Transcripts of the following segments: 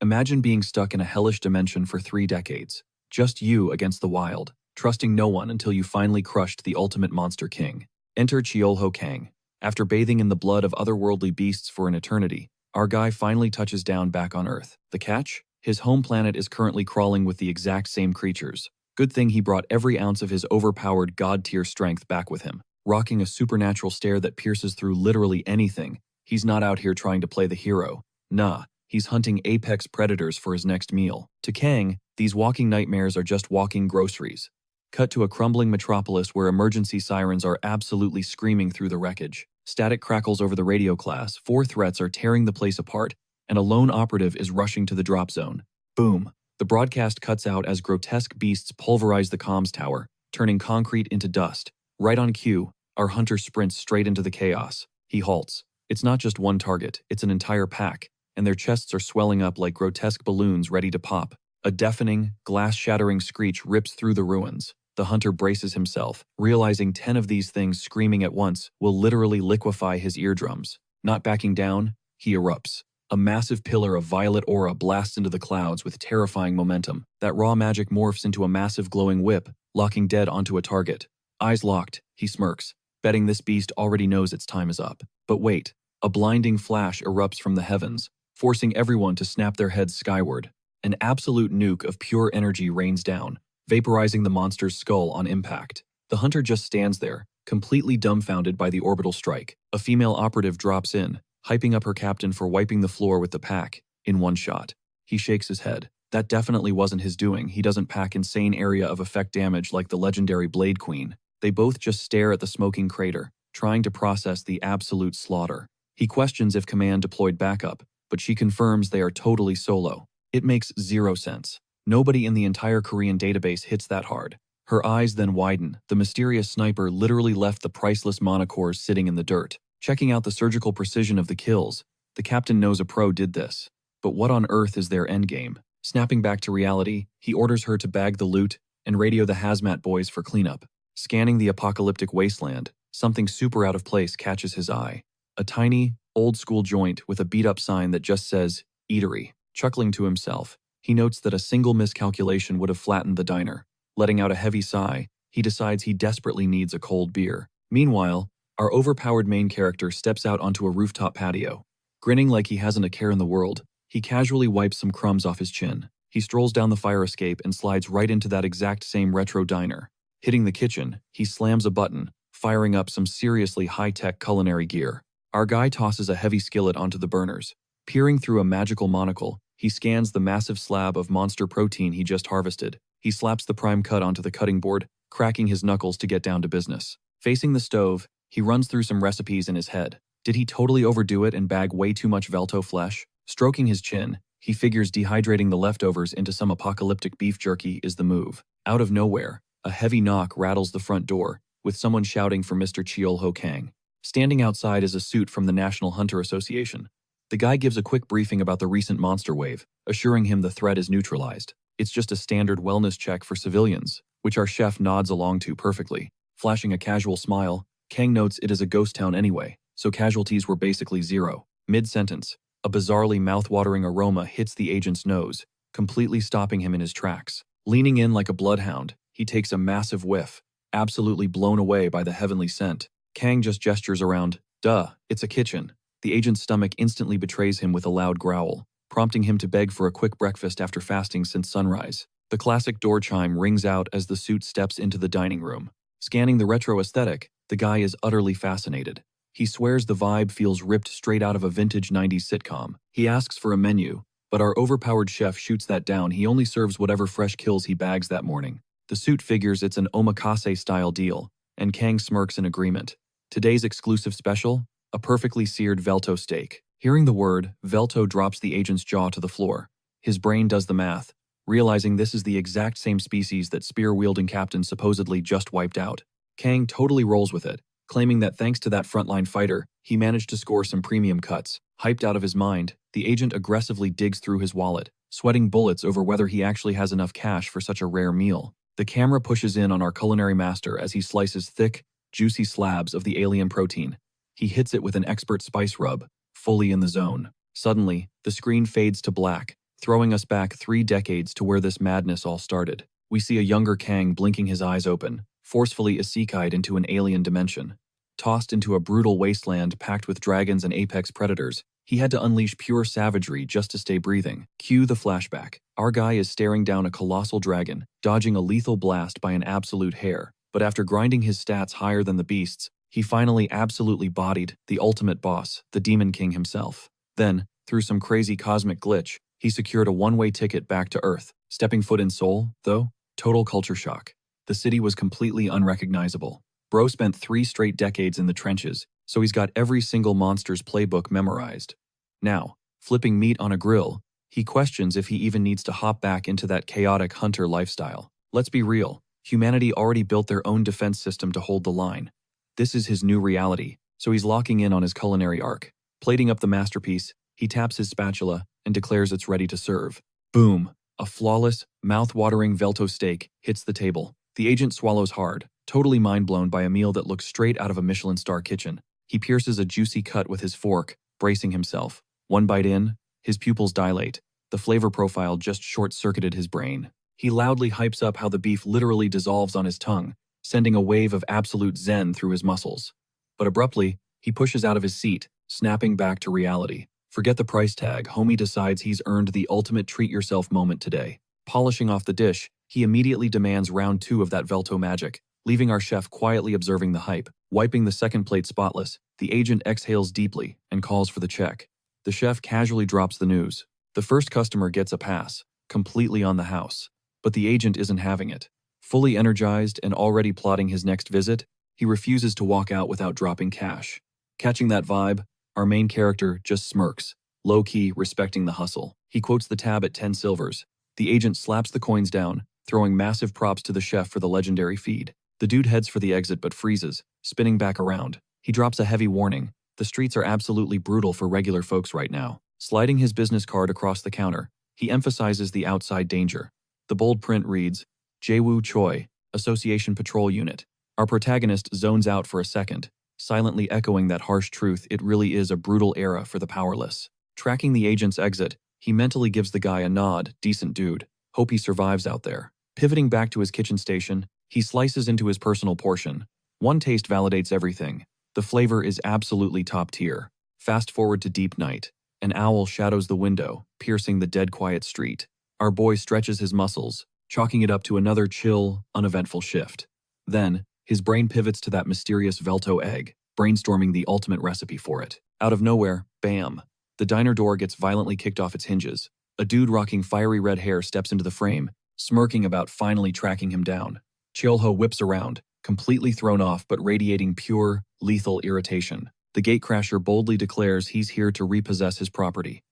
Imagine being stuck in a hellish dimension for 3 decades. Just you against the wild, trusting no one until you finally crushed the ultimate monster king. Enter Chiolho Kang. After bathing in the blood of otherworldly beasts for an eternity, our guy finally touches down back on Earth. The catch? His home planet is currently crawling with the exact same creatures. Good thing he brought every ounce of his overpowered god-tier strength back with him. Rocking a supernatural stare that pierces through literally anything, he's not out here trying to play the hero. Nah, he's hunting apex predators for his next meal. To Kang, these walking nightmares are just walking groceries. Cut to a crumbling metropolis where emergency sirens are absolutely screaming through the wreckage. Static crackles over the radio class, 4 threats are tearing the place apart, and a lone operative is rushing to the drop zone. Boom. The broadcast cuts out as grotesque beasts pulverize the comms tower, turning concrete into dust. Right on cue, our hunter sprints straight into the chaos. He halts. It's not just one target, it's an entire pack, and their chests are swelling up like grotesque balloons ready to pop. A deafening, glass-shattering screech rips through the ruins. The hunter braces himself, realizing 10 of these things screaming at once will literally liquefy his eardrums. Not backing down, he erupts. A massive pillar of violet aura blasts into the clouds with terrifying momentum. That raw magic morphs into a massive glowing whip, locking dead onto a target. Eyes locked, he smirks, betting this beast already knows its time is up. But wait, a blinding flash erupts from the heavens, forcing everyone to snap their heads skyward. An absolute nuke of pure energy rains down, vaporizing the monster's skull on impact. The hunter just stands there, completely dumbfounded by the orbital strike. A female operative drops in, hyping up her captain for wiping the floor with the pack, in one shot. He shakes his head. That definitely wasn't his doing. He doesn't pack insane area of effect damage like the legendary Blade Queen. They both just stare at the smoking crater, trying to process the absolute slaughter. He questions if command deployed backup, but she confirms they are totally solo. It makes 0 sense. Nobody in the entire Korean database hits that hard. Her eyes then widen. The mysterious sniper literally left the priceless monocores sitting in the dirt. Checking out the surgical precision of the kills, the captain knows a pro did this. But what on earth is their endgame? Snapping back to reality, he orders her to bag the loot and radio the hazmat boys for cleanup. Scanning the apocalyptic wasteland, something super out of place catches his eye. A tiny, old-school joint with a beat-up sign that just says, Eatery. Chuckling to himself, he notes that a single miscalculation would have flattened the diner. Letting out a heavy sigh, he decides he desperately needs a cold beer. Meanwhile, our overpowered main character steps out onto a rooftop patio. Grinning like he hasn't a care in the world, he casually wipes some crumbs off his chin. He strolls down the fire escape and slides right into that exact same retro diner. Hitting the kitchen, he slams a button, firing up some seriously high-tech culinary gear. Our guy tosses a heavy skillet onto the burners. Peering through a magical monocle, he scans the massive slab of monster protein he just harvested. He slaps the prime cut onto the cutting board, cracking his knuckles to get down to business. Facing the stove, he runs through some recipes in his head. Did he totally overdo it and bag way too much Velto flesh? Stroking his chin, he figures dehydrating the leftovers into some apocalyptic beef jerky is the move. Out of nowhere, a heavy knock rattles the front door, with someone shouting for Mr. Chiolho Kang. Standing outside is a suit from the National Hunter Association. The guy gives a quick briefing about the recent monster wave, assuring him the threat is neutralized. It's just a standard wellness check for civilians, which our chef nods along to perfectly. Flashing a casual smile, Kang notes it is a ghost town anyway, so casualties were basically 0. Mid-sentence, a bizarrely mouth-watering aroma hits the agent's nose, completely stopping him in his tracks. Leaning in like a bloodhound, he takes a massive whiff, absolutely blown away by the heavenly scent. Kang just gestures around. Duh, it's a kitchen. The agent's stomach instantly betrays him with a loud growl, prompting him to beg for a quick breakfast after fasting since sunrise. The classic door chime rings out as the suit steps into the dining room. Scanning the retro aesthetic, the guy is utterly fascinated. He swears the vibe feels ripped straight out of a vintage 90s sitcom. He asks for a menu, but our overpowered chef shoots that down. He only serves whatever fresh kills he bags that morning. The suit figures it's an omakase-style deal, and Kang smirks in agreement. Today's exclusive special? A perfectly seared Velto steak. Hearing the word, Velto drops the agent's jaw to the floor. His brain does the math, realizing this is the exact same species that spear-wielding captain supposedly just wiped out. Kang totally rolls with it, claiming that thanks to that frontline fighter, he managed to score some premium cuts. Hyped out of his mind, the agent aggressively digs through his wallet, sweating bullets over whether he actually has enough cash for such a rare meal. The camera pushes in on our culinary master as he slices thick, juicy slabs of the alien protein. He hits it with an expert spice rub, fully in the zone. Suddenly, the screen fades to black, throwing us back 3 decades to where this madness all started. We see a younger Kang blinking his eyes open, forcefully isekai'd into an alien dimension. Tossed into a brutal wasteland packed with dragons and apex predators, he had to unleash pure savagery just to stay breathing. Cue the flashback. Our guy is staring down a colossal dragon, dodging a lethal blast by an absolute hair. But after grinding his stats higher than the beasts, he finally absolutely bodied the ultimate boss, the Demon King himself. Then, through some crazy cosmic glitch, he secured a one-way ticket back to Earth. Stepping foot in Seoul, though, total culture shock. The city was completely unrecognizable. Bro spent 3 straight decades in the trenches, so he's got every single monster's playbook memorized. Now, flipping meat on a grill, he questions if he even needs to hop back into that chaotic hunter lifestyle. Let's be real, humanity already built their own defense system to hold the line. This is his new reality, so he's locking in on his culinary arc. Plating up the masterpiece, he taps his spatula and declares it's ready to serve. Boom! A flawless, mouth-watering Velto steak hits the table. The agent swallows hard, totally mind-blown by a meal that looks straight out of a Michelin star kitchen. He pierces a juicy cut with his fork, bracing himself. One bite in, his pupils dilate. The flavor profile just short-circuited his brain. He loudly hypes up how the beef literally dissolves on his tongue, sending a wave of absolute zen through his muscles. But abruptly, he pushes out of his seat, snapping back to reality. Forget the price tag, homie decides he's earned the ultimate treat-yourself moment today. Polishing off the dish, he immediately demands round 2 of that Velto magic, leaving our chef quietly observing the hype. Wiping the second plate spotless, the agent exhales deeply and calls for the check. The chef casually drops the news. The first customer gets a pass, completely on the house. But the agent isn't having it. Fully energized and already plotting his next visit, he refuses to walk out without dropping cash. Catching that vibe, our main character just smirks, low-key respecting the hustle. He quotes the tab at 10 silvers. The agent slaps the coins down, throwing massive props to the chef for the legendary feed. The dude heads for the exit but freezes, spinning back around. He drops a heavy warning. The streets are absolutely brutal for regular folks right now. Sliding his business card across the counter, he emphasizes the outside danger. The bold print reads, Jaewoo Choi, Association Patrol Unit. Our protagonist zones out for a second, silently echoing that harsh truth. It really is a brutal era for the powerless. Tracking the agent's exit, he mentally gives the guy a nod. Decent dude. Hope he survives out there. Pivoting back to his kitchen station, he slices into his personal portion. One taste validates everything. The flavor is absolutely top tier. Fast forward to deep night. An owl shadows the window, piercing the dead quiet street. Our boy stretches his muscles, chalking it up to another chill, uneventful shift. Then, his brain pivots to that mysterious Velto egg, brainstorming the ultimate recipe for it. Out of nowhere, bam! The diner door gets violently kicked off its hinges. A dude rocking fiery red hair steps into the frame, smirking about finally tracking him down. Cheolho whips around, completely thrown off but radiating pure, lethal irritation. The gatecrasher boldly declares he's here to repossess his property.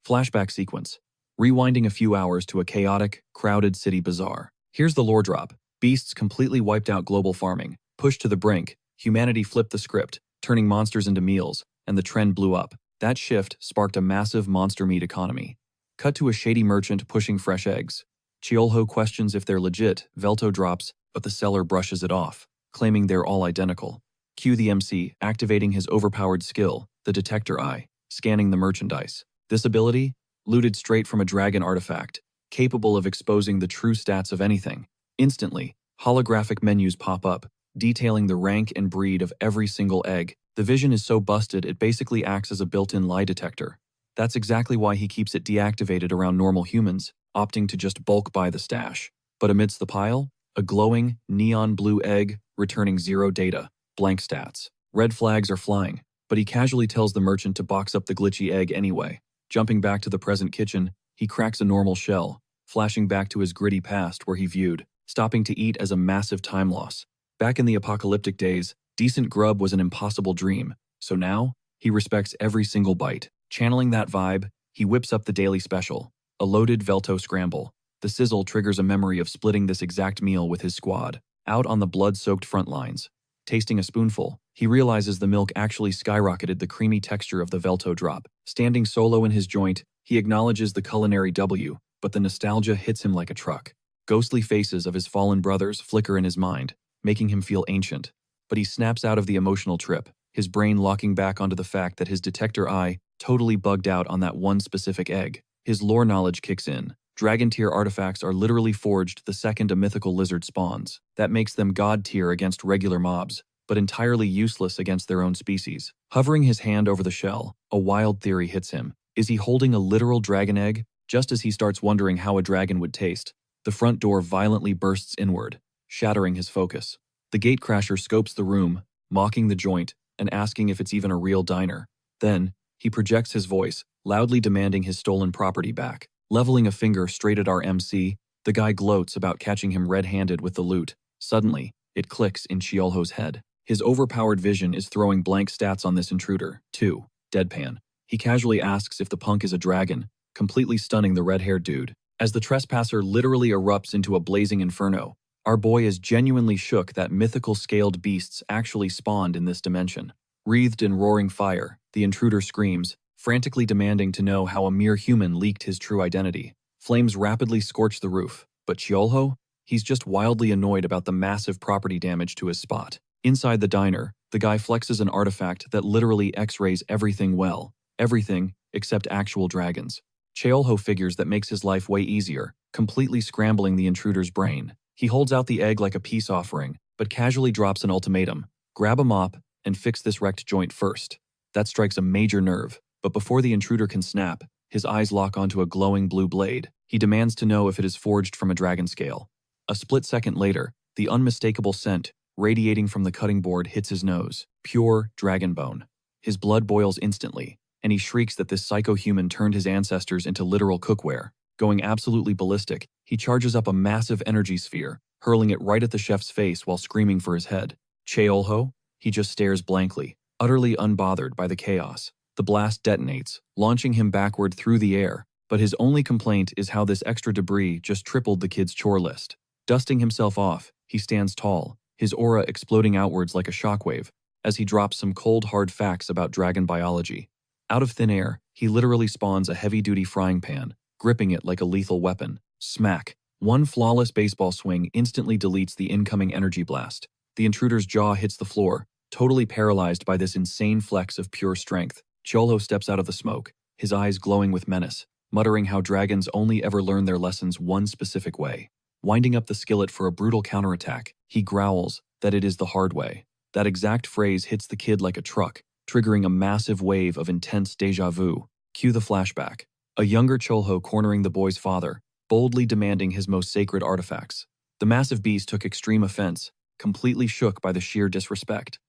Flashback sequence. Rewinding a few hours to a chaotic, crowded city bazaar. Here's the lore drop. Beasts completely wiped out global farming. Pushed to the brink, humanity flipped the script, turning monsters into meals, and the trend blew up. That shift sparked a massive monster meat economy. Cut to a shady merchant pushing fresh eggs. Cheolho questions if they're legit. Velto drops, but the seller brushes it off, claiming they're all identical. Cue the MC, activating his overpowered skill, the detector eye, scanning the merchandise. This ability, looted straight from a dragon artifact, capable of exposing the true stats of anything. Instantly, holographic menus pop up, detailing the rank and breed of every single egg. The vision is so busted it basically acts as a built-in lie detector. That's exactly why he keeps it deactivated around normal humans, opting to just bulk buy the stash. But amidst the pile, a glowing, neon blue egg, returning 0 data, blank stats. Red flags are flying, but he casually tells the merchant to box up the glitchy egg anyway. Jumping back to the present kitchen, he cracks a normal shell, flashing back to his gritty past where he viewed stopping to eat as a massive time loss. Back in the apocalyptic days, decent grub was an impossible dream, so now, he respects every single bite. Channeling that vibe, he whips up the daily special, a loaded Velto scramble. The sizzle triggers a memory of splitting this exact meal with his squad, out on the blood-soaked front lines. Tasting a spoonful, he realizes the milk actually skyrocketed the creamy texture of the Velto drop. Standing solo in his joint, he acknowledges the culinary W, but the nostalgia hits him like a truck. Ghostly faces of his fallen brothers flicker in his mind, making him feel ancient. But he snaps out of the emotional trip, his brain locking back onto the fact that his detector eye totally bugged out on that one specific egg. His lore knowledge kicks in. Dragon tier artifacts are literally forged the second a mythical lizard spawns. That makes them god tier against regular mobs, but entirely useless against their own species. Hovering his hand over the shell, a wild theory hits him. Is he holding a literal dragon egg? Just as he starts wondering how a dragon would taste, the front door violently bursts inward, shattering his focus. The gatecrasher scopes the room, mocking the joint and asking if it's even a real diner. Then, he projects his voice, loudly demanding his stolen property back. Leveling a finger straight at our MC, the guy gloats about catching him red-handed with the loot. Suddenly, it clicks in Chiolho's head. His overpowered vision is throwing blank stats on this intruder. 2. Deadpan. He casually asks if the punk is a dragon, completely stunning the red-haired dude. As the trespasser literally erupts into a blazing inferno, our boy is genuinely shook that mythical scaled beasts actually spawned in this dimension. Wreathed in roaring fire, the intruder screams, frantically demanding to know how a mere human leaked his true identity. Flames rapidly scorch the roof, but Chiolho? He's just wildly annoyed about the massive property damage to his spot. Inside the diner, the guy flexes an artifact that literally X-rays everything well. Everything except actual dragons. Chiolho figures that makes his life way easier, completely scrambling the intruder's brain. He holds out the egg like a peace offering, but casually drops an ultimatum. Grab a mop and fix this wrecked joint first. That strikes a major nerve, but before the intruder can snap, his eyes lock onto a glowing blue blade. He demands to know if it is forged from a dragon scale. A split second later, the unmistakable scent, radiating from the cutting board, hits his nose. Pure dragon bone. His blood boils instantly, and he shrieks that this psycho-human turned his ancestors into literal cookware. Going absolutely ballistic, he charges up a massive energy sphere, hurling it right at the chef's face while screaming for his head. Chiolho? He just stares blankly, utterly unbothered by the chaos. The blast detonates, launching him backward through the air, but his only complaint is how this extra debris just tripled the kid's chore list. Dusting himself off, he stands tall, his aura exploding outwards like a shockwave, as he drops some cold hard facts about dragon biology. Out of thin air, he literally spawns a heavy-duty frying pan, gripping it like a lethal weapon. Smack! One flawless baseball swing instantly deletes the incoming energy blast. The intruder's jaw hits the floor, totally paralyzed by this insane flex of pure strength. Chiolho steps out of the smoke, his eyes glowing with menace, muttering how dragons only ever learn their lessons one specific way. Winding up the skillet for a brutal counterattack, he growls that it is the hard way. That exact phrase hits the kid like a truck, triggering a massive wave of intense déjà vu. Cue the flashback. A younger Chiolho cornering the boy's father, boldly demanding his most sacred artifacts. The massive beast took extreme offense, completely shook by the sheer disrespect.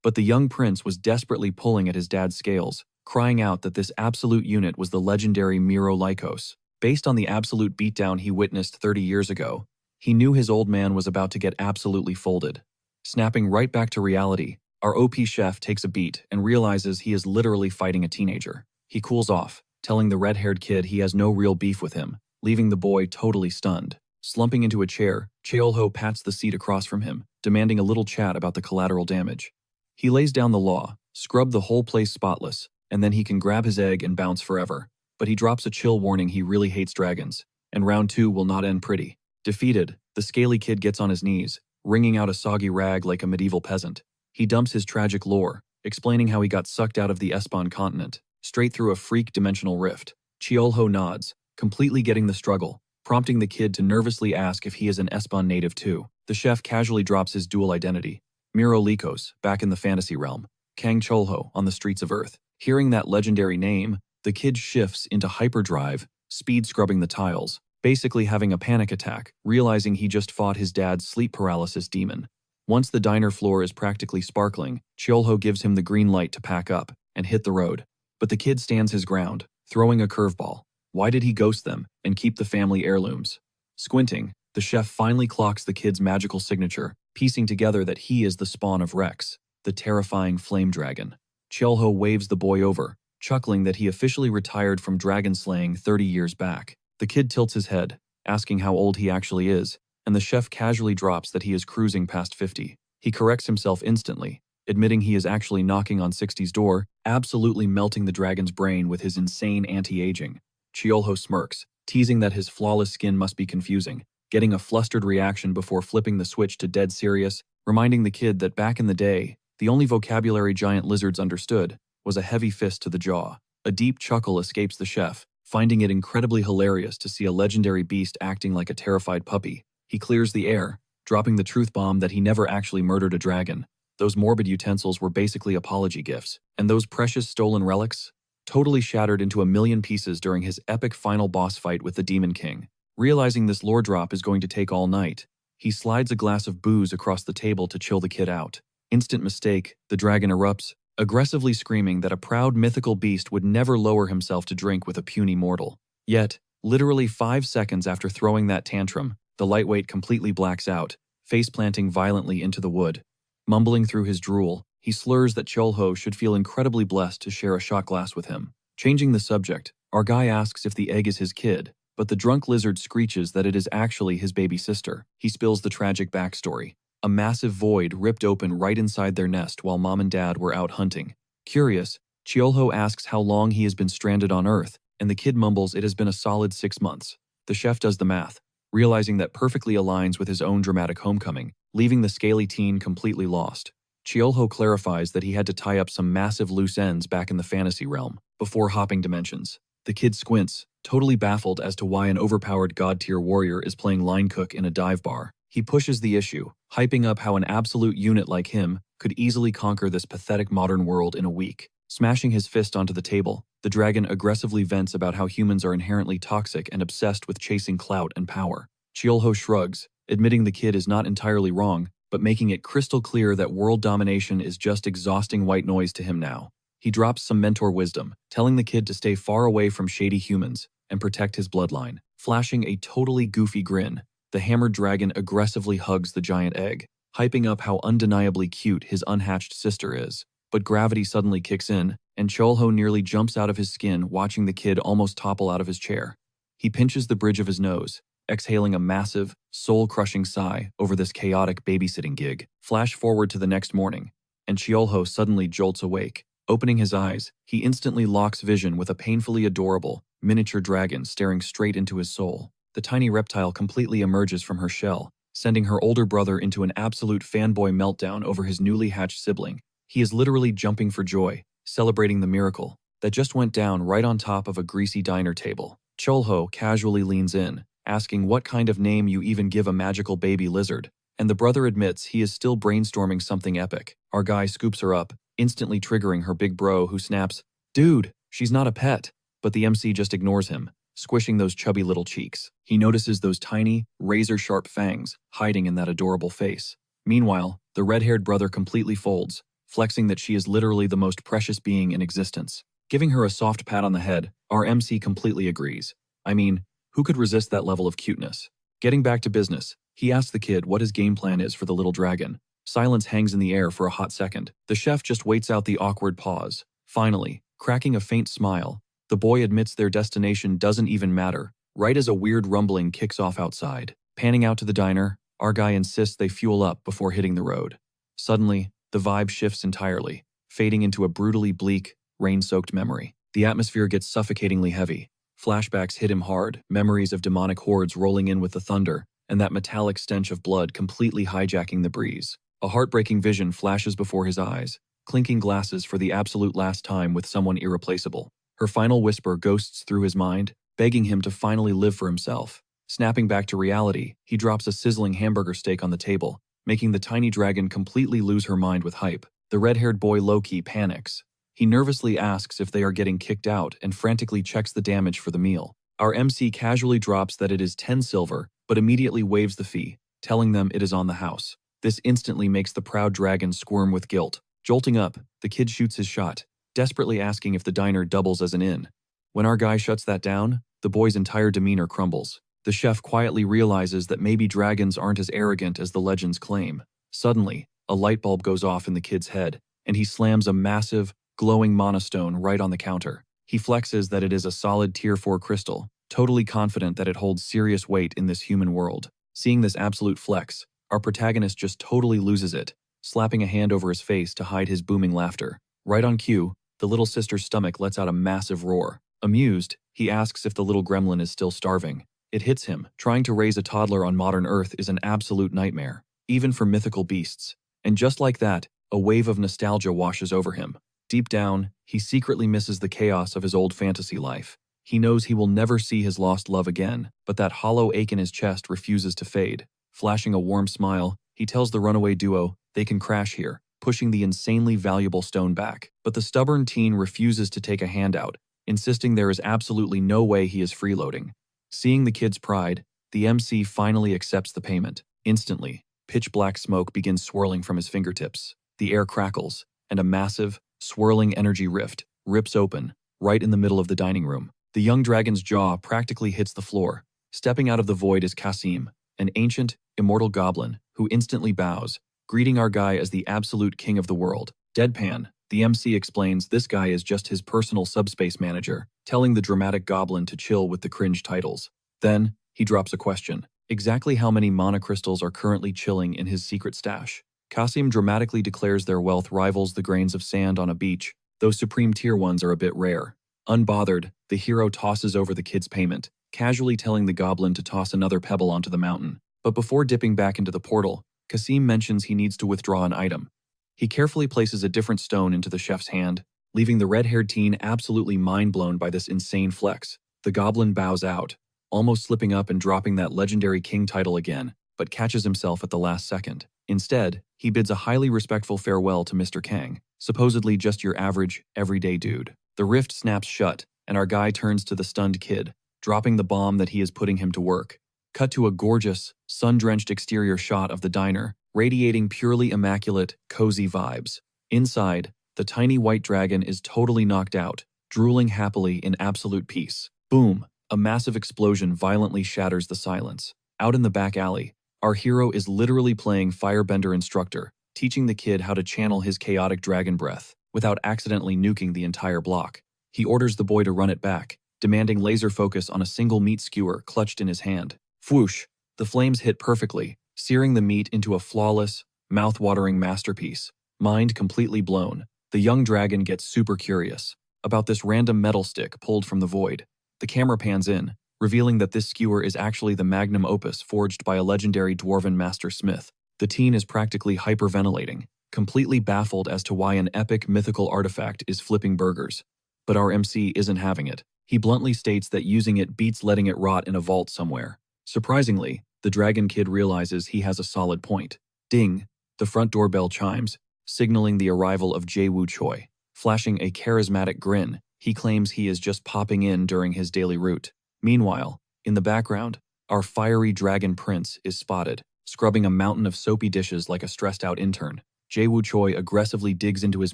But the young prince was desperately pulling at his dad's scales, crying out that this absolute unit was the legendary Miro Lycos. Based on the absolute beatdown he witnessed 30 years ago, he knew his old man was about to get absolutely folded. Snapping right back to reality, our OP chef takes a beat and realizes he is literally fighting a teenager. He cools off, telling the red-haired kid he has no real beef with him, leaving the boy totally stunned. Slumping into a chair, Chiolho pats the seat across from him, demanding a little chat about the collateral damage. He lays down the law, scrub the whole place spotless, and then he can grab his egg and bounce forever. But he drops a chill warning he really hates dragons, and round 2 will not end pretty. Defeated, the scaly kid gets on his knees, wringing out a soggy rag like a medieval peasant. He dumps his tragic lore, explaining how he got sucked out of the Espon continent, straight through a freak dimensional rift. Chiolho nods, completely getting the struggle, prompting the kid to nervously ask if he is an Espon native too. The chef casually drops his dual identity. Miro Lycos, back in the fantasy realm. Kang Chiolho, on the streets of Earth. Hearing that legendary name, the kid shifts into hyperdrive, speed scrubbing the tiles, basically having a panic attack, realizing he just fought his dad's sleep paralysis demon. Once the diner floor is practically sparkling, Chiolho gives him the green light to pack up and hit the road. But the kid stands his ground, throwing a curveball. Why did he ghost them and keep the family heirlooms? Squinting, the chef finally clocks the kid's magical signature, piecing together that he is the spawn of Rex, the terrifying flame dragon. Chiolho waves the boy over, chuckling that he officially retired from dragon slaying 30 years back. The kid tilts his head, asking how old he actually is, and the chef casually drops that he is cruising past 50. He corrects himself instantly, admitting he is actually knocking on 60's door, absolutely melting the dragon's brain with his insane anti-aging. Chiolho smirks, teasing that his flawless skin must be confusing, getting a flustered reaction before flipping the switch to dead serious, reminding the kid that back in the day, the only vocabulary giant lizards understood was a heavy fist to the jaw. A deep chuckle escapes the chef, Finding it incredibly hilarious to see a legendary beast acting like a terrified puppy, he clears the air, dropping the truth bomb that he never actually murdered a dragon. Those morbid utensils were basically apology gifts, and those precious stolen relics? Totally shattered into a million pieces during his epic final boss fight with the Demon King. Realizing this lore drop is going to take all night, he slides a glass of booze across the table to chill the kid out. Instant mistake, the dragon erupts, aggressively screaming that a proud mythical beast would never lower himself to drink with a puny mortal. Yet, literally 5 seconds after throwing that tantrum, the lightweight completely blacks out, face-planting violently into the wood. Mumbling through his drool, he slurs that Cholho should feel incredibly blessed to share a shot glass with him. Changing the subject, our guy asks if the egg is his kid, but the drunk lizard screeches that it is actually his baby sister. He spills the tragic backstory. A massive void ripped open right inside their nest while mom and dad were out hunting. Curious, Cholho asks how long he has been stranded on Earth, and the kid mumbles it has been a solid 6 months. The chef does the math, realizing that perfectly aligns with his own dramatic homecoming, leaving the scaly teen completely lost. Cholho clarifies that he had to tie up some massive loose ends back in the fantasy realm, before hopping dimensions. The kid squints, totally baffled as to why an overpowered god-tier warrior is playing line cook in a dive bar. He pushes the issue, hyping up how an absolute unit like him could easily conquer this pathetic modern world in a week. Smashing his fist onto the table, the dragon aggressively vents about how humans are inherently toxic and obsessed with chasing clout and power. Cholho shrugs, admitting the kid is not entirely wrong, but making it crystal clear that world domination is just exhausting white noise to him now. He drops some mentor wisdom, telling the kid to stay far away from shady humans and protect his bloodline. Flashing a totally goofy grin, the hammered dragon aggressively hugs the giant egg, hyping up how undeniably cute his unhatched sister is. But gravity suddenly kicks in, and Cholho nearly jumps out of his skin watching the kid almost topple out of his chair. He pinches the bridge of his nose, exhaling a massive, soul-crushing sigh over this chaotic babysitting gig. Flash forward to the next morning, and Cholho suddenly jolts awake. Opening his eyes, he instantly locks vision with a painfully adorable, miniature dragon staring straight into his soul. The tiny reptile completely emerges from her shell, sending her older brother into an absolute fanboy meltdown over his newly hatched sibling. He is literally jumping for joy, celebrating the miracle that just went down right on top of a greasy diner table. Cholho casually leans in, asking what kind of name you even give a magical baby lizard, and the brother admits he is still brainstorming something epic. Our guy scoops her up, instantly triggering her big bro who snaps, "Dude, she's not a pet." But the MC just ignores him, squishing those chubby little cheeks. He notices those tiny, razor-sharp fangs hiding in that adorable face. Meanwhile, the red-haired brother completely folds, flexing that she is literally the most precious being in existence. Giving her a soft pat on the head, our MC completely agrees. I mean, who could resist that level of cuteness? Getting back to business, he asks the kid what his game plan is for the little dragon. Silence hangs in the air for a hot second. The chef just waits out the awkward pause. Finally, cracking a faint smile, the boy admits their destination doesn't even matter, right as a weird rumbling kicks off outside. Panning out to the diner, our guy insists they fuel up before hitting the road. Suddenly, the vibe shifts entirely, fading into a brutally bleak, rain-soaked memory. The atmosphere gets suffocatingly heavy. Flashbacks hit him hard, memories of demonic hordes rolling in with the thunder, and that metallic stench of blood completely hijacking the breeze. A heartbreaking vision flashes before his eyes, clinking glasses for the absolute last time with someone irreplaceable. Her final whisper ghosts through his mind, begging him to finally live for himself. Snapping back to reality, he drops a sizzling hamburger steak on the table, making the tiny dragon completely lose her mind with hype. The red-haired boy low-key panics. He nervously asks if they are getting kicked out and frantically checks the damage for the meal. Our MC casually drops that it is 10 silver, but immediately waives the fee, telling them it is on the house. This instantly makes the proud dragon squirm with guilt. Jolting up, the kid shoots his shot, desperately asking if the diner doubles as an inn. When our guy shuts that down, the boy's entire demeanor crumbles. The chef quietly realizes that maybe dragons aren't as arrogant as the legends claim. Suddenly, a light bulb goes off in the kid's head, and he slams a massive, glowing monostone right on the counter. He flexes that it is a solid tier 4 crystal, totally confident that it holds serious weight in this human world. Seeing this absolute flex, our protagonist just totally loses it, slapping a hand over his face to hide his booming laughter. Right on cue, the little sister's stomach lets out a massive roar. Amused, he asks if the little gremlin is still starving. It hits him. Trying to raise a toddler on modern Earth is an absolute nightmare, even for mythical beasts. And just like that, a wave of nostalgia washes over him. Deep down, he secretly misses the chaos of his old fantasy life. He knows he will never see his lost love again, but that hollow ache in his chest refuses to fade. Flashing a warm smile, he tells the runaway duo they can crash here, pushing the insanely valuable stone back. But the stubborn teen refuses to take a handout, insisting there is absolutely no way he is freeloading. Seeing the kid's pride, the MC finally accepts the payment. Instantly, pitch-black smoke begins swirling from his fingertips. The air crackles, and a massive, swirling energy rift rips open, right in the middle of the dining room. The young dragon's jaw practically hits the floor. Stepping out of the void is Kasim, an ancient, immortal goblin who instantly bows, greeting our guy as the absolute king of the world. Deadpan, the MC explains this guy is just his personal subspace manager, telling the dramatic goblin to chill with the cringe titles. Then, he drops a question. Exactly how many mana crystals are currently chilling in his secret stash? Kasim dramatically declares their wealth rivals the grains of sand on a beach. Those supreme tier ones are a bit rare. Unbothered, the hero tosses over the kid's payment, casually telling the goblin to toss another pebble onto the mountain. But before dipping back into the portal, Kasim mentions he needs to withdraw an item. He carefully places a different stone into the chef's hand, leaving the red-haired teen absolutely mind-blown by this insane flex. The goblin bows out, almost slipping up and dropping that legendary king title again, but catches himself at the last second. Instead, he bids a highly respectful farewell to Mr. Kang, supposedly just your average, everyday dude. The rift snaps shut, and our guy turns to the stunned kid, dropping the bomb that he is putting him to work. Cut to a gorgeous, sun-drenched exterior shot of the diner, radiating purely immaculate, cozy vibes. Inside, the tiny white dragon is totally knocked out, drooling happily in absolute peace. Boom! A massive explosion violently shatters the silence. Out in the back alley, our hero is literally playing Firebender instructor, teaching the kid how to channel his chaotic dragon breath without accidentally nuking the entire block. He orders the boy to run it back, demanding laser focus on a single meat skewer clutched in his hand. Whoosh! The flames hit perfectly, searing the meat into a flawless, mouth-watering masterpiece. Mind completely blown, the young dragon gets super curious about this random metal stick pulled from the void. The camera pans in, revealing that this skewer is actually the magnum opus forged by a legendary dwarven master smith. The teen is practically hyperventilating, completely baffled as to why an epic mythical artifact is flipping burgers. But our MC isn't having it. He bluntly states that using it beats letting it rot in a vault somewhere. Surprisingly, the dragon kid realizes he has a solid point. Ding! The front doorbell chimes, signaling the arrival of Jae-woo Choi. Flashing a charismatic grin, he claims he is just popping in during his daily route. Meanwhile, in the background, our fiery dragon prince is spotted, scrubbing a mountain of soapy dishes like a stressed-out intern. Jae-woo Choi aggressively digs into his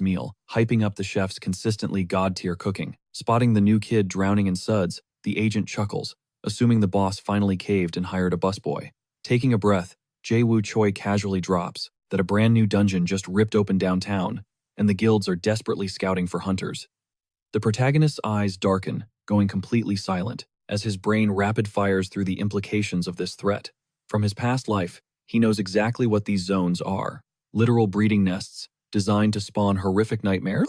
meal, hyping up the chef's consistently god-tier cooking. Spotting the new kid drowning in suds, the agent chuckles, assuming the boss finally caved and hired a busboy. Taking a breath, Jae-woo Choi casually drops that a brand new dungeon just ripped open downtown, and the guilds are desperately scouting for hunters. The protagonist's eyes darken, going completely silent, as his brain rapid fires through the implications of this threat. From his past life, he knows exactly what these zones are. Literal breeding nests, designed to spawn horrific nightmares,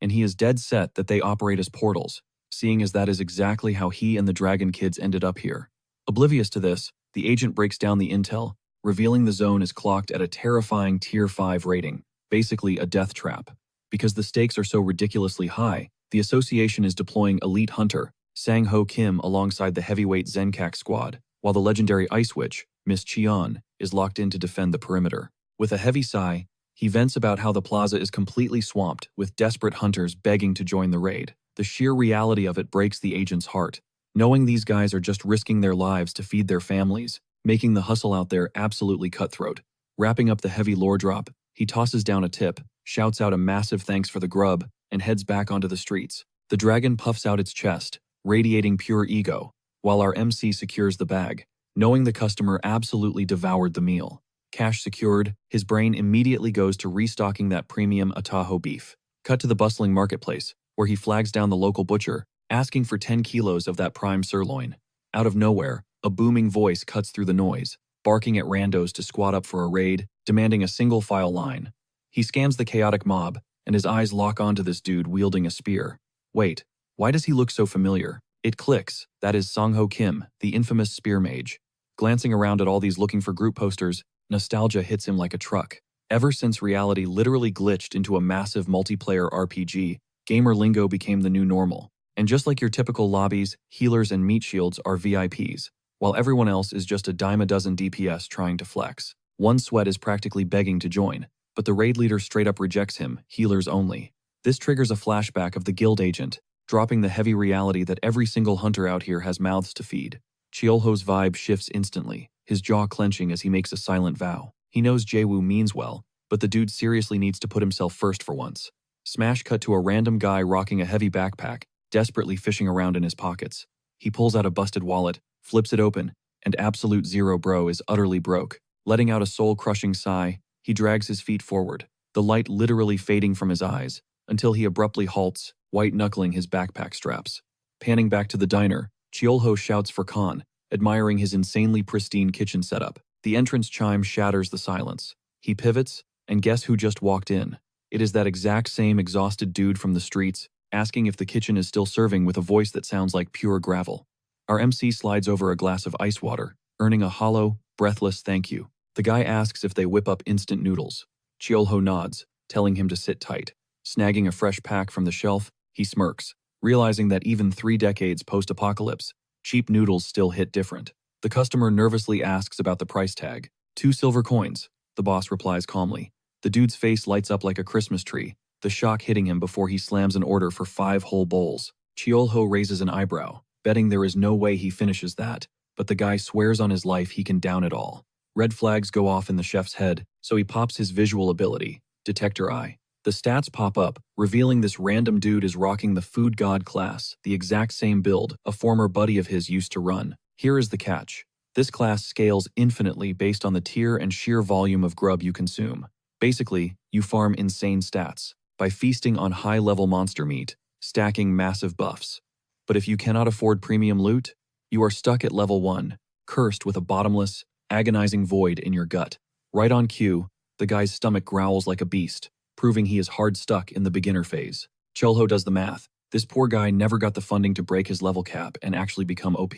and he is dead set that they operate as portals, seeing as that is exactly how he and the dragon kids ended up here. Oblivious to this, the agent breaks down the intel, revealing the zone is clocked at a terrifying Tier 5 rating, basically a death trap. Because the stakes are so ridiculously high, the association is deploying elite hunter, Sang-ho Kim alongside the heavyweight Zenkak squad, while the legendary Ice Witch, Miss Cheon, is locked in to defend the perimeter. With a heavy sigh, he vents about how the plaza is completely swamped with desperate hunters begging to join the raid. The sheer reality of it breaks the agent's heart, knowing these guys are just risking their lives to feed their families, making the hustle out there absolutely cutthroat. Wrapping up the heavy lore drop, he tosses down a tip, shouts out a massive thanks for the grub, and heads back onto the streets. The dragon puffs out its chest, radiating pure ego, while our MC secures the bag, knowing the customer absolutely devoured the meal. Cash secured, his brain immediately goes to restocking that premium Ataho beef. Cut to the bustling marketplace, where he flags down the local butcher, asking for 10 kilos of that prime sirloin. Out of nowhere, a booming voice cuts through the noise, barking at randos to squat up for a raid, demanding a single file line. He scans the chaotic mob, and his eyes lock onto this dude wielding a spear. Wait, why does he look so familiar? It clicks, that is Sang-ho Kim, the infamous spear mage. Glancing around at all these looking for group posters, nostalgia hits him like a truck. Ever since reality literally glitched into a massive multiplayer RPG, gamer lingo became the new normal, And just like your typical lobbies, healers and meat shields are VIPs, while everyone else is just a dime a dozen DPS trying to flex. One Sweat is practically begging to join, but the raid leader straight up rejects him, healers only. This triggers a flashback of the guild agent, dropping the heavy reality that every single hunter out here has mouths to feed. Chiolho's vibe shifts instantly, his jaw clenching as he makes a silent vow. He knows Jaewoo means well, but the dude seriously needs to put himself first for once. Smash cut to a random guy rocking a heavy backpack, desperately fishing around in his pockets. He pulls out a busted wallet, flips it open, and Absolute Zero Bro is utterly broke. Letting out a soul-crushing sigh, he drags his feet forward, the light literally fading from his eyes, until he abruptly halts, white-knuckling his backpack straps. Panning back to the diner, Chiolho shouts for Khan, admiring his insanely pristine kitchen setup. The entrance chime shatters the silence. He pivots, and guess who just walked in? It is that exact same exhausted dude from the streets, asking if the kitchen is still serving with a voice that sounds like pure gravel. Our MC slides over a glass of ice water, earning a hollow, breathless thank you. The guy asks if they whip up instant noodles. Chiolho nods, telling him to sit tight. Snagging a fresh pack from the shelf, he smirks, realizing that even 3 decades post-apocalypse, cheap noodles still hit different. The customer nervously asks about the price tag. 2 silver coins, the boss replies calmly. The dude's face lights up like a Christmas tree, the shock hitting him before he slams an order for 5 whole bowls. Chiolho raises an eyebrow, betting there is no way he finishes that, but the guy swears on his life he can down it all. Red flags go off in the chef's head, so he pops his visual ability, Detector Eye. The stats pop up, revealing this random dude is rocking the Food God class, the exact same build a former buddy of his used to run. Here is the catch. This class scales infinitely based on the tier and sheer volume of grub you consume. Basically, you farm insane stats by feasting on high-level monster meat, stacking massive buffs. But if you cannot afford premium loot, you are stuck at level 1, cursed with a bottomless, agonizing void in your gut. Right on cue, the guy's stomach growls like a beast, proving he is hard stuck in the beginner phase. Chiolho does the math. This poor guy never got the funding to break his level cap and actually become OP.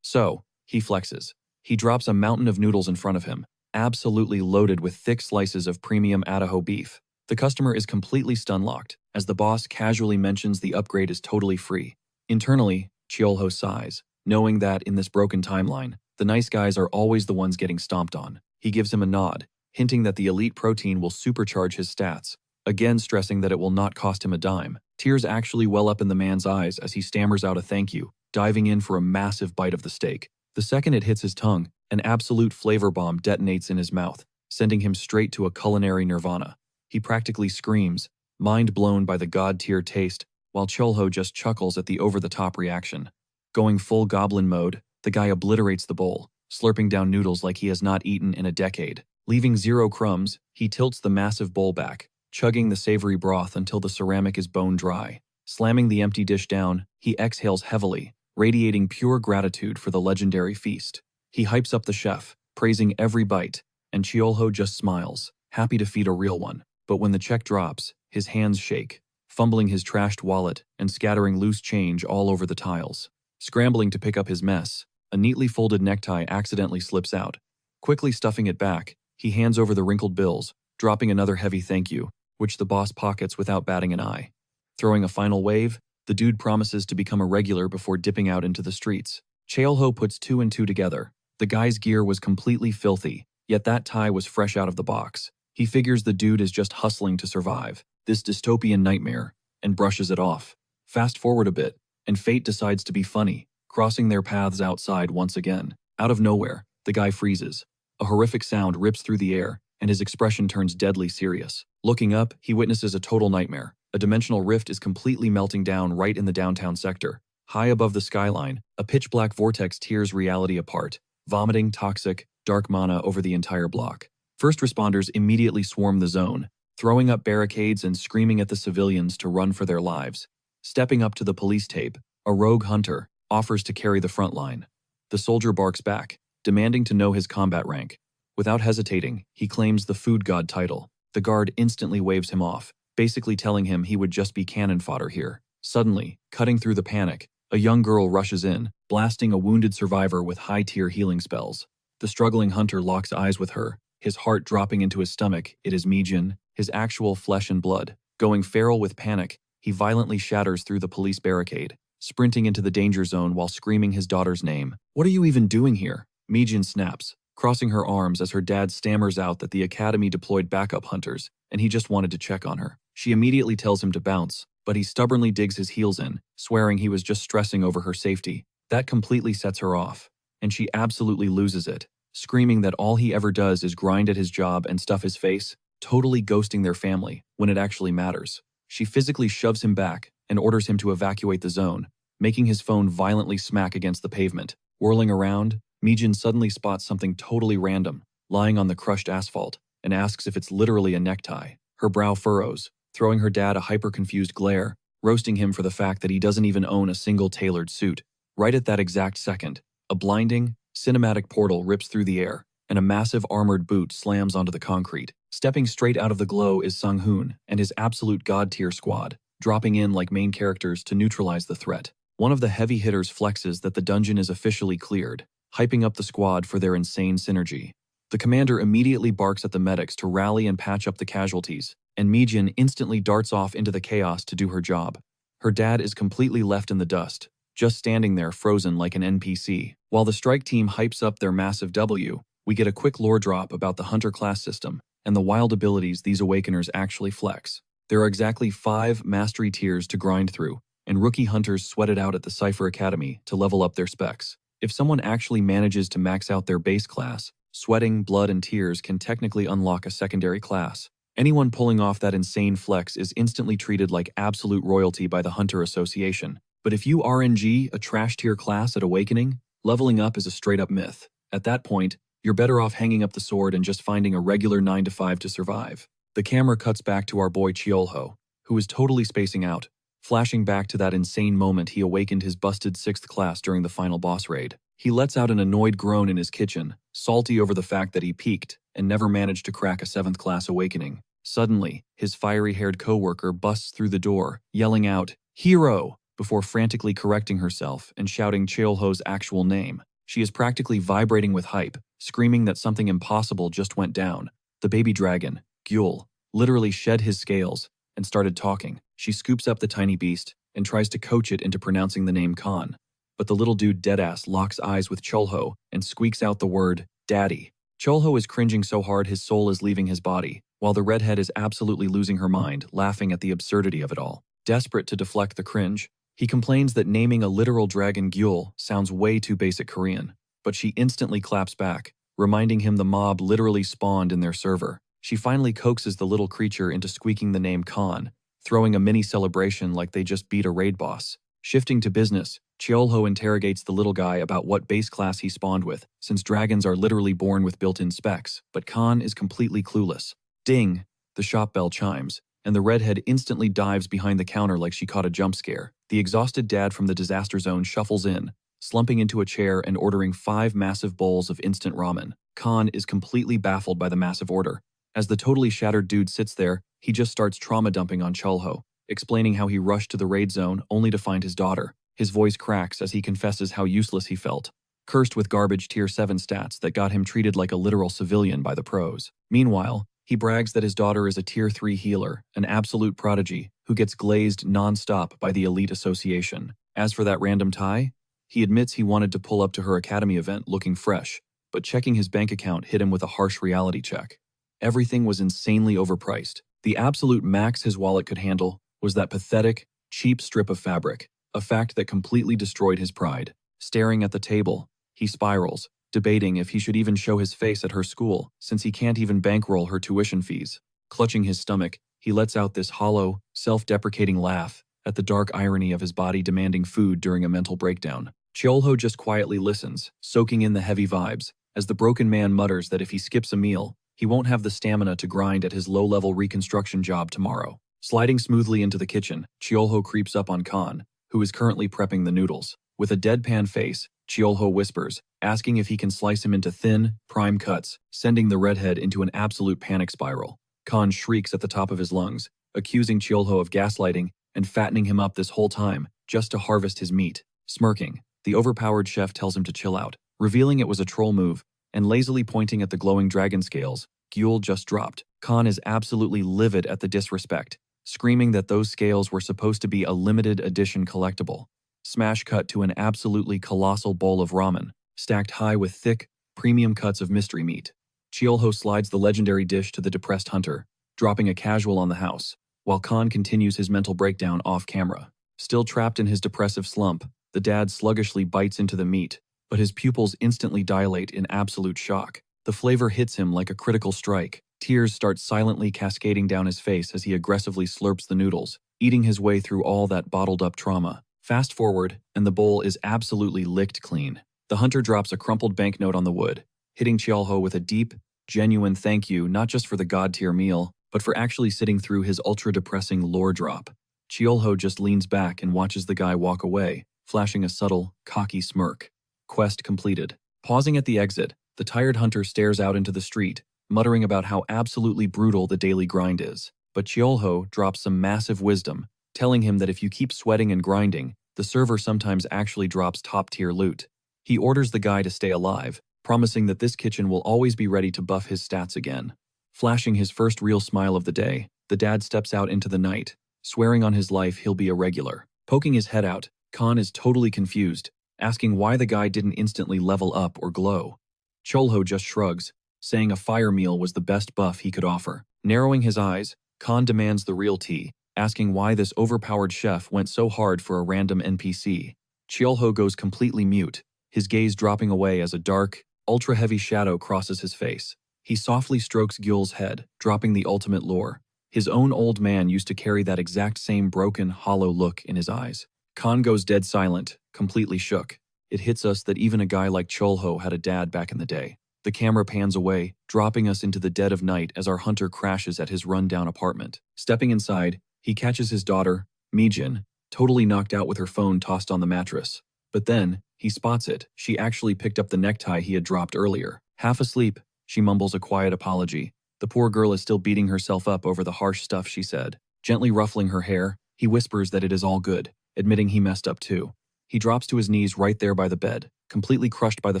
So, he flexes. He drops a mountain of noodles in front of him, absolutely loaded with thick slices of premium Idaho beef. The customer is completely stun-locked, as the boss casually mentions the upgrade is totally free. Internally, Chiolho sighs, knowing that in this broken timeline, the nice guys are always the ones getting stomped on. He gives him a nod, hinting that the elite protein will supercharge his stats, again stressing that it will not cost him a dime. Tears actually well up in the man's eyes as he stammers out a thank you, diving in for a massive bite of the steak. The second it hits his tongue, an absolute flavor bomb detonates in his mouth, sending him straight to a culinary nirvana. He practically screams, mind blown by the god-tier taste, while Chiolho just chuckles at the over-the-top reaction. Going full goblin mode, the guy obliterates the bowl, slurping down noodles like he has not eaten in a decade. Leaving 0 crumbs, he tilts the massive bowl back, chugging the savory broth until the ceramic is bone dry. Slamming the empty dish down, he exhales heavily, radiating pure gratitude for the legendary feast. He hypes up the chef, praising every bite, and Chiolho just smiles, happy to feed a real one. But when the check drops, his hands shake, fumbling his trashed wallet and scattering loose change all over the tiles. Scrambling to pick up his mess, a neatly folded necktie accidentally slips out. Quickly stuffing it back, he hands over the wrinkled bills, dropping another heavy thank you, which the boss pockets without batting an eye. Throwing a final wave, the dude promises to become a regular before dipping out into the streets. Chiolho puts 2 and 2 together. The guy's gear was completely filthy, yet that tie was fresh out of the box. He figures the dude is just hustling to survive this dystopian nightmare, and brushes it off. Fast forward a bit, and fate decides to be funny, crossing their paths outside once again. Out of nowhere, the guy freezes. A horrific sound rips through the air, and his expression turns deadly serious. Looking up, he witnesses a total nightmare. A dimensional rift is completely melting down right in the downtown sector. High above the skyline, a pitch-black vortex tears reality apart, vomiting toxic, dark mana over the entire block. First responders immediately swarm the zone, throwing up barricades and screaming at the civilians to run for their lives. Stepping up to the police tape, a rogue hunter offers to carry the front line. The soldier barks back, demanding to know his combat rank. Without hesitating, he claims the Food God title. The guard instantly waves him off, basically telling him he would just be cannon fodder here. Suddenly, cutting through the panic, a young girl rushes in, blasting a wounded survivor with high-tier healing spells. The struggling hunter locks eyes with her, his heart dropping into his stomach. It is Mijin, his actual flesh and blood. Going feral with panic, he violently shatters through the police barricade, sprinting into the danger zone while screaming his daughter's name. "What are you even doing here?" Mijin snaps, crossing her arms as her dad stammers out that the academy deployed backup hunters, and he just wanted to check on her. She immediately tells him to bounce, but he stubbornly digs his heels in, swearing he was just stressing over her safety. That completely sets her off, and she absolutely loses it, screaming that all he ever does is grind at his job and stuff his face, totally ghosting their family when it actually matters. She physically shoves him back and orders him to evacuate the zone, making his phone violently smack against the pavement. Whirling around, Mijin suddenly spots something totally random, lying on the crushed asphalt, and asks if it's literally a necktie. Her brow furrows, throwing her dad a hyper-confused glare, roasting him for the fact that he doesn't even own a single tailored suit. Right at that exact second, a blinding, cinematic portal rips through the air, and a massive armored boot slams onto the concrete. Stepping straight out of the glow is Sung-hoon and his absolute god-tier squad, dropping in like main characters to neutralize the threat. One of the heavy hitters flexes that the dungeon is officially cleared, hyping up the squad for their insane synergy. The commander immediately barks at the medics to rally and patch up the casualties, and Mijin instantly darts off into the chaos to do her job. Her dad is completely left in the dust, just standing there frozen like an NPC. While the strike team hypes up their massive W, we get a quick lore drop about the Hunter class system and the wild abilities these Awakeners actually flex. There are exactly 5 mastery tiers to grind through, and rookie hunters sweat it out at the Cypher Academy to level up their specs. If someone actually manages to max out their base class, sweating, blood, and tears can technically unlock a secondary class. Anyone pulling off that insane flex is instantly treated like absolute royalty by the Hunter Association. But if you RNG a trash tier class at Awakening, leveling up is a straight-up myth. At that point, you're better off hanging up the sword and just finding a regular 9-to-5 to survive. The camera cuts back to our boy Cheolho, who is totally spacing out, flashing back to that insane moment he awakened his busted 6th class during the final boss raid. He lets out an annoyed groan in his kitchen, salty over the fact that he peaked and never managed to crack a 7th class awakening. Suddenly, his fiery-haired coworker busts through the door, yelling out, "Hero!" before frantically correcting herself and shouting Cheolho's actual name. She is practically vibrating with hype, screaming that something impossible just went down. The baby dragon, Gyul, literally shed his scales and started talking. She scoops up the tiny beast and tries to coach it into pronouncing the name Khan. But the little dude deadass locks eyes with Cheolho and squeaks out the word, "Daddy." Cheolho is cringing so hard his soul is leaving his body, while the redhead is absolutely losing her mind, laughing at the absurdity of it all. Desperate to deflect the cringe, he complains that naming a literal dragon Gyul sounds way too basic Korean, but she instantly claps back, reminding him the mob literally spawned in their server. She finally coaxes the little creature into squeaking the name Khan, throwing a mini celebration like they just beat a raid boss. Shifting to business, Cheolho interrogates the little guy about what base class he spawned with, since dragons are literally born with built-in specs, but Khan is completely clueless. Ding! The shop bell chimes, and the redhead instantly dives behind the counter like she caught a jump scare. The exhausted dad from the disaster zone shuffles in, slumping into a chair and ordering 5 massive bowls of instant ramen. Khan is completely baffled by the massive order. As the totally shattered dude sits there, he just starts trauma dumping on Cheolho, explaining how he rushed to the raid zone only to find his daughter. His voice cracks as he confesses how useless he felt, cursed with garbage tier 7 stats that got him treated like a literal civilian by the pros. Meanwhile, he brags that his daughter is a tier 3 healer, an absolute prodigy, who gets glazed non-stop by the elite association. As for that random tie, he admits he wanted to pull up to her academy event looking fresh, but checking his bank account hit him with a harsh reality check. Everything was insanely overpriced. The absolute max his wallet could handle was that pathetic, cheap strip of fabric, a fact that completely destroyed his pride. Staring at the table, he spirals, debating if he should even show his face at her school, since he can't even bankroll her tuition fees. Clutching his stomach, he lets out this hollow, self-deprecating laugh at the dark irony of his body demanding food during a mental breakdown. Cheolho just quietly listens, soaking in the heavy vibes, as the broken man mutters that if he skips a meal, he won't have the stamina to grind at his low-level reconstruction job tomorrow. Sliding smoothly into the kitchen, Cheolho creeps up on Khan, who is currently prepping the noodles. With a deadpan face, Cheolho whispers, asking if he can slice him into thin, prime cuts, sending the redhead into an absolute panic spiral. Khan shrieks at the top of his lungs, accusing Cheolho of gaslighting and fattening him up this whole time, just to harvest his meat. Smirking, the overpowered chef tells him to chill out, revealing it was a troll move, and lazily pointing at the glowing dragon scales Gyul just dropped. Khan is absolutely livid at the disrespect, screaming that those scales were supposed to be a limited edition collectible. Smash cut to an absolutely colossal bowl of ramen, stacked high with thick, premium cuts of mystery meat. Chiolho slides the legendary dish to the depressed hunter, dropping a casual on the house, while Khan continues his mental breakdown off-camera. Still trapped in his depressive slump, the dad sluggishly bites into the meat, but his pupils instantly dilate in absolute shock. The flavor hits him like a critical strike. Tears start silently cascading down his face as he aggressively slurps the noodles, eating his way through all that bottled-up trauma. Fast forward, and the bowl is absolutely licked clean. The hunter drops a crumpled banknote on the wood, hitting Chiolho with a deep, genuine thank you not just for the god-tier meal, but for actually sitting through his ultra-depressing lore drop. Chiolho just leans back and watches the guy walk away, flashing a subtle, cocky smirk. Quest completed. Pausing at the exit, the tired hunter stares out into the street, muttering about how absolutely brutal the daily grind is. But Chiolho drops some massive wisdom, telling him that if you keep sweating and grinding, the server sometimes actually drops top-tier loot. He orders the guy to stay alive, promising that this kitchen will always be ready to buff his stats again. Flashing his first real smile of the day, the dad steps out into the night, swearing on his life he'll be a regular. Poking his head out, Khan is totally confused, asking why the guy didn't instantly level up or glow. Chiolho just shrugs, saying a fire meal was the best buff he could offer. Narrowing his eyes, Khan demands the real tea, asking why this overpowered chef went so hard for a random NPC. Chiolho goes completely mute, his gaze dropping away as a dark, ultra-heavy shadow crosses his face. He softly strokes Gyul's head, dropping the ultimate lore. His own old man used to carry that exact same broken, hollow look in his eyes. Khan goes dead silent, completely shook. It hits us that even a guy like Chiolho had a dad back in the day. The camera pans away, dropping us into the dead of night as our hunter crashes at his run-down apartment. Stepping inside, he catches his daughter, Mijin, totally knocked out with her phone tossed on the mattress. But then, he spots it. She actually picked up the necktie he had dropped earlier. Half asleep, she mumbles a quiet apology. The poor girl is still beating herself up over the harsh stuff she said. Gently ruffling her hair, he whispers that it is all good, admitting he messed up too. He drops to his knees right there by the bed, completely crushed by the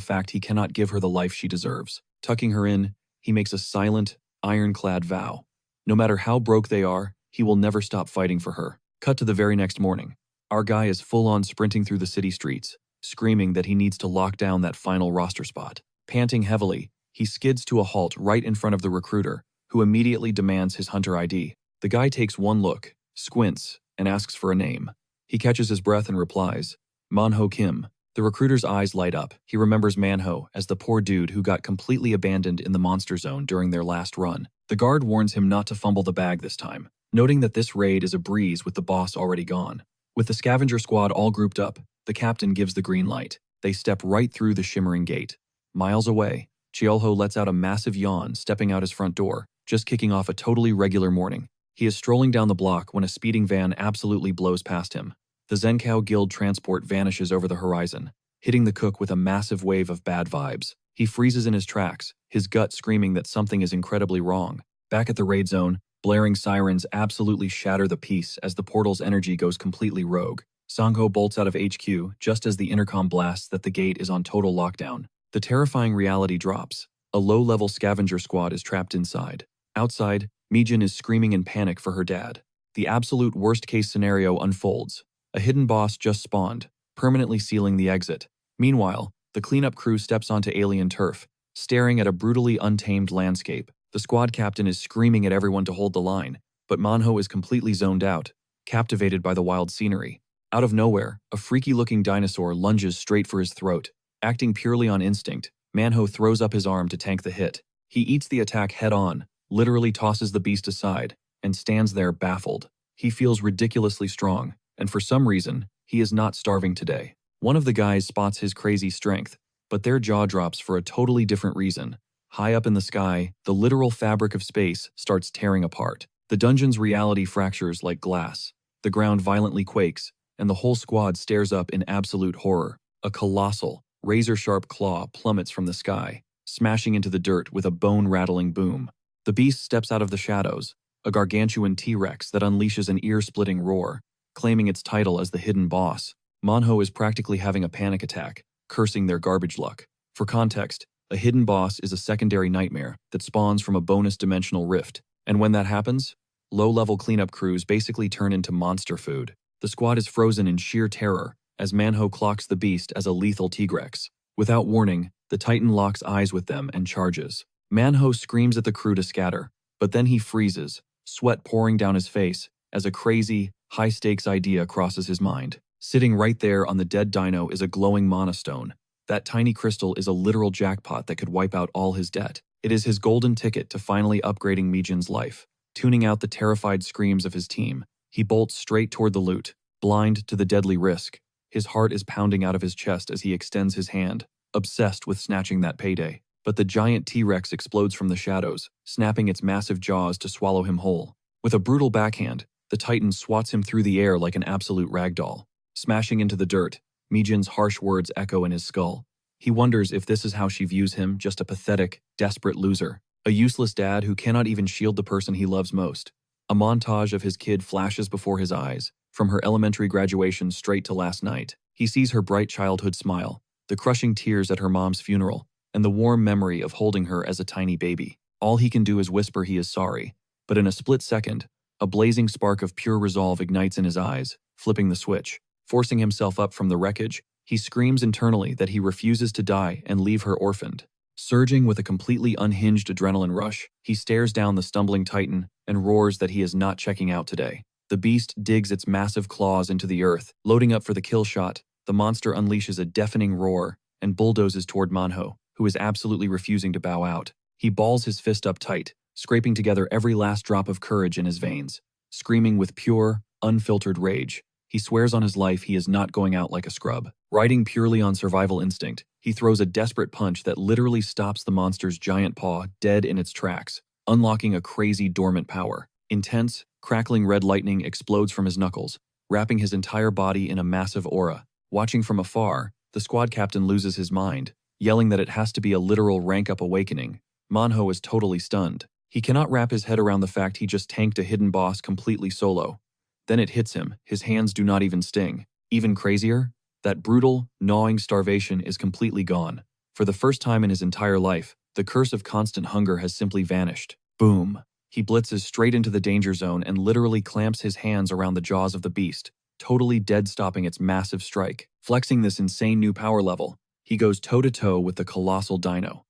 fact he cannot give her the life she deserves. Tucking her in, he makes a silent, ironclad vow. No matter how broke they are, he will never stop fighting for her. Cut to the very next morning. Our guy is full-on sprinting through the city streets, screaming that he needs to lock down that final roster spot. Panting heavily, he skids to a halt right in front of the recruiter, who immediately demands his hunter ID. The guy takes one look, squints, and asks for a name. He catches his breath and replies, Manho Kim. The recruiter's eyes light up. He remembers Manho as the poor dude who got completely abandoned in the monster zone during their last run. The guard warns him not to fumble the bag this time, noting that this raid is a breeze with the boss already gone. With the scavenger squad all grouped up, the captain gives the green light. They step right through the shimmering gate. Miles away, Chiolho lets out a massive yawn, stepping out his front door, just kicking off a totally regular morning. He is strolling down the block when a speeding van absolutely blows past him. The Zenkao Guild transport vanishes over the horizon, hitting the cook with a massive wave of bad vibes. He freezes in his tracks, his gut screaming that something is incredibly wrong. Back at the raid zone, blaring sirens absolutely shatter the peace as the portal's energy goes completely rogue. Sangho bolts out of HQ just as the intercom blasts that the gate is on total lockdown. The terrifying reality drops. A low-level scavenger squad is trapped inside. Outside, Mijin is screaming in panic for her dad. The absolute worst-case scenario unfolds. A hidden boss just spawned, permanently sealing the exit. Meanwhile, the cleanup crew steps onto alien turf, staring at a brutally untamed landscape. The squad captain is screaming at everyone to hold the line, but Manho is completely zoned out, captivated by the wild scenery. Out of nowhere, a freaky-looking dinosaur lunges straight for his throat. Acting purely on instinct, Manho throws up his arm to tank the hit. He eats the attack head-on, literally tosses the beast aside, and stands there baffled. He feels ridiculously strong, and for some reason, he is not starving today. One of the guys spots his crazy strength, but their jaw drops for a totally different reason. High up in the sky, the literal fabric of space starts tearing apart. The dungeon's reality fractures like glass. The ground violently quakes, and the whole squad stares up in absolute horror. A colossal, razor-sharp claw plummets from the sky, smashing into the dirt with a bone-rattling boom. The beast steps out of the shadows, a gargantuan T-Rex that unleashes an ear-splitting roar, claiming its title as the hidden boss. Manho is practically having a panic attack, cursing their garbage luck. For context, a hidden boss is a secondary nightmare that spawns from a bonus dimensional rift, and when that happens, low-level cleanup crews basically turn into monster food. The squad is frozen in sheer terror, as Manhwa clocks the beast as a lethal Tigrex. Without warning, the Titan locks eyes with them and charges. Manhwa screams at the crew to scatter, but then he freezes, sweat pouring down his face, as a crazy, high-stakes idea crosses his mind. Sitting right there on the dead dino is a glowing mana stone. That tiny crystal is a literal jackpot that could wipe out all his debt. It is his golden ticket to finally upgrading Mijin's life. Tuning out the terrified screams of his team, he bolts straight toward the loot, blind to the deadly risk. His heart is pounding out of his chest as he extends his hand, obsessed with snatching that payday. But the giant T-Rex explodes from the shadows, snapping its massive jaws to swallow him whole. With a brutal backhand, the Titan swats him through the air like an absolute ragdoll. Smashing into the dirt, Mijin's harsh words echo in his skull. He wonders if this is how she views him, just a pathetic, desperate loser. A useless dad who cannot even shield the person he loves most. A montage of his kid flashes before his eyes, from her elementary graduation straight to last night. He sees her bright childhood smile, the crushing tears at her mom's funeral, and the warm memory of holding her as a tiny baby. All he can do is whisper he is sorry, but in a split second, a blazing spark of pure resolve ignites in his eyes, flipping the switch. Forcing himself up from the wreckage, he screams internally that he refuses to die and leave her orphaned. Surging with a completely unhinged adrenaline rush, he stares down the stumbling Titan and roars that he is not checking out today. The beast digs its massive claws into the earth, loading up for the kill shot. The monster unleashes a deafening roar and bulldozes toward Manhwa, who is absolutely refusing to bow out. He balls his fist up tight, scraping together every last drop of courage in his veins. Screaming with pure, unfiltered rage, he swears on his life he is not going out like a scrub. Riding purely on survival instinct, he throws a desperate punch that literally stops the monster's giant paw dead in its tracks, unlocking a crazy dormant power. Intense, crackling red lightning explodes from his knuckles, wrapping his entire body in a massive aura. Watching from afar, the squad captain loses his mind, yelling that it has to be a literal rank-up awakening. Manhwa is totally stunned. He cannot wrap his head around the fact he just tanked a hidden boss completely solo. Then it hits him, his hands do not even sting. Even crazier, that brutal, gnawing starvation is completely gone. For the first time in his entire life, the curse of constant hunger has simply vanished. Boom! He blitzes straight into the danger zone and literally clamps his hands around the jaws of the beast, totally dead-stopping its massive strike. Flexing this insane new power level, he goes toe-to-toe with the colossal dino.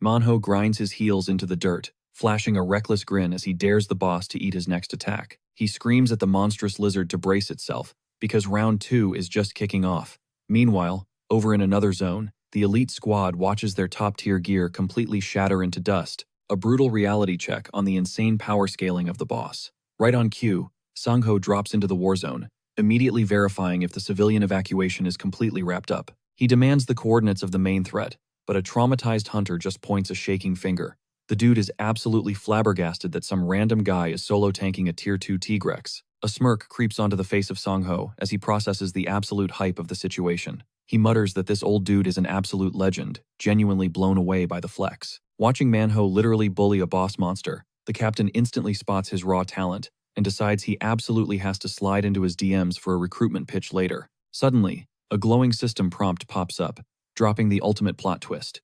Manhwa grinds his heels into the dirt, flashing a reckless grin as he dares the boss to eat his next attack. He screams at the monstrous lizard to brace itself, because round 2 is just kicking off. Meanwhile, over in another zone, the elite squad watches their top-tier gear completely shatter into dust, a brutal reality check on the insane power scaling of the boss. Right on cue, Sangho drops into the war zone, immediately verifying if the civilian evacuation is completely wrapped up. He demands the coordinates of the main threat, but a traumatized hunter just points a shaking finger. The dude is absolutely flabbergasted that some random guy is solo tanking a tier 2 Tigrex. A smirk creeps onto the face of Sangho as he processes the absolute hype of the situation. He mutters that this old dude is an absolute legend, genuinely blown away by the flex. Watching Manhwa literally bully a boss monster, the captain instantly spots his raw talent and decides he absolutely has to slide into his DMs for a recruitment pitch later. Suddenly, a glowing system prompt pops up, dropping the ultimate plot twist.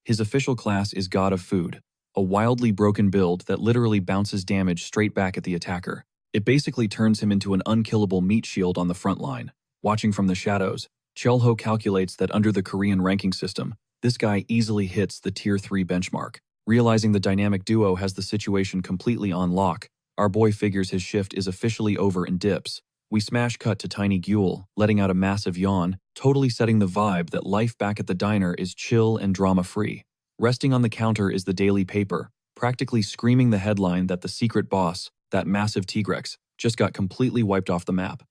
His official class is God of Food, a wildly broken build that literally bounces damage straight back at the attacker. It basically turns him into an unkillable meat shield on the front line. Watching from the shadows, Chelho calculates that under the Korean ranking system, this guy easily hits the tier 3 benchmark. Realizing the dynamic duo has the situation completely on lock, our boy figures his shift is officially over and dips. We smash cut to Tiny Gyul, letting out a massive yawn, totally setting the vibe that life back at the diner is chill and drama-free. Resting on the counter is the daily paper, practically screaming the headline that the secret boss, that massive Tigrex, just got completely wiped off the map.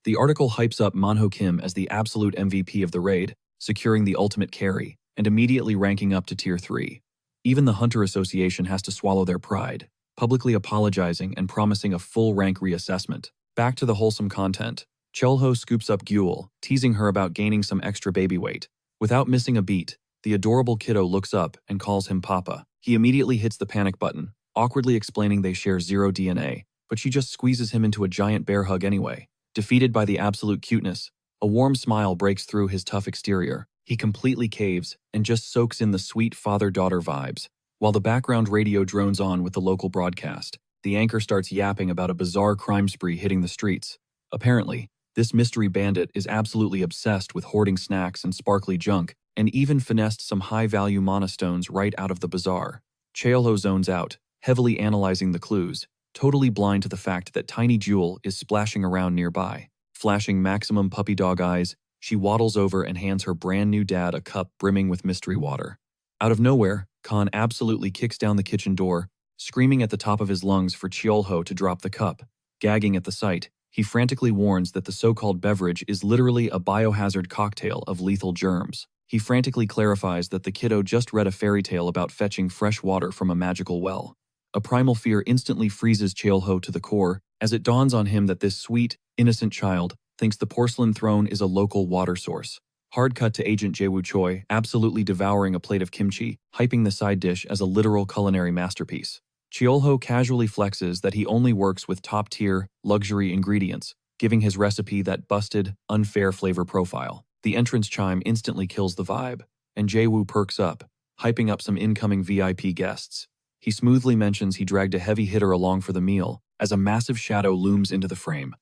The article hypes up Manhwa Kim as the absolute MVP of the raid, securing the ultimate carry, and immediately ranking up to tier 3. Even the Hunter Association has to swallow their pride, publicly apologizing and promising a full rank reassessment. Back to the wholesome content. Chelho scoops up Gyul, teasing her about gaining some extra baby weight. Without missing a beat, the adorable kiddo looks up and calls him Papa. He immediately hits the panic button, awkwardly explaining they share 0 DNA, but she just squeezes him into a giant bear hug anyway. Defeated by the absolute cuteness, a warm smile breaks through his tough exterior. He completely caves and just soaks in the sweet father-daughter vibes. While the background radio drones on with the local broadcast, the anchor starts yapping about a bizarre crime spree hitting the streets. Apparently, This mystery bandit is absolutely obsessed with hoarding snacks and sparkly junk, and even finessed some high-value monastones right out of the bazaar. Cheolho zones out, heavily analyzing the clues, totally blind to the fact that Tiny Jewel is splashing around nearby. Flashing maximum puppy dog eyes, she waddles over and hands her brand new dad a cup brimming with mystery water. Out of nowhere, Khan absolutely kicks down the kitchen door, screaming at the top of his lungs for Cheolho to drop the cup. Gagging at the sight, he frantically warns that the so-called beverage is literally a biohazard cocktail of lethal germs. He frantically clarifies that the kiddo just read a fairy tale about fetching fresh water from a magical well. A primal fear instantly freezes Cheolho to the core as it dawns on him that this sweet, innocent child thinks the porcelain throne is a local water source. Hard cut to Agent Jaewoo Choi absolutely devouring a plate of kimchi, hyping the side dish as a literal culinary masterpiece. Cheolho casually flexes that he only works with top-tier, luxury ingredients, giving his recipe that busted, unfair flavor profile. The entrance chime instantly kills the vibe, and Jaewoo perks up, hyping up some incoming VIP guests. He smoothly mentions he dragged a heavy hitter along for the meal, as a massive shadow looms into the frame.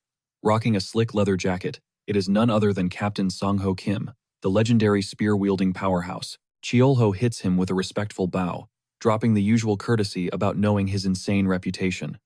Rocking a slick leather jacket, it is none other than Captain Song-ho Kim, the legendary spear-wielding powerhouse. Cheolho hits him with a respectful bow, dropping the usual courtesy about knowing his insane reputation.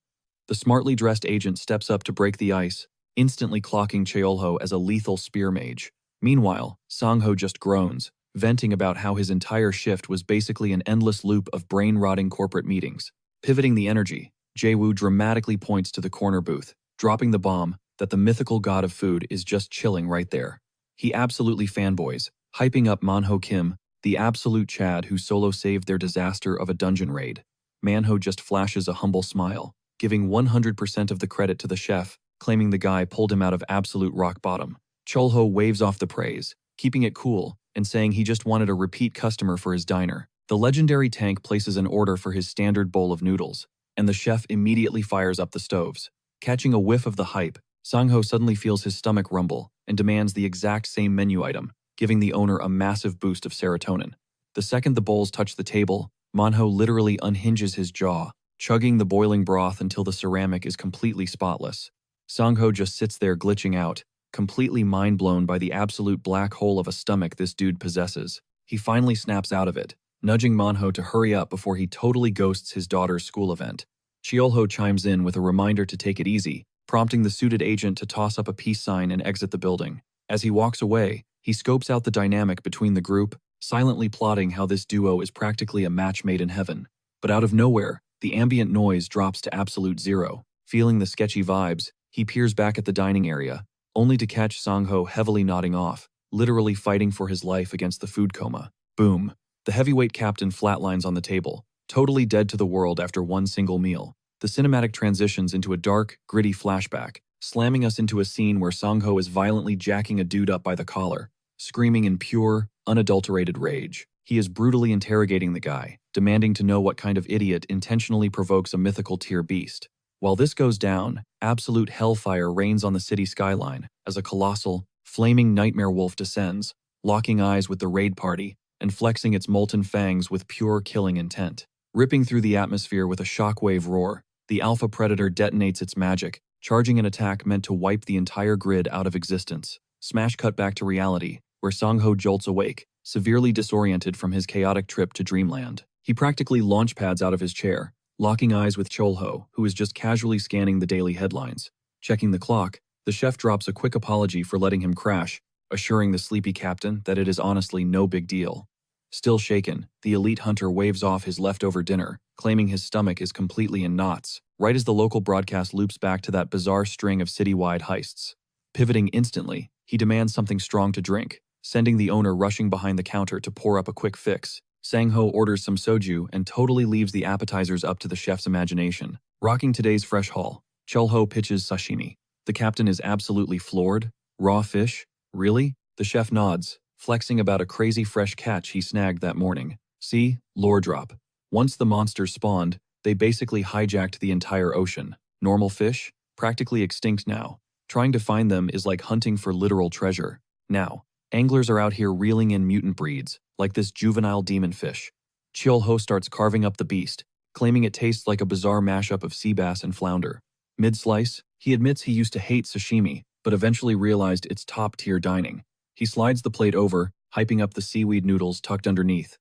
The smartly dressed agent steps up to break the ice, instantly clocking Cheolho as a lethal spear mage. Meanwhile, Song-ho just groans, venting about how his entire shift was basically an endless loop of brain-rotting corporate meetings. Pivoting the energy, Jaewoo dramatically points to the corner booth, dropping the bomb that the mythical god of food is just chilling right there. He absolutely fanboys, hyping up Manhwa Kim, the absolute Chad who solo saved their disaster of a dungeon raid. Manhwa just flashes a humble smile, giving 100% of the credit to the chef, claiming the guy pulled him out of absolute rock bottom. Cheolho waves off the praise, keeping it cool, and saying he just wanted a repeat customer for his diner. The legendary tank places an order for his standard bowl of noodles, and the chef immediately fires up the stoves. Catching a whiff of the hype, Song-ho suddenly feels his stomach rumble and demands the exact same menu item, giving the owner a massive boost of serotonin. The second the bowls touch the table, Manhwa literally unhinges his jaw, chugging the boiling broth until the ceramic is completely spotless. Song-ho just sits there glitching out, completely mind-blown by the absolute black hole of a stomach this dude possesses. He finally snaps out of it, nudging Manhwa to hurry up before he totally ghosts his daughter's school event. Cheolho chimes in with a reminder to take it easy, prompting the suited agent to toss up a peace sign and exit the building. As he walks away, he scopes out the dynamic between the group, silently plotting how this duo is practically a match made in heaven. But out of nowhere, the ambient noise drops to absolute zero. Feeling the sketchy vibes, he peers back at the dining area, only to catch Song-ho heavily nodding off, literally fighting for his life against the food coma. Boom. The heavyweight captain flatlines on the table, totally dead to the world after one single meal. The cinematic transitions into a dark, gritty flashback, slamming us into a scene where Song-ho is violently jacking a dude up by the collar, screaming in pure, unadulterated rage. He is brutally interrogating the guy, demanding to know what kind of idiot intentionally provokes a mythical tier beast. While this goes down, absolute hellfire reigns on the city skyline as a colossal, flaming nightmare wolf descends, locking eyes with the raid party and flexing its molten fangs with pure killing intent. Ripping through the atmosphere with a shockwave roar, the alpha predator detonates its magic, charging an attack meant to wipe the entire grid out of existence. Smash cut back to reality, where Song-ho jolts awake, severely disoriented from his chaotic trip to dreamland. He practically launchpads out of his chair, locking eyes with Cheolho, who is just casually scanning the daily headlines. Checking the clock, the chef drops a quick apology for letting him crash, assuring the sleepy captain that it is honestly no big deal. Still shaken, the elite hunter waves off his leftover dinner, claiming his stomach is completely in knots, right as the local broadcast loops back to that bizarre string of citywide heists. Pivoting instantly, he demands something strong to drink, sending the owner rushing behind the counter to pour up a quick fix. Sang-ho orders some soju and totally leaves the appetizers up to the chef's imagination. Rocking today's fresh haul, Cheolho pitches sashimi. The captain is absolutely floored. Raw fish? Really? The chef nods, flexing about a crazy fresh catch he snagged that morning. See? Lore drop. Once the monsters spawned, they basically hijacked the entire ocean. Normal fish? Practically extinct now. Trying to find them is like hunting for literal treasure. Now, anglers are out here reeling in mutant breeds, like this juvenile demon fish. Cheolho starts carving up the beast, claiming it tastes like a bizarre mashup of sea bass and flounder. Mid-slice, he admits he used to hate sashimi, but eventually realized it's top-tier dining. He slides the plate over, hyping up the seaweed noodles tucked underneath.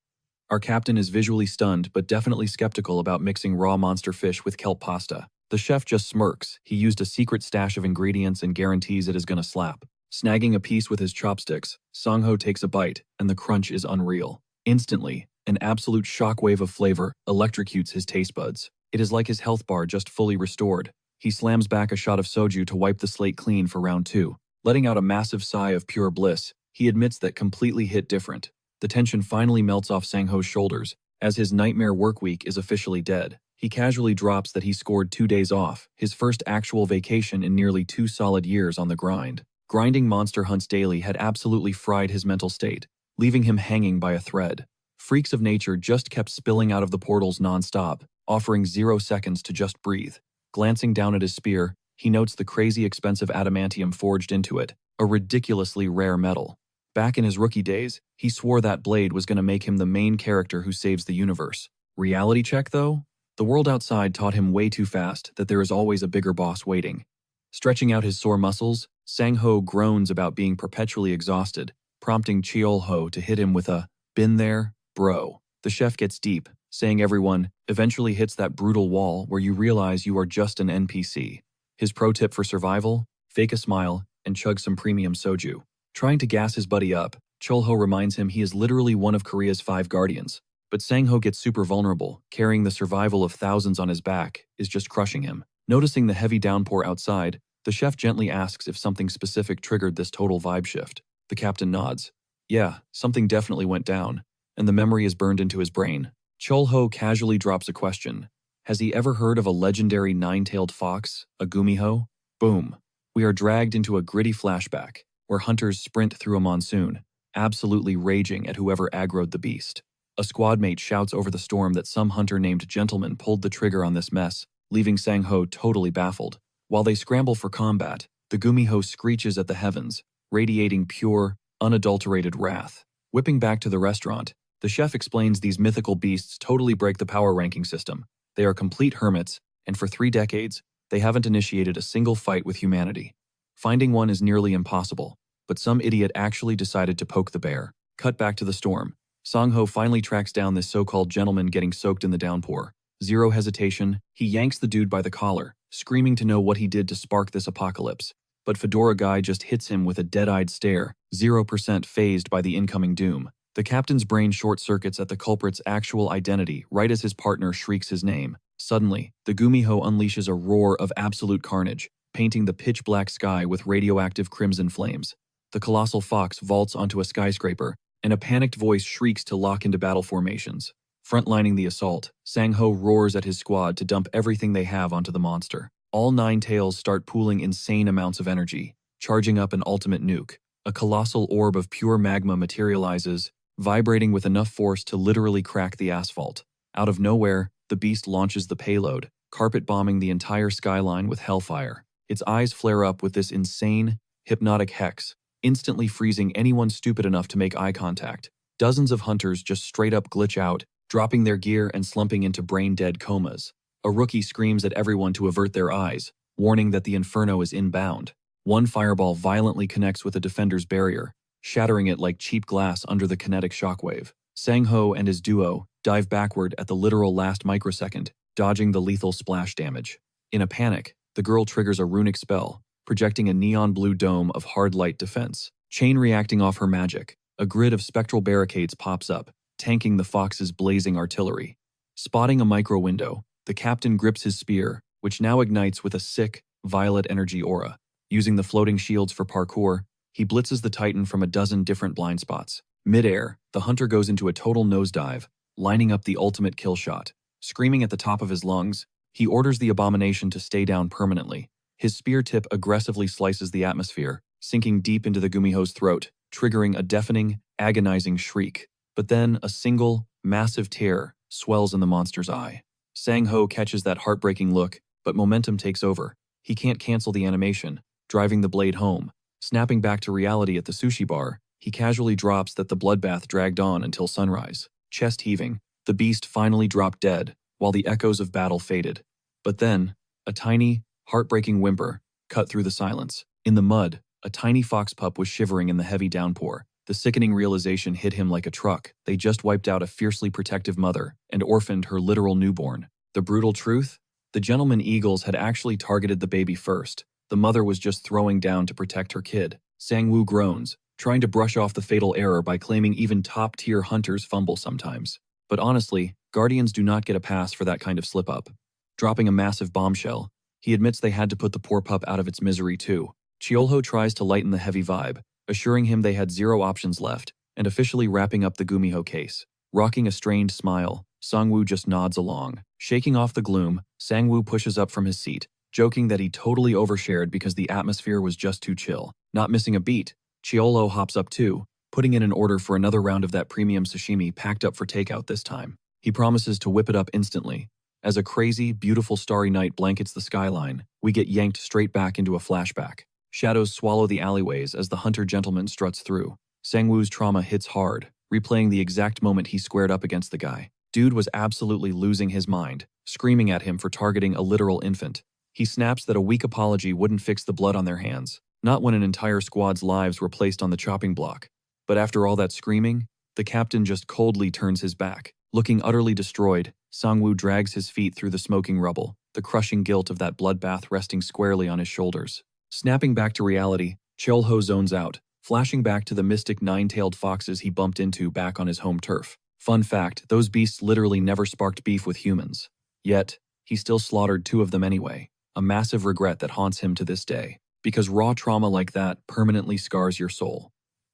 Our captain is visually stunned but definitely skeptical about mixing raw monster fish with kelp pasta. The chef just smirks. He used a secret stash of ingredients and guarantees it is gonna slap. Snagging a piece with his chopsticks, Sang-ho takes a bite, and the crunch is unreal. Instantly, an absolute shockwave of flavor electrocutes his taste buds. It is like his health bar just fully restored. He slams back a shot of soju to wipe the slate clean for round 2. Letting out a massive sigh of pure bliss, he admits that completely hit different. The tension finally melts off Sang-ho's shoulders, as his nightmare work week is officially dead. He casually drops that he scored 2 days off, his first actual vacation in nearly 2 solid years on the grind. Grinding monster hunts daily had absolutely fried his mental state, leaving him hanging by a thread. Freaks of nature just kept spilling out of the portals non-stop, offering 0 seconds to just breathe. Glancing down at his spear, he notes the crazy expensive adamantium forged into it, a ridiculously rare metal. Back in his rookie days, he swore that blade was going to make him the main character who saves the universe. Reality check, though? The world outside taught him way too fast that there is always a bigger boss waiting. Stretching out his sore muscles, Sang-ho groans about being perpetually exhausted, prompting Cheol-ho to hit him with a, "Been there, bro." The chef gets deep, saying everyone eventually hits that brutal wall where you realize you are just an NPC. His pro tip for survival? Fake a smile and chug some premium soju. Trying to gas his buddy up, Cheol-ho reminds him he is literally one of Korea's 5 guardians. But Sang-ho gets super vulnerable, carrying the survival of thousands on his back is just crushing him. Noticing the heavy downpour outside, the chef gently asks if something specific triggered this total vibe shift. The captain nods. Yeah, something definitely went down, and the memory is burned into his brain. Cheol-ho casually drops a question. Has he ever heard of a legendary 9-tailed fox, a gumiho? Boom. We are dragged into a gritty flashback, where hunters sprint through a monsoon, absolutely raging at whoever aggroed the beast. A squad mate shouts over the storm that some hunter named Gentleman pulled the trigger on this mess, leaving Sang-ho totally baffled. While they scramble for combat, the gumiho screeches at the heavens, radiating pure, unadulterated wrath. Whipping back to the restaurant, the chef explains these mythical beasts totally break the power ranking system. They are complete hermits, and for 3 decades, they haven't initiated a single fight with humanity. Finding one is nearly impossible, but some idiot actually decided to poke the bear. Cut back to the storm. Sang-ho finally tracks down this so-called gentleman getting soaked in the downpour. 0 hesitation, he yanks the dude by the collar, screaming to know what he did to spark this apocalypse. But Fedora Guy just hits him with a dead-eyed stare, 0% fazed by the incoming doom. The captain's brain short-circuits at the culprit's actual identity right as his partner shrieks his name. Suddenly, the gumiho unleashes a roar of absolute carnage, painting the pitch-black sky with radioactive crimson flames. The colossal fox vaults onto a skyscraper, and a panicked voice shrieks to lock into battle formations. Frontlining the assault, Sang-ho roars at his squad to dump everything they have onto the monster. All 9 tails start pooling insane amounts of energy, charging up an ultimate nuke. A colossal orb of pure magma materializes, vibrating with enough force to literally crack the asphalt. Out of nowhere, the beast launches the payload, carpet-bombing the entire skyline with hellfire. Its eyes flare up with this insane, hypnotic hex, instantly freezing anyone stupid enough to make eye contact. Dozens of hunters just straight up glitch out, dropping their gear and slumping into brain-dead comas. A rookie screams at everyone to avert their eyes, warning that the inferno is inbound. One fireball violently connects with a defender's barrier, shattering it like cheap glass under the kinetic shockwave. Sang-ho and his duo dive backward at the literal last microsecond, dodging the lethal splash damage. In a panic, the girl triggers a runic spell, projecting a neon blue dome of hard light defense. Chain reacting off her magic, a grid of spectral barricades pops up, tanking the fox's blazing artillery. Spotting a micro window, the captain grips his spear, which now ignites with a sick, violet energy aura. Using the floating shields for parkour, he blitzes the titan from a dozen different blind spots. Mid-air, the hunter goes into a total nosedive, lining up the ultimate kill shot. Screaming at the top of his lungs, he orders the abomination to stay down permanently. His spear tip aggressively slices the atmosphere, sinking deep into the gumiho's throat, triggering a deafening, agonizing shriek. But then a single, massive tear swells in the monster's eye. Sang-ho catches that heartbreaking look, but momentum takes over. He can't cancel the animation, driving the blade home. Snapping back to reality at the sushi bar, he casually drops that the bloodbath dragged on until sunrise. Chest heaving, the beast finally dropped dead, while the echoes of battle faded. But then, a tiny, heartbreaking whimper cut through the silence. In the mud, a tiny fox pup was shivering in the heavy downpour. The sickening realization hit him like a truck. They just wiped out a fiercely protective mother and orphaned her literal newborn. The brutal truth? The gentleman eagles had actually targeted the baby first. The mother was just throwing down to protect her kid. Sang-woo groans, trying to brush off the fatal error by claiming even top-tier hunters fumble sometimes. But honestly, guardians do not get a pass for that kind of slip-up. Dropping a massive bombshell, he admits they had to put the poor pup out of its misery too. Cheolho tries to lighten the heavy vibe, assuring him they had 0 options left, and officially wrapping up the Gumiho case. Rocking a strained smile, Sang-woo just nods along. Shaking off the gloom, Sang-woo pushes up from his seat, joking that he totally overshared because the atmosphere was just too chill. Not missing a beat, Cheolho hops up too, putting in an order for another round of that premium sashimi packed up for takeout this time. He promises to whip it up instantly. As a crazy, beautiful starry night blankets the skyline, we get yanked straight back into a flashback. Shadows swallow the alleyways as the hunter gentleman struts through. Sang-woo's trauma hits hard, replaying the exact moment he squared up against the guy. Dude was absolutely losing his mind, screaming at him for targeting a literal infant. He snaps that a weak apology wouldn't fix the blood on their hands, not when an entire squad's lives were placed on the chopping block. But after all that screaming, the captain just coldly turns his back. Looking utterly destroyed, Sang-woo drags his feet through the smoking rubble, the crushing guilt of that bloodbath resting squarely on his shoulders. Snapping back to reality, Cheolho zones out, flashing back to the mystic 9-tailed foxes he bumped into back on his home turf. Fun fact, those beasts literally never sparked beef with humans. Yet, he still slaughtered 2 of them anyway, a massive regret that haunts him to this day. Because raw trauma like that permanently scars your soul.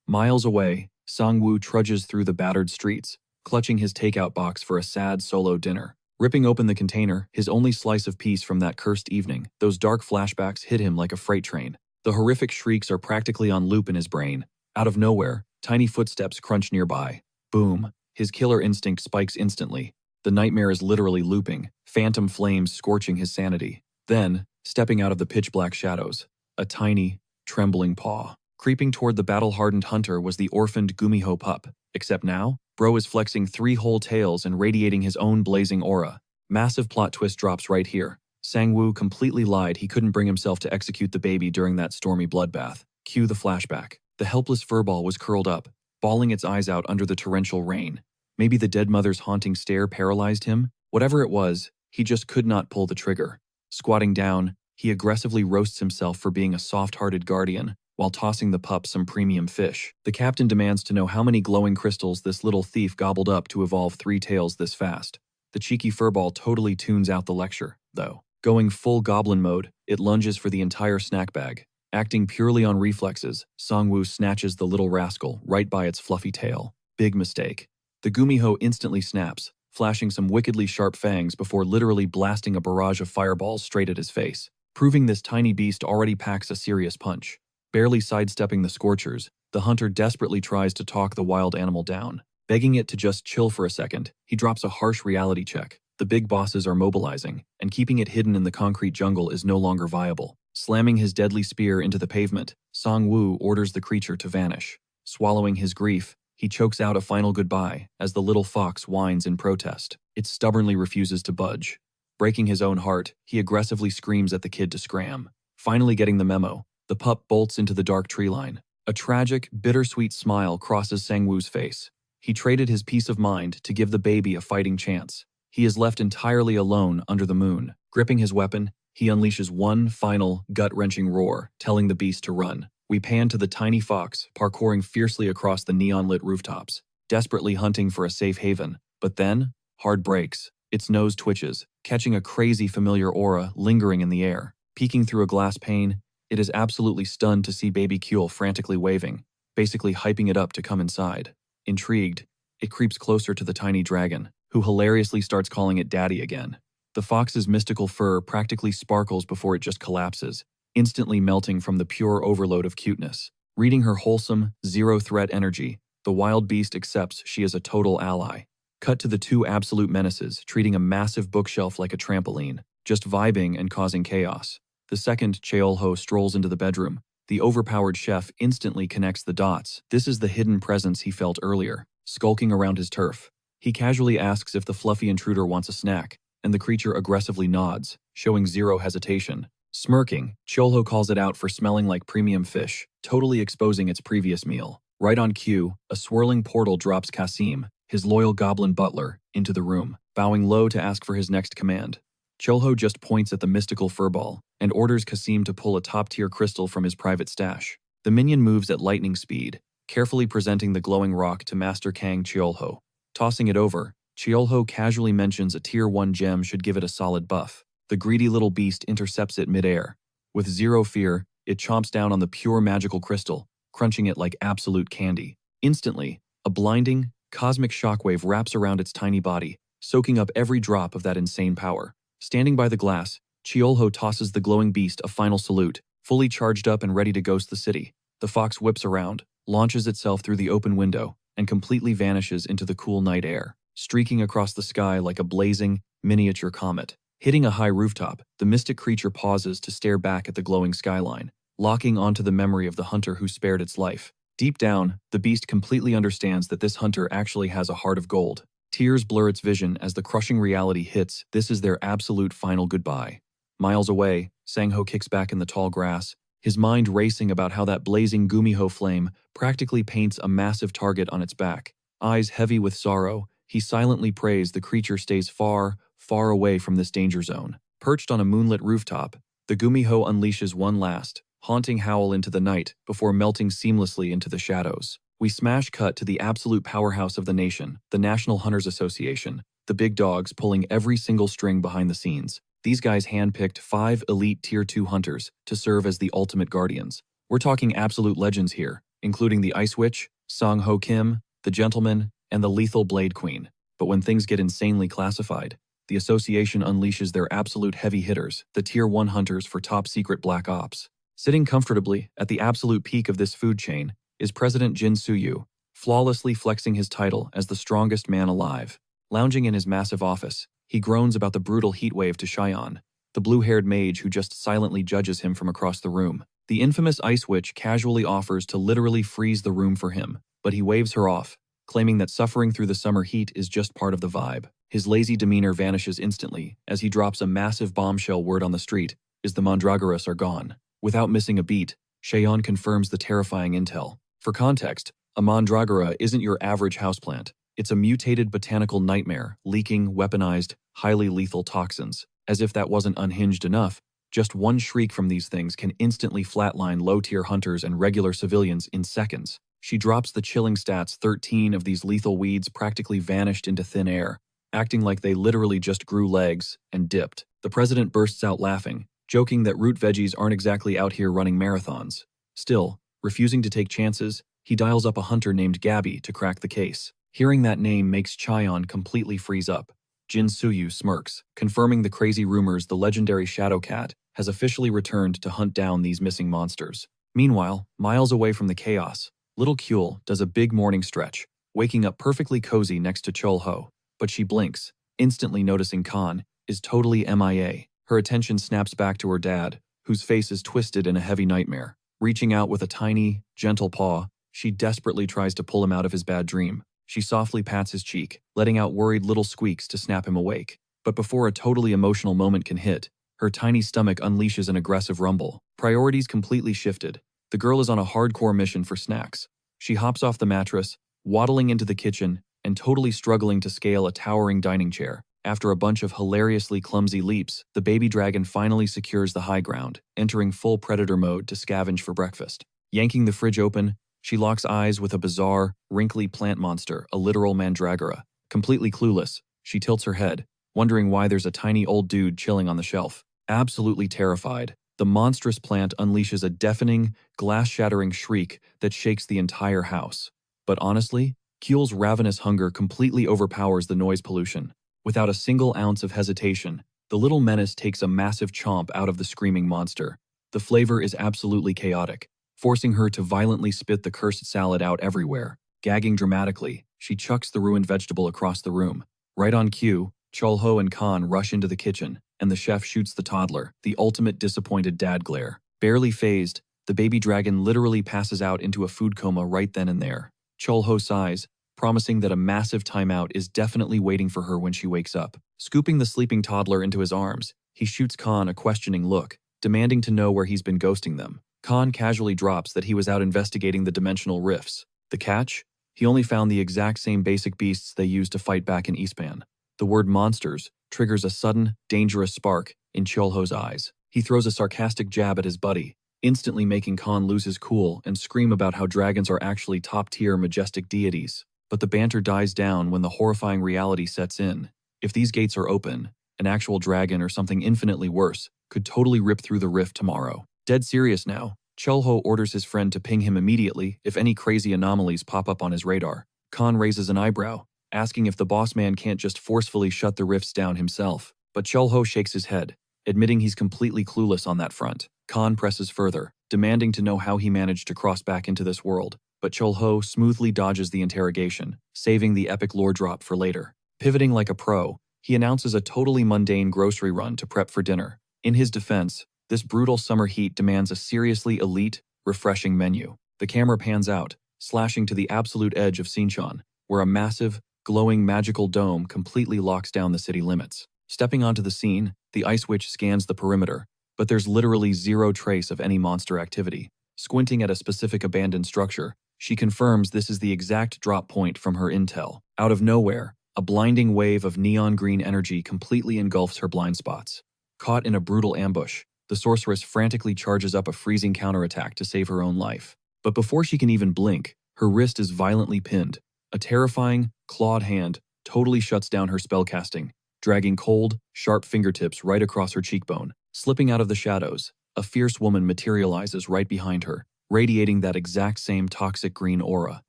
Miles away, Sang-woo trudges through the battered streets, clutching his takeout box for a sad solo dinner. Ripping open the container, his only slice of peace from that cursed evening, those dark flashbacks hit him like a freight train. The horrific shrieks are practically on loop in his brain. Out of nowhere, tiny footsteps crunch nearby. Boom. His killer instinct spikes instantly. The nightmare is literally looping, phantom flames scorching his sanity. Then, stepping out of the pitch-black shadows, a tiny, trembling paw. Creeping toward the battle-hardened hunter was the orphaned Gumiho pup. Except now, bro is flexing 3 whole tails and radiating his own blazing aura. Massive plot twist drops right here. Sang-woo completely lied he couldn't bring himself to execute the baby during that stormy bloodbath. Cue the flashback. The helpless furball was curled up, bawling its eyes out under the torrential rain. Maybe the dead mother's haunting stare paralyzed him? Whatever it was, he just could not pull the trigger. Squatting down, he aggressively roasts himself for being a soft-hearted guardian, while tossing the pup some premium fish. The captain demands to know how many glowing crystals this little thief gobbled up to evolve 3 tails this fast. The cheeky furball totally tunes out the lecture, though. Going full goblin mode, it lunges for the entire snack bag. Acting purely on reflexes, Sang-woo snatches the little rascal right by its fluffy tail. Big mistake. The Gumiho instantly snaps, flashing some wickedly sharp fangs before literally blasting a barrage of fireballs straight at his face, proving this tiny beast already packs a serious punch. Barely sidestepping the scorchers, the hunter desperately tries to talk the wild animal down. Begging it to just chill for a second, he drops a harsh reality check. The big bosses are mobilizing, and keeping it hidden in the concrete jungle is no longer viable. Slamming his deadly spear into the pavement, Sang-woo orders the creature to vanish. Swallowing his grief, he chokes out a final goodbye as the little fox whines in protest. It stubbornly refuses to budge. Breaking his own heart, he aggressively screams at the kid to scram. Finally getting the memo, the pup bolts into the dark tree line. A tragic, bittersweet smile crosses Sang-woo's face. He traded his peace of mind to give the baby a fighting chance. He is left entirely alone under the moon. Gripping his weapon, he unleashes one final, gut-wrenching roar, telling the beast to run. We pan to the tiny fox, parkouring fiercely across the neon-lit rooftops, desperately hunting for a safe haven. But then, hard breaks. Its nose twitches, catching a crazy familiar aura lingering in the air. Peeking through a glass pane, it is absolutely stunned to see baby Kuehl frantically waving, basically hyping it up to come inside. Intrigued, it creeps closer to the tiny dragon, who hilariously starts calling it daddy again. The fox's mystical fur practically sparkles before it just collapses, instantly melting from the pure overload of cuteness. Reading her wholesome, zero-threat energy, the wild beast accepts she is a total ally. Cut to the 2 absolute menaces, treating a massive bookshelf like a trampoline, just vibing and causing chaos. The second Cheolho strolls into the bedroom. The overpowered chef instantly connects the dots. This is the hidden presence he felt earlier, skulking around his turf. He casually asks if the fluffy intruder wants a snack, and the creature aggressively nods, showing zero hesitation. Smirking, Cholho calls it out for smelling like premium fish, totally exposing its previous meal. Right on cue, a swirling portal drops Kasim, his loyal goblin butler, into the room, bowing low to ask for his next command. Cholho just points at the mystical furball and orders Kasim to pull a top-tier crystal from his private stash. The minion moves at lightning speed, carefully presenting the glowing rock to Master Kang Cholho. Tossing it over, Cholho casually mentions a Tier 1 gem should give it a solid buff. The greedy little beast intercepts it midair. With zero fear, it chomps down on the pure magical crystal, crunching it like absolute candy. Instantly, a blinding, cosmic shockwave wraps around its tiny body, soaking up every drop of that insane power. Standing by the glass, Cholho tosses the glowing beast a final salute, fully charged up and ready to ghost the city. The fox whips around, launches itself through the open window, and completely vanishes into the cool night air, streaking across the sky like a blazing, miniature comet. Hitting a high rooftop, the mystic creature pauses to stare back at the glowing skyline, locking onto the memory of the hunter who spared its life. Deep down, the beast completely understands that this hunter actually has a heart of gold. Tears blur its vision as the crushing reality hits. This is their absolute final goodbye. Miles away, Sangho kicks back in the tall grass, his mind racing about how that blazing Gumiho flame practically paints a massive target on its back. Eyes heavy with sorrow, he silently prays the creature stays far, far away from this danger zone. Perched on a moonlit rooftop, the Gumiho unleashes one last, haunting howl into the night before melting seamlessly into the shadows. We smash cut to the absolute powerhouse of the nation, the National Hunters Association, the big dogs pulling every single string behind the scenes. These guys handpicked 5 elite Tier 2 hunters to serve as the ultimate guardians. We're talking absolute legends here, including the Ice Witch, Song Ho Kim, the Gentleman, and the Lethal Blade Queen. But when things get insanely classified, the association unleashes their absolute heavy hitters, the Tier 1 hunters for top-secret black ops. Sitting comfortably at the absolute peak of this food chain is President Jin Suyu, flawlessly flexing his title as the strongest man alive. Lounging in his massive office, he groans about the brutal heatwave to Cheyenne, the blue-haired mage who just silently judges him from across the room. The infamous Ice Witch casually offers to literally freeze the room for him, but he waves her off, claiming that suffering through the summer heat is just part of the vibe. His lazy demeanor vanishes instantly as he drops a massive bombshell word on the street, is the Mandragoras are gone. Without missing a beat, Cheyenne confirms the terrifying intel. For context, a Mandragora isn't your average houseplant. It's a mutated botanical nightmare, leaking, weaponized, highly lethal toxins. As if that wasn't unhinged enough, just one shriek from these things can instantly flatline low-tier hunters and regular civilians in seconds. She drops the chilling stats. 13 of these lethal weeds practically vanished into thin air, acting like they literally just grew legs and dipped. The president bursts out laughing, joking that root veggies aren't exactly out here running marathons. Still, refusing to take chances, he dials up a hunter named Gabby to crack the case. Hearing that name makes Cheyenne completely freeze up. Jin Suyu smirks, confirming the crazy rumors the legendary Shadow Cat has officially returned to hunt down these missing monsters. Meanwhile, miles away from the chaos, little Kyul does a big morning stretch, waking up perfectly cozy next to Cholho. But she blinks, instantly noticing Khan is totally MIA. Her attention snaps back to her dad, whose face is twisted in a heavy nightmare. Reaching out with a tiny, gentle paw, she desperately tries to pull him out of his bad dream. She softly pats his cheek, letting out worried little squeaks to snap him awake. But before a totally emotional moment can hit, her tiny stomach unleashes an aggressive rumble. Priorities completely shifted. The girl is on a hardcore mission for snacks. She hops off the mattress, waddling into the kitchen, and totally struggling to scale a towering dining chair. After a bunch of hilariously clumsy leaps, the baby dragon finally secures the high ground, entering full predator mode to scavenge for breakfast. Yanking the fridge open, she locks eyes with a bizarre, wrinkly plant monster, a literal mandragora. Completely clueless, she tilts her head, wondering why there's a tiny old dude chilling on the shelf. Absolutely terrified, the monstrous plant unleashes a deafening, glass-shattering shriek that shakes the entire house. But honestly, Kyul's ravenous hunger completely overpowers the noise pollution. Without a single ounce of hesitation, the little menace takes a massive chomp out of the screaming monster. The flavor is absolutely chaotic, forcing her to violently spit the cursed salad out everywhere. Gagging dramatically, she chucks the ruined vegetable across the room. Right on cue, Cholho and Khan rush into the kitchen, and the chef shoots the toddler, the ultimate disappointed dad glare. Barely phased, the baby dragon literally passes out into a food coma right then and there. Cholho sighs, promising that a massive timeout is definitely waiting for her when she wakes up. Scooping the sleeping toddler into his arms, he shoots Khan a questioning look, demanding to know where he's been ghosting them. Khan casually drops that he was out investigating the dimensional rifts. The catch? He only found the exact same basic beasts they used to fight back in Eastpan. The word monsters triggers a sudden, dangerous spark in Cheolho's eyes. He throws a sarcastic jab at his buddy, instantly making Khan lose his cool and scream about how dragons are actually top-tier majestic deities. But the banter dies down when the horrifying reality sets in. If these gates are open, an actual dragon or something infinitely worse could totally rip through the rift tomorrow. Dead serious now, Cheolho orders his friend to ping him immediately if any crazy anomalies pop up on his radar. Khan raises an eyebrow, asking if the boss man can't just forcefully shut the rifts down himself. But Cheolho shakes his head, admitting he's completely clueless on that front. Khan presses further, demanding to know how he managed to cross back into this world. But Cheolho smoothly dodges the interrogation, saving the epic lore drop for later. Pivoting like a pro, he announces a totally mundane grocery run to prep for dinner. In his defense, this brutal summer heat demands a seriously elite, refreshing menu. The camera pans out, slashing to the absolute edge of Sinchon, where a massive, glowing magical dome completely locks down the city limits. Stepping onto the scene, the Ice Witch scans the perimeter, but there's literally zero trace of any monster activity. Squinting at a specific abandoned structure, she confirms this is the exact drop point from her intel. Out of nowhere, a blinding wave of neon green energy completely engulfs her blind spots. Caught in a brutal ambush, the sorceress frantically charges up a freezing counterattack to save her own life. But before she can even blink, her wrist is violently pinned. A terrifying, clawed hand totally shuts down her spellcasting, dragging cold, sharp fingertips right across her cheekbone. Slipping out of the shadows, a fierce woman materializes right behind her, radiating that exact same toxic green aura.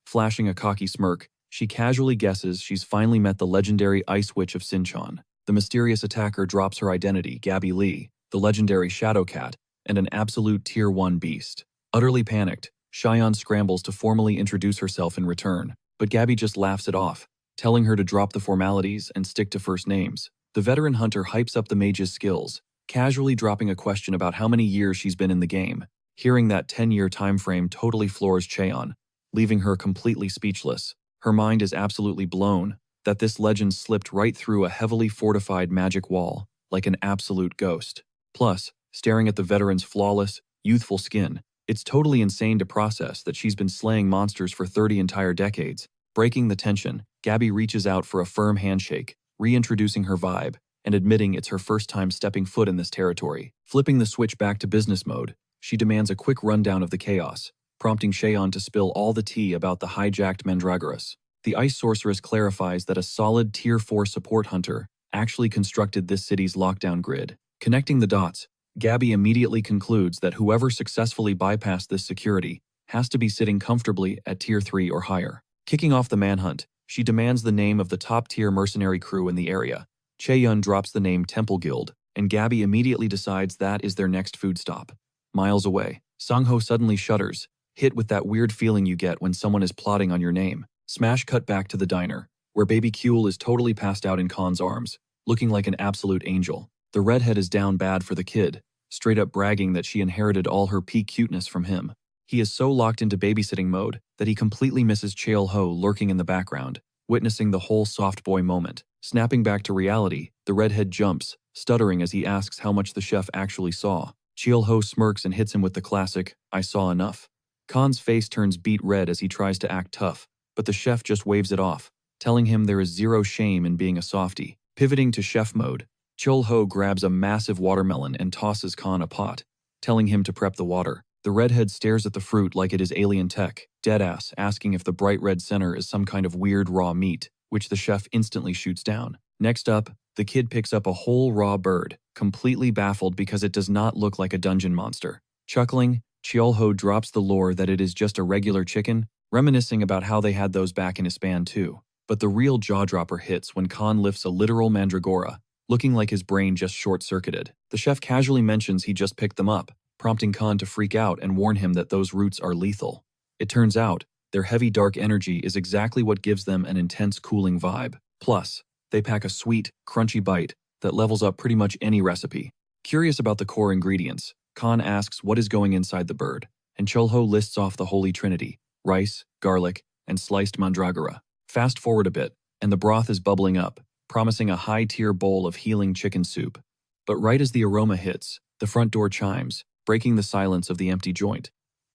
Flashing a cocky smirk, she casually guesses she's finally met the legendary Ice Witch of Sinchon. The mysterious attacker drops her identity, Gabby Lee, the legendary Shadow Cat, and an absolute Tier 1 beast. Utterly panicked, Cheyenne scrambles to formally introduce herself in return, but Gabby just laughs it off, telling her to drop the formalities and stick to first names. The veteran hunter hypes up the mage's skills, casually dropping a question about how many years she's been in the game. Hearing that 10-year time frame totally floors Cheon, leaving her completely speechless. Her mind is absolutely blown that this legend slipped right through a heavily fortified magic wall, like an absolute ghost. Plus, staring at the veteran's flawless, youthful skin, it's totally insane to process that she's been slaying monsters for 30 entire decades. Breaking the tension, Gabby reaches out for a firm handshake, reintroducing her vibe, and admitting it's her first time stepping foot in this territory. Flipping the switch back to business mode, she demands a quick rundown of the chaos, prompting Cheon to spill all the tea about the hijacked Mandragoras. The Ice Sorceress clarifies that a solid Tier 4 support hunter actually constructed this city's lockdown grid. Connecting the dots, Gabby immediately concludes that whoever successfully bypassed this security has to be sitting comfortably at Tier 3 or higher. Kicking off the manhunt, she demands the name of the top-tier mercenary crew in the area. Chaeyun drops the name Temple Guild, and Gabby immediately decides that is their next food stop. Miles away, Sangho suddenly shudders, hit with that weird feeling you get when someone is plotting on your name. Smash cut back to the diner, where baby Kuel is totally passed out in Khan's arms, looking like an absolute angel. The redhead is down bad for the kid, straight up bragging that she inherited all her peak cuteness from him. He is so locked into babysitting mode that he completely misses Cheolho lurking in the background, witnessing the whole soft boy moment. Snapping back to reality, the redhead jumps, stuttering as he asks how much the chef actually saw. Cheolho smirks and hits him with the classic, "I saw enough." Khan's face turns beet red as he tries to act tough, but the chef just waves it off, telling him there is zero shame in being a softie. Pivoting to chef mode, Cheolho grabs a massive watermelon and tosses Khan a pot, telling him to prep the water. The redhead stares at the fruit like it is alien tech, deadass asking if the bright red center is some kind of weird raw meat, which the chef instantly shoots down. Next up, the kid picks up a whole raw bird, completely baffled because it does not look like a dungeon monster. Chuckling, Cheolho drops the lore that it is just a regular chicken, reminiscing about how they had those back in Hispan too. But the real jaw-dropper hits when Khan lifts a literal mandragora, looking like his brain just short-circuited. The chef casually mentions he just picked them up, prompting Khan to freak out and warn him that those roots are lethal. It turns out, their heavy dark energy is exactly what gives them an intense cooling vibe. Plus, they pack a sweet, crunchy bite that levels up pretty much any recipe. Curious about the core ingredients, Khan asks what is going inside the bird, and Cheolho lists off the holy trinity: rice, garlic, and sliced mandragora. Fast forward a bit, and the broth is bubbling up, promising a high-tier bowl of healing chicken soup. But right as the aroma hits, The front door chimes, breaking the silence of the empty joint.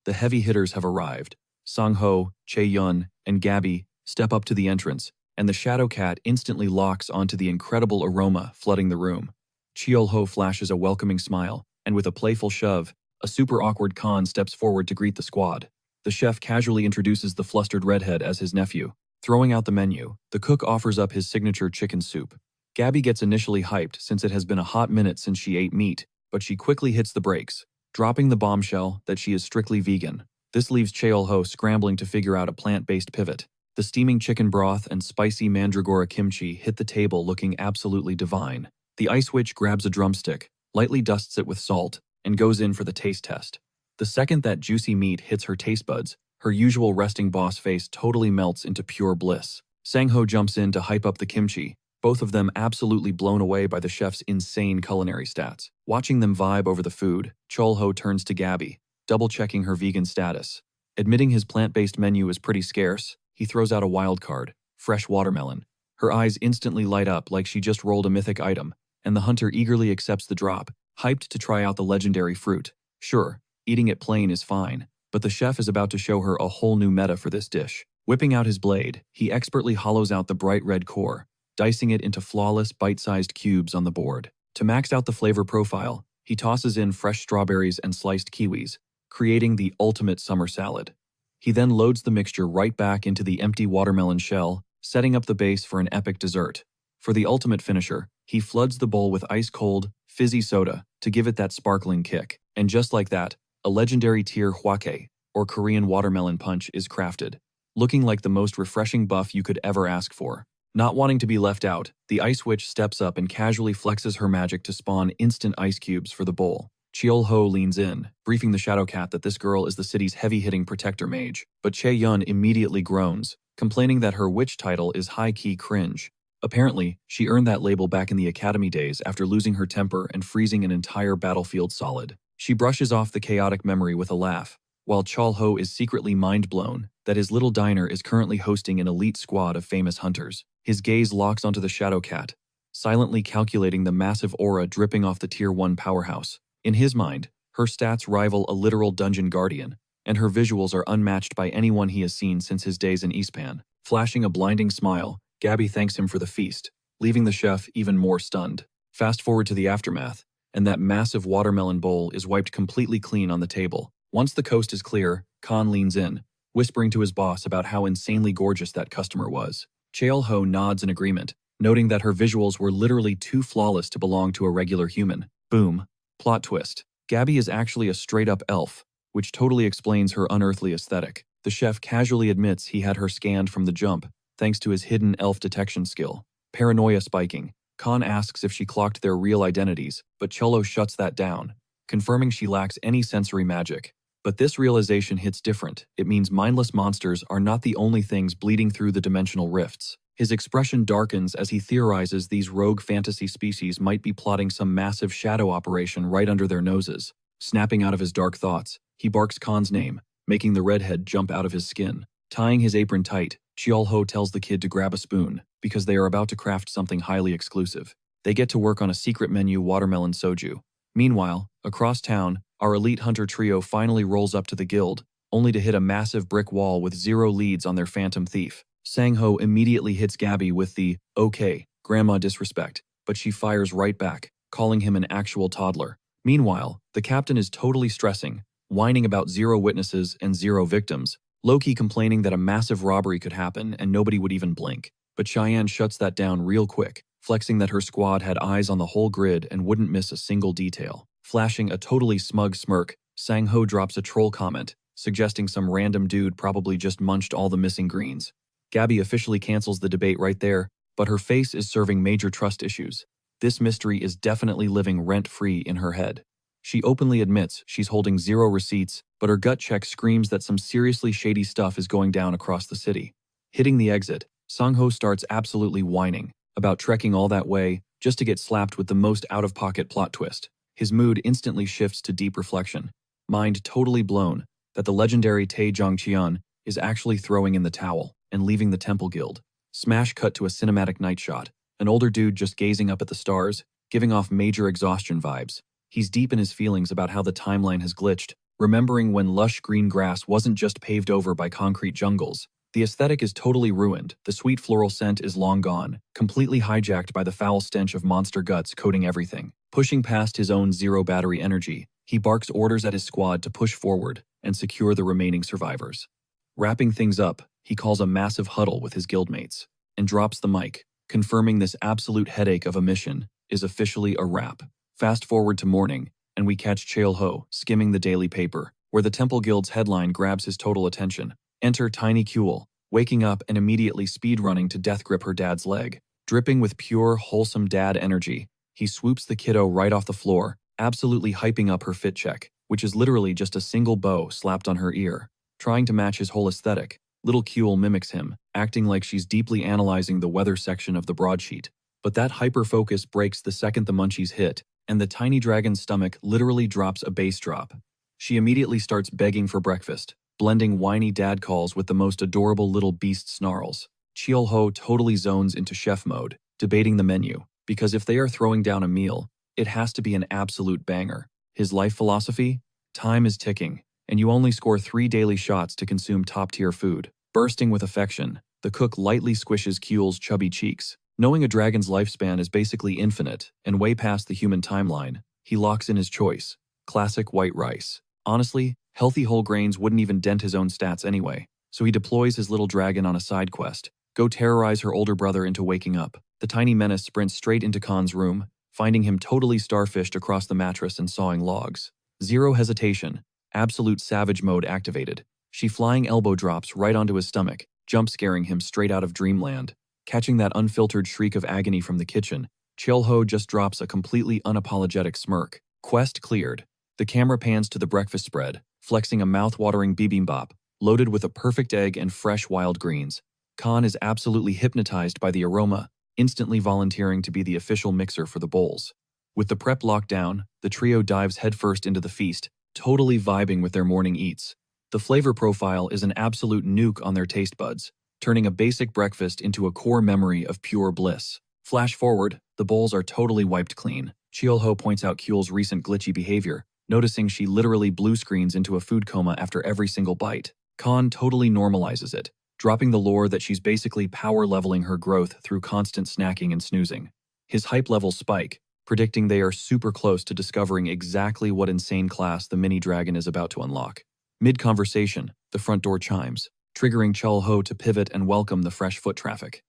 The heavy hitters have arrived. Sang-ho, Chae-yun, and Gabby step up to the entrance, and the shadow cat instantly locks onto the incredible aroma flooding the room. Cheol-ho flashes a welcoming smile, and with a playful shove, a super awkward Khan steps forward to greet the squad. The chef casually introduces the flustered redhead as his nephew. Throwing out the menu, the cook offers up his signature chicken soup. Gabby gets initially hyped since it has been a hot minute since she ate meat, but she quickly hits the brakes, dropping the bombshell that she is strictly vegan. This leaves Cheol-ho scrambling to figure out a plant-based pivot. The steaming chicken broth and spicy mandragora kimchi hit the table looking absolutely divine. The ice witch grabs a drumstick, lightly dusts it with salt, and goes in for the taste test. The second that juicy meat hits her taste buds, her usual resting boss face totally melts into pure bliss. Sang-ho jumps in to hype up the kimchi, both of them absolutely blown away by the chef's insane culinary stats. Watching them vibe over the food, Cheol-ho turns to Gabby, double-checking her vegan status. Admitting his plant-based menu is pretty scarce, he throws out a wild card, fresh watermelon. Her eyes instantly light up like she just rolled a mythic item, and the hunter eagerly accepts the drop, hyped to try out the legendary fruit. Sure, eating it plain is fine, but the chef is about to show her a whole new meta for this dish. Whipping out his blade, he expertly hollows out the bright red core, dicing it into flawless, bite-sized cubes on the board. To max out the flavor profile, he tosses in fresh strawberries and sliced kiwis, creating the ultimate summer salad. He then loads the mixture right back into the empty watermelon shell, setting up the base for an epic dessert. For the ultimate finisher, he floods the bowl with ice-cold, fizzy soda to give it that sparkling kick. And just like that, a legendary tier hwake, or Korean watermelon punch, is crafted, looking like the most refreshing buff you could ever ask for. Not wanting to be left out, the Ice Witch steps up and casually flexes her magic to spawn instant ice cubes for the bowl. Cheol-ho leans in, briefing the Shadow Cat that this girl is the city's heavy-hitting protector mage, but Chae-yun immediately groans, complaining that her witch title is high-key cringe. Apparently, she earned that label back in the academy days after losing her temper and freezing an entire battlefield solid. She brushes off the chaotic memory with a laugh, while Cheol-ho is secretly mind-blown that his little diner is currently hosting an elite squad of famous hunters. His gaze locks onto the Shadow Cat, silently calculating the massive aura dripping off the Tier 1 powerhouse. In his mind, her stats rival a literal dungeon guardian, and her visuals are unmatched by anyone he has seen since his days in Eastpan. Flashing a blinding smile, Gabby thanks him for the feast, leaving the chef even more stunned. Fast forward to the aftermath, and that massive watermelon bowl is wiped completely clean on the table. Once the coast is clear, Khan leans in, whispering to his boss about how insanely gorgeous that customer was. Cheol-ho nods in agreement, noting that her visuals were literally too flawless to belong to a regular human. Boom. Plot twist. Gabby is actually a straight-up elf, which totally explains her unearthly aesthetic. The chef casually admits he had her scanned from the jump, thanks to his hidden elf detection skill. Paranoia spiking, Khan asks if she clocked their real identities, but Cholo shuts that down, confirming she lacks any sensory magic. But this realization hits different. It means mindless monsters are not the only things bleeding through the dimensional rifts. His expression darkens as he theorizes these rogue fantasy species might be plotting some massive shadow operation right under their noses. Snapping out of his dark thoughts, he barks Khan's name, making the redhead jump out of his skin. Tying his apron tight, Cheol-ho tells the kid to grab a spoon, because they are about to craft something highly exclusive. They get to work on a secret menu watermelon soju. Meanwhile, across town, our elite hunter trio finally rolls up to the guild, only to hit a massive brick wall with 0 leads on their phantom thief. Sang-ho immediately hits Gabby with the, "Okay, grandma" disrespect, but she fires right back, calling him an actual toddler. Meanwhile, the captain is totally stressing, whining about 0 witnesses and 0 victims, low-key complaining that a massive robbery could happen and nobody would even blink. But Cheyenne shuts that down real quick, flexing that her squad had eyes on the whole grid and wouldn't miss a single detail. Flashing a totally smug smirk, Sang-ho drops a troll comment, suggesting some random dude probably just munched all the missing greens. Gabby officially cancels the debate right there, but her face is serving major trust issues. This mystery is definitely living rent-free in her head. She openly admits she's holding 0 receipts, but her gut check screams that some seriously shady stuff is going down across the city. Hitting the exit, Sang-ho starts absolutely whining about trekking all that way just to get slapped with the most out-of-pocket plot twist. His mood instantly shifts to deep reflection, mind totally blown that the legendary Tae Jong-cheon is actually throwing in the towel and leaving the Temple Guild. Smash cut to a cinematic night shot, an older dude just gazing up at the stars, giving off major exhaustion vibes. He's deep in his feelings about how the timeline has glitched, remembering when lush green grass wasn't just paved over by concrete jungles. The aesthetic is totally ruined, the sweet floral scent is long gone, completely hijacked by the foul stench of monster guts coating everything. Pushing past his own zero battery energy, he barks orders at his squad to push forward and secure the remaining survivors. Wrapping things up, he calls a massive huddle with his guildmates and drops the mic, confirming this absolute headache of a mission is officially a wrap. Fast forward to morning, and we catch Chael-ho skimming the daily paper, where the Temple Guild's headline grabs his total attention. Enter Tiny Kuehl, waking up and immediately speedrunning to death grip her dad's leg. Dripping with pure, wholesome dad energy, he swoops the kiddo right off the floor, absolutely hyping up her fit check, which is literally just a single bow slapped on her ear. Trying to match his whole aesthetic, little Kuehl mimics him, acting like she's deeply analyzing the weather section of the broadsheet. But that hyper-focus breaks the second the munchies hit, and the tiny dragon's stomach literally drops a bass drop. She immediately starts begging for breakfast, blending whiny dad calls with the most adorable little beast snarls. Chael-ho totally zones into chef mode, debating the menu, because if they are throwing down a meal, it has to be an absolute banger. His life philosophy? Time is ticking, and you only score 3 daily shots to consume top-tier food. Bursting with affection, the cook lightly squishes Kuehl's chubby cheeks. Knowing a dragon's lifespan is basically infinite and way past the human timeline, he locks in his choice: classic white rice. Honestly, healthy whole grains wouldn't even dent his own stats anyway, so he deploys his little dragon on a side quest: go terrorize her older brother into waking up. The tiny menace sprints straight into Khan's room, finding him totally starfished across the mattress and sawing logs. Zero hesitation, absolute savage mode activated. She flying elbow drops right onto his stomach, jump scaring him straight out of dreamland. Catching that unfiltered shriek of agony from the kitchen, Chael-ho just drops a completely unapologetic smirk. Quest cleared. The camera pans to the breakfast spread, flexing a mouth-watering bibimbap, loaded with a perfect egg and fresh wild greens. Khan is absolutely hypnotized by the aroma, instantly volunteering to be the official mixer for the bowls. With the prep locked down, the trio dives headfirst into the feast, totally vibing with their morning eats. The flavor profile is an absolute nuke on their taste buds, turning a basic breakfast into a core memory of pure bliss. Flash forward, the bowls are totally wiped clean. Chael-ho points out Kuehl's recent glitchy behavior, noticing she literally blue screens into a food coma after every single bite. Khan totally normalizes it, dropping the lore that she's basically power leveling her growth through constant snacking and snoozing. His hype levels spike, predicting they are super close to discovering exactly what insane class the mini dragon is about to unlock. Mid-conversation, the front door chimes, triggering Chael-ho to pivot and welcome the fresh foot traffic.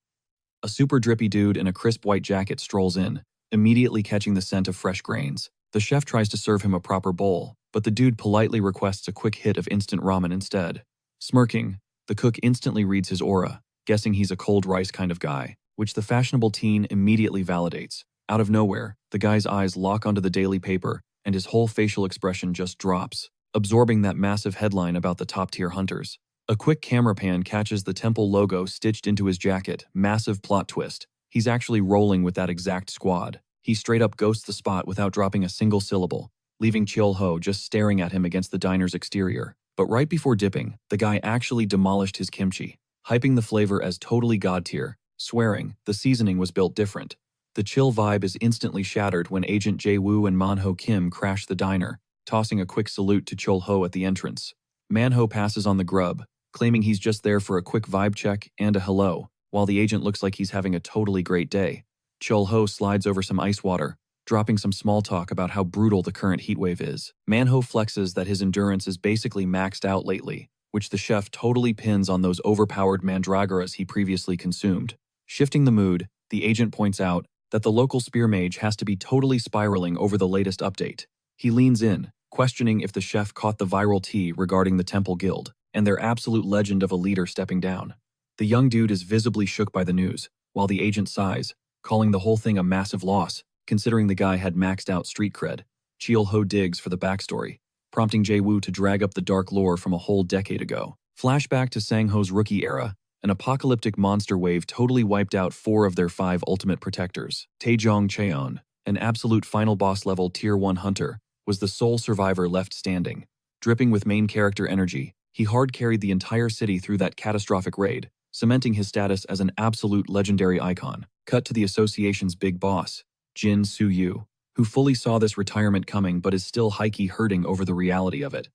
A super drippy dude in a crisp white jacket strolls in, immediately catching the scent of fresh grains. The chef tries to serve him a proper bowl, but the dude politely requests a quick hit of instant ramen instead. Smirking, the cook instantly reads his aura, guessing he's a cold rice kind of guy, which the fashionable teen immediately validates. Out of nowhere, the guy's eyes lock onto the daily paper, and his whole facial expression just drops, absorbing that massive headline about the top-tier hunters. A quick camera pan catches the temple logo stitched into his jacket. Massive plot twist. He's actually rolling with that exact squad. He straight up ghosts the spot without dropping a single syllable, leaving Chael-ho just staring at him against the diner's exterior. But right before dipping, the guy actually demolished his kimchi, hyping the flavor as totally god-tier, swearing the seasoning was built different. The chill vibe is instantly shattered when Agent Jae-woo and Manho Kim crash the diner, tossing a quick salute to Chael-ho at the entrance. Manho passes on the grub, claiming he's just there for a quick vibe check and a hello, while the agent looks like he's having a totally great day. Chael-ho slides over some ice water, dropping some small talk about how brutal the current heatwave is. Manho flexes that his endurance is basically maxed out lately, which the chef totally pins on those overpowered mandragoras he previously consumed. Shifting the mood, the agent points out that the local spear mage has to be totally spiraling over the latest update. He leans in, questioning if the chef caught the viral tea regarding the Temple Guild and their absolute legend of a leader stepping down. The young dude is visibly shook by the news, while the agent sighs, calling the whole thing a massive loss, considering the guy had maxed out street cred. Chael-ho digs for the backstory, prompting Jae-woo to drag up the dark lore from a whole decade ago. Flashback to Sang-ho's rookie era, an apocalyptic monster wave totally wiped out 4 of their 5 ultimate protectors. Taejong Cheon, an absolute final boss level tier 1 hunter, was the sole survivor left standing. Dripping with main character energy, he hard-carried the entire city through that catastrophic raid, cementing his status as an absolute legendary icon. Cut to the association's big boss, Jin Soo-yu, who fully saw this retirement coming but is still high-key hurting over the reality of it.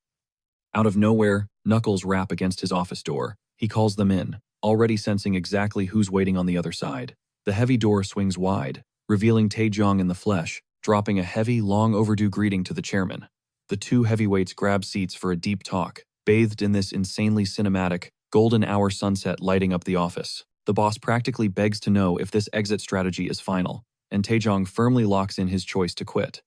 Out of nowhere, knuckles rap against his office door. He calls them in, already sensing exactly who's waiting on the other side. The heavy door swings wide, revealing Taejong in the flesh, dropping a heavy, long-overdue greeting to the chairman. The two heavyweights grab seats for a deep talk, bathed in this insanely cinematic, golden hour sunset lighting up the office. The boss practically begs to know if this exit strategy is final, and Taejong firmly locks in his choice to quit.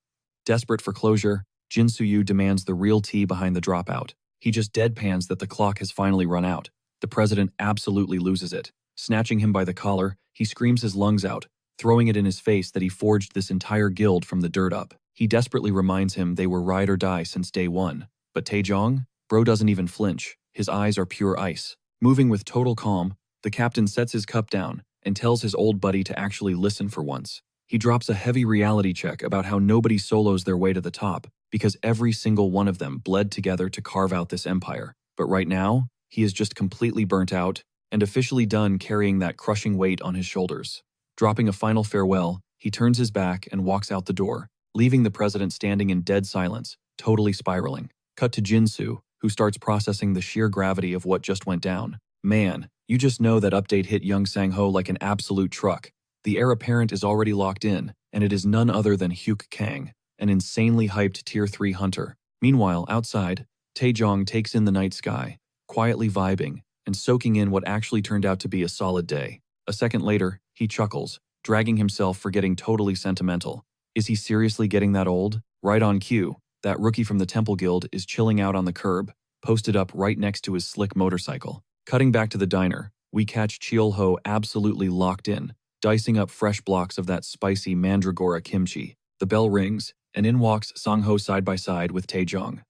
Desperate for closure, Jin Soo-yu demands the real tea behind the dropout. He just deadpans that the clock has finally run out. The president absolutely loses it. Snatching him by the collar, he screams his lungs out, throwing it in his face that he forged this entire guild from the dirt up. He desperately reminds him they were ride or die since day one. But Taejong? Bro doesn't even flinch. His eyes are pure ice. Moving with total calm, the captain sets his cup down and tells his old buddy to actually listen for once. He drops a heavy reality check about how nobody solos their way to the top because every single one of them bled together to carve out this empire. But right now, he is just completely burnt out and officially done carrying that crushing weight on his shoulders. Dropping a final farewell, he turns his back and walks out the door, leaving the president standing in dead silence, totally spiraling. Cut to Jinsu, who starts processing the sheer gravity of what just went down. Man, you just know that update hit young Sang-ho like an absolute truck. The heir apparent is already locked in, and it is none other than Hyuk Kang, an insanely hyped Tier 3 hunter. Meanwhile, outside, Taejong takes in the night sky, quietly vibing and soaking in what actually turned out to be a solid day. A second later, he chuckles, dragging himself for getting totally sentimental. Is he seriously getting that old? Right on cue, that rookie from the Temple Guild is chilling out on the curb, posted up right next to his slick motorcycle. Cutting back to the diner, we catch Cheol-ho absolutely locked in, dicing up fresh blocks of that spicy mandragora kimchi. The bell rings, and in walks Sang-ho side by side with Taejong.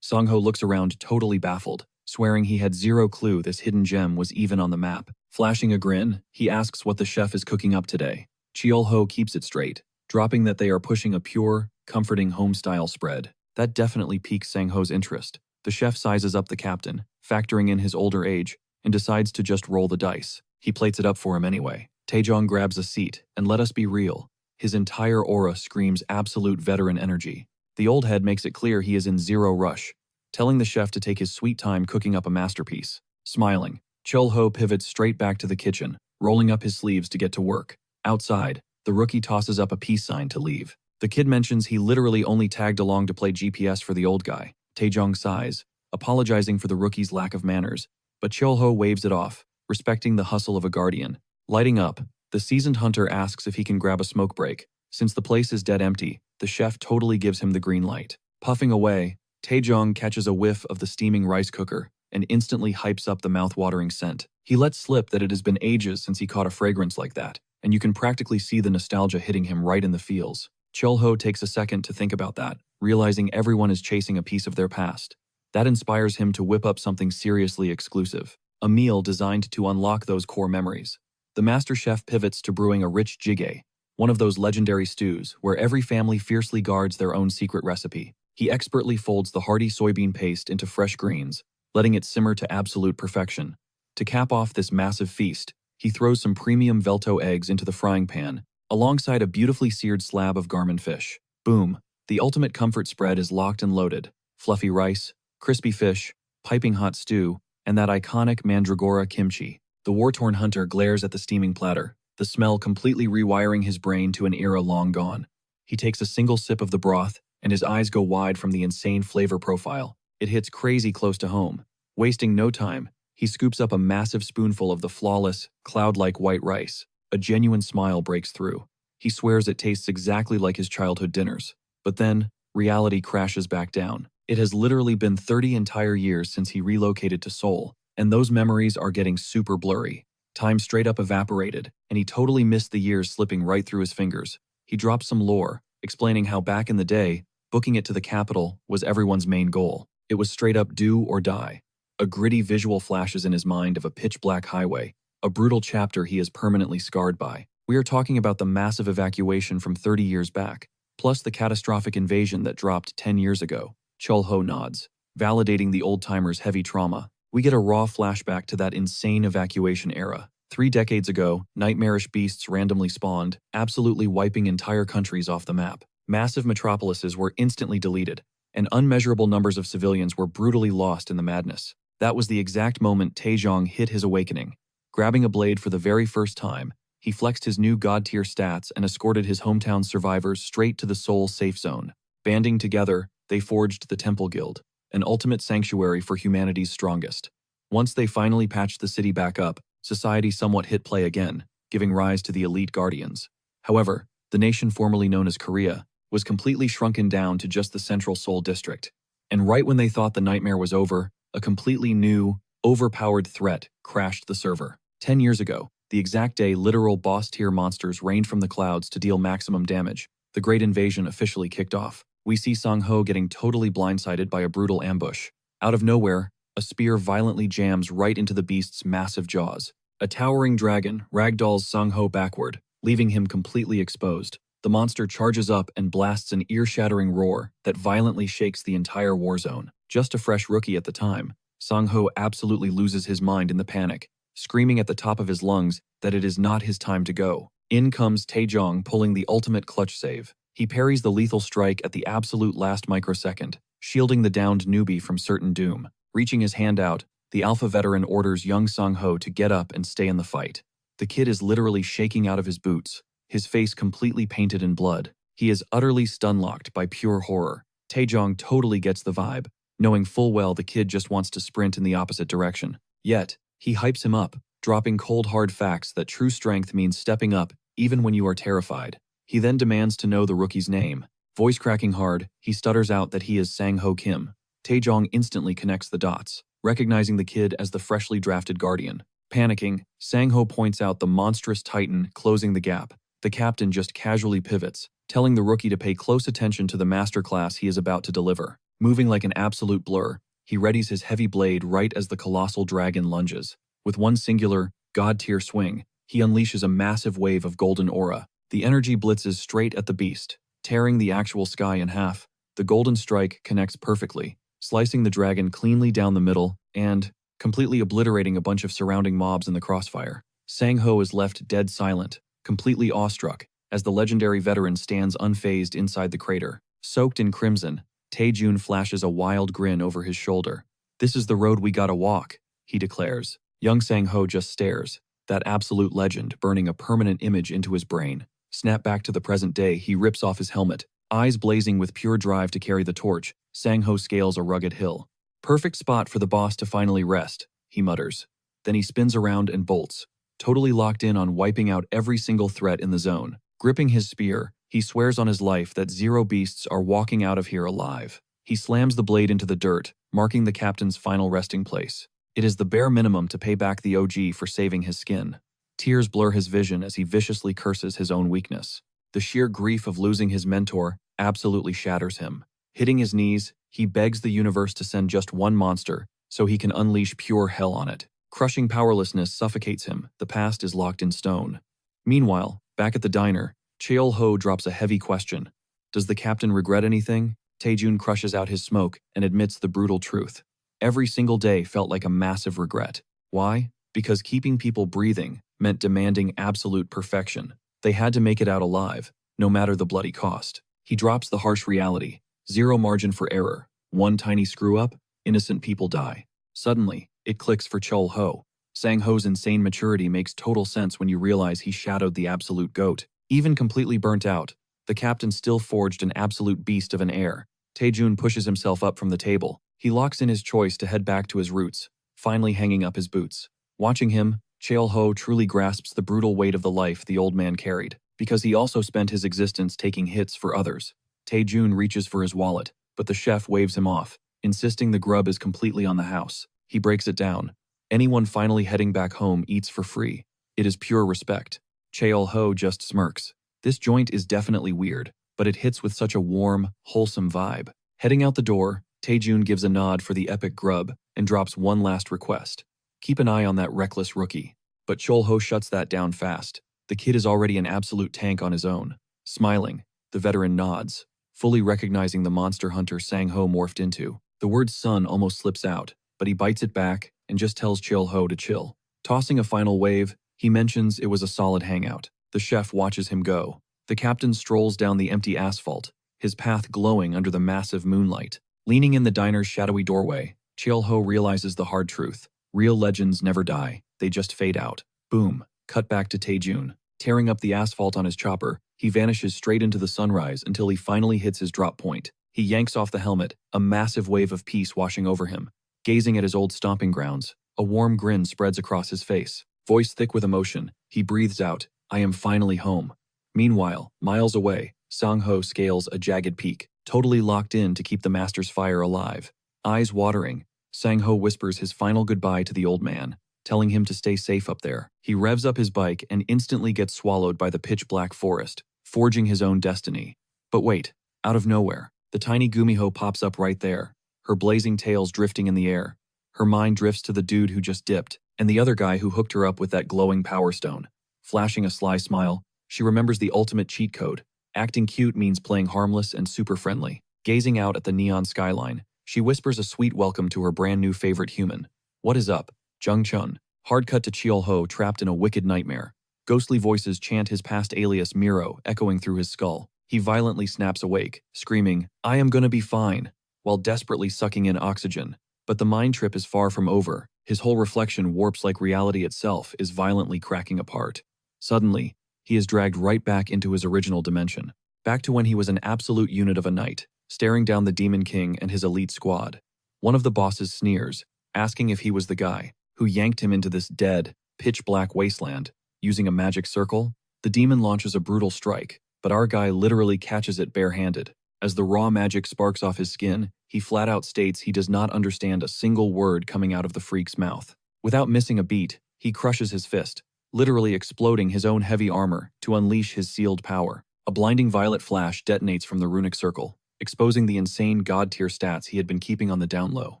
Sang-ho looks around totally baffled, swearing he had zero clue this hidden gem was even on the map. Flashing a grin, he asks what the chef is cooking up today. Cheol-ho keeps it straight, dropping that they are pushing a pure, comforting home-style spread. That definitely piques Sang-ho's interest. The chef sizes up the captain, factoring in his older age, and decides to just roll the dice. He plates it up for him anyway. Taejong grabs a seat, and let us be real, his entire aura screams absolute veteran energy. The old head makes it clear he is in zero rush, telling the chef to take his sweet time cooking up a masterpiece. Smiling, Cheol-ho pivots straight back to the kitchen, rolling up his sleeves to get to work. Outside, the rookie tosses up a peace sign to leave. The kid mentions he literally only tagged along to play GPS for the old guy. Taejong sighs, apologizing for the rookie's lack of manners, but Cheol-ho waves it off, respecting the hustle of a guardian. Lighting up, the seasoned hunter asks if he can grab a smoke break. Since the place is dead empty, the chef totally gives him the green light. Puffing away, Taejong catches a whiff of the steaming rice cooker and instantly hypes up the mouth-watering scent. He lets slip that it has been ages since he caught a fragrance like that, and you can practically see the nostalgia hitting him right in the feels. Cheol-ho takes a second to think about that, realizing everyone is chasing a piece of their past. That inspires him to whip up something seriously exclusive, a meal designed to unlock those core memories. The master chef pivots to brewing a rich jjigae, one of those legendary stews where every family fiercely guards their own secret recipe. He expertly folds the hearty soybean paste into fresh greens, letting it simmer to absolute perfection. To cap off this massive feast, he throws some premium Velto eggs into the frying pan, alongside a beautifully seared slab of garmin fish. Boom, the ultimate comfort spread is locked and loaded. Fluffy rice, crispy fish, piping hot stew, and that iconic mandragora kimchi. The war-torn hunter glares at the steaming platter, the smell completely rewiring his brain to an era long gone. He takes a single sip of the broth, and his eyes go wide from the insane flavor profile. It hits crazy close to home. Wasting no time, he scoops up a massive spoonful of the flawless, cloud-like white rice. A genuine smile breaks through. He swears it tastes exactly like his childhood dinners. But then, reality crashes back down. It has literally been 30 entire years since he relocated to Seoul, and those memories are getting super blurry. Time straight up evaporated, and he totally missed the years slipping right through his fingers. He drops some lore, explaining how back in the day, booking it to the capital was everyone's main goal. It was straight up do or die. A gritty visual flashes in his mind of a pitch-black highway, a brutal chapter he is permanently scarred by. We are talking about the massive evacuation from 30 years back, plus the catastrophic invasion that dropped 10 years ago. Cheol-ho nods, validating the old-timer's heavy trauma. We get a raw flashback to that insane evacuation era. 3 decades ago, nightmarish beasts randomly spawned, absolutely wiping entire countries off the map. Massive metropolises were instantly deleted, and unmeasurable numbers of civilians were brutally lost in the madness. That was the exact moment Taejong hit his awakening. Grabbing a blade for the very first time, he flexed his new god-tier stats and escorted his hometown survivors straight to the Seoul safe zone. Banding together, they forged the Temple Guild, an ultimate sanctuary for humanity's strongest. Once they finally patched the city back up, society somewhat hit play again, giving rise to the elite guardians. However, the nation formerly known as Korea was completely shrunken down to just the central Seoul district. And right when they thought the nightmare was over, a completely new, overpowered threat crashed the server. 10 years ago, the exact day literal boss-tier monsters rained from the clouds to deal maximum damage, the Great Invasion officially kicked off. We see Sang-ho getting totally blindsided by a brutal ambush. Out of nowhere, a spear violently jams right into the beast's massive jaws. A towering dragon ragdolls Sang-ho backward, leaving him completely exposed. The monster charges up and blasts an ear-shattering roar that violently shakes the entire war zone. Just a fresh rookie at the time, Sang-ho absolutely loses his mind in the panic, screaming at the top of his lungs that it is not his time to go. In comes Taejong pulling the ultimate clutch save. He parries the lethal strike at the absolute last microsecond, shielding the downed newbie from certain doom. Reaching his hand out, the alpha veteran orders young Sang-ho to get up and stay in the fight. The kid is literally shaking out of his boots, his face completely painted in blood. He is utterly stun-locked by pure horror. Taejong totally gets the vibe, knowing full well the kid just wants to sprint in the opposite direction. Yet, he hypes him up, dropping cold hard facts that true strength means stepping up even when you are terrified. He then demands to know the rookie's name. Voice cracking hard, he stutters out that he is Sang-ho Kim. Taejong instantly connects the dots, recognizing the kid as the freshly drafted guardian. Panicking, Sang-ho points out the monstrous titan closing the gap. The captain just casually pivots, telling the rookie to pay close attention to the masterclass he is about to deliver. Moving like an absolute blur, he readies his heavy blade right as the colossal dragon lunges. With one singular, god-tier swing, he unleashes a massive wave of golden aura. The energy blitzes straight at the beast, tearing the actual sky in half. The golden strike connects perfectly, slicing the dragon cleanly down the middle and completely obliterating a bunch of surrounding mobs in the crossfire. Sang-ho is left dead silent, completely awestruck, as the legendary veteran stands unfazed inside the crater. Soaked in crimson, Taejun flashes a wild grin over his shoulder. "This is the road we gotta walk," he declares. Young Sang-ho just stares, that absolute legend burning a permanent image into his brain. Snap back to the present day, he rips off his helmet. Eyes blazing with pure drive to carry the torch, Sang-ho scales a rugged hill. "Perfect spot for the boss to finally rest," he mutters. Then he spins around and bolts, totally locked in on wiping out every single threat in the zone. Gripping his spear, he swears on his life that 0 beasts are walking out of here alive. He slams the blade into the dirt, marking the captain's final resting place. It is the bare minimum to pay back the OG for saving his skin. Tears blur his vision as he viciously curses his own weakness. The sheer grief of losing his mentor absolutely shatters him. Hitting his knees, he begs the universe to send just one monster so he can unleash pure hell on it. Crushing powerlessness suffocates him. The past is locked in stone. Meanwhile, back at the diner, Cheol-ho drops a heavy question. Does the captain regret anything? Taejun crushes out his smoke and admits the brutal truth. Every single day felt like a massive regret. Why? Because keeping people breathing meant demanding absolute perfection. They had to make it out alive, no matter the bloody cost. He drops the harsh reality. 0 margin for error. One tiny screw-up, innocent people die. Suddenly, it clicks for Cheol-ho. Sang-ho's insane maturity makes total sense when you realize he shadowed the absolute GOAT. Even completely burnt out, the captain still forged an absolute beast of an heir. Taejun pushes himself up from the table. He locks in his choice to head back to his roots, finally hanging up his boots. Watching him, Cheol-ho truly grasps the brutal weight of the life the old man carried, because he also spent his existence taking hits for others. Taejun reaches for his wallet, but the chef waves him off, insisting the grub is completely on the house. He breaks it down. Anyone finally heading back home eats for free. It is pure respect. Cheol-ho just smirks. This joint is definitely weird, but it hits with such a warm, wholesome vibe. Heading out the door, Taejun gives a nod for the epic grub and drops one last request. Keep an eye on that reckless rookie. But Cheol-ho shuts that down fast. The kid is already an absolute tank on his own. Smiling, the veteran nods, fully recognizing the monster hunter Sang-ho morphed into. The word son almost slips out, but he bites it back and just tells Cheol-ho to chill. Tossing a final wave, he mentions it was a solid hangout. The chef watches him go. The captain strolls down the empty asphalt, his path glowing under the massive moonlight. Leaning in the diner's shadowy doorway, Cheol-ho realizes the hard truth. Real legends never die, they just fade out. Boom. Cut back to Taejun. Tearing up the asphalt on his chopper, he vanishes straight into the sunrise until he finally hits his drop point. He yanks off the helmet, a massive wave of peace washing over him. Gazing at his old stomping grounds, a warm grin spreads across his face. Voice thick with emotion, he breathes out, "I am finally home." Meanwhile, miles away, Sang-ho scales a jagged peak, totally locked in to keep the master's fire alive. Eyes watering, Sang-ho whispers his final goodbye to the old man, telling him to stay safe up there. He revs up his bike and instantly gets swallowed by the pitch-black forest, forging his own destiny. But wait, out of nowhere, the tiny Gumiho pops up right there, her blazing tails drifting in the air. Her mind drifts to the dude who just dipped, and the other guy who hooked her up with that glowing power stone. Flashing a sly smile, she remembers the ultimate cheat code. Acting cute means playing harmless and super friendly. Gazing out at the neon skyline, she whispers a sweet welcome to her brand new favorite human. "What is up, Jung Chun?" Hard cut to Cheol-ho trapped in a wicked nightmare. Ghostly voices chant his past alias Miro echoing through his skull. He violently snaps awake, screaming, "I am gonna be fine," while desperately sucking in oxygen. But the mind trip is far from over. His whole reflection warps like reality itself is violently cracking apart. Suddenly, he is dragged right back into his original dimension. Back to when he was an absolute unit of a knight, staring down the Demon King and his elite squad. One of the bosses sneers, asking if he was the guy who yanked him into this dead, pitch-black wasteland. Using a magic circle, the demon launches a brutal strike, but our guy literally catches it barehanded. As the raw magic sparks off his skin, he flat out states he does not understand a single word coming out of the freak's mouth. Without missing a beat, he crushes his fist, literally exploding his own heavy armor to unleash his sealed power. A blinding violet flash detonates from the runic circle, exposing the insane god-tier stats he had been keeping on the down low.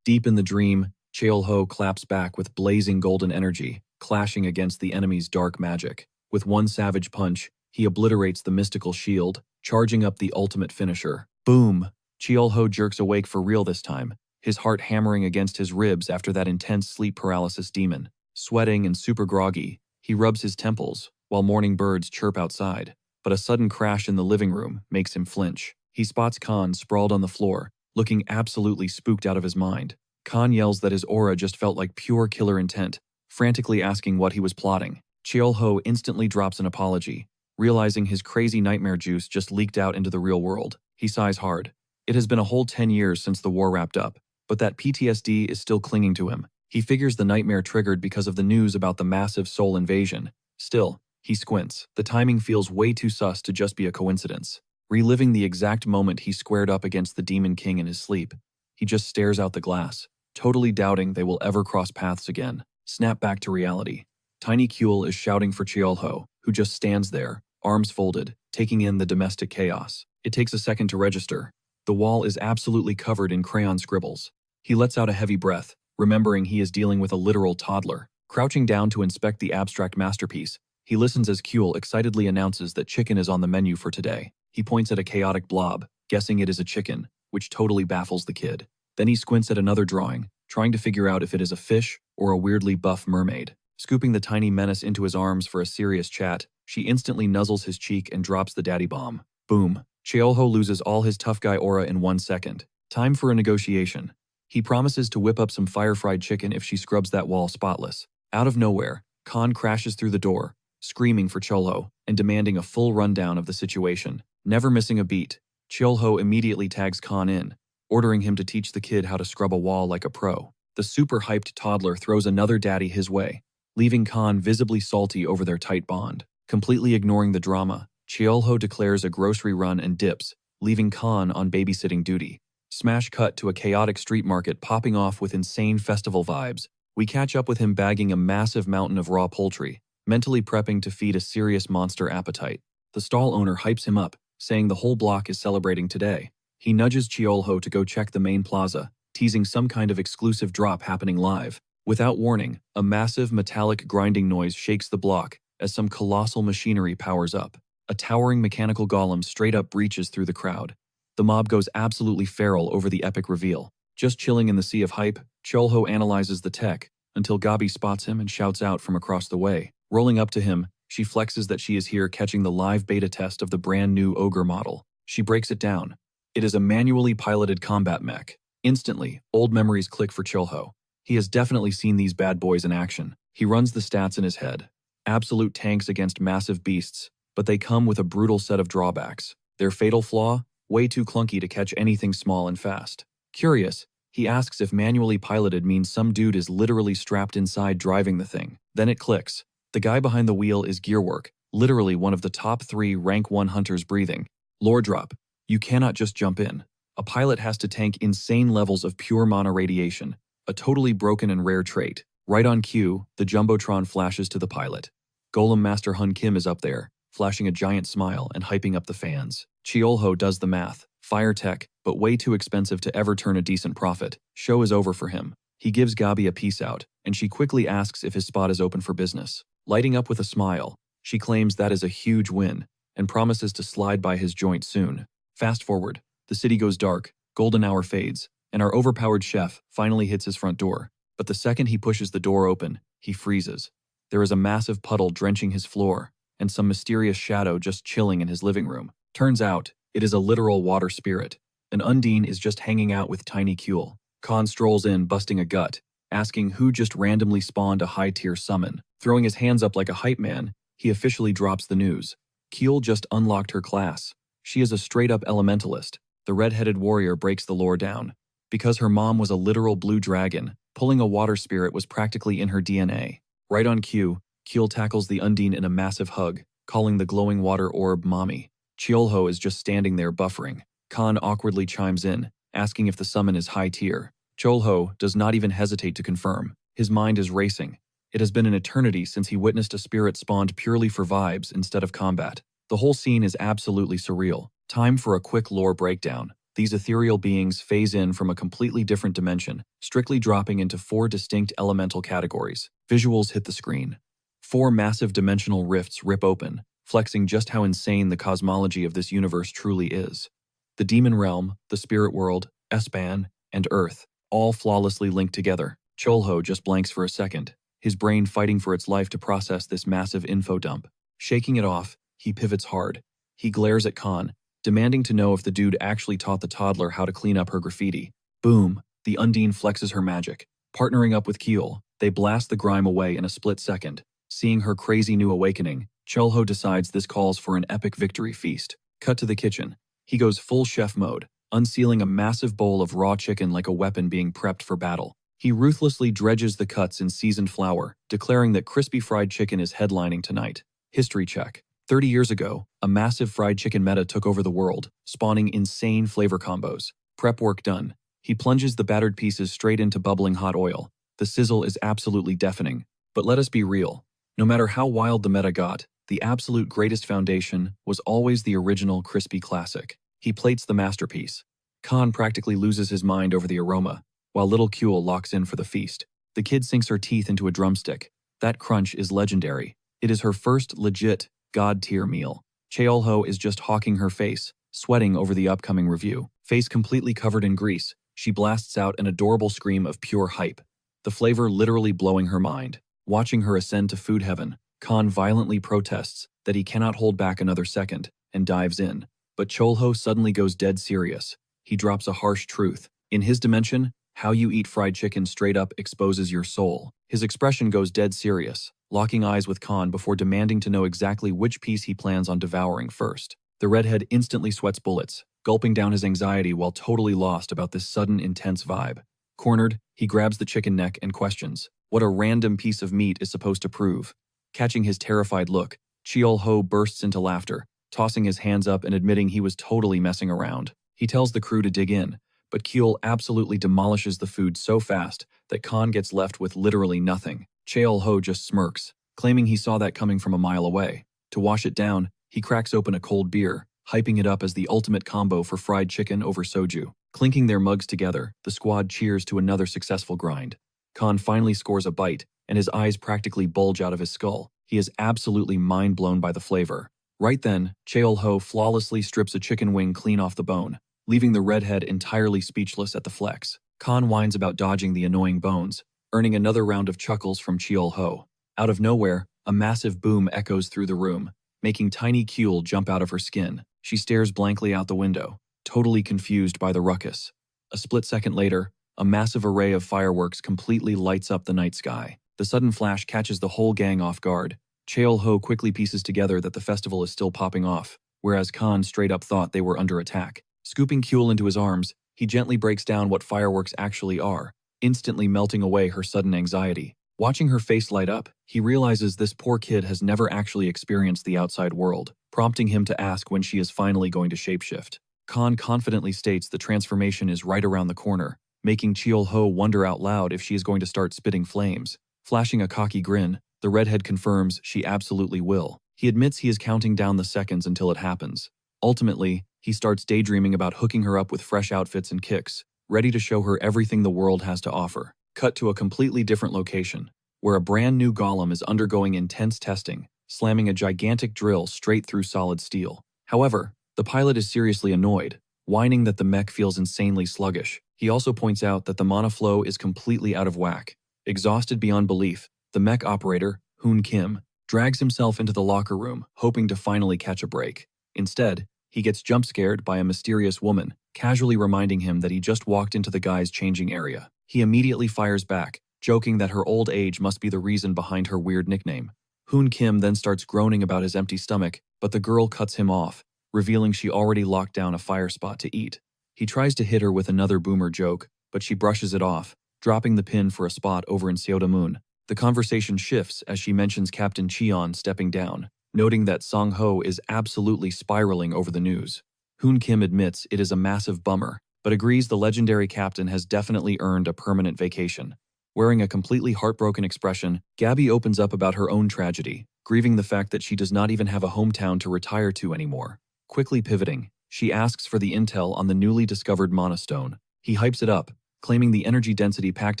Deep in the dream, Cheol-ho claps back with blazing golden energy, clashing against the enemy's dark magic. With one savage punch, he obliterates the mystical shield, charging up the ultimate finisher. Boom! Cheol-ho jerks awake for real this time, his heart hammering against his ribs after that intense sleep paralysis demon. Sweating and super groggy, he rubs his temples, while morning birds chirp outside. But a sudden crash in the living room makes him flinch. He spots Khan sprawled on the floor, looking absolutely spooked out of his mind. Khan yells that his aura just felt like pure killer intent, frantically asking what he was plotting. Cheol-ho instantly drops an apology, realizing his crazy nightmare juice just leaked out into the real world. He sighs hard. It has been a whole 10 years since the war wrapped up, but that PTSD is still clinging to him. He figures the nightmare triggered because of the news about the massive soul invasion. Still, he squints. The timing feels way too sus to just be a coincidence. Reliving the exact moment he squared up against the Demon King in his sleep, he just stares out the glass, totally doubting they will ever cross paths again. Snap back to reality. Tiny Kuehl is shouting for Cheol-ho, who just stands there, arms folded, taking in the domestic chaos. It takes a second to register. The wall is absolutely covered in crayon scribbles. He lets out a heavy breath, remembering he is dealing with a literal toddler. Crouching down to inspect the abstract masterpiece, he listens as Kuehl excitedly announces that chicken is on the menu for today. He points at a chaotic blob, guessing it is a chicken, which totally baffles the kid. Then he squints at another drawing, trying to figure out if it is a fish or a weirdly buff mermaid. Scooping the tiny menace into his arms for a serious chat, she instantly nuzzles his cheek and drops the daddy bomb. Boom. Cheol-ho loses all his tough guy aura in 1 second. Time for a negotiation. He promises to whip up some fire-fried chicken if she scrubs that wall spotless. Out of nowhere, Khan crashes through the door, screaming for Cheol-ho and demanding a full rundown of the situation. Never missing a beat, Cheol-ho immediately tags Khan in, ordering him to teach the kid how to scrub a wall like a pro. The super-hyped toddler throws another daddy his way, leaving Khan visibly salty over their tight bond. Completely ignoring the drama, Cheol-ho declares a grocery run and dips, leaving Khan on babysitting duty. Smash cut to a chaotic street market popping off with insane festival vibes. We catch up with him bagging a massive mountain of raw poultry, mentally prepping to feed a serious monster appetite. The stall owner hypes him up, saying the whole block is celebrating today. He nudges Cheol-ho to go check the main plaza, teasing some kind of exclusive drop happening live. Without warning, a massive metallic grinding noise shakes the block as some colossal machinery powers up. A towering mechanical golem straight up breaches through the crowd. The mob goes absolutely feral over the epic reveal. Just chilling in the sea of hype, Cheol-ho analyzes the tech until Gabi spots him and shouts out from across the way. Rolling up to him, she flexes that she is here catching the live beta test of the brand new ogre model. She breaks it down. It is a manually piloted combat mech. Instantly, old memories click for Chulho. He has definitely seen these bad boys in action. He runs the stats in his head. Absolute tanks against massive beasts, but they come with a brutal set of drawbacks. Their fatal flaw? Way too clunky to catch anything small and fast. Curious, he asks if manually piloted means some dude is literally strapped inside driving the thing. Then it clicks. The guy behind the wheel is Gearwork, literally one of the top 3 rank 1 hunters breathing. Lore drop. You cannot just jump in. A pilot has to tank insane levels of pure mana radiation, a totally broken and rare trait. Right on cue, the Jumbotron flashes to the pilot. Golem Master Hun Kim is up there, flashing a giant smile and hyping up the fans. Chulho does the math. Fire tech, but way too expensive to ever turn a decent profit. Show is over for him. He gives Gabi a peace out, and she quickly asks if his spot is open for business. Lighting up with a smile, she claims that is a huge win, and promises to slide by his joint soon. Fast forward, the city goes dark, golden hour fades, and our overpowered chef finally hits his front door. But the second he pushes the door open, he freezes. There is a massive puddle drenching his floor, and some mysterious shadow just chilling in his living room. Turns out, it is a literal water spirit. An Undine is just hanging out with Tiny Kuehl. Khan strolls in, busting a gut, asking who just randomly spawned a high-tier summon. Throwing his hands up like a hype man, he officially drops the news. Kuehl just unlocked her class. She is a straight-up elementalist. The red-headed warrior breaks the lore down. Because her mom was a literal blue dragon, pulling a water spirit was practically in her DNA. Right on cue, Kuehl tackles the Undine in a massive hug, calling the glowing water orb Mommy. Chulho is just standing there buffering. Khan awkwardly chimes in, asking if the summon is high tier. Chulho does not even hesitate to confirm. His mind is racing. It has been an eternity since he witnessed a spirit spawned purely for vibes instead of combat. The whole scene is absolutely surreal. Time for a quick lore breakdown. These ethereal beings phase in from a completely different dimension, strictly dropping into 4 distinct elemental categories. Visuals hit the screen. 4 massive dimensional rifts rip open, flexing just how insane the cosmology of this universe truly is. The demon realm, the spirit world, Espan, and Earth, all flawlessly linked together. Chulho just blanks for a second, his brain fighting for its life to process this massive info dump. Shaking it off, he pivots hard. He glares at Khan, demanding to know if the dude actually taught the toddler how to clean up her graffiti. Boom, the Undine flexes her magic. Partnering up with Kuehl, they blast the grime away in a split second. Seeing her crazy new awakening, Chulho decides this calls for an epic victory feast. Cut to the kitchen. He goes full chef mode, unsealing a massive bowl of raw chicken like a weapon being prepped for battle. He ruthlessly dredges the cuts in seasoned flour, declaring that crispy fried chicken is headlining tonight. History check. 30 years ago, a massive fried chicken meta took over the world, spawning insane flavor combos. Prep work done. He plunges the battered pieces straight into bubbling hot oil. The sizzle is absolutely deafening. But let us be real. No matter how wild the meta got, the absolute greatest foundation was always the original crispy classic. He plates the masterpiece. Khan practically loses his mind over the aroma, while little Kuehl locks in for the feast. The kid sinks her teeth into a drumstick. That crunch is legendary. It is her first legit, god-tier meal. Chulho is just hawking her face, sweating over the upcoming review. Face completely covered in grease, she blasts out an adorable scream of pure hype. The flavor literally blowing her mind. Watching her ascend to food heaven, Khan violently protests that he cannot hold back another second, and dives in. But Chulho suddenly goes dead serious. He drops a harsh truth. In his dimension, how you eat fried chicken straight up exposes your soul. His expression goes dead serious, locking eyes with Khan before demanding to know exactly which piece he plans on devouring first. The redhead instantly sweats bullets, gulping down his anxiety while totally lost about this sudden intense vibe. Cornered, he grabs the chicken neck and questions what a random piece of meat is supposed to prove. Catching his terrified look, Chulho bursts into laughter, tossing his hands up and admitting he was totally messing around. He tells the crew to dig in, but Kuehl absolutely demolishes the food so fast that Khan gets left with literally nothing. Chulho just smirks, claiming he saw that coming from a mile away. To wash it down, he cracks open a cold beer, hyping it up as the ultimate combo for fried chicken over soju. Clinking their mugs together, the squad cheers to another successful grind. Khan finally scores a bite, and his eyes practically bulge out of his skull. He is absolutely mind-blown by the flavor. Right then, Chulho flawlessly strips a chicken wing clean off the bone, leaving the redhead entirely speechless at the flex. Khan whines about dodging the annoying bones, earning another round of chuckles from Chulho. Out of nowhere, a massive boom echoes through the room, making tiny Kuehl jump out of her skin. She stares blankly out the window, totally confused by the ruckus. A split second later, a massive array of fireworks completely lights up the night sky. The sudden flash catches the whole gang off guard. Cheol-ho quickly pieces together that the festival is still popping off, whereas Khan straight up thought they were under attack. Scooping Kuehl into his arms, he gently breaks down what fireworks actually are, instantly melting away her sudden anxiety. Watching her face light up, he realizes this poor kid has never actually experienced the outside world, prompting him to ask when she is finally going to shapeshift. Khan confidently states the transformation is right around the corner, making Cheol-ho wonder out loud if she is going to start spitting flames. Flashing a cocky grin, the redhead confirms she absolutely will. He admits he is counting down the seconds until it happens. Ultimately, he starts daydreaming about hooking her up with fresh outfits and kicks, ready to show her everything the world has to offer. Cut to a completely different location, where a brand new golem is undergoing intense testing, slamming a gigantic drill straight through solid steel. However, the pilot is seriously annoyed, whining that the mech feels insanely sluggish. He also points out that the mana flow is completely out of whack. Exhausted beyond belief, the mech operator, Hoon Kim, drags himself into the locker room, hoping to finally catch a break. Instead, he gets jump-scared by a mysterious woman, casually reminding him that he just walked into the guy's changing area. He immediately fires back, joking that her old age must be the reason behind her weird nickname. Hoon Kim then starts groaning about his empty stomach, but the girl cuts him off, revealing she already locked down a fire spot to eat. He tries to hit her with another boomer joke, but she brushes it off, dropping the pin for a spot over in Seodamun. The conversation shifts as she mentions Captain Cheon stepping down, noting that Song-ho is absolutely spiraling over the news. Hoon Kim admits it is a massive bummer, but agrees the legendary captain has definitely earned a permanent vacation. Wearing a completely heartbroken expression, Gabby opens up about her own tragedy, grieving the fact that she does not even have a hometown to retire to anymore. Quickly pivoting, she asks for the intel on the newly discovered Mana Stone. He hypes it up, claiming the energy density packed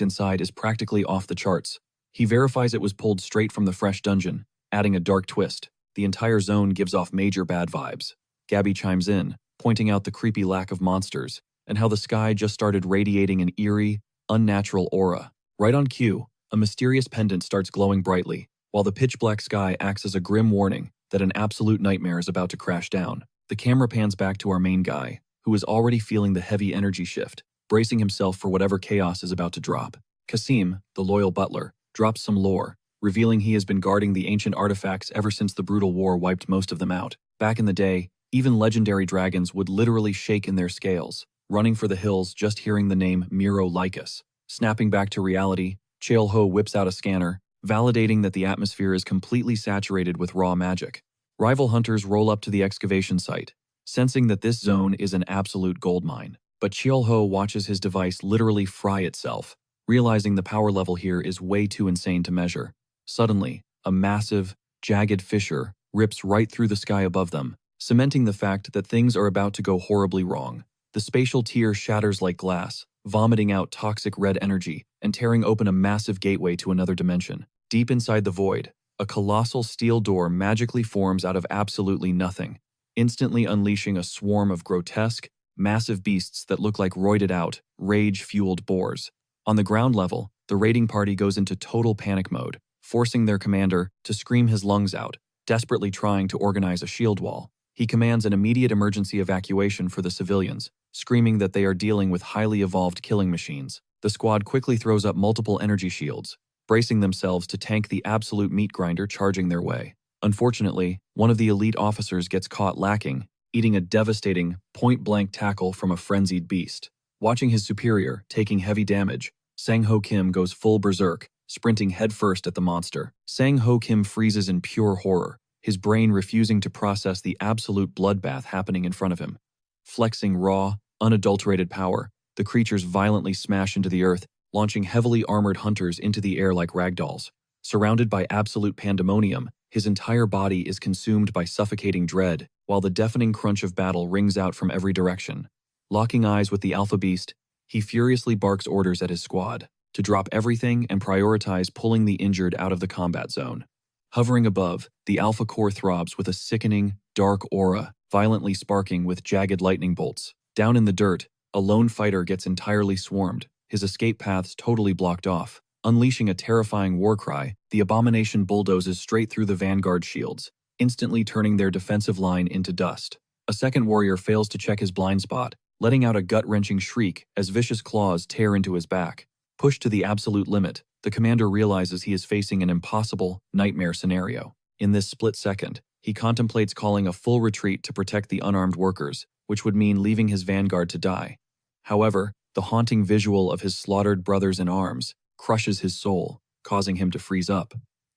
inside is practically off the charts. He verifies it was pulled straight from the fresh dungeon, adding a dark twist. The entire zone gives off major bad vibes. Gabby chimes in, pointing out the creepy lack of monsters, and how the sky just started radiating an eerie, unnatural aura. Right on cue, a mysterious pendant starts glowing brightly, while the pitch-black sky acts as a grim warning that an absolute nightmare is about to crash down. The camera pans back to our main guy, who is already feeling the heavy energy shift, bracing himself for whatever chaos is about to drop. Kasim, the loyal butler, drops some lore, revealing he has been guarding the ancient artifacts ever since the brutal war wiped most of them out. Back in the day, even legendary dragons would literally shake in their scales, running for the hills just hearing the name Miro Lycus. Snapping back to reality, Cheol-ho whips out a scanner, validating that the atmosphere is completely saturated with raw magic. Rival hunters roll up to the excavation site, sensing that this zone is an absolute goldmine. But Cheol-ho watches his device literally fry itself, realizing the power level here is way too insane to measure. Suddenly, a massive, jagged fissure rips right through the sky above them, cementing the fact that things are about to go horribly wrong. The spatial tier shatters like glass, vomiting out toxic red energy and tearing open a massive gateway to another dimension. Deep inside the void, a colossal steel door magically forms out of absolutely nothing, instantly unleashing a swarm of grotesque, massive beasts that look like roided-out, rage-fueled boars. On the ground level, the raiding party goes into total panic mode, forcing their commander to scream his lungs out, desperately trying to organize a shield wall. He commands an immediate emergency evacuation for the civilians, screaming that they are dealing with highly evolved killing machines. The squad quickly throws up multiple energy shields, bracing themselves to tank the absolute meat grinder charging their way. Unfortunately, one of the elite officers gets caught lacking, eating a devastating, point-blank tackle from a frenzied beast. Watching his superior taking heavy damage, Sang-ho Kim goes full berserk, sprinting headfirst at the monster. Sang-ho Kim freezes in pure horror, his brain refusing to process the absolute bloodbath happening in front of him. Flexing raw, unadulterated power, the creatures violently smash into the earth, launching heavily armored hunters into the air like ragdolls. Surrounded by absolute pandemonium, his entire body is consumed by suffocating dread, while the deafening crunch of battle rings out from every direction. Locking eyes with the alpha beast, he furiously barks orders at his squad to drop everything and prioritize pulling the injured out of the combat zone. Hovering above, the alpha core throbs with a sickening, dark aura, violently sparking with jagged lightning bolts. Down in the dirt, a lone fighter gets entirely swarmed, his escape paths totally blocked off. Unleashing a terrifying war cry, the abomination bulldozes straight through the vanguard shields, instantly turning their defensive line into dust. A second warrior fails to check his blind spot, letting out a gut-wrenching shriek as vicious claws tear into his back. Pushed to the absolute limit, the commander realizes he is facing an impossible, nightmare scenario. In this split second, he contemplates calling a full retreat to protect the unarmed workers, which would mean leaving his vanguard to die. However, the haunting visual of his slaughtered brothers in arms crushes his soul, causing him to freeze up.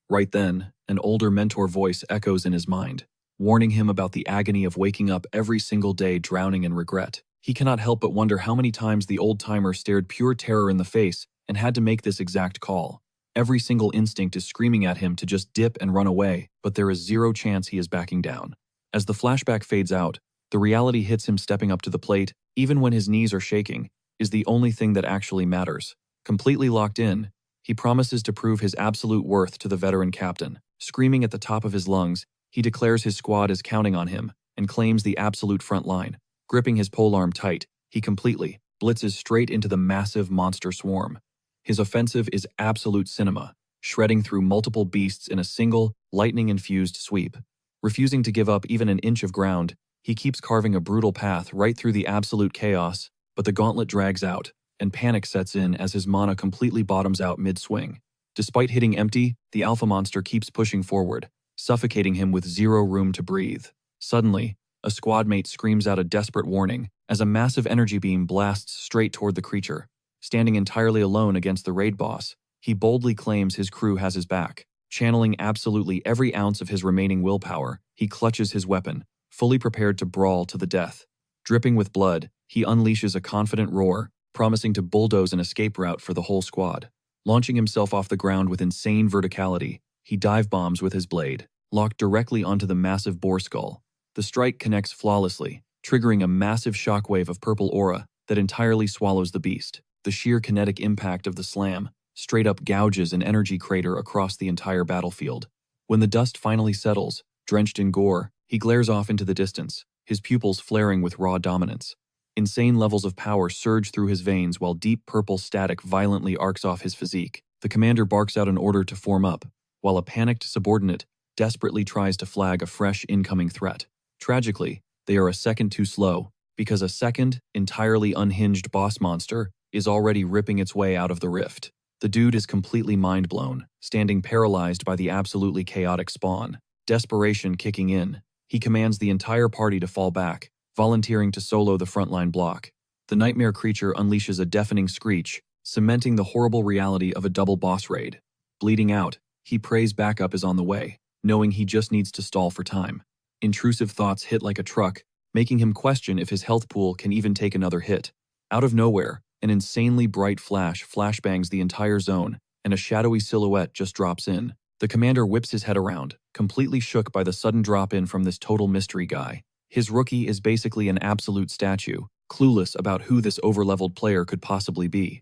Right then, an older mentor voice echoes in his mind, warning him about the agony of waking up every single day drowning in regret. He cannot help but wonder how many times the old-timer stared pure terror in the face and had to make this exact call. Every single instinct is screaming at him to just dip and run away, but there is zero chance he is backing down. As the flashback fades out, the reality hits him stepping up to the plate, even when his knees are shaking, is the only thing that actually matters. Completely locked in, he promises to prove his absolute worth to the veteran captain. Screaming at the top of his lungs, he declares his squad is counting on him and claims the absolute front line. Gripping his polearm tight, he completely blitzes straight into the massive monster swarm. His offensive is absolute cinema, shredding through multiple beasts in a single, lightning-infused sweep. Refusing to give up even an inch of ground, he keeps carving a brutal path right through the absolute chaos, but the gauntlet drags out, and panic sets in as his mana completely bottoms out mid-swing. Despite hitting empty, the alpha monster keeps pushing forward, suffocating him with zero room to breathe. Suddenly, a squad mate screams out a desperate warning as a massive energy beam blasts straight toward the creature. Standing entirely alone against the raid boss, he boldly claims his crew has his back. Channeling absolutely every ounce of his remaining willpower, he clutches his weapon, fully prepared to brawl to the death. Dripping with blood, he unleashes a confident roar, promising to bulldoze an escape route for the whole squad. Launching himself off the ground with insane verticality, he dive bombs with his blade, locked directly onto the massive boar skull. The strike connects flawlessly, triggering a massive shockwave of purple aura that entirely swallows the beast. The sheer kinetic impact of the slam straight up gouges an energy crater across the entire battlefield. When the dust finally settles, drenched in gore, he glares off into the distance, his pupils flaring with raw dominance. Insane levels of power surge through his veins while deep purple static violently arcs off his physique. The commander barks out an order to form up, while a panicked subordinate desperately tries to flag a fresh incoming threat. Tragically, they are a second too slow, because a second, entirely unhinged boss monster is already ripping its way out of the rift. The dude is completely mind-blown, standing paralyzed by the absolutely chaotic spawn. Desperation kicking in, he commands the entire party to fall back, volunteering to solo the frontline block. The nightmare creature unleashes a deafening screech, cementing the horrible reality of a double boss raid. Bleeding out, he prays backup is on the way, knowing he just needs to stall for time. Intrusive thoughts hit like a truck, making him question if his health pool can even take another hit. Out of nowhere, an insanely bright flash flashbangs the entire zone, and a shadowy silhouette just drops in. The commander whips his head around, completely shook by the sudden drop-in from this total mystery guy. His rookie is basically an absolute statue, clueless about who this overleveled player could possibly be.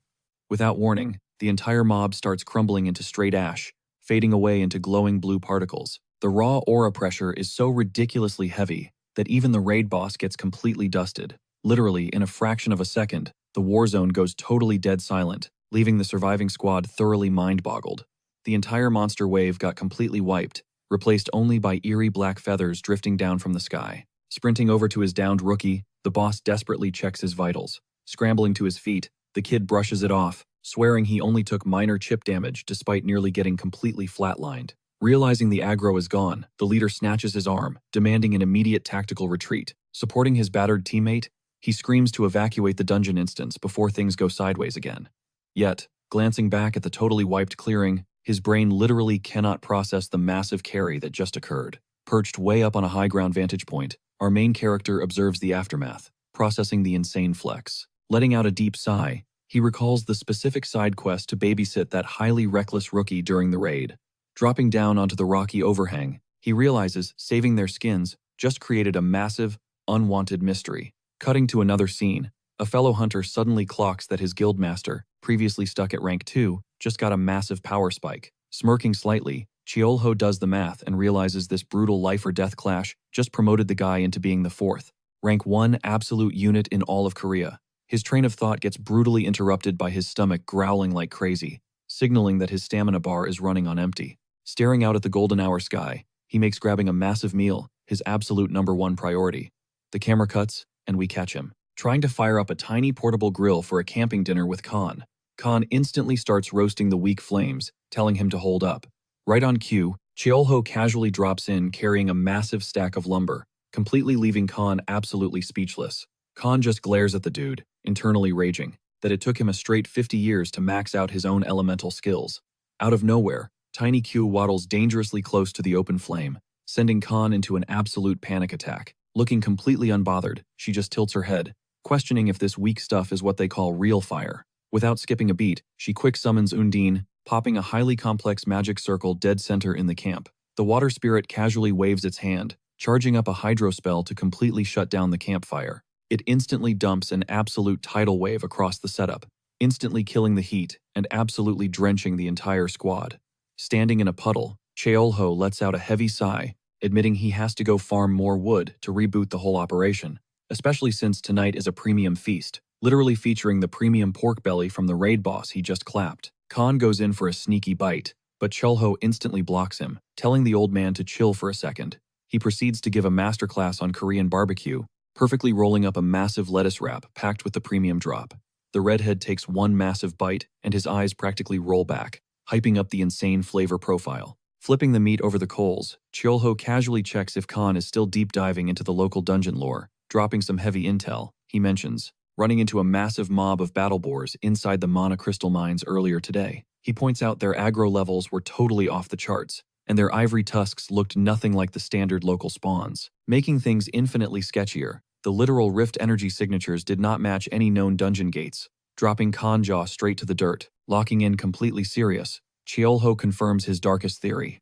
Without warning, the entire mob starts crumbling into straight ash, fading away into glowing blue particles. The raw aura pressure is so ridiculously heavy that even the raid boss gets completely dusted. Literally, in a fraction of a second, the war zone goes totally dead silent, leaving the surviving squad thoroughly mind-boggled. The entire monster wave got completely wiped, replaced only by eerie black feathers drifting down from the sky. Sprinting over to his downed rookie, the boss desperately checks his vitals. Scrambling to his feet, the kid brushes it off, swearing he only took minor chip damage despite nearly getting completely flatlined. Realizing the aggro is gone, the leader snatches his arm, demanding an immediate tactical retreat. Supporting his battered teammate, he screams to evacuate the dungeon instance before things go sideways again. Yet, glancing back at the totally wiped clearing, his brain literally cannot process the massive carry that just occurred. Perched way up on a high ground vantage point, our main character observes the aftermath, processing the insane flex. Letting out a deep sigh, he recalls the specific side quest to babysit that highly reckless rookie during the raid. Dropping down onto the rocky overhang, he realizes saving their skins just created a massive, unwanted mystery. Cutting to another scene, a fellow hunter suddenly clocks that his guildmaster, previously stuck at rank 2, just got a massive power spike. Smirking slightly, Yahello does the math and realizes this brutal life-or-death clash just promoted the guy into being the 4th, rank 1 absolute unit in all of Korea. His train of thought gets brutally interrupted by his stomach growling like crazy, signaling that his stamina bar is running on empty. Staring out at the golden hour sky, He makes grabbing a massive meal his absolute #1 priority. The camera cuts, and we catch him trying to fire up a tiny portable grill for a camping dinner with Khan. Khan instantly starts roasting the weak flames, telling him to hold up. Right on cue, Cheolho casually drops in carrying a massive stack of lumber, completely leaving Khan absolutely speechless. Khan just glares at the dude, internally raging that it took him a straight 50 years to max out his own elemental skills. Out of nowhere, Tiny Q waddles dangerously close to the open flame, sending Khan into an absolute panic attack. Looking completely unbothered, she just tilts her head, questioning if this weak stuff is what they call real fire. Without skipping a beat, she quick summons Undine, popping a highly complex magic circle dead center in the camp. The water spirit casually waves its hand, charging up a hydro spell to completely shut down the campfire. It instantly dumps an absolute tidal wave across the setup, instantly killing the heat and absolutely drenching the entire squad. Standing in a puddle, Cheolho lets out a heavy sigh, admitting he has to go farm more wood to reboot the whole operation, especially since tonight is a premium feast, literally featuring the premium pork belly from the raid boss he just clapped. Khan goes in for a sneaky bite, but Cheolho instantly blocks him, telling the old man to chill for a second. He proceeds to give a masterclass on Korean barbecue, perfectly rolling up a massive lettuce wrap packed with the premium drop. The redhead takes one massive bite, and his eyes practically roll back, hyping up the insane flavor profile. Flipping the meat over the coals, Cheolho casually checks if Khan is still deep diving into the local dungeon lore, dropping some heavy intel. He mentions running into a massive mob of battle boars inside the mana crystal mines earlier today. He points out their aggro levels were totally off the charts, and their ivory tusks looked nothing like the standard local spawns, making things infinitely sketchier. The literal rift energy signatures did not match any known dungeon gates, dropping Khan jaw straight to the dirt. Locking in completely serious, Cheolho confirms his darkest theory.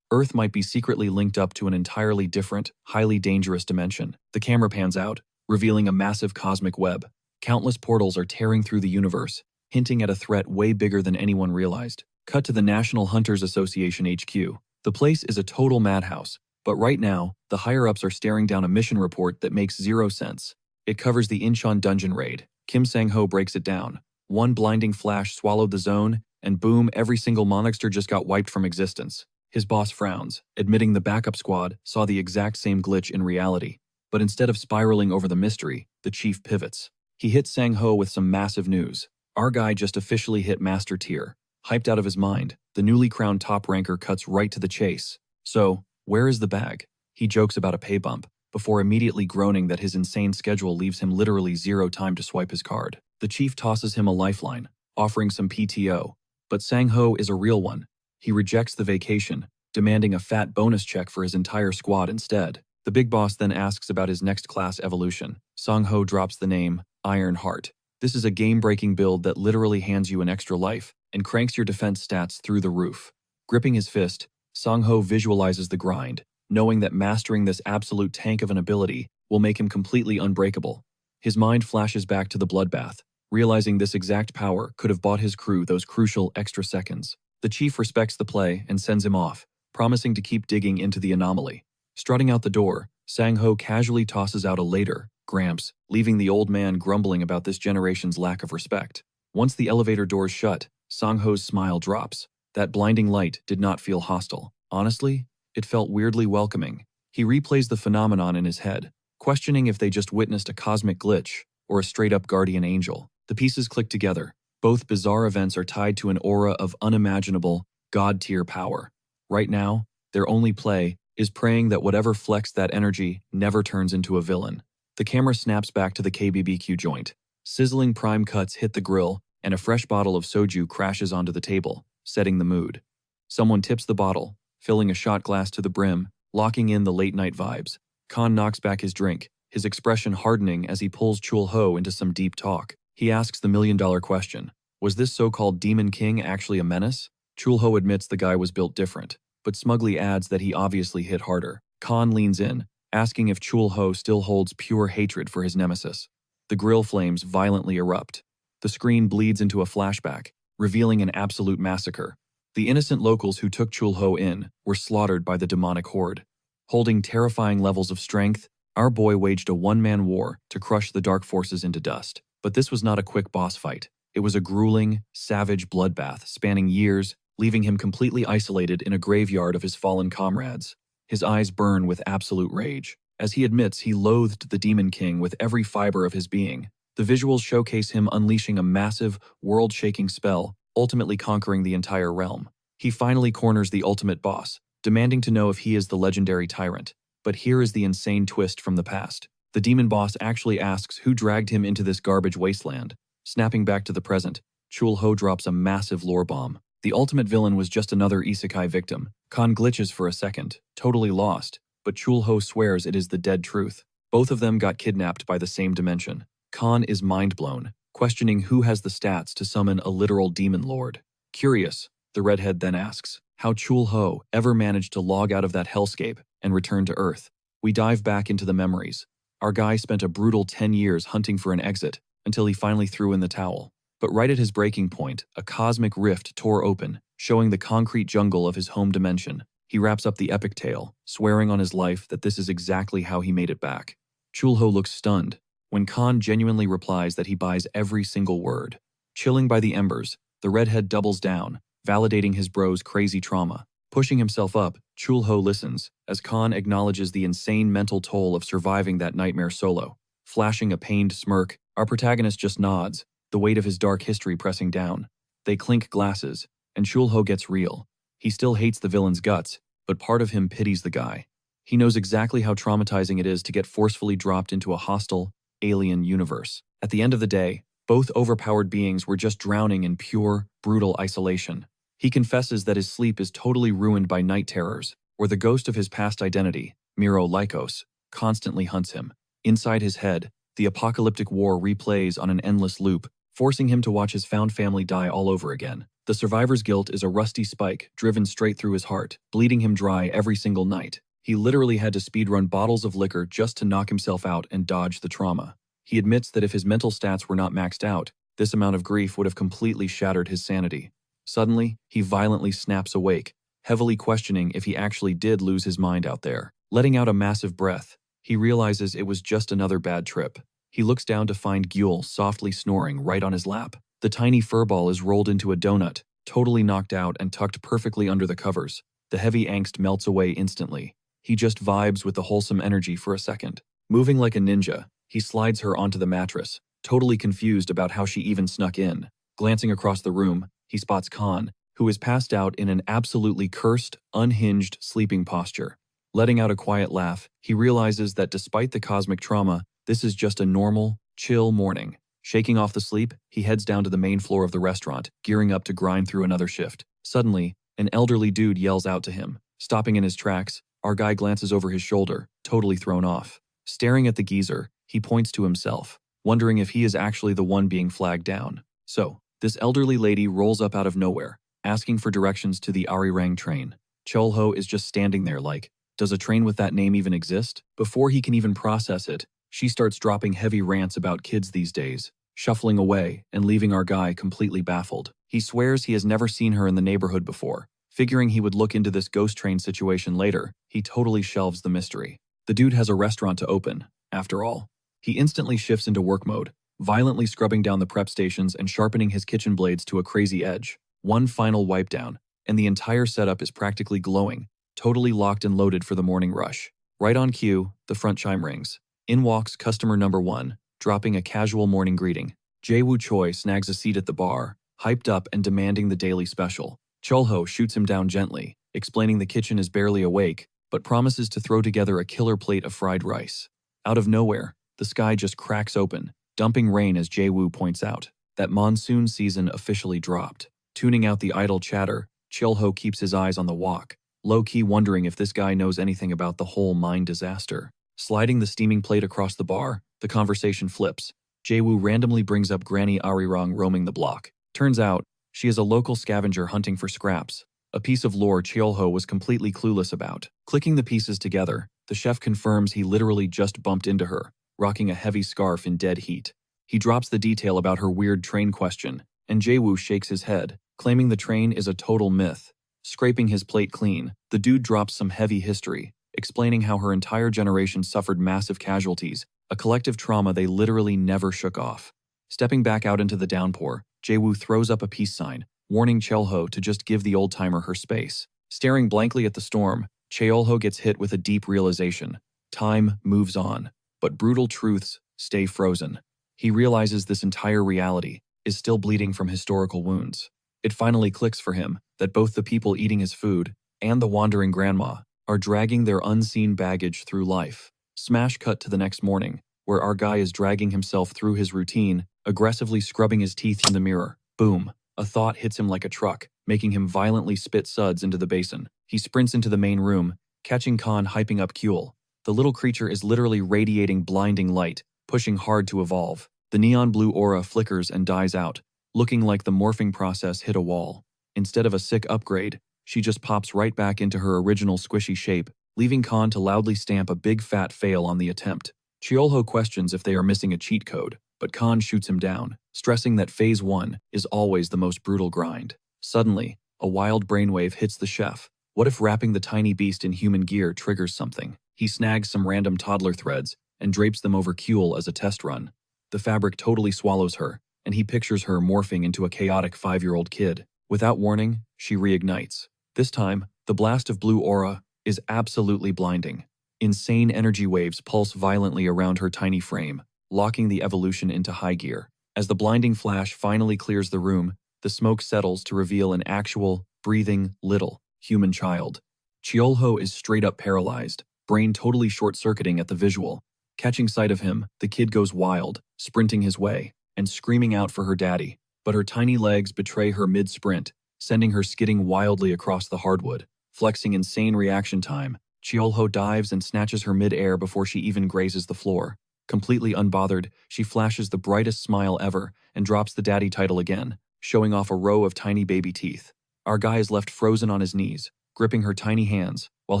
Earth might be secretly linked up to an entirely different, highly dangerous dimension. The camera pans out, revealing a massive cosmic web. Countless portals are tearing through the universe, hinting at a threat way bigger than anyone realized. Cut to the National Hunters Association HQ. The place is a total madhouse, but right now, the higher-ups are staring down a mission report that makes zero sense. It covers the Incheon dungeon raid. Kim Sang-ho breaks it down. One blinding flash swallowed the zone, and boom, every single monster just got wiped from existence. His boss frowns, admitting the backup squad saw the exact same glitch in reality. But instead of spiraling over the mystery, the chief pivots. He hits Sang-ho with some massive news. Our guy just officially hit Master Tier. Hyped out of his mind, the newly crowned top ranker cuts right to the chase. So, where is the bag? He jokes about a pay bump, before immediately groaning that his insane schedule leaves him literally zero time to swipe his card. The chief tosses him a lifeline, offering some PTO. But Sang-ho is a real one. He rejects the vacation, demanding a fat bonus check for his entire squad instead. The big boss then asks about his next class evolution. Sang-ho drops the name, Iron Heart. This is a game-breaking build that literally hands you an extra life and cranks your defense stats through the roof. Gripping his fist, Sang-ho visualizes the grind, knowing that mastering this absolute tank of an ability will make him completely unbreakable. His mind flashes back to the bloodbath, realizing this exact power could have bought his crew those crucial extra seconds. The chief respects the play and sends him off, promising to keep digging into the anomaly. Strutting out the door, Sang-ho casually tosses out a later, Gramps, leaving the old man grumbling about this generation's lack of respect. Once the elevator doors shut, Sang-ho's smile drops. That blinding light did not feel hostile. Honestly, it felt weirdly welcoming. He replays the phenomenon in his head, questioning if they just witnessed a cosmic glitch or a straight-up guardian angel. The pieces click together. Both bizarre events are tied to an aura of unimaginable, god-tier power. Right now, their only play is praying that whatever flexed that energy never turns into a villain. The camera snaps back to the KBBQ joint. Sizzling prime cuts hit the grill, and a fresh bottle of soju crashes onto the table, setting the mood. Someone tips the bottle, filling a shot glass to the brim, locking in the late-night vibes. Khan knocks back his drink, his expression hardening as he pulls Chul-ho into some deep talk. He asks the million-dollar question. Was this so-called Demon King actually a menace? Chul-ho admits the guy was built different, but smugly adds that he obviously hit harder. Khan leans in, asking if Chul-ho still holds pure hatred for his nemesis. The grill flames violently erupt. The screen bleeds into a flashback, revealing an absolute massacre. The innocent locals who took Chul-ho in were slaughtered by the demonic horde. Holding terrifying levels of strength, our boy waged a one-man war to crush the dark forces into dust. But this was not a quick boss fight. It was a grueling, savage bloodbath spanning years, leaving him completely isolated in a graveyard of his fallen comrades. His eyes burn with absolute rage. As he admits, he loathed the Demon King with every fiber of his being. The visuals showcase him unleashing a massive, world-shaking spell, ultimately conquering the entire realm. He finally corners the ultimate boss, demanding to know if he is the legendary tyrant. But here is the insane twist from the past. The demon boss actually asks who dragged him into this garbage wasteland. Snapping back to the present, Chul-Ho drops a massive lore bomb. The ultimate villain was just another isekai victim. Khan glitches for a second, totally lost, but Chul-Ho swears it is the dead truth. Both of them got kidnapped by the same dimension. Khan is mind-blown, questioning who has the stats to summon a literal demon lord. Curious, the redhead then asks how Chul-Ho ever managed to log out of that hellscape and return to Earth. We dive back into the memories. Our guy spent a brutal 10 years hunting for an exit until he finally threw in the towel. But right at his breaking point, a cosmic rift tore open, showing the concrete jungle of his home dimension. He wraps up the epic tale, swearing on his life that this is exactly how he made it back. Chul-Ho looks stunned when Khan genuinely replies that he buys every single word. Chilling by the embers, the redhead doubles down, validating his bro's crazy trauma. Pushing himself up, Chul-Ho listens as Khan acknowledges the insane mental toll of surviving that nightmare solo. Flashing a pained smirk, our protagonist just nods, the weight of his dark history pressing down. They clink glasses, and Chul-Ho gets real. He still hates the villain's guts, but part of him pities the guy. He knows exactly how traumatizing it is to get forcefully dropped into a hostile, alien universe. At the end of the day, both overpowered beings were just drowning in pure, brutal isolation. He confesses that his sleep is totally ruined by night terrors, where the ghost of his past identity, Miro Lycos, constantly hunts him. Inside his head, the apocalyptic war replays on an endless loop, forcing him to watch his found family die all over again. The survivor's guilt is a rusty spike driven straight through his heart, bleeding him dry every single night. He literally had to speedrun bottles of liquor just to knock himself out and dodge the trauma. He admits that if his mental stats were not maxed out, this amount of grief would have completely shattered his sanity. Suddenly, he violently snaps awake, heavily questioning if he actually did lose his mind out there. Letting out a massive breath, he realizes it was just another bad trip. He looks down to find Gyul softly snoring right on his lap. The tiny furball is rolled into a donut, totally knocked out and tucked perfectly under the covers. The heavy angst melts away instantly. He just vibes with the wholesome energy for a second. Moving like a ninja, he slides her onto the mattress, totally confused about how she even snuck in. Glancing across the room, he spots Khan, who is passed out in an absolutely cursed, unhinged sleeping posture. Letting out a quiet laugh, he realizes that despite the cosmic trauma, this is just a normal, chill morning. Shaking off the sleep, he heads down to the main floor of the restaurant, gearing up to grind through another shift. Suddenly, an elderly dude yells out to him. Stopping in his tracks, our guy glances over his shoulder, totally thrown off. Staring at the geezer, he points to himself, wondering if he is actually the one being flagged down. So, this elderly lady rolls up out of nowhere, asking for directions to the Arirang train. Chul-Ho is just standing there like, does a train with that name even exist? Before he can even process it, she starts dropping heavy rants about kids these days, shuffling away and leaving our guy completely baffled. He swears he has never seen her in the neighborhood before. Figuring he would look into this ghost train situation later, he totally shelves the mystery. The dude has a restaurant to open, after all. He instantly shifts into work mode, violently scrubbing down the prep stations and sharpening his kitchen blades to a crazy edge. One final wipe down, and the entire setup is practically glowing, totally locked and loaded for the morning rush. Right on cue, the front chime rings. In walks customer number 1, dropping a casual morning greeting. Jae-woo Choi snags a seat at the bar, hyped up and demanding the daily special. Chul-Ho shoots him down gently, explaining the kitchen is barely awake, but promises to throw together a killer plate of fried rice. Out of nowhere, the sky just cracks open, dumping rain as Jae-woo points out. That monsoon season officially dropped. Tuning out the idle chatter, Chul-Ho keeps his eyes on the wok, low-key wondering if this guy knows anything about the whole mine disaster. Sliding the steaming plate across the bar, the conversation flips. Jae-woo randomly brings up Granny Arirang roaming the block. Turns out, she is a local scavenger hunting for scraps, a piece of lore Chul-Ho was completely clueless about. Clicking the pieces together, the chef confirms he literally just bumped into her, rocking a heavy scarf in dead heat. He drops the detail about her weird train question, and Jae-woo shakes his head, claiming the train is a total myth. Scraping his plate clean, the dude drops some heavy history, explaining how her entire generation suffered massive casualties, a collective trauma they literally never shook off. Stepping back out into the downpour, Jae-woo throws up a peace sign, warning Chul-Ho to just give the old-timer her space. Staring blankly at the storm, Cheolho gets hit with a deep realization. Time moves on, but brutal truths stay frozen. He realizes this entire reality is still bleeding from historical wounds. It finally clicks for him that both the people eating his food and the wandering grandma are dragging their unseen baggage through life. Smash cut to the next morning, where our guy is dragging himself through his routine, aggressively scrubbing his teeth in the mirror. Boom. A thought hits him like a truck, making him violently spit suds into the basin. He sprints into the main room, catching Khan hyping up Kuel. The little creature is literally radiating blinding light, pushing hard to evolve. The neon blue aura flickers and dies out, looking like the morphing process hit a wall. Instead of a sick upgrade, she just pops right back into her original squishy shape, leaving Khan to loudly stamp a big fat fail on the attempt. Cheolho questions if they are missing a cheat code, but Khan shoots him down, stressing that Phase 1 is always the most brutal grind. Suddenly, a wild brainwave hits the chef. What if wrapping the tiny beast in human gear triggers something? He snags some random toddler threads and drapes them over Kuel as a test run. The fabric totally swallows her, and he pictures her morphing into a chaotic 5-year-old kid. Without warning, she reignites. This time, the blast of blue aura is absolutely blinding. Insane energy waves pulse violently around her tiny frame, locking the evolution into high gear. As the blinding flash finally clears the room, the smoke settles to reveal an actual, breathing, little, human child. Cheolho is straight up paralyzed, brain totally short-circuiting at the visual. Catching sight of him, the kid goes wild, sprinting his way, and screaming out for her daddy. But her tiny legs betray her mid-sprint, sending her skidding wildly across the hardwood. Flexing insane reaction time, Cheolho dives and snatches her mid-air before she even grazes the floor. Completely unbothered, she flashes the brightest smile ever and drops the daddy title again, showing off a row of tiny baby teeth. Our guy is left frozen on his knees, gripping her tiny hands, while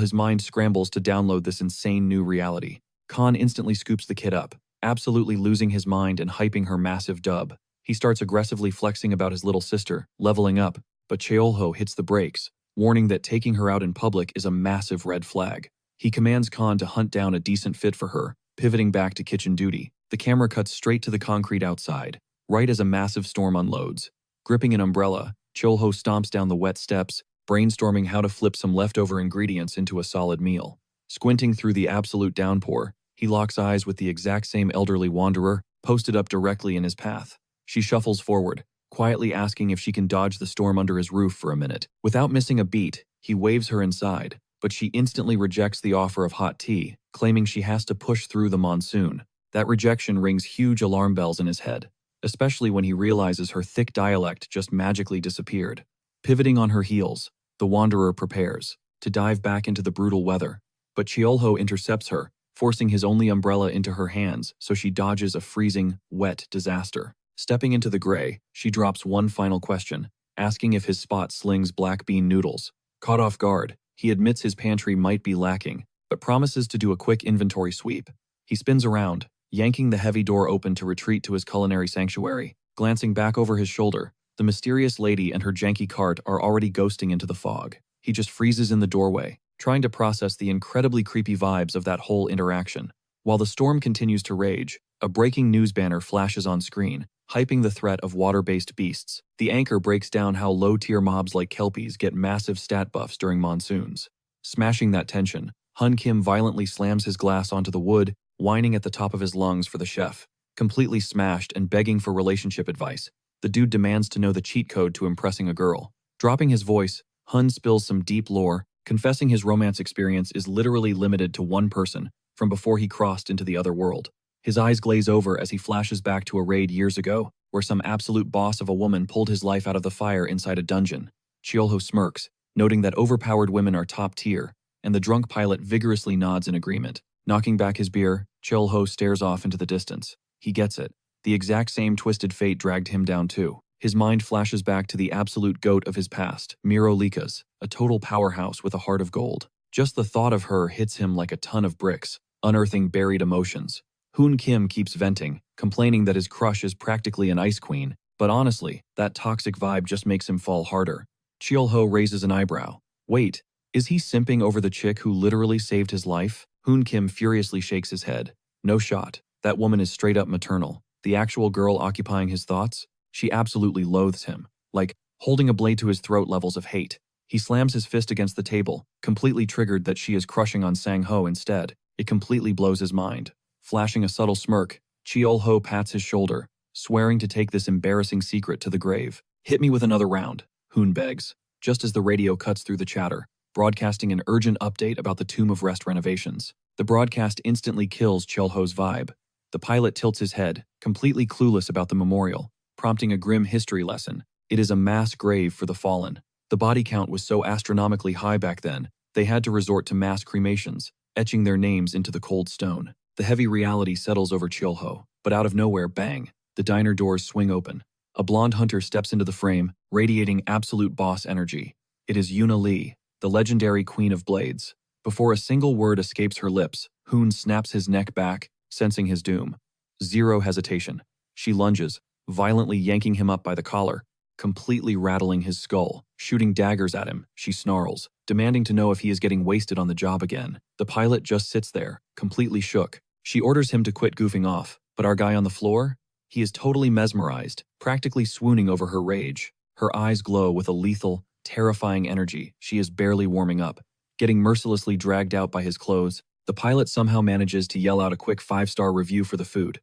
his mind scrambles to download this insane new reality. Khan instantly scoops the kid up, absolutely losing his mind and hyping her massive dub. He starts aggressively flexing about his little sister, leveling up, but Cheolho hits the brakes, warning that taking her out in public is a massive red flag. He commands Khan to hunt down a decent fit for her, pivoting back to kitchen duty. The camera cuts straight to the concrete outside, right as a massive storm unloads. Gripping an umbrella, Cheolho stomps down the wet steps, brainstorming how to flip some leftover ingredients into a solid meal. Squinting through the absolute downpour, he locks eyes with the exact same elderly wanderer, posted up directly in his path. She shuffles forward, quietly asking if she can dodge the storm under his roof for a minute. Without missing a beat, he waves her inside, but she instantly rejects the offer of hot tea, claiming she has to push through the monsoon. That rejection rings huge alarm bells in his head, especially when he realizes her thick dialect just magically disappeared. Pivoting on her heels, the wanderer prepares to dive back into the brutal weather, but Cheolho intercepts her, forcing his only umbrella into her hands so she dodges a freezing, wet disaster. Stepping into the gray, she drops one final question, asking if his spot slings black bean noodles. Caught off guard, he admits his pantry might be lacking, but promises to do a quick inventory sweep. He spins around, yanking the heavy door open to retreat to his culinary sanctuary. Glancing back over his shoulder, the mysterious lady and her janky cart are already ghosting into the fog. He just freezes in the doorway, trying to process the incredibly creepy vibes of that whole interaction. While the storm continues to rage, a breaking news banner flashes on screen, hyping the threat of water-based beasts. The anchor breaks down how low-tier mobs like kelpies get massive stat buffs during monsoons. Smashing that tension, Hun Kim violently slams his glass onto the wood, whining at the top of his lungs for the chef. Completely smashed and begging for relationship advice, the dude demands to know the cheat code to impressing a girl. Dropping his voice, Hun spills some deep lore, confessing his romance experience is literally limited to one person from before he crossed into the other world. His eyes glaze over as he flashes back to a raid years ago, where some absolute boss of a woman pulled his life out of the fire inside a dungeon. Cheolho smirks, noting that overpowered women are top tier, and the drunk pilot vigorously nods in agreement. Knocking back his beer, Cheolho stares off into the distance. He gets it. The exact same twisted fate dragged him down too. His mind flashes back to the absolute goat of his past, Miro Likas, a total powerhouse with a heart of gold. Just the thought of her hits him like a ton of bricks, unearthing buried emotions. Hoon Kim keeps venting, complaining that his crush is practically an ice queen, but honestly, that toxic vibe just makes him fall harder. Cheolho raises an eyebrow. Wait, is he simping over the chick who literally saved his life? Hoon Kim furiously shakes his head. No shot. That woman is straight up maternal. The actual girl occupying his thoughts? She absolutely loathes him. Like, holding a blade to his throat levels of hate. He slams his fist against the table, completely triggered that she is crushing on Sang-ho instead. It completely blows his mind. Flashing a subtle smirk, Cheol-ho pats his shoulder, swearing to take this embarrassing secret to the grave. Hit me with another round, Hoon begs, just as the radio cuts through the chatter, broadcasting an urgent update about the Tomb of Rest renovations. The broadcast instantly kills Cheol-ho's vibe. The pilot tilts his head, completely clueless about the memorial, prompting a grim history lesson. It is a mass grave for the fallen. The body count was so astronomically high back then, they had to resort to mass cremations, etching their names into the cold stone. The heavy reality settles over Cheol-ho, but out of nowhere, bang, the diner doors swing open. A blonde hunter steps into the frame, radiating absolute boss energy. It is Yuna Lee, the legendary Queen of Blades. Before a single word escapes her lips, Hoon snaps his neck back, sensing his doom. Zero hesitation. She lunges, violently yanking him up by the collar, completely rattling his skull. Shooting daggers at him, she snarls, demanding to know if he is getting wasted on the job again. The pilot just sits there, completely shook. She orders him to quit goofing off, but our guy on the floor? He is totally mesmerized, practically swooning over her rage. Her eyes glow with a lethal, terrifying energy. She is barely warming up. Getting mercilessly dragged out by his clothes, the pilot somehow manages to yell out a quick 5-star review for the food.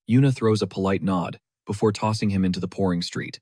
Yuna throws a polite nod, before tossing him into the pouring street.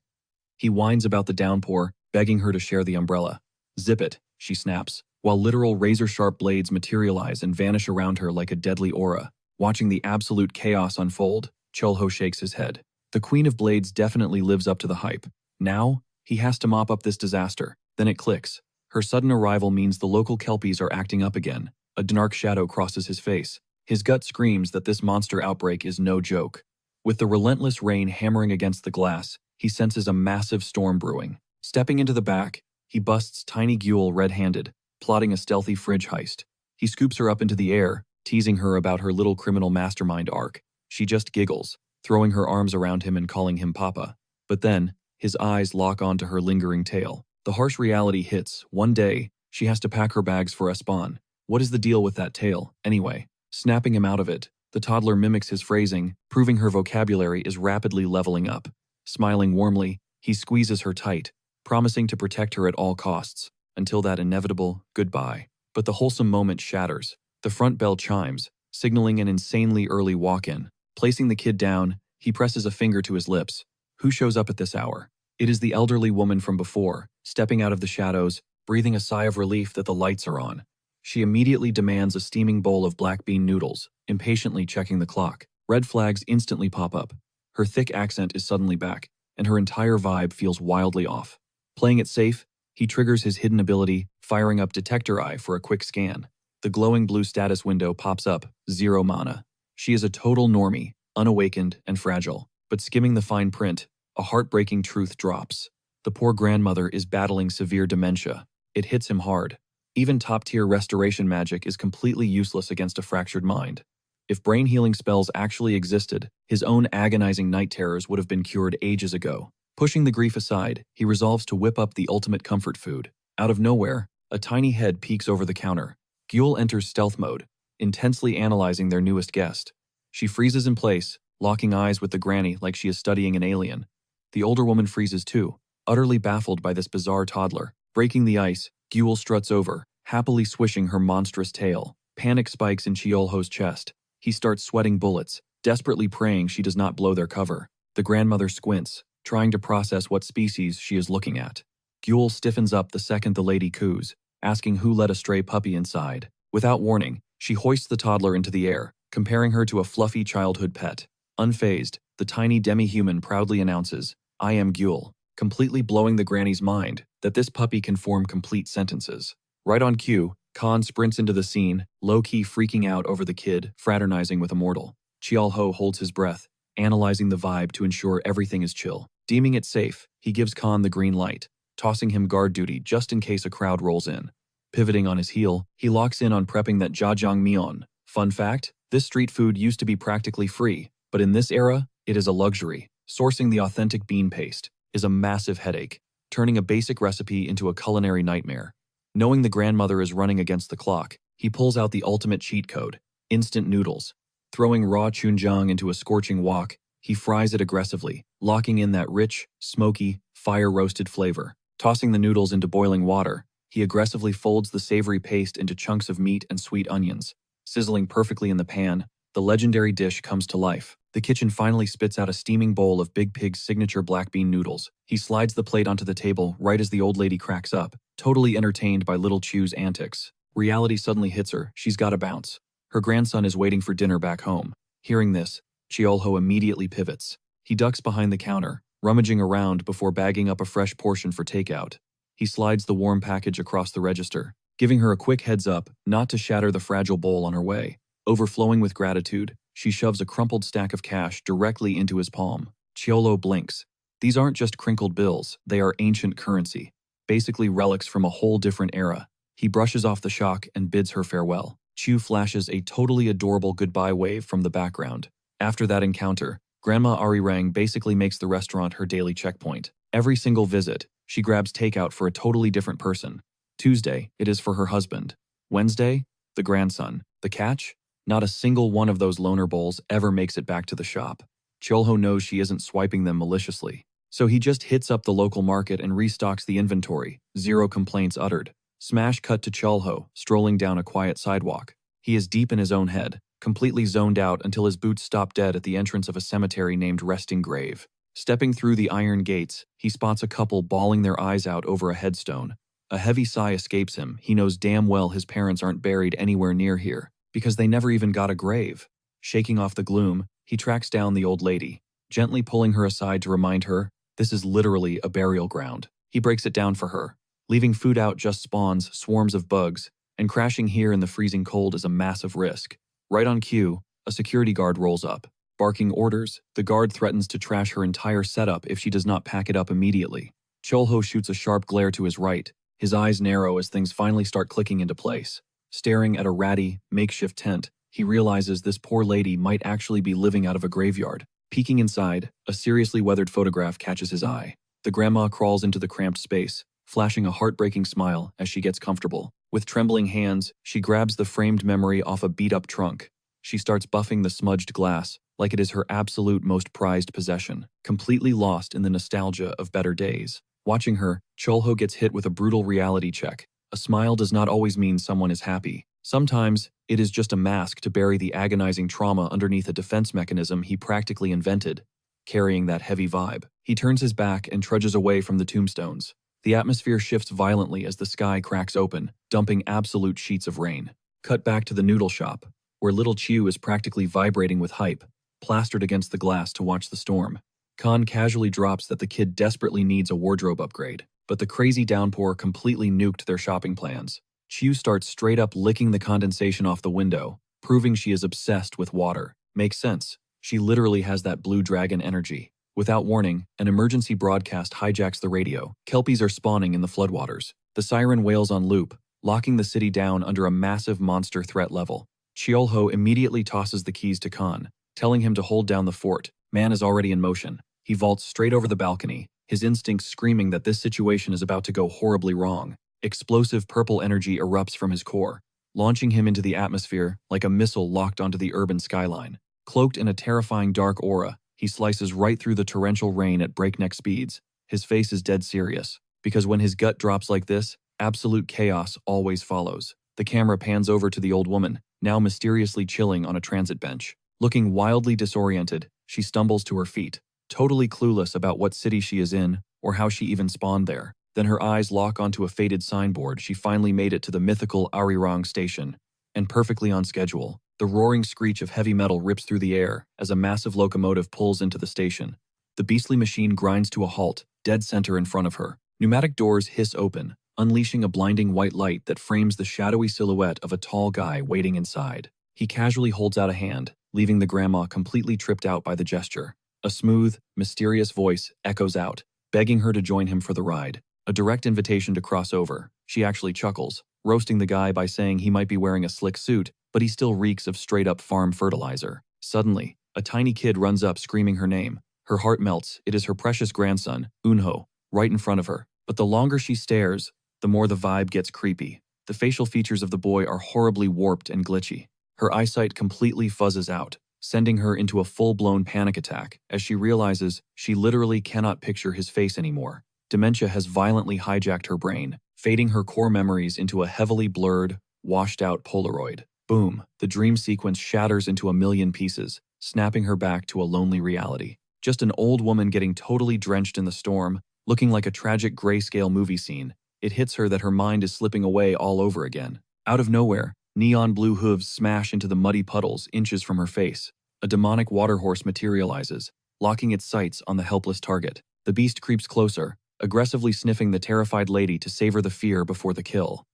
He whines about the downpour, begging her to share the umbrella. Zip it, she snaps, while literal razor-sharp blades materialize and vanish around her like a deadly aura. Watching the absolute chaos unfold, Cheol-ho shakes his head. The Queen of Blades definitely lives up to the hype. Now, he has to mop up this disaster. Then it clicks. Her sudden arrival means the local kelpies are acting up again. A dark shadow crosses his face. His gut screams that this monster outbreak is no joke. With the relentless rain hammering against the glass, he senses a massive storm brewing. Stepping into the back, he busts tiny Gyul red-handed, plotting a stealthy fridge heist. He scoops her up into the air, teasing her about her little criminal mastermind arc. She just giggles, throwing her arms around him and calling him Papa. But then, his eyes lock onto her lingering tail. The harsh reality hits. One day, she has to pack her bags for a spawn. What is the deal with that tail, anyway? Snapping him out of it, the toddler mimics his phrasing, proving her vocabulary is rapidly leveling up. Smiling warmly, he squeezes her tight, promising to protect her at all costs, until that inevitable goodbye. But the wholesome moment shatters. The front bell chimes, signaling an insanely early walk-in. Placing the kid down, he presses a finger to his lips. Who shows up at this hour? It is the elderly woman from before, stepping out of the shadows, breathing a sigh of relief that the lights are on. She immediately demands a steaming bowl of black bean noodles, impatiently checking the clock. Red flags instantly pop up. Her thick accent is suddenly back, and her entire vibe feels wildly off. Playing it safe, he triggers his hidden ability, firing up Detector Eye for a quick scan. The glowing blue status window pops up, 0 mana. She is a total normie, unawakened and fragile. But skimming the fine print, a heartbreaking truth drops. The poor grandmother is battling severe dementia. It hits him hard. Even top-tier restoration magic is completely useless against a fractured mind. If brain healing spells actually existed, his own agonizing night terrors would have been cured ages ago. Pushing the grief aside, he resolves to whip up the ultimate comfort food. Out of nowhere, a tiny head peeks over the counter. Gyul enters stealth mode, intensely analyzing their newest guest. She freezes in place, locking eyes with the granny like she is studying an alien. The older woman freezes too, utterly baffled by this bizarre toddler. Breaking the ice, Gyul struts over, happily swishing her monstrous tail. Panic spikes in Cheol-ho's chest. He starts sweating bullets, desperately praying she does not blow their cover. The grandmother squints, trying to process what species she is looking at. Gyul stiffens up the second the lady coos, asking who let a stray puppy inside. Without warning, she hoists the toddler into the air, comparing her to a fluffy childhood pet. Unfazed, the tiny demi-human proudly announces, "I am Gyul," completely blowing the granny's mind that this puppy can form complete sentences. Right on cue, Khan sprints into the scene, low-key freaking out over the kid fraternizing with a mortal. Cheol-ho holds his breath, analyzing the vibe to ensure everything is chill. Deeming it safe, he gives Khan the green light, tossing him guard duty just in case a crowd rolls in. Pivoting on his heel, he locks in on prepping that jjajangmyeon. Fun fact, this street food used to be practically free, but in this era, it is a luxury. Sourcing the authentic bean paste is a massive headache, turning a basic recipe into a culinary nightmare. Knowing the grandmother is running against the clock, he pulls out the ultimate cheat code, instant noodles. Throwing raw chunjang into a scorching wok, he fries it aggressively, locking in that rich, smoky, fire-roasted flavor. Tossing the noodles into boiling water, he aggressively folds the savory paste into chunks of meat and sweet onions. Sizzling perfectly in the pan, the legendary dish comes to life. The kitchen finally spits out a steaming bowl of Big Pig's signature black bean noodles. He slides the plate onto the table right as the old lady cracks up, totally entertained by little Chew's antics. Reality suddenly hits her. She's gotta bounce. Her grandson is waiting for dinner back home. Hearing this, Chiolho immediately pivots. He ducks behind the counter, rummaging around before bagging up a fresh portion for takeout. He slides the warm package across the register, giving her a quick heads up not to shatter the fragile bowl on her way. Overflowing with gratitude, she shoves a crumpled stack of cash directly into his palm. Chiolo blinks. These aren't just crinkled bills, they are ancient currency, basically relics from a whole different era. He brushes off the shock and bids her farewell. Chew flashes a totally adorable goodbye wave from the background. After that encounter, Grandma Arirang basically makes the restaurant her daily checkpoint. Every single visit, she grabs takeout for a totally different person. Tuesday, it is for her husband. Wednesday, the grandson. The catch? Not a single one of those loner bowls ever makes it back to the shop. Cholho knows she isn't swiping them maliciously, so he just hits up the local market and restocks the inventory. Zero complaints uttered. Smash cut to Cholho, strolling down a quiet sidewalk. He is deep in his own head, completely zoned out until his boots stop dead at the entrance of a cemetery named Resting Grave. Stepping through the iron gates, he spots a couple bawling their eyes out over a headstone. A heavy sigh escapes him. He knows damn well his parents aren't buried anywhere near here, because they never even got a grave. Shaking off the gloom, he tracks down the old lady, gently pulling her aside to remind her, this is literally a burial ground. He breaks it down for her. Leaving food out just spawns swarms of bugs, and crashing here in the freezing cold is a massive risk. Right on cue, a security guard rolls up. Barking orders, the guard threatens to trash her entire setup if she does not pack it up immediately. Cholho shoots a sharp glare to his right. His eyes narrow as things finally start clicking into place. Staring at a ratty, makeshift tent, he realizes this poor lady might actually be living out of a graveyard. Peeking inside, a seriously weathered photograph catches his eye. The grandma crawls into the cramped space, flashing a heartbreaking smile as she gets comfortable. With trembling hands, she grabs the framed memory off a beat-up trunk. She starts buffing the smudged glass, like it is her absolute most prized possession, completely lost in the nostalgia of better days. Watching her, Cholho gets hit with a brutal reality check. A smile does not always mean someone is happy. Sometimes, it is just a mask to bury the agonizing trauma underneath a defense mechanism he practically invented. Carrying that heavy vibe, he turns his back and trudges away from the tombstones. The atmosphere shifts violently as the sky cracks open, dumping absolute sheets of rain. Cut back to the noodle shop, where little Chew is practically vibrating with hype, plastered against the glass to watch the storm. Khan casually drops that the kid desperately needs a wardrobe upgrade, but the crazy downpour completely nuked their shopping plans. Chew starts straight up licking the condensation off the window, proving she is obsessed with water. Makes sense. She literally has that blue dragon energy. Without warning, an emergency broadcast hijacks the radio. Kelpies are spawning in the floodwaters. The siren wails on loop, locking the city down under a massive monster threat level. Chiolho immediately tosses the keys to Khan, telling him to hold down the fort. Man is already in motion. He vaults straight over the balcony, his instincts screaming that this situation is about to go horribly wrong. Explosive purple energy erupts from his core, launching him into the atmosphere like a missile locked onto the urban skyline. Cloaked in a terrifying dark aura, he slices right through the torrential rain at breakneck speeds. His face is dead serious, because when his gut drops like this, absolute chaos always follows. The camera pans over to the old woman, now mysteriously chilling on a transit bench. Looking wildly disoriented, she stumbles to her feet, totally clueless about what city she is in or how she even spawned there. Then her eyes lock onto a faded signboard. She finally made it to the mythical Arirang station, and perfectly on schedule. The roaring screech of heavy metal rips through the air as a massive locomotive pulls into the station. The beastly machine grinds to a halt, dead center in front of her. Pneumatic doors hiss open, unleashing a blinding white light that frames the shadowy silhouette of a tall guy waiting inside. He casually holds out a hand, leaving the grandma completely tripped out by the gesture. A smooth, mysterious voice echoes out, begging her to join him for the ride. A direct invitation to cross over. She actually chuckles, roasting the guy by saying he might be wearing a slick suit, but he still reeks of straight-up farm fertilizer. Suddenly, a tiny kid runs up screaming her name. Her heart melts. It is her precious grandson, Unho, right in front of her. But the longer she stares, the more the vibe gets creepy. The facial features of the boy are horribly warped and glitchy. Her eyesight completely fuzzes out, sending her into a full-blown panic attack as she realizes she literally cannot picture his face anymore. Dementia has violently hijacked her brain, fading her core memories into a heavily blurred, washed-out Polaroid. Boom, the dream sequence shatters into a million pieces, snapping her back to a lonely reality. Just an old woman getting totally drenched in the storm, looking like a tragic grayscale movie scene. It hits her that her mind is slipping away all over again. Out of nowhere, neon blue hooves smash into the muddy puddles inches from her face. A demonic water horse materializes, locking its sights on the helpless target. The beast creeps closer, aggressively sniffing the terrified lady to savor the fear before the kill.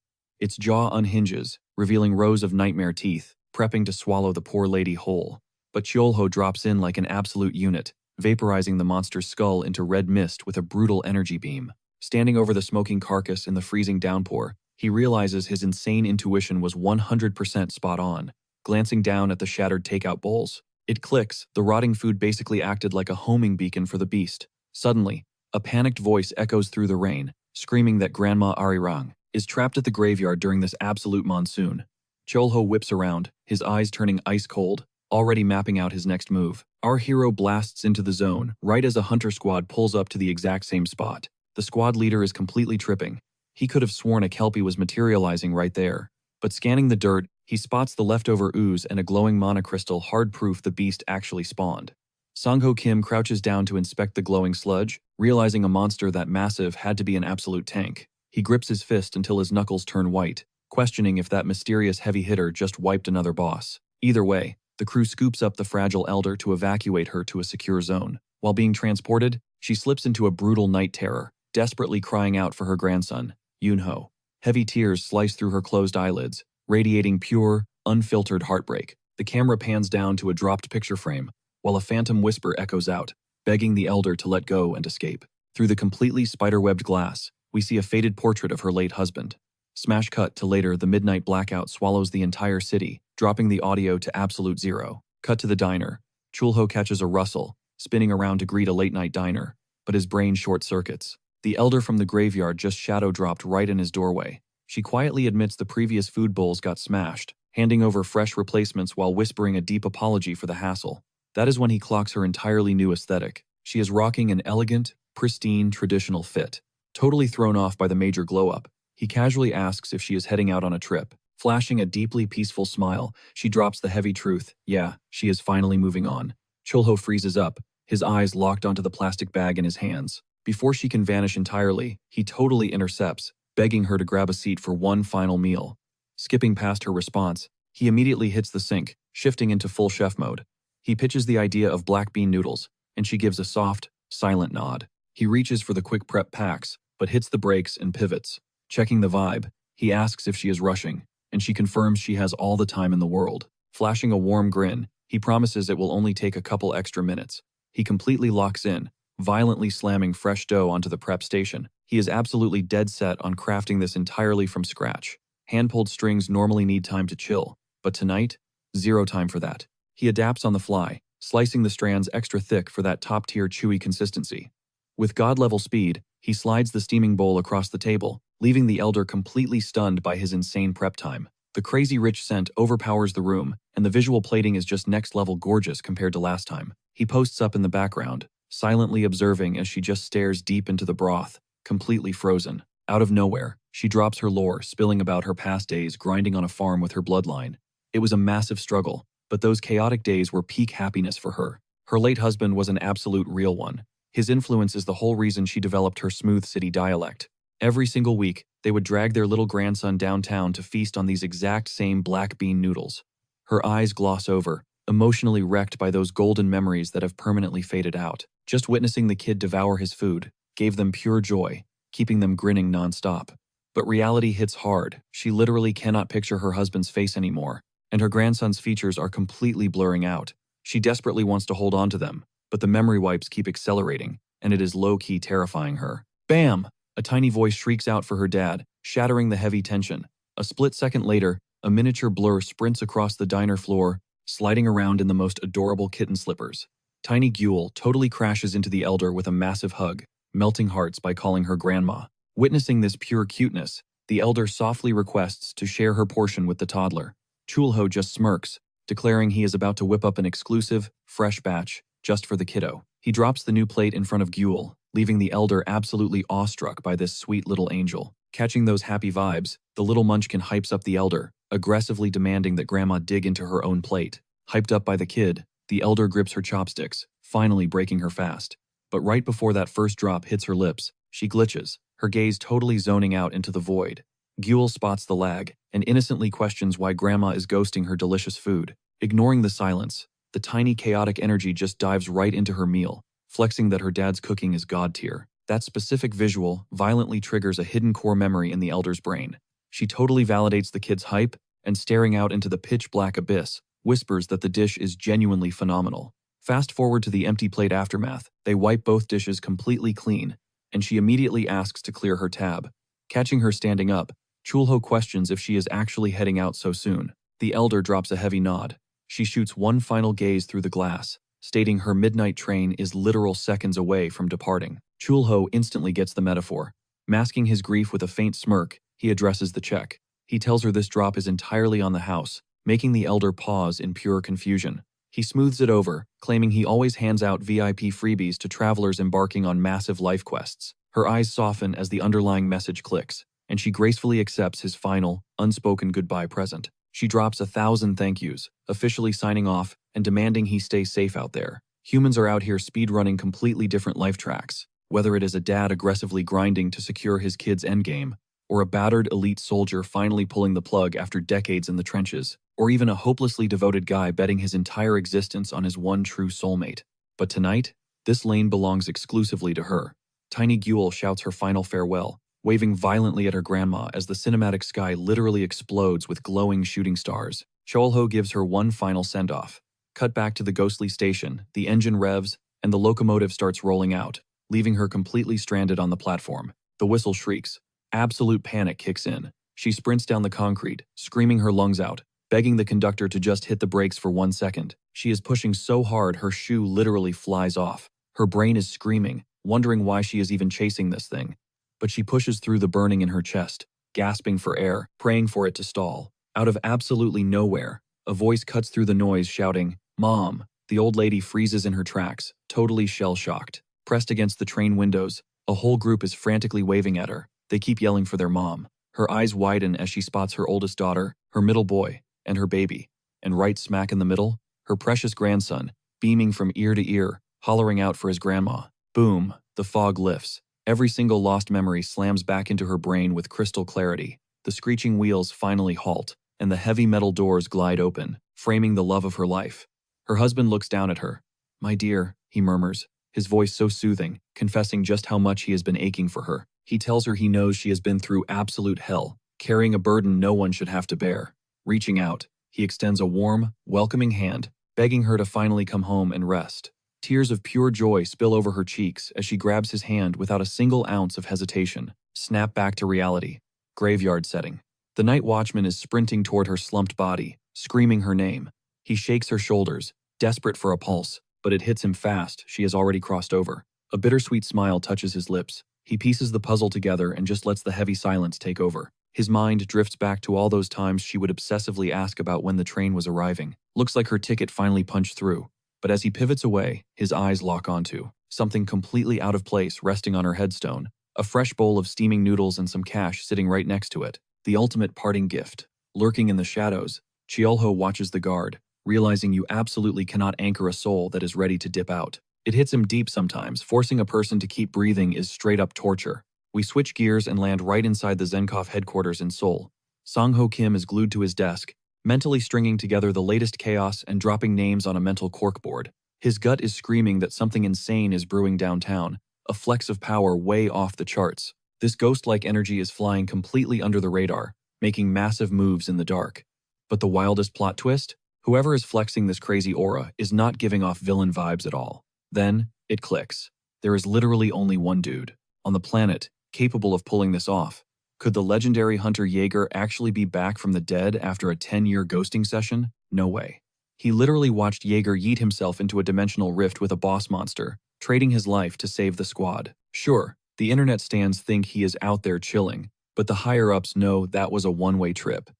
Its jaw unhinges, revealing rows of nightmare teeth, prepping to swallow the poor lady whole. But Chiolho drops in like an absolute unit, vaporizing the monster's skull into red mist with a brutal energy beam. Standing over the smoking carcass in the freezing downpour, he realizes his insane intuition was 100% spot on. Glancing down at the shattered takeout bowls, it clicks. The rotting food basically acted like a homing beacon for the beast. Suddenly, a panicked voice echoes through the rain, screaming that Grandma Arirang is trapped at the graveyard during this absolute monsoon. Chiolho whips around, his eyes turning ice cold, already mapping out his next move. Our hero blasts into the zone, right as a hunter squad pulls up to the exact same spot. The squad leader is completely tripping. He could have sworn a kelpie was materializing right there. But scanning the dirt, he spots the leftover ooze and a glowing mana crystal hard proof the beast actually spawned. Sangho Kim crouches down to inspect the glowing sludge, realizing a monster that massive had to be an absolute tank. He grips his fist until his knuckles turn white, questioning if that mysterious heavy hitter just wiped another boss. Either way, the crew scoops up the fragile elder to evacuate her to a secure zone. While being transported, she slips into a brutal night terror, desperately crying out for her grandson, Yunho. Heavy tears slice through her closed eyelids, radiating pure, unfiltered heartbreak. The camera pans down to a dropped picture frame, while a phantom whisper echoes out, begging the elder to let go and escape. Through the completely spiderwebbed glass, we see a faded portrait of her late husband. Smash cut to later, the midnight blackout swallows the entire city, dropping the audio to absolute zero. Cut to the diner. Chulho catches a rustle, spinning around to greet a late-night diner, but his brain short-circuits. The elder from the graveyard just shadow-dropped right in his doorway. She quietly admits the previous food bowls got smashed, handing over fresh replacements while whispering a deep apology for the hassle. That is when he clocks her entirely new aesthetic. She is rocking an elegant, pristine, traditional fit. Totally thrown off by the major glow-up, he casually asks if she is heading out on a trip. Flashing a deeply peaceful smile, she drops the heavy truth. Yeah, she is finally moving on. Chulho freezes up, his eyes locked onto the plastic bag in his hands. Before she can vanish entirely, he totally intercepts, begging her to grab a seat for one final meal. Skipping past her response, he immediately hits the sink, shifting into full chef mode. He pitches the idea of black bean noodles, and she gives a soft, silent nod. He reaches for the quick prep packs, but hits the brakes and pivots. Checking the vibe, he asks if she is rushing, and she confirms she has all the time in the world. Flashing a warm grin, he promises it will only take a couple extra minutes. He completely locks in, violently slamming fresh dough onto the prep station. He is absolutely dead set on crafting this entirely from scratch. Hand-pulled strings normally need time to chill, but tonight, zero time for that. He adapts on the fly, slicing the strands extra thick for that top-tier chewy consistency. With god-level speed, he slides the steaming bowl across the table, leaving the elder completely stunned by his insane prep time. The crazy rich scent overpowers the room, and the visual plating is just next-level gorgeous compared to last time. He posts up in the background, silently observing as she just stares deep into the broth, completely frozen. Out of nowhere, she drops her lore, spilling about her past days grinding on a farm with her bloodline. It was a massive struggle, but those chaotic days were peak happiness for her. Her late husband was an absolute real one. His influence is the whole reason she developed her smooth city dialect. Every single week, they would drag their little grandson downtown to feast on these exact same black bean noodles. Her eyes gloss over, emotionally wrecked by those golden memories that have permanently faded out. Just witnessing the kid devour his food gave them pure joy, keeping them grinning nonstop. But reality hits hard. She literally cannot picture her husband's face anymore, and her grandson's features are completely blurring out. She desperately wants to hold on to them, but the memory wipes keep accelerating, and it is low-key terrifying her. Bam! A tiny voice shrieks out for her dad, shattering the heavy tension. A split second later, a miniature blur sprints across the diner floor, sliding around in the most adorable kitten slippers. Tiny Gule totally crashes into the elder with a massive hug, melting hearts by calling her grandma. Witnessing this pure cuteness, the elder softly requests to share her portion with the toddler. Chulho just smirks, declaring he is about to whip up an exclusive, fresh batch, just for the kiddo. He drops the new plate in front of Gule, leaving the elder absolutely awestruck by this sweet little angel. Catching those happy vibes, the little munchkin hypes up the elder, aggressively demanding that Grandma dig into her own plate. Hyped up by the kid, the elder grips her chopsticks, finally breaking her fast. But right before that first drop hits her lips, she glitches, her gaze totally zoning out into the void. Guel spots the lag and innocently questions why Grandma is ghosting her delicious food. Ignoring the silence, the tiny chaotic energy just dives right into her meal, flexing that her dad's cooking is god tier. That specific visual violently triggers a hidden core memory in the elder's brain. She totally validates the kid's hype and, staring out into the pitch-black abyss, whispers that the dish is genuinely phenomenal. Fast forward to the empty plate aftermath. They wipe both dishes completely clean, and she immediately asks to clear her tab. Catching her standing up, Chulho questions if she is actually heading out so soon. The elder drops a heavy nod. She shoots one final gaze through the glass, stating her midnight train is literal seconds away from departing. Chulho instantly gets the metaphor. Masking his grief with a faint smirk, he addresses the check. He tells her this drop is entirely on the house, making the elder pause in pure confusion. He smooths it over, claiming he always hands out VIP freebies to travelers embarking on massive life quests. Her eyes soften as the underlying message clicks, and she gracefully accepts his final, unspoken goodbye present. She drops 1,000 thank yous, officially signing off and demanding he stay safe out there. Humans are out here speedrunning completely different life tracks, whether it is a dad aggressively grinding to secure his kid's endgame, or a battered elite soldier finally pulling the plug after decades in the trenches, or even a hopelessly devoted guy betting his entire existence on his one true soulmate. But tonight, this lane belongs exclusively to her. Tiny Guel shouts her final farewell, waving violently at her grandma as the cinematic sky literally explodes with glowing shooting stars. Chulho gives her one final send-off. Cut back to the ghostly station, the engine revs, and the locomotive starts rolling out, leaving her completely stranded on the platform. The whistle shrieks. Absolute panic kicks in. She sprints down the concrete, screaming her lungs out, begging the conductor to just hit the brakes for 1 second. She is pushing so hard her shoe literally flies off. Her brain is screaming, wondering why she is even chasing this thing. But she pushes through the burning in her chest, gasping for air, praying for it to stall. Out of absolutely nowhere, a voice cuts through the noise shouting, "Mom!" The old lady freezes in her tracks, totally shell-shocked. Pressed against the train windows, a whole group is frantically waving at her. They keep yelling for their mom. Her eyes widen as she spots her oldest daughter, her middle boy, and her baby. And right smack in the middle, her precious grandson, beaming from ear to ear, hollering out for his grandma. Boom, the fog lifts. Every single lost memory slams back into her brain with crystal clarity. The screeching wheels finally halt, and the heavy metal doors glide open, framing the love of her life. Her husband looks down at her. "My dear," he murmurs, his voice so soothing, confessing just how much he has been aching for her. He tells her he knows she has been through absolute hell, carrying a burden no one should have to bear. Reaching out, he extends a warm, welcoming hand, begging her to finally come home and rest. Tears of pure joy spill over her cheeks as she grabs his hand without a single ounce of hesitation. Snap back to reality. Graveyard setting. The night watchman is sprinting toward her slumped body, screaming her name. He shakes her shoulders, desperate for a pulse, but it hits him fast. She has already crossed over. A bittersweet smile touches his lips. He pieces the puzzle together and just lets the heavy silence take over. His mind drifts back to all those times she would obsessively ask about when the train was arriving. Looks like her ticket finally punched through. But as he pivots away, his eyes lock onto something completely out of place resting on her headstone. A fresh bowl of steaming noodles and some cash sitting right next to it. The ultimate parting gift. Lurking in the shadows, Chulho watches the guard, realizing you absolutely cannot anchor a soul that is ready to dip out. It hits him deep sometimes. Forcing a person to keep breathing is straight-up torture. We switch gears and land right inside the Zenkov headquarters in Seoul. Sang-ho Kim is glued to his desk, mentally stringing together the latest chaos and dropping names on a mental corkboard. His gut is screaming that something insane is brewing downtown, a flex of power way off the charts. This ghost-like energy is flying completely under the radar, making massive moves in the dark. But the wildest plot twist? Whoever is flexing this crazy aura is not giving off villain vibes at all. Then, it clicks. There is literally only one dude on the planet capable of pulling this off. Could the legendary hunter Jaeger actually be back from the dead after a 10-year ghosting session? No way. He literally watched Jaeger yeet himself into a dimensional rift with a boss monster, trading his life to save the squad. Sure, the internet stans think he is out there chilling, but the higher-ups know that was a one-way trip.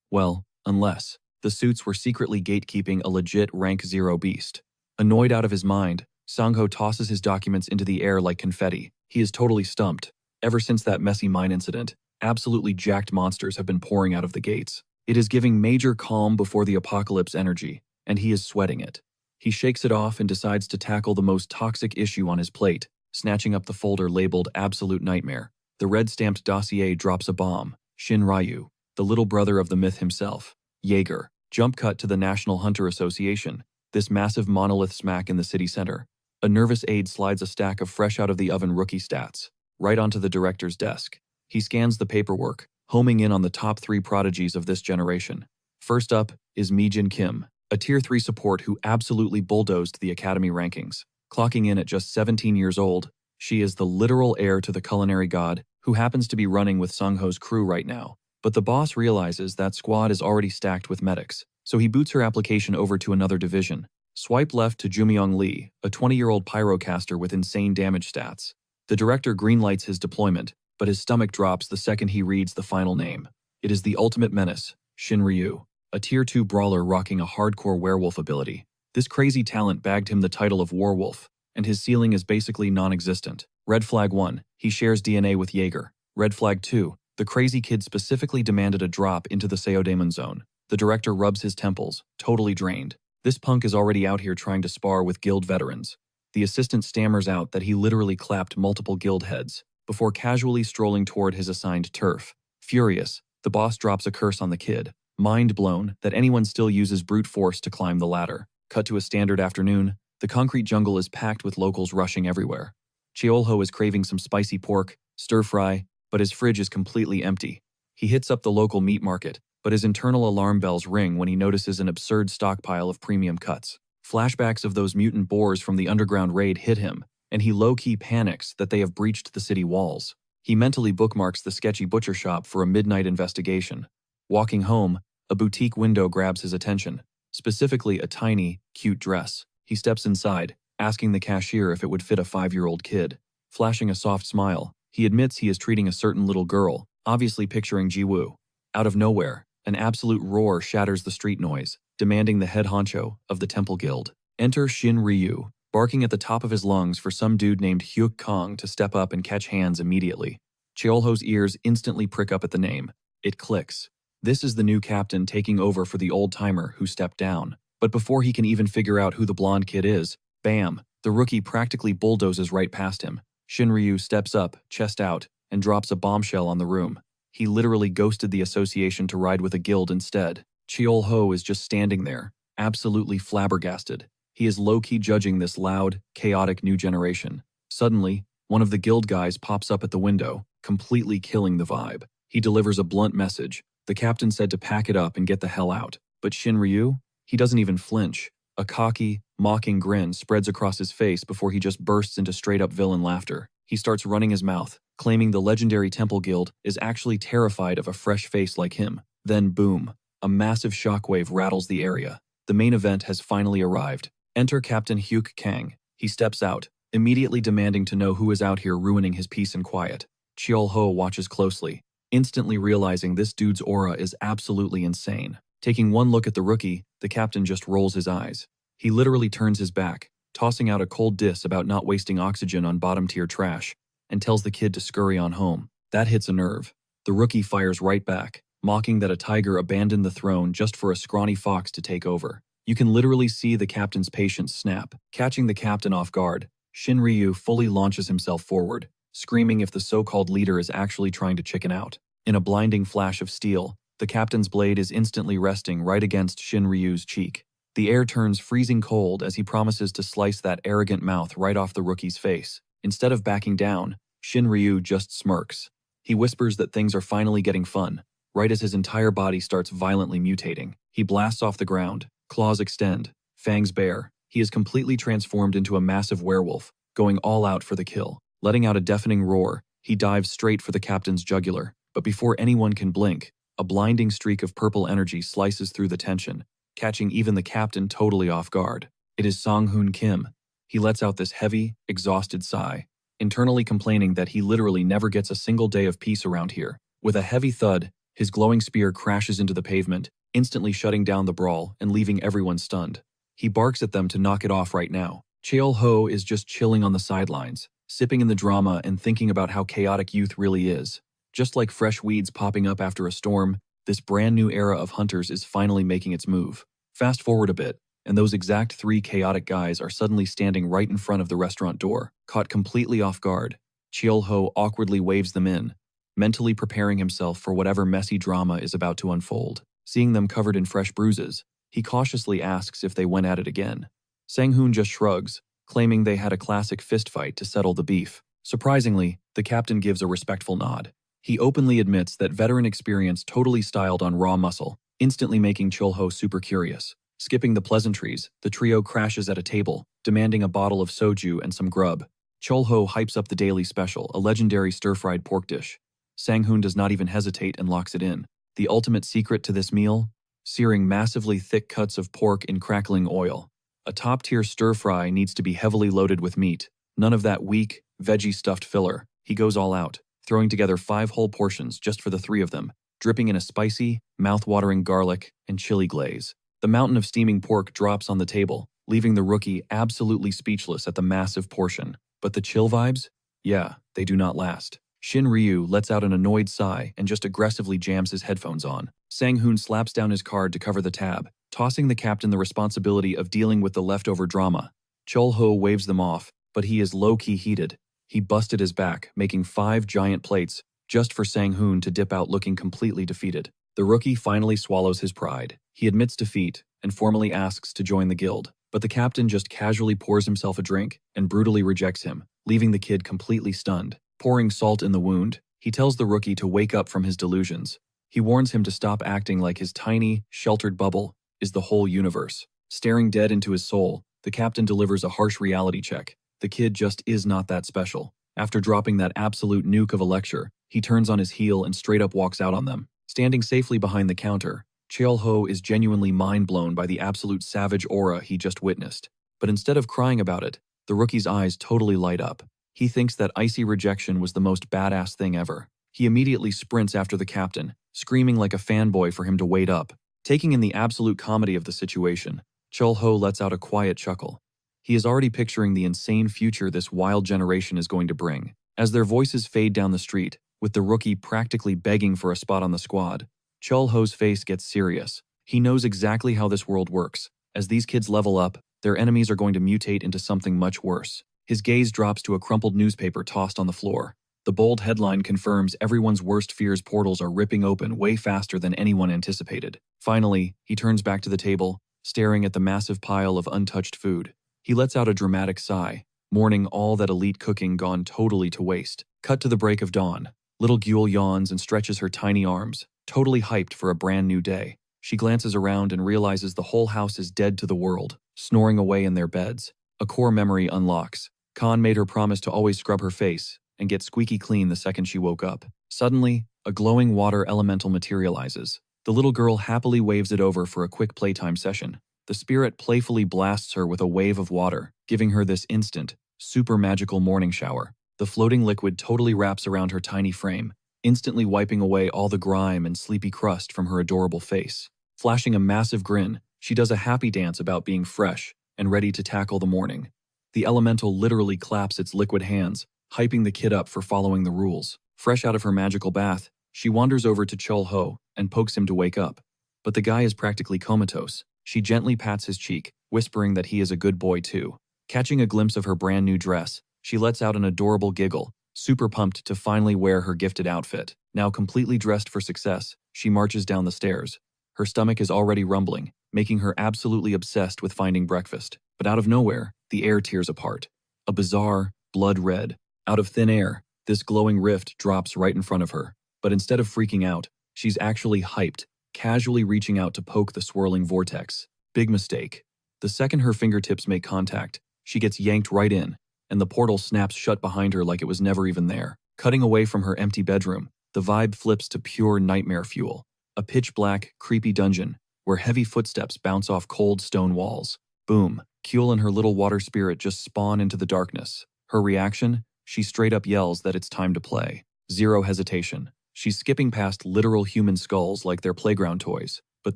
Well, unless the suits were secretly gatekeeping a legit rank 0 beast. Annoyed out of his mind, Sang-ho tosses his documents into the air like confetti. He is totally stumped. Ever since that messy mine incident, absolutely jacked monsters have been pouring out of the gates. It is giving major calm before the apocalypse energy, and he is sweating it. He shakes it off and decides to tackle the most toxic issue on his plate, snatching up the folder labeled Absolute Nightmare. The red-stamped dossier drops a bomb. Shin Ryu, the little brother of the myth himself. Jaeger. Jump cut to the National Hunter Association. This massive monolith smack in the city center. A nervous aide slides a stack of fresh-out-of-the-oven rookie stats right onto the director's desk. He scans the paperwork, homing in on the top 3 prodigies of this generation. First up is Mi-jin Kim, a Tier 3 support who absolutely bulldozed the Academy rankings. Clocking in at just 17 years old, she is the literal heir to the culinary god who happens to be running with Sang-ho's crew right now. But the boss realizes that squad is already stacked with medics, so he boots her application over to another division. Swipe left to Jumyong Lee, a 20-year-old pyrocaster with insane damage stats. The director greenlights his deployment, but his stomach drops the second he reads the final name. It is the ultimate menace, Shin Ryu, a Tier 2 brawler rocking a hardcore werewolf ability. This crazy talent bagged him the title of Warwolf, and his ceiling is basically non-existent. Red flag 1, he shares DNA with Jaeger. Red flag 2, the crazy kid specifically demanded a drop into the Seodaemon zone. The director rubs his temples, totally drained. This punk is already out here trying to spar with guild veterans. The assistant stammers out that he literally clapped multiple guild heads before casually strolling toward his assigned turf. Furious, the boss drops a curse on the kid, mind blown that anyone still uses brute force to climb the ladder. Cut to a standard afternoon, the concrete jungle is packed with locals rushing everywhere. Cheolho is craving some spicy pork, stir-fry, but his fridge is completely empty. He hits up the local meat market, but his internal alarm bells ring when he notices an absurd stockpile of premium cuts. Flashbacks of those mutant boars from the underground raid hit him, and he low-key panics that they have breached the city walls. He mentally bookmarks the sketchy butcher shop for a midnight investigation. Walking home, a boutique window grabs his attention, specifically a tiny, cute dress. He steps inside, asking the cashier if it would fit a 5-year-old kid. Flashing a soft smile, he admits he is treating a certain little girl, obviously picturing Jiwoo. Out of nowhere, an absolute roar shatters the street noise, demanding the head honcho of the Temple Guild. Enter Shin Ryu, barking at the top of his lungs for some dude named Hyuk Kong to step up and catch hands immediately. Cheolho's ears instantly prick up at the name. It clicks. This is the new captain taking over for the old-timer who stepped down. But before he can even figure out who the blonde kid is, bam, the rookie practically bulldozes right past him. Shin Ryu steps up, chest out, and drops a bombshell on the room. He literally ghosted the association to ride with a guild instead. Cheolho is just standing there, absolutely flabbergasted. He is low-key judging this loud, chaotic new generation. Suddenly, one of the guild guys pops up at the window, completely killing the vibe. He delivers a blunt message. The captain said to pack it up and get the hell out. But Shin Ryu? He doesn't even flinch. A cocky, mocking grin spreads across his face before he just bursts into straight-up villain laughter. He starts running his mouth, claiming the legendary Temple Guild is actually terrified of a fresh face like him. Then boom, a massive shockwave rattles the area. The main event has finally arrived. Enter Captain Hyuk Kang. He steps out, immediately demanding to know who is out here ruining his peace and quiet. Cheolho watches closely, instantly realizing this dude's aura is absolutely insane. Taking one look at the rookie, the captain just rolls his eyes. He literally turns his back, tossing out a cold diss about not wasting oxygen on bottom-tier trash, and tells the kid to scurry on home. That hits a nerve. The rookie fires right back, mocking that a tiger abandoned the throne just for a scrawny fox to take over. You can literally see the captain's patience snap. Catching the captain off guard, Shin Ryu fully launches himself forward, screaming if the so-called leader is actually trying to chicken out. In a blinding flash of steel, the captain's blade is instantly resting right against Shin Ryu's cheek. The air turns freezing cold as he promises to slice that arrogant mouth right off the rookie's face. Instead of backing down, Shin Ryu just smirks. He whispers that things are finally getting fun, right as his entire body starts violently mutating. He blasts off the ground, claws extend, fangs bare. He is completely transformed into a massive werewolf, going all out for the kill. Letting out a deafening roar, he dives straight for the captain's jugular. But before anyone can blink, a blinding streak of purple energy slices through the tension, catching even the captain totally off guard. It is Sang-hoon Kim. He lets out this heavy, exhausted sigh, internally complaining that he literally never gets a single day of peace around here. With a heavy thud, his glowing spear crashes into the pavement, instantly shutting down the brawl and leaving everyone stunned. He barks at them to knock it off right now. Cheol-ho is just chilling on the sidelines, sipping in the drama and thinking about how chaotic youth really is. Just like fresh weeds popping up after a storm, this brand new era of hunters is finally making its move. Fast forward a bit, and those exact three chaotic guys are suddenly standing right in front of the restaurant door, caught completely off guard. Cheol-ho awkwardly waves them in, mentally preparing himself for whatever messy drama is about to unfold. Seeing them covered in fresh bruises, he cautiously asks if they went at it again. Sang-hoon just shrugs, claiming they had a classic fistfight to settle the beef. Surprisingly, the captain gives a respectful nod. He openly admits that veteran experience totally styled on raw muscle, instantly making Cheol-ho super curious. Skipping the pleasantries, the trio crashes at a table, demanding a bottle of soju and some grub. Cheol-ho hypes up the daily special, a legendary stir-fried pork dish. Sang-hoon does not even hesitate and locks it in. The ultimate secret to this meal? Searing massively thick cuts of pork in crackling oil. A top-tier stir-fry needs to be heavily loaded with meat. None of that weak, veggie-stuffed filler. He goes all out, throwing together 5 whole portions just for the 3 of them, dripping in a spicy, mouth-watering garlic and chili glaze. The mountain of steaming pork drops on the table, leaving the rookie absolutely speechless at the massive portion. But the chill vibes? Yeah, they do not last. Shin Ryu lets out an annoyed sigh and just aggressively jams his headphones on. Sang-hoon slaps down his card to cover the tab, tossing the captain the responsibility of dealing with the leftover drama. Cheol-ho waves them off, but he is low-key heated. He busted his back, making 5 giant plates, just for Sang-hoon to dip out looking completely defeated. The rookie finally swallows his pride. He admits defeat and formally asks to join the guild, but the captain just casually pours himself a drink and brutally rejects him, leaving the kid completely stunned. Pouring salt in the wound, he tells the rookie to wake up from his delusions. He warns him to stop acting like his tiny, sheltered bubble is the whole universe. Staring dead into his soul, the captain delivers a harsh reality check. The kid just is not that special. After dropping that absolute nuke of a lecture, he turns on his heel and straight up walks out on them. Standing safely behind the counter, Cheol-ho is genuinely mind-blown by the absolute savage aura he just witnessed. But instead of crying about it, the rookie's eyes totally light up. He thinks that icy rejection was the most badass thing ever. He immediately sprints after the captain, screaming like a fanboy for him to wait up. Taking in the absolute comedy of the situation, Cheol-ho lets out a quiet chuckle. He is already picturing the insane future this wild generation is going to bring. As their voices fade down the street, with the rookie practically begging for a spot on the squad, Cheol-ho's face gets serious. He knows exactly how this world works. As these kids level up, their enemies are going to mutate into something much worse. His gaze drops to a crumpled newspaper tossed on the floor. The bold headline confirms everyone's worst fears portals are ripping open way faster than anyone anticipated. Finally, he turns back to the table, staring at the massive pile of untouched food. He lets out a dramatic sigh, mourning all that elite cooking gone totally to waste. Cut to the break of dawn. Little Gyul yawns and stretches her tiny arms, totally hyped for a brand new day. She glances around and realizes the whole house is dead to the world, snoring away in their beds. A core memory unlocks. Khan made her promise to always scrub her face and get squeaky clean the second she woke up. Suddenly, a glowing water elemental materializes. The little girl happily waves it over for a quick playtime session. The spirit playfully blasts her with a wave of water, giving her this instant, super magical morning shower. The floating liquid totally wraps around her tiny frame, instantly wiping away all the grime and sleepy crust from her adorable face. Flashing a massive grin, she does a happy dance about being fresh and ready to tackle the morning. The elemental literally claps its liquid hands, hyping the kid up for following the rules. Fresh out of her magical bath, she wanders over to Cheol-ho and pokes him to wake up. But the guy is practically comatose. She gently pats his cheek, whispering that he is a good boy too. Catching a glimpse of her brand new dress, she lets out an adorable giggle, super pumped to finally wear her gifted outfit. Now completely dressed for success, she marches down the stairs. Her stomach is already rumbling, making her absolutely obsessed with finding breakfast. But out of nowhere, the air tears apart. A bizarre, blood red. Out of thin air, this glowing rift drops right in front of her. But instead of freaking out, she's actually hyped, casually reaching out to poke the swirling vortex. Big mistake. The second her fingertips make contact, she gets yanked right in, and the portal snaps shut behind her like it was never even there. Cutting away from her empty bedroom, the vibe flips to pure nightmare fuel. A pitch-black, creepy dungeon, where heavy footsteps bounce off cold stone walls. Boom. Kyul and her little water spirit just spawn into the darkness. Her reaction? She straight up yells that it's time to play. Zero hesitation. She's skipping past literal human skulls like they're playground toys. But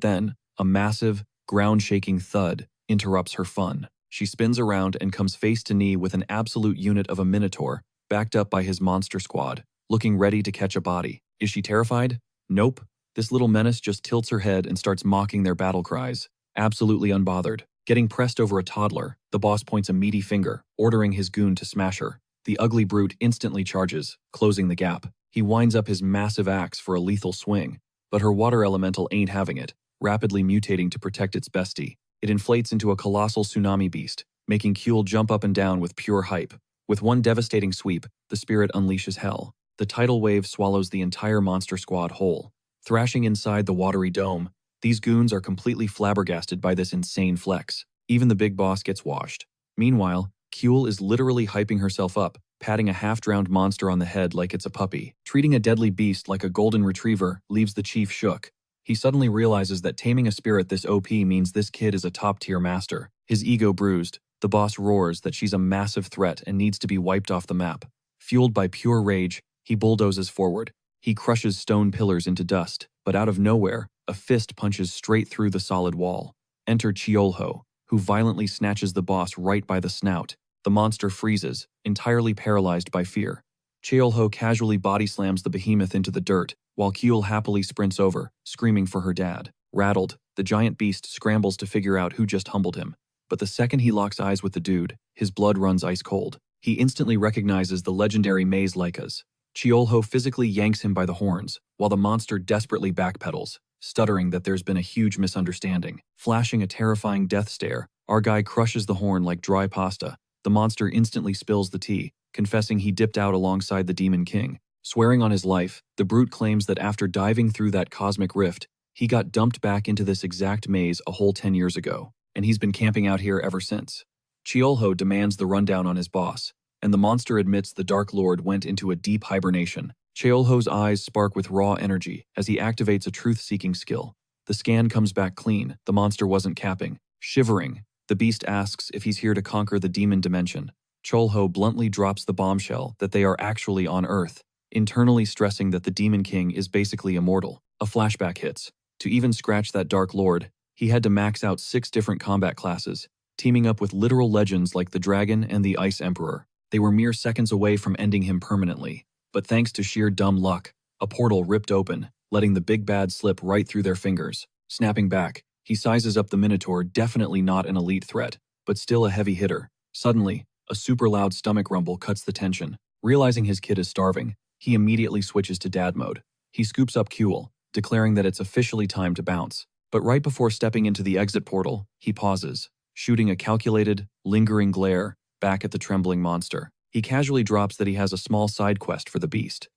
then, a massive, ground-shaking thud interrupts her fun. She spins around and comes face to knee with an absolute unit of a minotaur, backed up by his monster squad, looking ready to catch a body. Is she terrified? Nope. This little menace just tilts her head and starts mocking their battle cries, absolutely unbothered. Getting pressed over a toddler, the boss points a meaty finger, ordering his goon to smash her. The ugly brute instantly charges, closing the gap. He winds up his massive axe for a lethal swing, but her water elemental ain't having it, rapidly mutating to protect its bestie. It inflates into a colossal tsunami beast, making Kuehl jump up and down with pure hype. With one devastating sweep, the spirit unleashes hell. The tidal wave swallows the entire monster squad whole. Thrashing inside the watery dome, these goons are completely flabbergasted by this insane flex. Even the big boss gets washed. Meanwhile, Kuehl is literally hyping herself up, patting a half-drowned monster on the head like it's a puppy. Treating a deadly beast like a golden retriever leaves the chief shook. He suddenly realizes that taming a spirit this OP means this kid is a top-tier master. His ego bruised, the boss roars that she's a massive threat and needs to be wiped off the map. Fueled by pure rage, he bulldozes forward. He crushes stone pillars into dust, but out of nowhere, a fist punches straight through the solid wall. Enter Cheolho, who violently snatches the boss right by the snout. The monster freezes, entirely paralyzed by fear. Cheolho casually body slams the behemoth into the dirt, while Kuehl happily sprints over, screaming for her dad. Rattled, the giant beast scrambles to figure out who just humbled him. But the second he locks eyes with the dude, his blood runs ice cold. He instantly recognizes the legendary maze Lycas. Cheolho physically yanks him by the horns, while the monster desperately backpedals, stuttering that there's been a huge misunderstanding. Flashing a terrifying death stare, our guy crushes the horn like dry pasta. The monster instantly spills the tea, confessing he dipped out alongside the Demon King. Swearing on his life, the brute claims that after diving through that cosmic rift, he got dumped back into this exact maze a whole 10 years ago, and he's been camping out here ever since. Cheolho demands the rundown on his boss, and the monster admits the Dark Lord went into a deep hibernation. Cheolho's eyes spark with raw energy as he activates a truth-seeking skill. The scan comes back clean, the monster wasn't capping. Shivering, the beast asks if he's here to conquer the demon dimension. Cheolho bluntly drops the bombshell that they are actually on Earth, internally stressing that the Demon King is basically immortal. A flashback hits. To even scratch that Dark Lord, he had to max out 6 different combat classes, teaming up with literal legends like the Dragon and the Ice Emperor. They were mere seconds away from ending him permanently, but thanks to sheer dumb luck, a portal ripped open, letting the big bad slip right through their fingers. Snapping back, he sizes up the Minotaur, definitely not an elite threat, but still a heavy hitter. Suddenly, a super loud stomach rumble cuts the tension. Realizing his kid is starving, he immediately switches to dad mode. He scoops up Kuehl, declaring that it's officially time to bounce. But right before stepping into the exit portal, he pauses, shooting a calculated, lingering glare back at the trembling monster. He casually drops that he has a small side quest for the beast.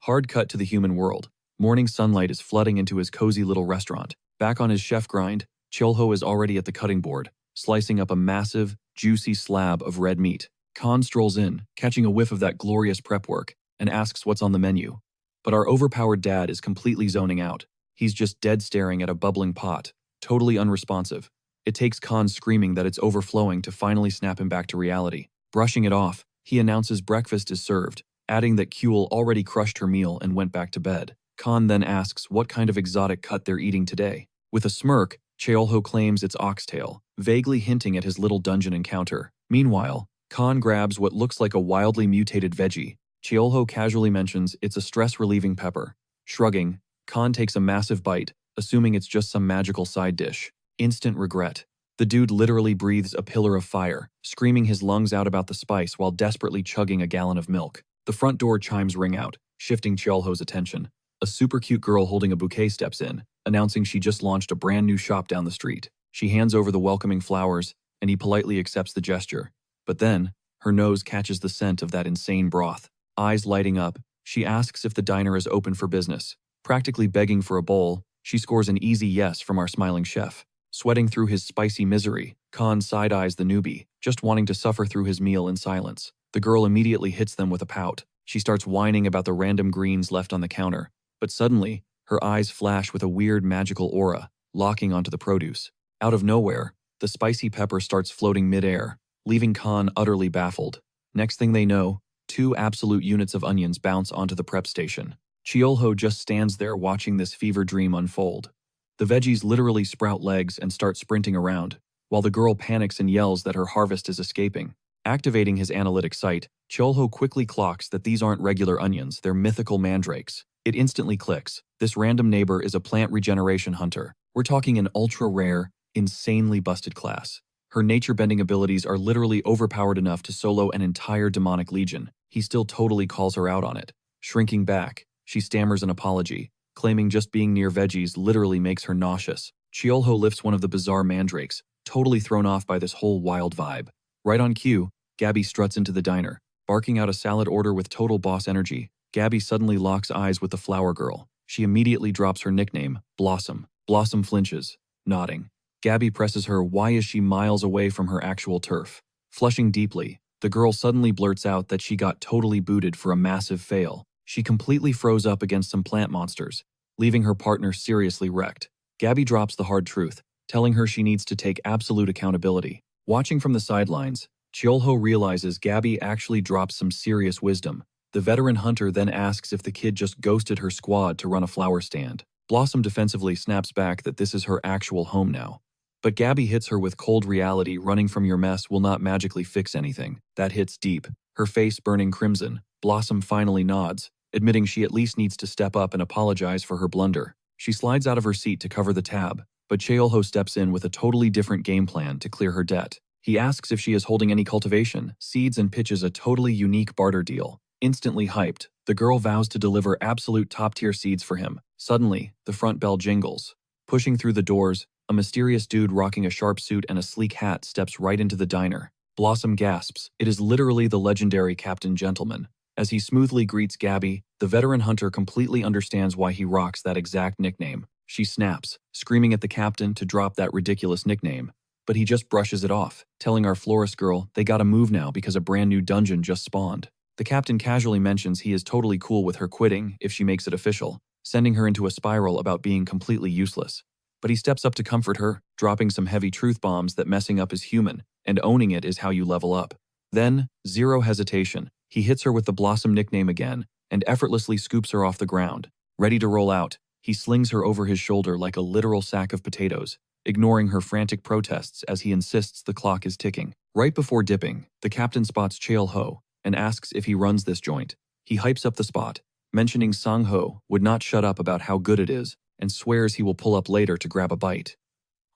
Hard cut to the human world. Morning sunlight is flooding into his cozy little restaurant. Back on his chef grind, Cheolho is already at the cutting board, slicing up a massive, juicy slab of red meat. Khan strolls in, catching a whiff of that glorious prep work, and asks what's on the menu. But our overpowered dad is completely zoning out. He's just dead staring at a bubbling pot, totally unresponsive. It takes Khan screaming that it's overflowing to finally snap him back to reality. Brushing it off, he announces breakfast is served, adding that Kuehl already crushed her meal and went back to bed. Khan then asks what kind of exotic cut they're eating today. With a smirk, Cheolho claims it's oxtail, vaguely hinting at his little dungeon encounter. Meanwhile, Khan grabs what looks like a wildly mutated veggie. Cheolho casually mentions it's a stress-relieving pepper. Shrugging, Khan takes a massive bite, assuming it's just some magical side dish. Instant regret. The dude literally breathes a pillar of fire, screaming his lungs out about the spice while desperately chugging a gallon of milk. The front door chimes ring out, shifting Cheolho's attention. A super cute girl holding a bouquet steps in, announcing she just launched a brand new shop down the street. She hands over the welcoming flowers, and he politely accepts the gesture. But then, her nose catches the scent of that insane broth. Eyes lighting up, she asks if the diner is open for business. Practically begging for a bowl, she scores an easy yes from our smiling chef. Sweating through his spicy misery, Khan side-eyes the newbie, just wanting to suffer through his meal in silence. The girl immediately hits them with a pout. She starts whining about the random greens left on the counter, but suddenly, her eyes flash with a weird magical aura, locking onto the produce. Out of nowhere, the spicy pepper starts floating mid-air, leaving Khan utterly baffled. Next thing they know, 2 absolute units of onions bounce onto the prep station. Cheolho just stands there watching this fever dream unfold. The veggies literally sprout legs and start sprinting around, while the girl panics and yells that her harvest is escaping. Activating his analytic sight, Cholho quickly clocks that these aren't regular onions, they're mythical mandrakes. It instantly clicks. This random neighbor is a plant regeneration hunter. We're talking an ultra-rare, insanely busted class. Her nature-bending abilities are literally overpowered enough to solo an entire demonic legion. He still totally calls her out on it. Shrinking back, she stammers an apology, claiming just being near veggies literally makes her nauseous. Chiolho lifts one of the bizarre mandrakes, totally thrown off by this whole wild vibe. Right on cue, Gabby struts into the diner, barking out a salad order with total boss energy. Gabby suddenly locks eyes with the flower girl. She immediately drops her nickname, Blossom. Blossom flinches, nodding. Gabby presses her, why is she miles away from her actual turf? Flushing deeply, the girl suddenly blurts out that she got totally booted for a massive fail. She completely froze up against some plant monsters, leaving her partner seriously wrecked. Gabby drops the hard truth, telling her she needs to take absolute accountability. Watching from the sidelines, Chiolho realizes Gabby actually drops some serious wisdom. The veteran hunter then asks if the kid just ghosted her squad to run a flower stand. Blossom defensively snaps back that this is her actual home now. But Gabby hits her with cold reality. Running from your mess will not magically fix anything. That hits deep. Her face burning crimson, Blossom finally nods, admitting she at least needs to step up and apologize for her blunder. She slides out of her seat to cover the tab, but Cheolho steps in with a totally different game plan to clear her debt. He asks if she is holding any cultivation, seeds, and pitches a totally unique barter deal. Instantly hyped, the girl vows to deliver absolute top-tier seeds for him. Suddenly, the front bell jingles. Pushing through the doors, a mysterious dude rocking a sharp suit and a sleek hat steps right into the diner. Blossom gasps. It is literally the legendary Captain Gentleman. As he smoothly greets Gabby, the veteran hunter completely understands why he rocks that exact nickname. She snaps, screaming at the captain to drop that ridiculous nickname. But he just brushes it off, telling our florist girl they gotta move now because a brand new dungeon just spawned. The captain casually mentions he is totally cool with her quitting if she makes it official, sending her into a spiral about being completely useless. But he steps up to comfort her, dropping some heavy truth bombs that messing up is human, and owning it is how you level up. Then, zero hesitation, he hits her with the Blossom nickname again, and effortlessly scoops her off the ground. Ready to roll out, he slings her over his shoulder like a literal sack of potatoes, ignoring her frantic protests as he insists the clock is ticking. Right before dipping, the captain spots Chael Ho and asks if he runs this joint. He hypes up the spot, mentioning Sang Ho would not shut up about how good it is, and swears he will pull up later to grab a bite.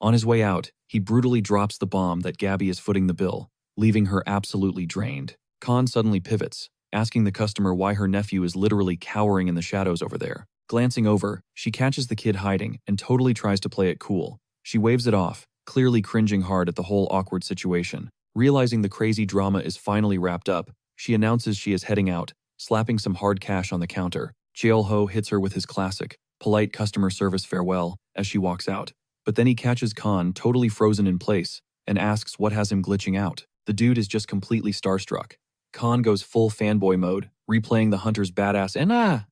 On his way out, he brutally drops the bomb that Gabby is footing the bill, leaving her absolutely drained. Khan suddenly pivots, asking the customer why her nephew is literally cowering in the shadows over there. Glancing over, she catches the kid hiding and totally tries to play it cool. She waves it off, clearly cringing hard at the whole awkward situation. Realizing the crazy drama is finally wrapped up, she announces she is heading out, slapping some hard cash on the counter. Cheol Ho hits her with his classic, polite customer service farewell as she walks out. But then he catches Khan totally frozen in place and asks what has him glitching out. The dude is just completely starstruck. Khan goes full fanboy mode, replaying the hunter's badass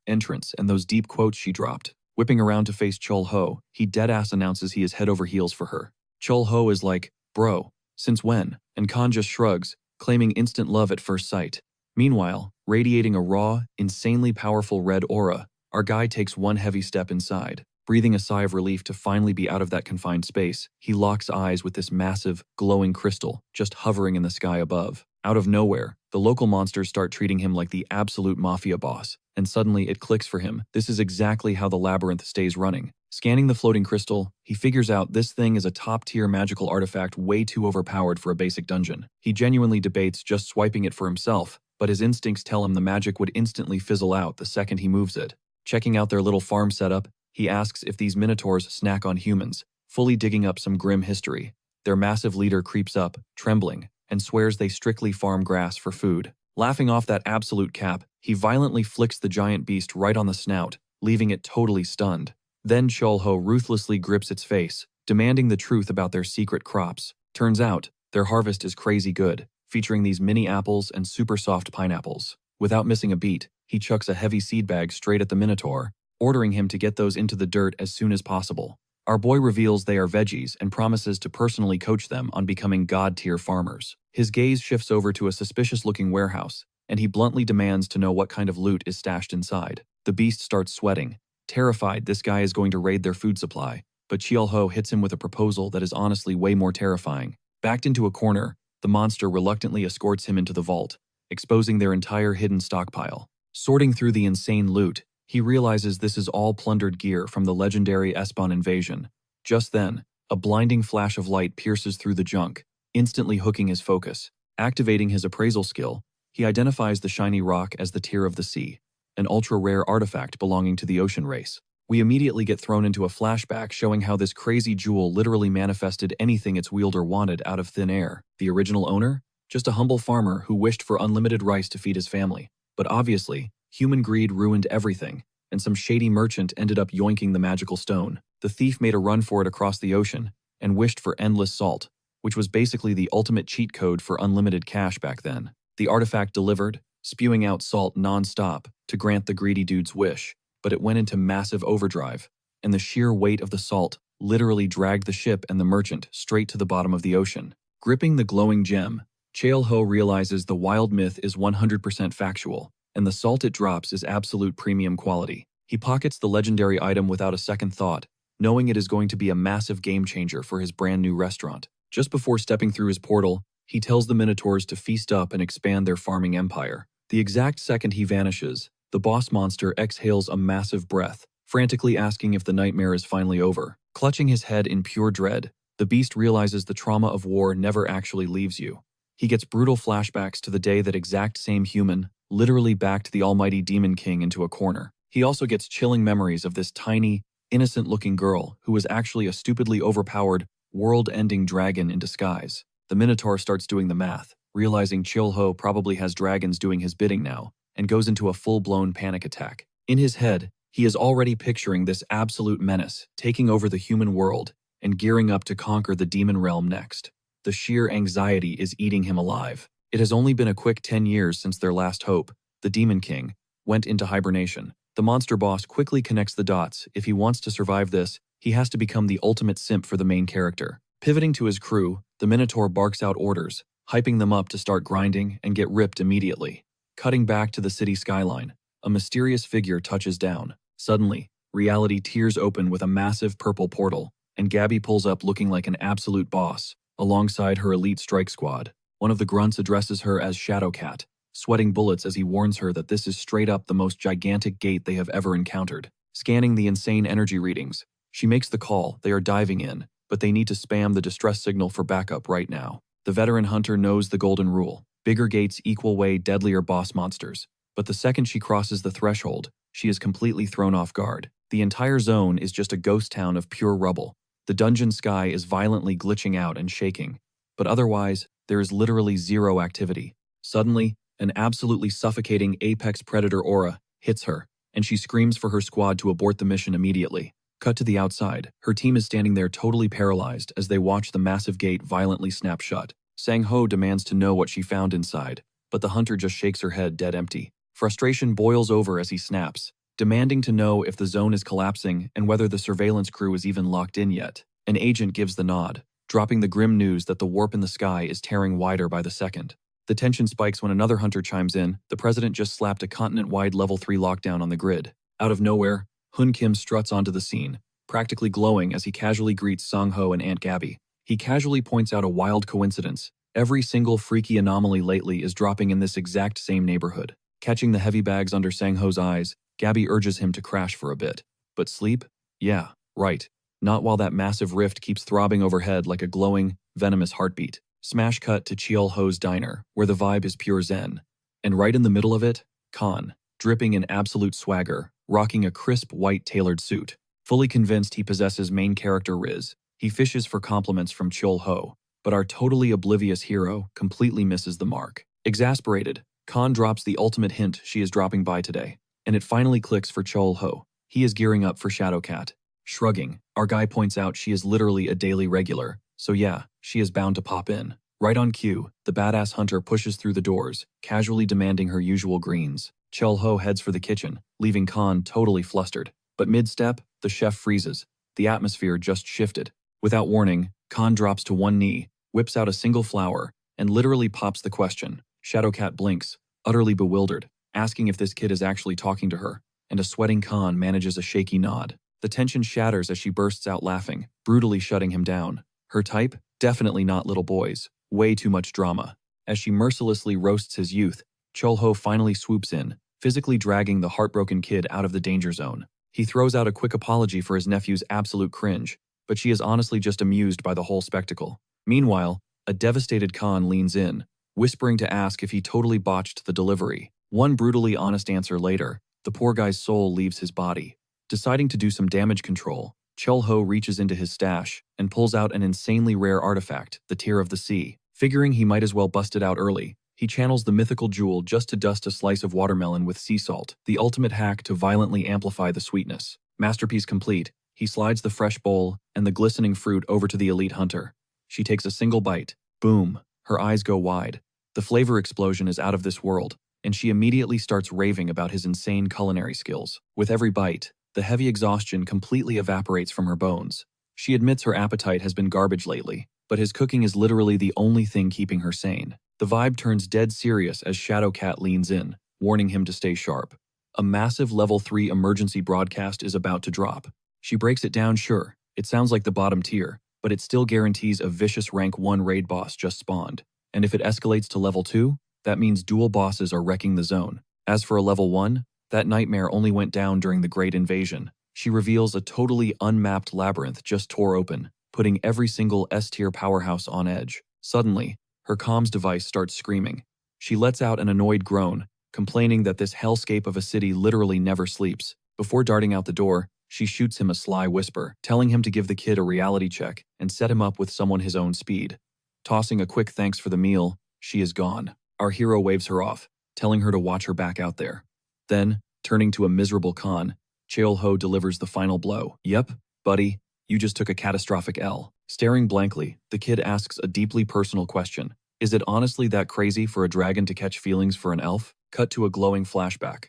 entrance and those deep quotes she dropped. Whipping around to face Chol Ho, he deadass announces he is head over heels for her. Chol Ho is like, bro, since when? And Khan just shrugs, claiming instant love at first sight. Meanwhile, radiating a raw, insanely powerful red aura, our guy takes one heavy step inside. Breathing a sigh of relief to finally be out of that confined space, he locks eyes with this massive, glowing crystal just hovering in the sky above. Out of nowhere, the local monsters start treating him like the absolute mafia boss, and suddenly it clicks for him. This is exactly how the labyrinth stays running. Scanning the floating crystal, he figures out this thing is a top-tier magical artifact way too overpowered for a basic dungeon. He genuinely debates just swiping it for himself, but his instincts tell him the magic would instantly fizzle out the second he moves it. Checking out their little farm setup, he asks if these minotaurs snack on humans, fully digging up some grim history. Their massive leader creeps up, trembling, and swears they strictly farm grass for food. Laughing off that absolute cap, he violently flicks the giant beast right on the snout, leaving it totally stunned. Then Cholho ruthlessly grips its face, demanding the truth about their secret crops. Turns out, their harvest is crazy good, featuring these mini apples and super soft pineapples. Without missing a beat, he chucks a heavy seed bag straight at the minotaur, ordering him to get those into the dirt as soon as possible. Our boy reveals they are veggies and promises to personally coach them on becoming god-tier farmers. His gaze shifts over to a suspicious-looking warehouse, and he bluntly demands to know what kind of loot is stashed inside. The beast starts sweating, terrified this guy is going to raid their food supply, but Chiel-ho hits him with a proposal that is honestly way more terrifying. Backed into a corner, the monster reluctantly escorts him into the vault, exposing their entire hidden stockpile. Sorting through the insane loot, he realizes this is all plundered gear from the legendary Espan invasion. Just then, a blinding flash of light pierces through the junk, instantly hooking his focus. Activating his appraisal skill, he identifies the shiny rock as the Tear of the Sea, an ultra-rare artifact belonging to the ocean race. We immediately get thrown into a flashback showing how this crazy jewel literally manifested anything its wielder wanted out of thin air. The original owner? Just a humble farmer who wished for unlimited rice to feed his family. But obviously, human greed ruined everything, and some shady merchant ended up yoinking the magical stone. The thief made a run for it across the ocean, and wished for endless salt, which was basically the ultimate cheat code for unlimited cash back then. The artifact delivered, spewing out salt non-stop to grant the greedy dude's wish, but it went into massive overdrive, and the sheer weight of the salt literally dragged the ship and the merchant straight to the bottom of the ocean. Gripping the glowing gem, Chiel-ho realizes the wild myth is 100% factual, and the salt it drops is absolute premium quality. He pockets the legendary item without a second thought, knowing it is going to be a massive game changer for his brand new restaurant. Just before stepping through his portal, he tells the Minotaurs to feast up and expand their farming empire. The exact second he vanishes, the boss monster exhales a massive breath, frantically asking if the nightmare is finally over. Clutching his head in pure dread, the beast realizes the trauma of war never actually leaves you. He gets brutal flashbacks to the day that exact same human literally backed the almighty Demon King into a corner. He also gets chilling memories of this tiny, innocent-looking girl who was actually a stupidly overpowered, world-ending dragon in disguise. The Minotaur starts doing the math, realizing Chiel-ho probably has dragons doing his bidding now, and goes into a full-blown panic attack. In his head, he is already picturing this absolute menace taking over the human world and gearing up to conquer the demon realm next. The sheer anxiety is eating him alive. It has only been a quick 10 years since their last hope, the Demon King, went into hibernation. The monster boss quickly connects the dots. If he wants to survive this, he has to become the ultimate simp for the main character. Pivoting to his crew, the Minotaur barks out orders, hyping them up to start grinding and get ripped immediately. Cutting back to the city skyline, a mysterious figure touches down. Suddenly, reality tears open with a massive purple portal, and Gabby pulls up looking like an absolute boss, alongside her elite strike squad. One of the grunts addresses her as Shadowcat, sweating bullets as he warns her that this is straight up the most gigantic gate they have ever encountered. Scanning the insane energy readings, she makes the call. They are diving in, but they need to spam the distress signal for backup right now. The veteran hunter knows the golden rule. Bigger gates equal way deadlier boss monsters. But the second she crosses the threshold, she is completely thrown off guard. The entire zone is just a ghost town of pure rubble. The dungeon sky is violently glitching out and shaking, but otherwise, there is literally zero activity. Suddenly, an absolutely suffocating apex predator aura hits her, and she screams for her squad to abort the mission immediately. Cut to the outside, her team is standing there totally paralyzed as they watch the massive gate violently snap shut. Sang-ho demands to know what she found inside, but the hunter just shakes her head dead empty. Frustration boils over as he snaps, demanding to know if the zone is collapsing and whether the surveillance crew is even locked in yet. An agent gives the nod, dropping the grim news that the warp in the sky is tearing wider by the second. The tension spikes when another hunter chimes in. The president just slapped a continent-wide level 3 lockdown on the grid. Out of nowhere, Hun Kim struts onto the scene, practically glowing as he casually greets Sang-ho and Aunt Gabby. He casually points out a wild coincidence. Every single freaky anomaly lately is dropping in this exact same neighborhood. Catching the heavy bags under Sang-ho's eyes, Gabby urges him to crash for a bit. But sleep? Yeah, right. Not while that massive rift keeps throbbing overhead like a glowing, venomous heartbeat. Smash cut to Chiel-ho's diner, where the vibe is pure zen. And right in the middle of it, Khan, dripping in absolute swagger, rocking a crisp white tailored suit. Fully convinced he possesses main character Riz, he fishes for compliments from Chiel-ho, but our totally oblivious hero completely misses the mark. Exasperated, Khan drops the ultimate hint she is dropping by today, and it finally clicks for Chiel-ho. He is gearing up for Shadowcat. Shrugging, our guy points out she is literally a daily regular, so yeah, she is bound to pop in. Right on cue, the badass hunter pushes through the doors, casually demanding her usual greens. Chiel-ho heads for the kitchen, leaving Khan totally flustered. But mid-step, the chef freezes. The atmosphere just shifted. Without warning, Khan drops to one knee, whips out a single flower, and literally pops the question. Shadowcat blinks, utterly bewildered, asking if this kid is actually talking to her, and a sweating Khan manages a shaky nod. The tension shatters as she bursts out laughing, brutally shutting him down. Her type? Definitely not little boys. Way too much drama. As she mercilessly roasts his youth, Cholho finally swoops in, physically dragging the heartbroken kid out of the danger zone. He throws out a quick apology for his nephew's absolute cringe, but she is honestly just amused by the whole spectacle. Meanwhile, a devastated Khan leans in, whispering to ask if he totally botched the delivery. One brutally honest answer later, the poor guy's soul leaves his body. Deciding to do some damage control, Cholho reaches into his stash and pulls out an insanely rare artifact, the Tear of the Sea. Figuring he might as well bust it out early, he channels the mythical jewel just to dust a slice of watermelon with sea salt, the ultimate hack to violently amplify the sweetness. Masterpiece complete, he slides the fresh bowl and the glistening fruit over to the elite hunter. She takes a single bite. Boom. Her eyes go wide. The flavor explosion is out of this world, and she immediately starts raving about his insane culinary skills. With every bite, the heavy exhaustion completely evaporates from her bones. She admits her appetite has been garbage lately, but his cooking is literally the only thing keeping her sane. The vibe turns dead serious as Shadowcat leans in, warning him to stay sharp. A massive level 3 emergency broadcast is about to drop. She breaks it down. Sure, it sounds like the bottom tier, but it still guarantees a vicious rank 1 raid boss just spawned. And if it escalates to level 2, that means dual bosses are wrecking the zone. As for a level 1, that nightmare only went down during the Great Invasion. She reveals a totally unmapped labyrinth just tore open, putting every single S-tier powerhouse on edge. Suddenly, her comms device starts screaming. She lets out an annoyed groan, complaining that this hellscape of a city literally never sleeps. Before darting out the door, she shoots him a sly whisper, telling him to give the kid a reality check and set him up with someone his own speed. Tossing a quick thanks for the meal, she is gone. Our hero waves her off, telling her to watch her back out there. Then, turning to a miserable Khan, Cheolho delivers the final blow. Yep, buddy, you just took a catastrophic L. Staring blankly, the kid asks a deeply personal question. Is it honestly that crazy for a dragon to catch feelings for an elf? Cut to a glowing flashback.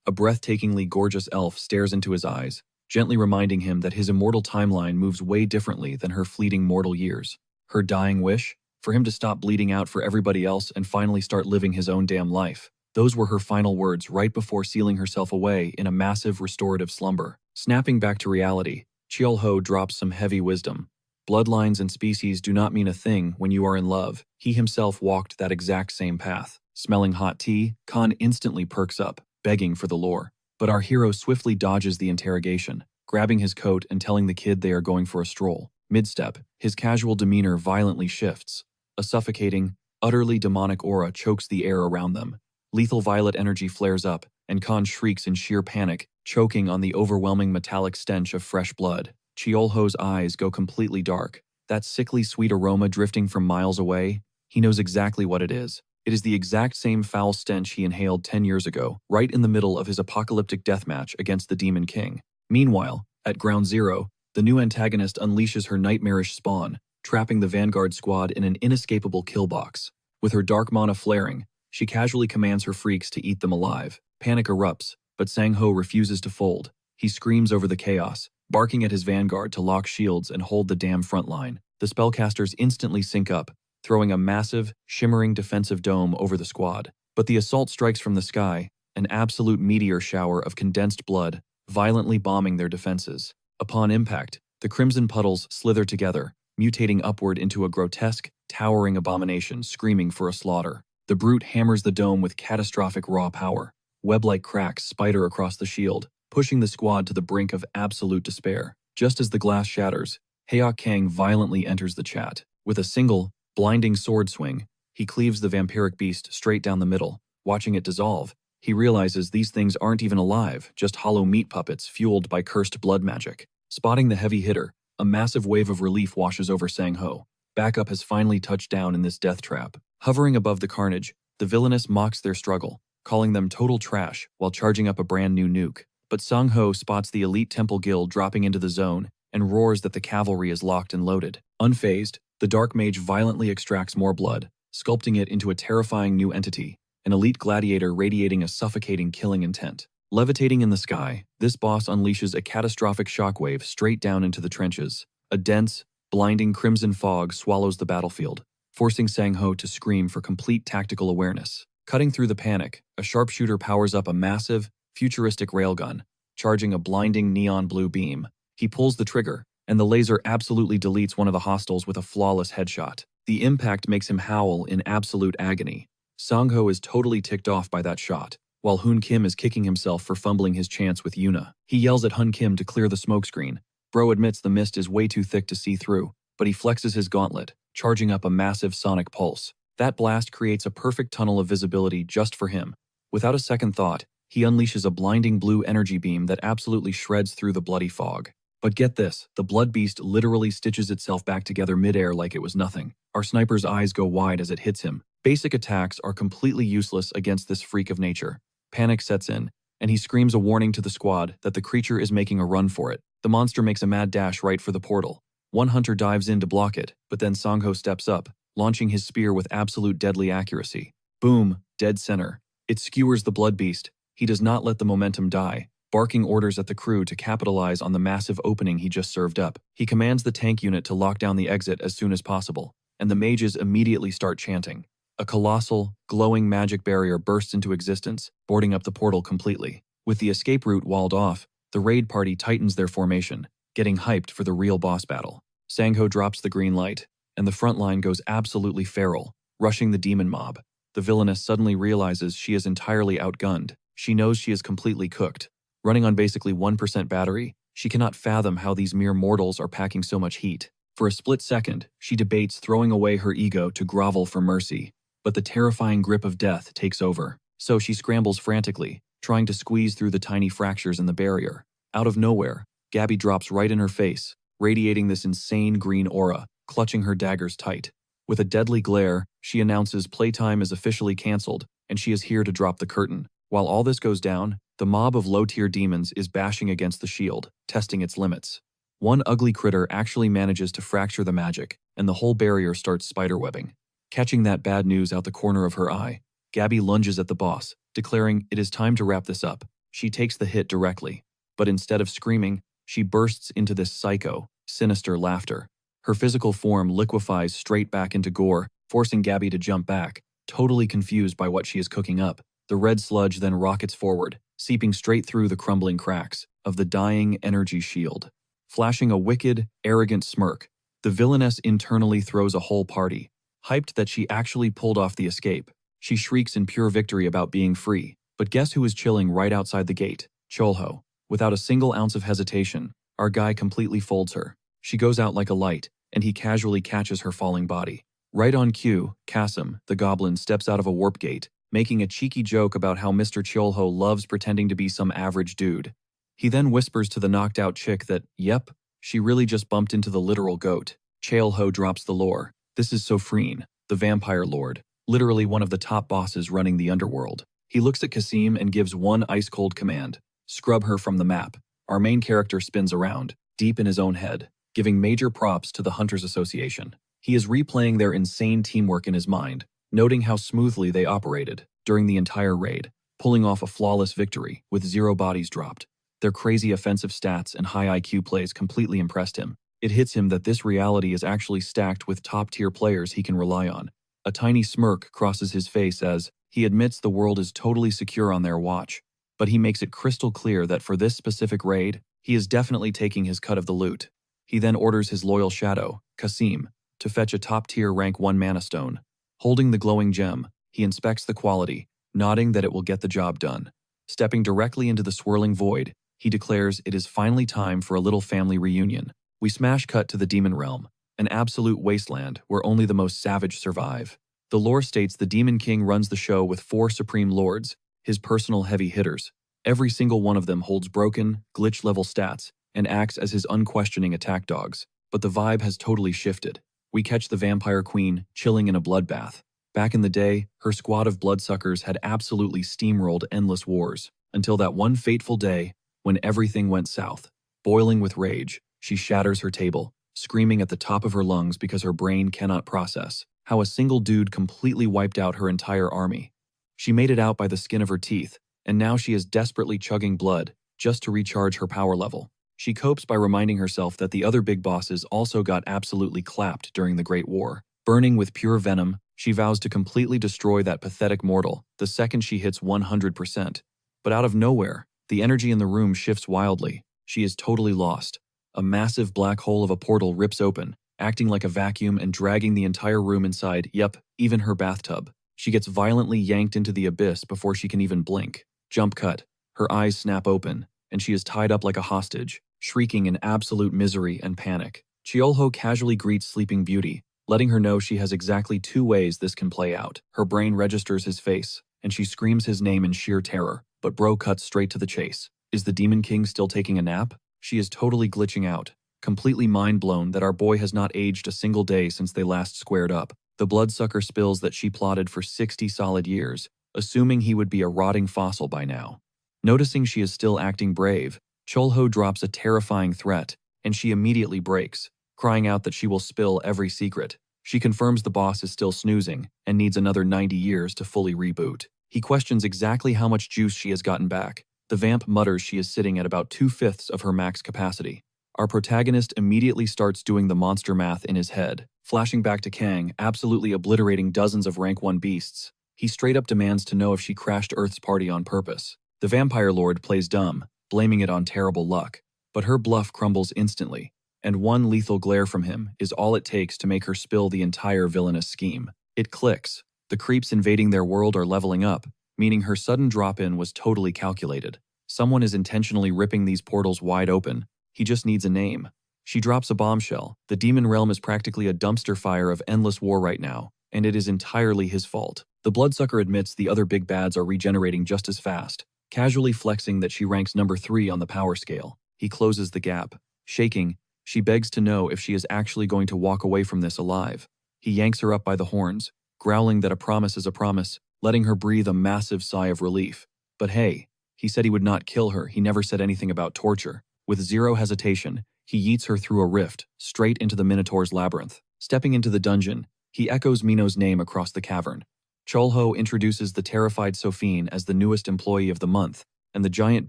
A breathtakingly gorgeous elf stares into his eyes, gently reminding him that his immortal timeline moves way differently than her fleeting mortal years. Her dying wish? For him to stop bleeding out for everybody else and finally start living his own damn life. Those were her final words right before sealing herself away in a massive restorative slumber. Snapping back to reality, Cheolho drops some heavy wisdom. Bloodlines and species do not mean a thing when you are in love. He himself walked that exact same path. Smelling hot tea, Khan instantly perks up, begging for the lore. But our hero swiftly dodges the interrogation, grabbing his coat and telling the kid they are going for a stroll. Mid-step, his casual demeanor violently shifts. A suffocating, utterly demonic aura chokes the air around them. Lethal violet energy flares up, and Khan shrieks in sheer panic, choking on the overwhelming metallic stench of fresh blood. Cheolho's eyes go completely dark. That sickly sweet aroma drifting from miles away, he knows exactly what it is. It is the exact same foul stench he inhaled 10 years ago, right in the middle of his apocalyptic deathmatch against the Demon King. Meanwhile, at Ground Zero, the new antagonist unleashes her nightmarish spawn, trapping the Vanguard squad in an inescapable kill box. With her dark mana flaring, she casually commands her freaks to eat them alive. Panic erupts, but Sang-ho refuses to fold. He screams over the chaos, barking at his Vanguard to lock shields and hold the damn front line. The spellcasters instantly sync up, throwing a massive, shimmering defensive dome over the squad. But the assault strikes from the sky, an absolute meteor shower of condensed blood, violently bombing their defenses. Upon impact, the crimson puddles slither together, mutating upward into a grotesque, towering abomination screaming for a slaughter. The brute hammers the dome with catastrophic raw power. Web-like cracks spider across the shield, pushing the squad to the brink of absolute despair. Just as the glass shatters, Heok Kang violently enters the chat. With a single, blinding sword swing, he cleaves the vampiric beast straight down the middle. Watching it dissolve, he realizes these things aren't even alive, just hollow meat puppets fueled by cursed blood magic. Spotting the heavy hitter, a massive wave of relief washes over Sang-ho. Backup has finally touched down in this death trap. Hovering above the carnage, the villainess mocks their struggle, calling them total trash while charging up a brand new nuke. But Sang-ho spots the elite temple guild dropping into the zone and roars that the cavalry is locked and loaded. Unfazed, the dark mage violently extracts more blood, sculpting it into a terrifying new entity, an elite gladiator radiating a suffocating killing intent. Levitating in the sky, this boss unleashes a catastrophic shockwave straight down into the trenches. A dense, blinding crimson fog swallows the battlefield, forcing Sang-ho to scream for complete tactical awareness. Cutting through the panic, a sharpshooter powers up a massive, futuristic railgun, charging a blinding neon blue beam. He pulls the trigger, and the laser absolutely deletes one of the hostiles with a flawless headshot. The impact makes him howl in absolute agony. Sang-ho is totally ticked off by that shot, while Hoon Kim is kicking himself for fumbling his chance with Yuna. He yells at Hoon Kim to clear the smokescreen. Bro admits the mist is way too thick to see through, but he flexes his gauntlet, charging up a massive sonic pulse. That blast creates a perfect tunnel of visibility just for him. Without a second thought, he unleashes a blinding blue energy beam that absolutely shreds through the bloody fog. But get this, the blood beast literally stitches itself back together midair like it was nothing. Our sniper's eyes go wide as it hits him. Basic attacks are completely useless against this freak of nature. Panic sets in, and he screams a warning to the squad that the creature is making a run for it. The monster makes a mad dash right for the portal. One hunter dives in to block it, but then Sang-ho steps up, launching his spear with absolute deadly accuracy. Boom, dead center. It skewers the blood beast. He does not let the momentum die, barking orders at the crew to capitalize on the massive opening he just served up. He commands the tank unit to lock down the exit as soon as possible, and the mages immediately start chanting. A colossal, glowing magic barrier bursts into existence, boarding up the portal completely. With the escape route walled off, the raid party tightens their formation, getting hyped for the real boss battle. Sang-ho drops the green light, and the front line goes absolutely feral, rushing the demon mob. The villainess suddenly realizes she is entirely outgunned. She knows she is completely cooked. Running on basically 1% battery, she cannot fathom how these mere mortals are packing so much heat. For a split second, she debates throwing away her ego to grovel for mercy, but the terrifying grip of death takes over. So she scrambles frantically, trying to squeeze through the tiny fractures in the barrier. Out of nowhere, Gabby drops right in her face, radiating this insane green aura, clutching her daggers tight. With a deadly glare, she announces playtime is officially cancelled, and she is here to drop the curtain. While all this goes down, the mob of low-tier demons is bashing against the shield, testing its limits. One ugly critter actually manages to fracture the magic, and the whole barrier starts spiderwebbing. Catching that bad news out the corner of her eye, Gabby lunges at the boss, declaring it is time to wrap this up. She takes the hit directly, but instead of screaming, she bursts into this psycho, sinister laughter. Her physical form liquefies straight back into gore, forcing Gabby to jump back, totally confused by what she is cooking up. The red sludge then rockets forward, seeping straight through the crumbling cracks of the dying energy shield. Flashing a wicked, arrogant smirk, the villainess internally throws a whole party, hyped that she actually pulled off the escape. She shrieks in pure victory about being free, but guess who is chilling right outside the gate? Cholho. Without a single ounce of hesitation, our guy completely folds her. She goes out like a light, and he casually catches her falling body. Right on cue, Kasim, the goblin, steps out of a warp gate, making a cheeky joke about how Mr. Cholho loves pretending to be some average dude. He then whispers to the knocked out chick that, yep, she really just bumped into the literal goat. Cholho drops the lore. This is Sofreen, the vampire lord, literally one of the top bosses running the underworld. He looks at Kasim and gives one ice-cold command: scrub her from the map. Our main character spins around, deep in his own head, giving major props to the Hunters Association. He is replaying their insane teamwork in his mind, noting how smoothly they operated during the entire raid, pulling off a flawless victory with 0 bodies dropped. Their crazy offensive stats and high IQ plays completely impressed him. It hits him that this reality is actually stacked with top-tier players he can rely on. A tiny smirk crosses his face as he admits the world is totally secure on their watch, but he makes it crystal clear that for this specific raid, he is definitely taking his cut of the loot. He then orders his loyal shadow, Kasim, to fetch a top-tier rank 1 mana stone. Holding the glowing gem, he inspects the quality, nodding that it will get the job done. Stepping directly into the swirling void, he declares it is finally time for a little family reunion. We smash cut to the Demon Realm, an absolute wasteland where only the most savage survive. The lore states the Demon King runs the show with 4 Supreme Lords, his personal heavy hitters. Every single one of them holds broken, glitch-level stats and acts as his unquestioning attack dogs. But the vibe has totally shifted. We catch the Vampire Queen chilling in a bloodbath. Back in the day, her squad of bloodsuckers had absolutely steamrolled endless wars, until that one fateful day when everything went south. Boiling with rage, she shatters her table, screaming at the top of her lungs because her brain cannot process how a single dude completely wiped out her entire army. She made it out by the skin of her teeth, and now she is desperately chugging blood just to recharge her power level. She copes by reminding herself that the other big bosses also got absolutely clapped during the Great War. Burning with pure venom, she vows to completely destroy that pathetic mortal the second she hits 100%. But out of nowhere, The energy in the room shifts wildly. She is totally lost. A massive black hole of a portal rips open, acting like a vacuum and dragging the entire room inside, yep, even her bathtub. She gets violently yanked into the abyss before she can even blink. Jump cut. Her eyes snap open, and she is tied up like a hostage, shrieking in absolute misery and panic. Cheolho casually greets Sleeping Beauty, letting her know she has exactly 2 ways this can play out. Her brain registers his face, and she screams his name in sheer terror, but bro cuts straight to the chase. Is the Demon King still taking a nap? She is totally glitching out, completely mind-blown that our boy has not aged a single day since they last squared up. The bloodsucker spills that she plotted for 60 solid years, assuming he would be a rotting fossil by now. Noticing she is still acting brave, Cheolho drops a terrifying threat, and she immediately breaks, crying out that she will spill every secret. She confirms the boss is still snoozing and needs another 90 years to fully reboot. He questions exactly how much juice she has gotten back. The vamp mutters she is sitting at about 2/5 of her max capacity. Our protagonist immediately starts doing the monster math in his head, flashing back to Kang, absolutely obliterating dozens of rank 1 beasts. He straight up demands to know if she crashed Earth's party on purpose. The vampire lord plays dumb, blaming it on terrible luck, but her bluff crumbles instantly, and one lethal glare from him is all it takes to make her spill the entire villainous scheme. It clicks. The creeps invading their world are leveling up, meaning her sudden drop-in was totally calculated. Someone is intentionally ripping these portals wide open. He just needs a name. She drops a bombshell. The demon realm is practically a dumpster fire of endless war right now, and it is entirely his fault. The bloodsucker admits the other big bads are regenerating just as fast, casually flexing that she ranks number 3 on the power scale. He closes the gap. Shaking, she begs to know if she is actually going to walk away from this alive. He yanks her up by the horns, growling that a promise is a promise, letting her breathe a massive sigh of relief. But hey, he said he would not kill her. He never said anything about torture. With zero hesitation, he yeets her through a rift, straight into the Minotaur's labyrinth. Stepping into the dungeon, he echoes Mino's name across the cavern. Cheolho introduces the terrified Sophine as the newest employee of the month, and the giant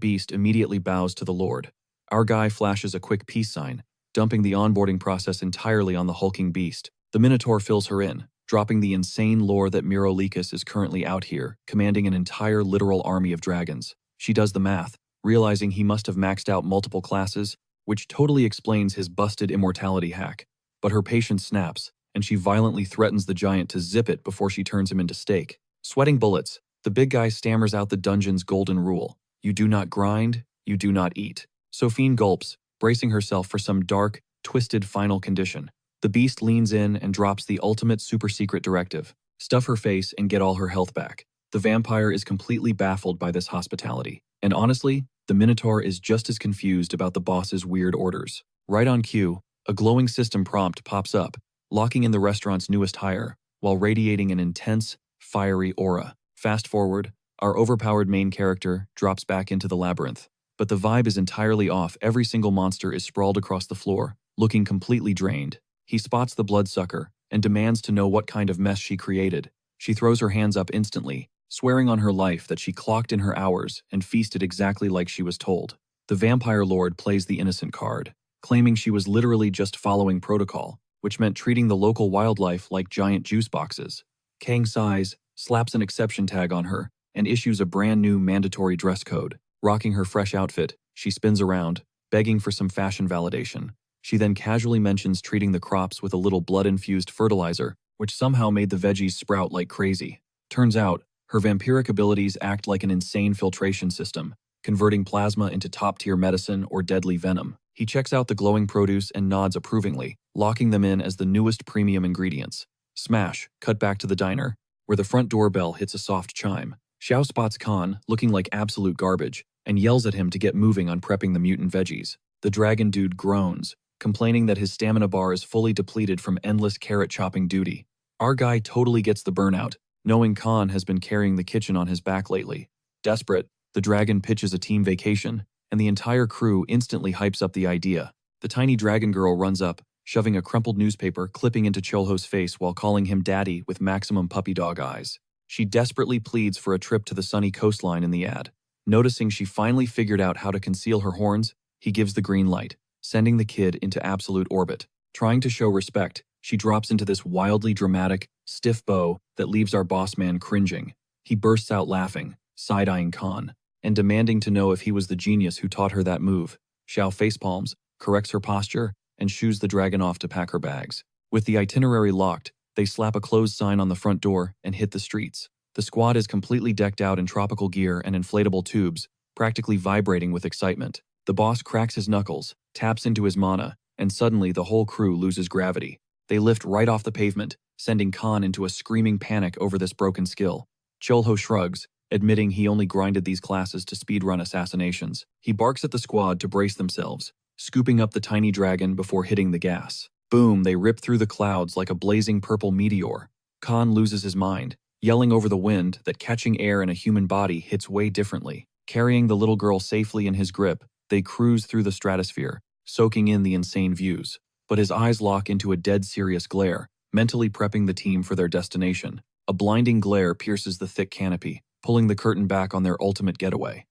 beast immediately bows to the Lord. Our guy flashes a quick peace sign, dumping the onboarding process entirely on the hulking beast. The Minotaur fills her in, dropping the insane lore that Mirolicus is currently out here, commanding an entire literal army of dragons. She does the math, realizing he must have maxed out multiple classes, which totally explains his busted immortality hack. But her patience snaps, and she violently threatens the giant to zip it before she turns him into steak. Sweating bullets, the big guy stammers out the dungeon's golden rule. You do not grind, you do not eat. Sophine gulps, bracing herself for some dark, twisted final condition. The beast leans in and drops the ultimate super-secret directive. Stuff her face and get all her health back. The vampire is completely baffled by this hospitality. And honestly, the Minotaur is just as confused about the boss's weird orders. Right on cue, a glowing system prompt pops up, locking in the restaurant's newest hire, while radiating an intense, fiery aura. Fast forward, our overpowered main character drops back into the labyrinth. But the vibe is entirely off. Every single monster is sprawled across the floor, looking completely drained. He spots the bloodsucker and demands to know what kind of mess she created. She throws her hands up instantly, swearing on her life that she clocked in her hours and feasted exactly like she was told. The vampire lord plays the innocent card, claiming she was literally just following protocol, which meant treating the local wildlife like giant juice boxes. Kang sighs, slaps an exception tag on her, and issues a brand new mandatory dress code. Rocking her fresh outfit, she spins around, begging for some fashion validation. She then casually mentions treating the crops with a little blood-infused fertilizer, which somehow made the veggies sprout like crazy. Turns out, her vampiric abilities act like an insane filtration system, converting plasma into top-tier medicine or deadly venom. He checks out the glowing produce and nods approvingly, locking them in as the newest premium ingredients. Smash, cut back to the diner, where the front doorbell hits a soft chime. Xiao spots Khan, looking like absolute garbage, and yells at him to get moving on prepping the mutant veggies. The dragon dude groans, complaining that his stamina bar is fully depleted from endless carrot-chopping duty. Our guy totally gets the burnout, knowing Khan has been carrying the kitchen on his back lately. Desperate, the dragon pitches a team vacation, and the entire crew instantly hypes up the idea. The tiny dragon girl runs up, shoving a crumpled newspaper clipping into Cheolho's face while calling him daddy with maximum puppy dog eyes. She desperately pleads for a trip to the sunny coastline in the ad. Noticing she finally figured out how to conceal her horns, he gives the green light, sending the kid into absolute orbit. Trying to show respect, she drops into this wildly dramatic, stiff bow that leaves our boss man cringing. He bursts out laughing, side-eyeing Khan. and demanding to know if he was the genius who taught her that move. Xiao facepalms, corrects her posture, and shoos the dragon off to pack her bags. With the itinerary locked, they slap a closed sign on the front door and hit the streets. The squad is completely decked out in tropical gear and inflatable tubes, practically vibrating with excitement. The boss cracks his knuckles, taps into his mana, and suddenly the whole crew loses gravity. They lift right off the pavement, sending Khan into a screaming panic over this broken skill. Cholho shrugs, admitting he only grinded these classes to speedrun assassinations. He barks at the squad to brace themselves, scooping up the tiny dragon before hitting the gas. Boom, they rip through the clouds like a blazing purple meteor. Khan loses his mind, yelling over the wind that catching air in a human body hits way differently. Carrying the little girl safely in his grip, they cruise through the stratosphere, soaking in the insane views. But his eyes lock into a dead serious glare, mentally prepping the team for their destination. A blinding glare pierces the thick canopy, pulling the curtain back on their ultimate getaway.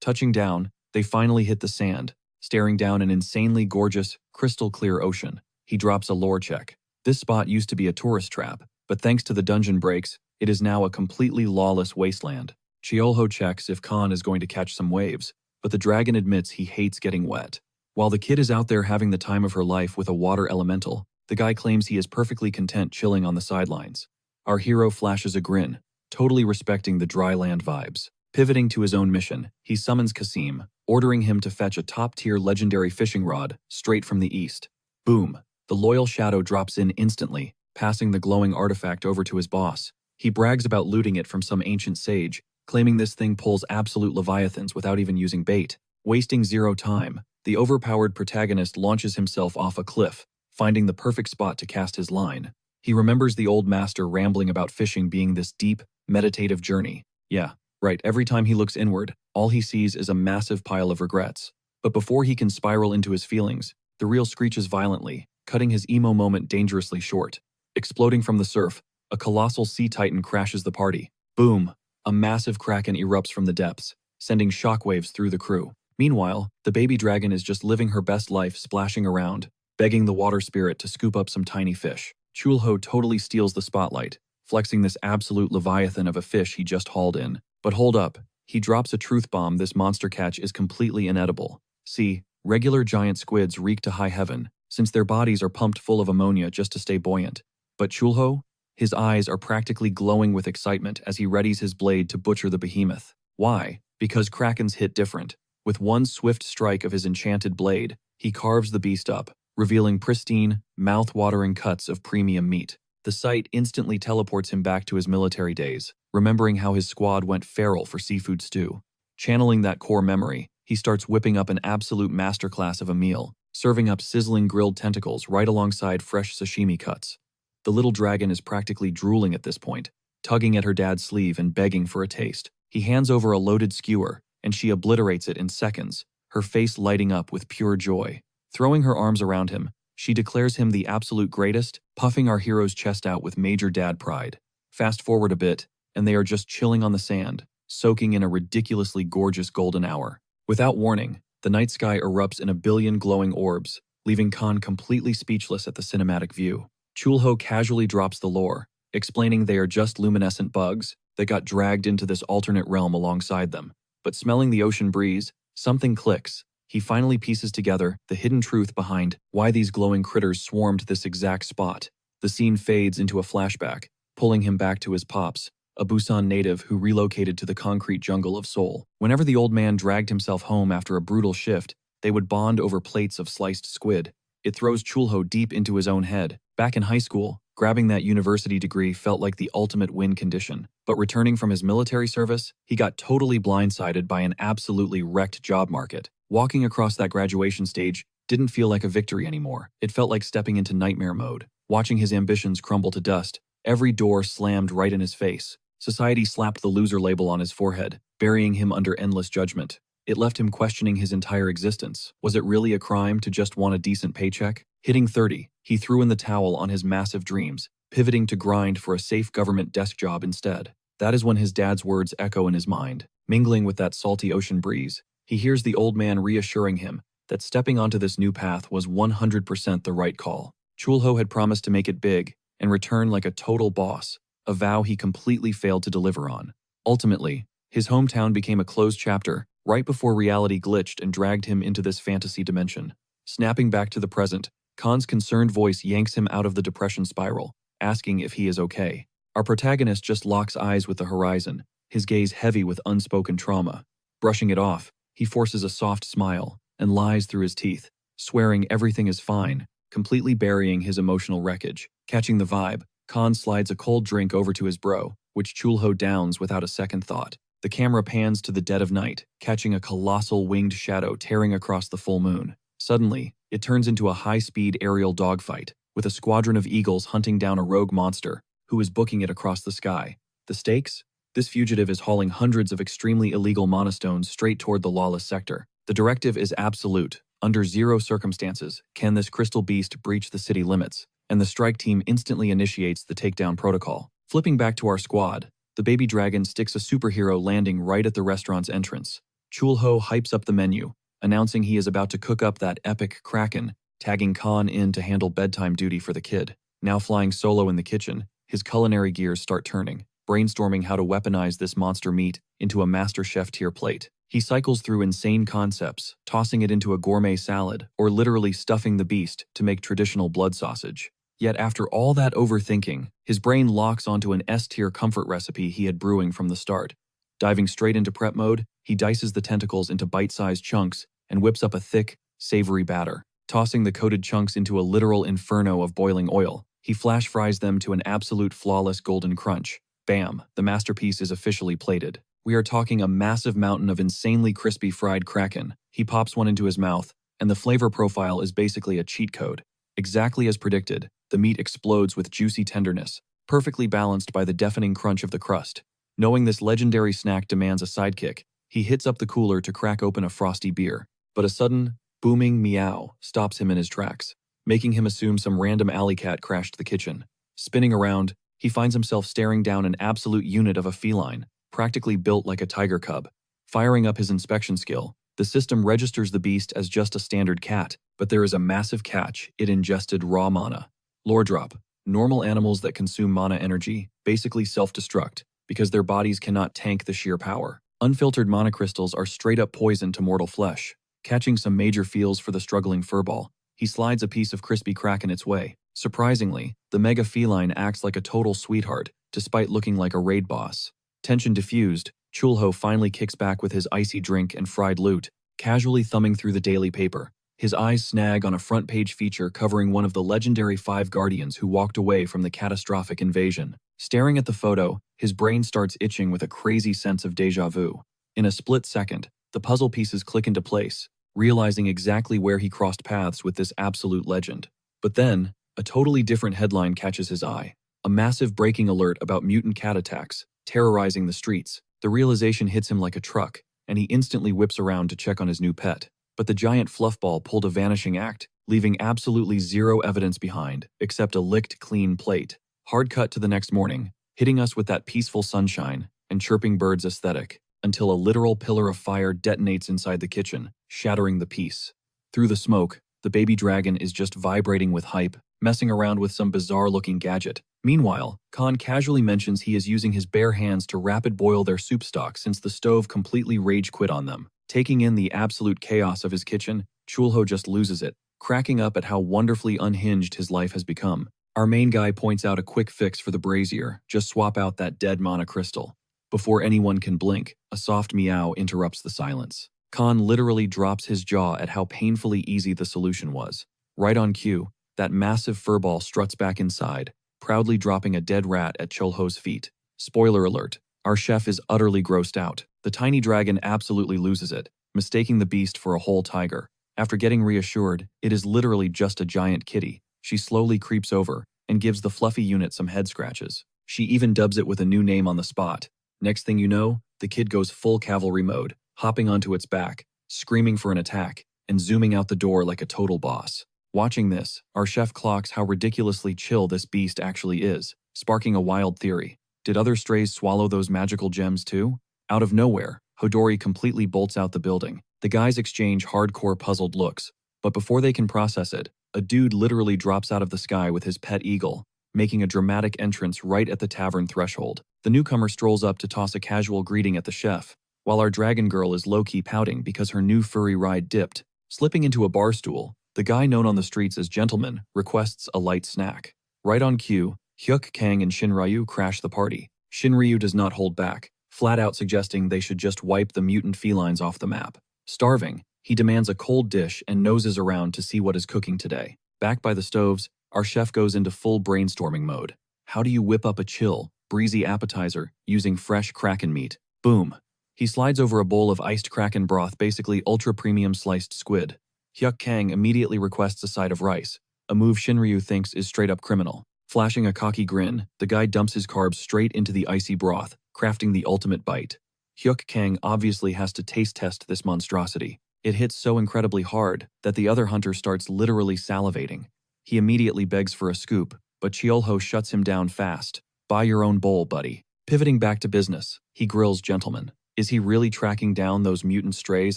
Touching down, they finally hit the sand, staring down an insanely gorgeous, crystal-clear ocean. He drops a lore check. This spot used to be a tourist trap, but thanks to the dungeon breaks, it is now a completely lawless wasteland. Chiolho checks if Khan is going to catch some waves, but the dragon admits he hates getting wet. While the kid is out there having the time of her life with a water elemental, the guy claims he is perfectly content chilling on the sidelines. Our hero flashes a grin, totally respecting the dry land vibes. Pivoting to his own mission, he summons Kasim, ordering him to fetch a top-tier legendary fishing rod straight from the east. Boom! The loyal shadow drops in instantly, passing the glowing artifact over to his boss. He brags about looting it from some ancient sage, claiming this thing pulls absolute leviathans without even using bait. Wasting zero time, the overpowered protagonist launches himself off a cliff, finding the perfect spot to cast his line. He remembers the old master rambling about fishing being this deep, meditative journey. Yeah, right, every time he looks inward, all he sees is a massive pile of regrets. But before he can spiral into his feelings, the reel screeches violently, cutting his emo moment dangerously short. Exploding from the surf, a colossal sea titan crashes the party. Boom! A massive kraken erupts from the depths, sending shockwaves through the crew. Meanwhile, the baby dragon is just living her best life splashing around, begging the water spirit to scoop up some tiny fish. Chulho totally steals the spotlight, flexing this absolute leviathan of a fish he just hauled in. But hold up, he drops a truth bomb. This monster catch is completely inedible. See, regular giant squids reek to high heaven, since their bodies are pumped full of ammonia just to stay buoyant. But Chulho? His eyes are practically glowing with excitement as he readies his blade to butcher the behemoth. Why? Because krakens hit different. With one swift strike of his enchanted blade, he carves the beast up, revealing pristine, mouth-watering cuts of premium meat. The sight instantly teleports him back to his military days, remembering how his squad went feral for seafood stew. Channeling that core memory, he starts whipping up an absolute masterclass of a meal, serving up sizzling grilled tentacles right alongside fresh sashimi cuts. The little dragon is practically drooling at this point, tugging at her dad's sleeve and begging for a taste. He hands over a loaded skewer, and she obliterates it in seconds, her face lighting up with pure joy. Throwing her arms around him, she declares him the absolute greatest, puffing our hero's chest out with major dad pride. Fast forward a bit, and they are just chilling on the sand, soaking in a ridiculously gorgeous golden hour. Without warning, the night sky erupts in a billion glowing orbs, leaving Khan completely speechless at the cinematic view. Chulho casually drops the lore, explaining they are just luminescent bugs that got dragged into this alternate realm alongside them. But smelling the ocean breeze, something clicks. He finally pieces together the hidden truth behind why these glowing critters swarmed this exact spot. The scene fades into a flashback, pulling him back to his pops, a Busan native who relocated to the concrete jungle of Seoul. Whenever the old man dragged himself home after a brutal shift, they would bond over plates of sliced squid. It throws Chulho deep into his own head. Back in high school, grabbing that university degree felt like the ultimate win condition. But returning from his military service, he got totally blindsided by an absolutely wrecked job market. Walking across that graduation stage didn't feel like a victory anymore. It felt like stepping into nightmare mode. Watching his ambitions crumble to dust, every door slammed right in his face. Society slapped the loser label on his forehead, burying him under endless judgment. It left him questioning his entire existence. Was it really a crime to just want a decent paycheck? Hitting 30, he threw in the towel on his massive dreams, pivoting to grind for a safe government desk job instead. That is when his dad's words echo in his mind. Mingling with that salty ocean breeze, he hears the old man reassuring him that stepping onto this new path was 100% the right call. Chulho had promised to make it big and return like a total boss, a vow he completely failed to deliver on. Ultimately, His hometown became a closed chapter, right before reality glitched and dragged him into this fantasy dimension. Snapping back to the present, Khan's concerned voice yanks him out of the depression spiral, asking if he is okay. Our protagonist just locks eyes with the horizon, his gaze heavy with unspoken trauma. Brushing it off, he forces a soft smile and lies through his teeth, swearing everything is fine, completely burying his emotional wreckage. Catching the vibe, Khan slides a cold drink over to his bro, which Chulho downs without a second thought. The camera pans to the dead of night, catching a colossal winged shadow tearing across the full moon. Suddenly, it turns into a high-speed aerial dogfight, with a squadron of eagles hunting down a rogue monster, who is booking it across the sky. The stakes? This fugitive is hauling hundreds of extremely illegal monostones straight toward the lawless sector. The directive is absolute. Under zero circumstances can this crystal beast breach the city limits, and the strike team instantly initiates the takedown protocol. Flipping back to our squad, the baby dragon sticks a superhero landing right at the restaurant's entrance. Chulho hypes up the menu, announcing he is about to cook up that epic kraken, tagging Khan in to handle bedtime duty for the kid. Now flying solo in the kitchen, his culinary gears start turning, brainstorming how to weaponize this monster meat into a master chef tier plate. He cycles through insane concepts, tossing it into a gourmet salad, or literally stuffing the beast to make traditional blood sausage. Yet after all that overthinking, his brain locks onto an S-tier comfort recipe he had brewing from the start. Diving straight into prep mode, he dices the tentacles into bite-sized chunks and whips up a thick, savory batter. Tossing the coated chunks into a literal inferno of boiling oil, he flash fries them to an absolute flawless golden crunch. Bam, the masterpiece is officially plated. We are talking a massive mountain of insanely crispy fried kraken. He pops one into his mouth, and the flavor profile is basically a cheat code. Exactly as predicted, the meat explodes with juicy tenderness, perfectly balanced by the deafening crunch of the crust. Knowing this legendary snack demands a sidekick, he hits up the cooler to crack open a frosty beer. But a sudden, booming meow stops him in his tracks, making him assume some random alley cat crashed the kitchen. Spinning around, he finds himself staring down an absolute unit of a feline, practically built like a tiger cub. Firing up his inspection skill, the system registers the beast as just a standard cat, but there is a massive catch: it ingested raw mana. Lore drop: normal animals that consume mana energy basically self-destruct because their bodies cannot tank the sheer power. Unfiltered mana crystals are straight-up poison to mortal flesh. Catching some major feels for the struggling furball, he slides a piece of crispy kraken its way. Surprisingly, the mega feline acts like a total sweetheart, despite looking like a raid boss. Tension diffused, Chulho finally kicks back with his icy drink and fried loot, casually thumbing through the daily paper. His eyes snag on a front-page feature covering one of the legendary 5 guardians who walked away from the catastrophic invasion. Staring at the photo, his brain starts itching with a crazy sense of déjà vu. In a split second, the puzzle pieces click into place, realizing exactly where he crossed paths with this absolute legend. But then, a totally different headline catches his eye. A massive breaking alert about mutant cat attacks, terrorizing the streets. The realization hits him like a truck, and he instantly whips around to check on his new pet. But the giant fluffball pulled a vanishing act, leaving absolutely zero evidence behind, except a licked clean plate. Hard cut to the next morning, hitting us with that peaceful sunshine and chirping birds aesthetic, until a literal pillar of fire detonates inside the kitchen, shattering the peace. Through the smoke, the baby dragon is just vibrating with hype, messing around with some bizarre-looking gadget. Meanwhile, Khan casually mentions he is using his bare hands to rapid boil their soup stock since the stove completely rage quit on them. Taking in the absolute chaos of his kitchen, Chulho just loses it, cracking up at how wonderfully unhinged his life has become. Our main guy points out a quick fix for the brazier: just swap out that dead mana crystal. Before anyone can blink, a soft meow interrupts the silence. Khan literally drops his jaw at how painfully easy the solution was. Right on cue, that massive furball struts back inside, proudly dropping a dead rat at Chulho's feet. Spoiler alert, our chef is utterly grossed out. The tiny dragon absolutely loses it, mistaking the beast for a whole tiger. After getting reassured, it is literally just a giant kitty. She slowly creeps over and gives the fluffy unit some head scratches. She even dubs it with a new name on the spot. Next thing you know, the kid goes full cavalry mode, hopping onto its back, screaming for an attack, and zooming out the door like a total boss. Watching this, our chef clocks how ridiculously chill this beast actually is, sparking a wild theory. Did other strays swallow those magical gems too? Out of nowhere, Hodori completely bolts out the building. The guys exchange hardcore puzzled looks, but before they can process it, a dude literally drops out of the sky with his pet eagle. making a dramatic entrance right at the tavern threshold. The newcomer strolls up to toss a casual greeting at the chef, while our dragon girl is low-key pouting because her new furry ride dipped. Slipping into a bar stool, the guy known on the streets as Gentleman requests a light snack. Right on cue, Hyuk Kang and Shinryu crash the party. Shinryu does not hold back, flat out suggesting they should just wipe the mutant felines off the map. Starving, he demands a cold dish and noses around to see what is cooking today. Back by the stoves, our chef goes into full brainstorming mode. How do you whip up a chill, breezy appetizer using fresh kraken meat? Boom. He slides over a bowl of iced kraken broth, basically ultra-premium sliced squid. Hyuk Kang immediately requests a side of rice, a move Shinryu thinks is straight-up criminal. Flashing a cocky grin, the guy dumps his carbs straight into the icy broth, crafting the ultimate bite. Hyuk Kang obviously has to taste test this monstrosity. It hits so incredibly hard that the other hunter starts literally salivating. He immediately begs for a scoop, but Cheolho shuts him down fast. Buy your own bowl, buddy. Pivoting back to business, he grills Gentleman. Is he really tracking down those mutant strays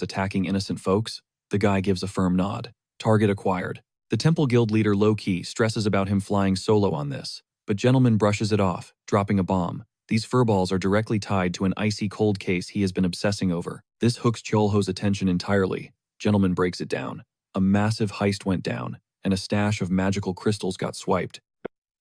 attacking innocent folks? The guy gives a firm nod. Target acquired. The Temple Guild leader low-key stresses about him flying solo on this, but Gentleman brushes it off, dropping a bomb. These furballs are directly tied to an icy cold case he has been obsessing over. This hooks Cheolho's attention entirely. Gentleman breaks it down. A massive heist went down, and a stash of magical crystals got swiped.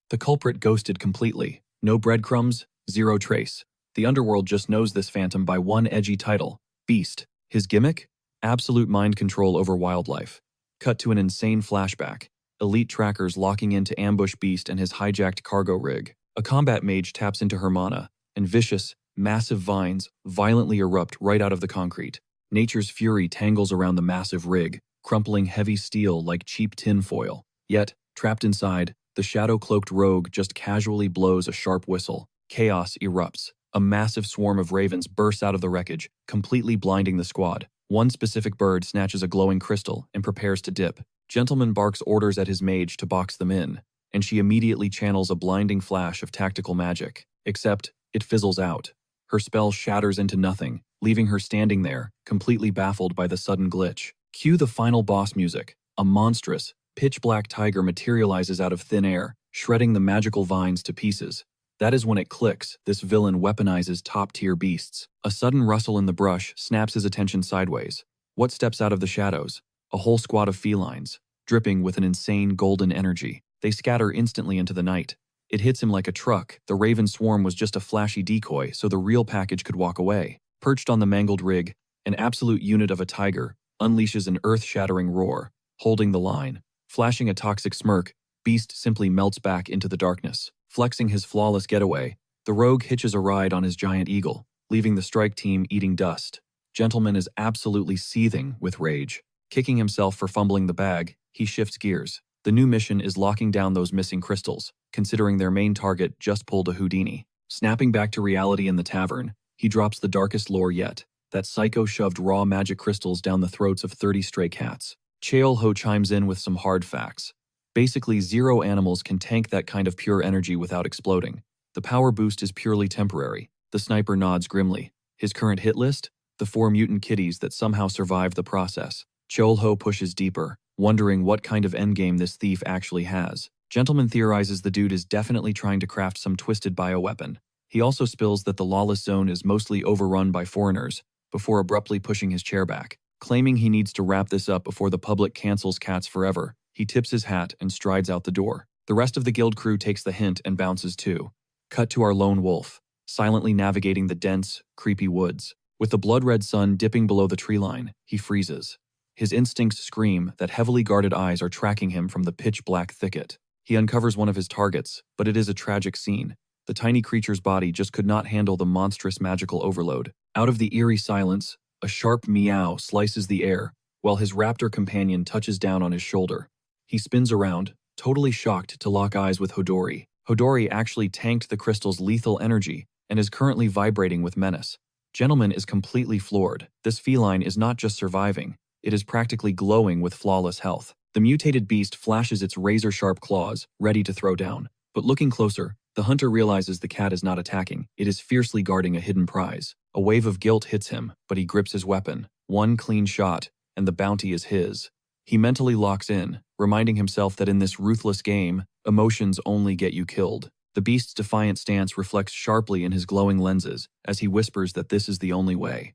The culprit ghosted completely. No breadcrumbs, zero trace. The underworld just knows this phantom by one edgy title, Beast. His gimmick? Absolute mind control over wildlife. Cut to an insane flashback. Elite trackers locking in to ambush Beast and his hijacked cargo rig. A combat mage taps into her mana, and vicious, massive vines violently erupt right out of the concrete. Nature's fury tangles around the massive rig, crumpling heavy steel like cheap tinfoil. Yet, trapped inside, the shadow-cloaked rogue just casually blows a sharp whistle. Chaos erupts. A massive swarm of ravens bursts out of the wreckage, completely blinding the squad. One specific bird snatches a glowing crystal and prepares to dip. Gentleman barks orders at his mage to box them in, and she immediately channels a blinding flash of tactical magic. Except, it fizzles out. Her spell shatters into nothing, leaving her standing there, completely baffled by the sudden glitch. Cue the final boss music. A monstrous, pitch-black tiger materializes out of thin air, shredding the magical vines to pieces. That is when it clicks, this villain weaponizes top-tier beasts. A sudden rustle in the brush snaps his attention sideways. What steps out of the shadows? A whole squad of felines, dripping with an insane golden energy. They scatter instantly into the night. It hits him like a truck. The raven swarm was just a flashy decoy so the real package could walk away. Perched on the mangled rig, an absolute unit of a tiger unleashes an earth-shattering roar, holding the line. Flashing a toxic smirk, Beast simply melts back into the darkness. Flexing his flawless getaway, the rogue hitches a ride on his giant eagle, leaving the strike team eating dust. Gentleman is absolutely seething with rage. Kicking himself for fumbling the bag, he shifts gears. The new mission is locking down those missing crystals, considering their main target just pulled a Houdini. Snapping back to reality in the tavern, he drops the darkest lore yet. That psycho shoved raw magic crystals down the throats of 30 stray cats. Cheolho chimes in with some hard facts. Basically, 0 animals can tank that kind of pure energy without exploding. The power boost is purely temporary. The sniper nods grimly. His current hit list? The 4 mutant kitties that somehow survived the process. Cheolho pushes deeper, wondering what kind of endgame this thief actually has. Gentleman theorizes the dude is definitely trying to craft some twisted bioweapon. He also spills that the lawless zone is mostly overrun by foreigners, before abruptly pushing his chair back. Claiming he needs to wrap this up before the public cancels cats forever, he tips his hat and strides out the door. The rest of the guild crew takes the hint and bounces too. Cut to our lone wolf, silently navigating the dense, creepy woods. With the blood-red sun dipping below the tree line, he freezes. His instincts scream that heavily guarded eyes are tracking him from the pitch-black thicket. He uncovers one of his targets, but it is a tragic scene. The tiny creature's body just could not handle the monstrous magical overload. Out of the eerie silence, a sharp meow slices the air, while his raptor companion touches down on his shoulder. He spins around, totally shocked to lock eyes with Hodori. Hodori actually tanked the crystal's lethal energy and is currently vibrating with menace. Gentleman is completely floored. This feline is not just surviving, it is practically glowing with flawless health. The mutated beast flashes its razor-sharp claws, ready to throw down. But looking closer, the hunter realizes the cat is not attacking. It is fiercely guarding a hidden prize. A wave of guilt hits him, but he grips his weapon. One clean shot, and the bounty is his. He mentally locks in, reminding himself that in this ruthless game, emotions only get you killed. The beast's defiant stance reflects sharply in his glowing lenses as he whispers that this is the only way.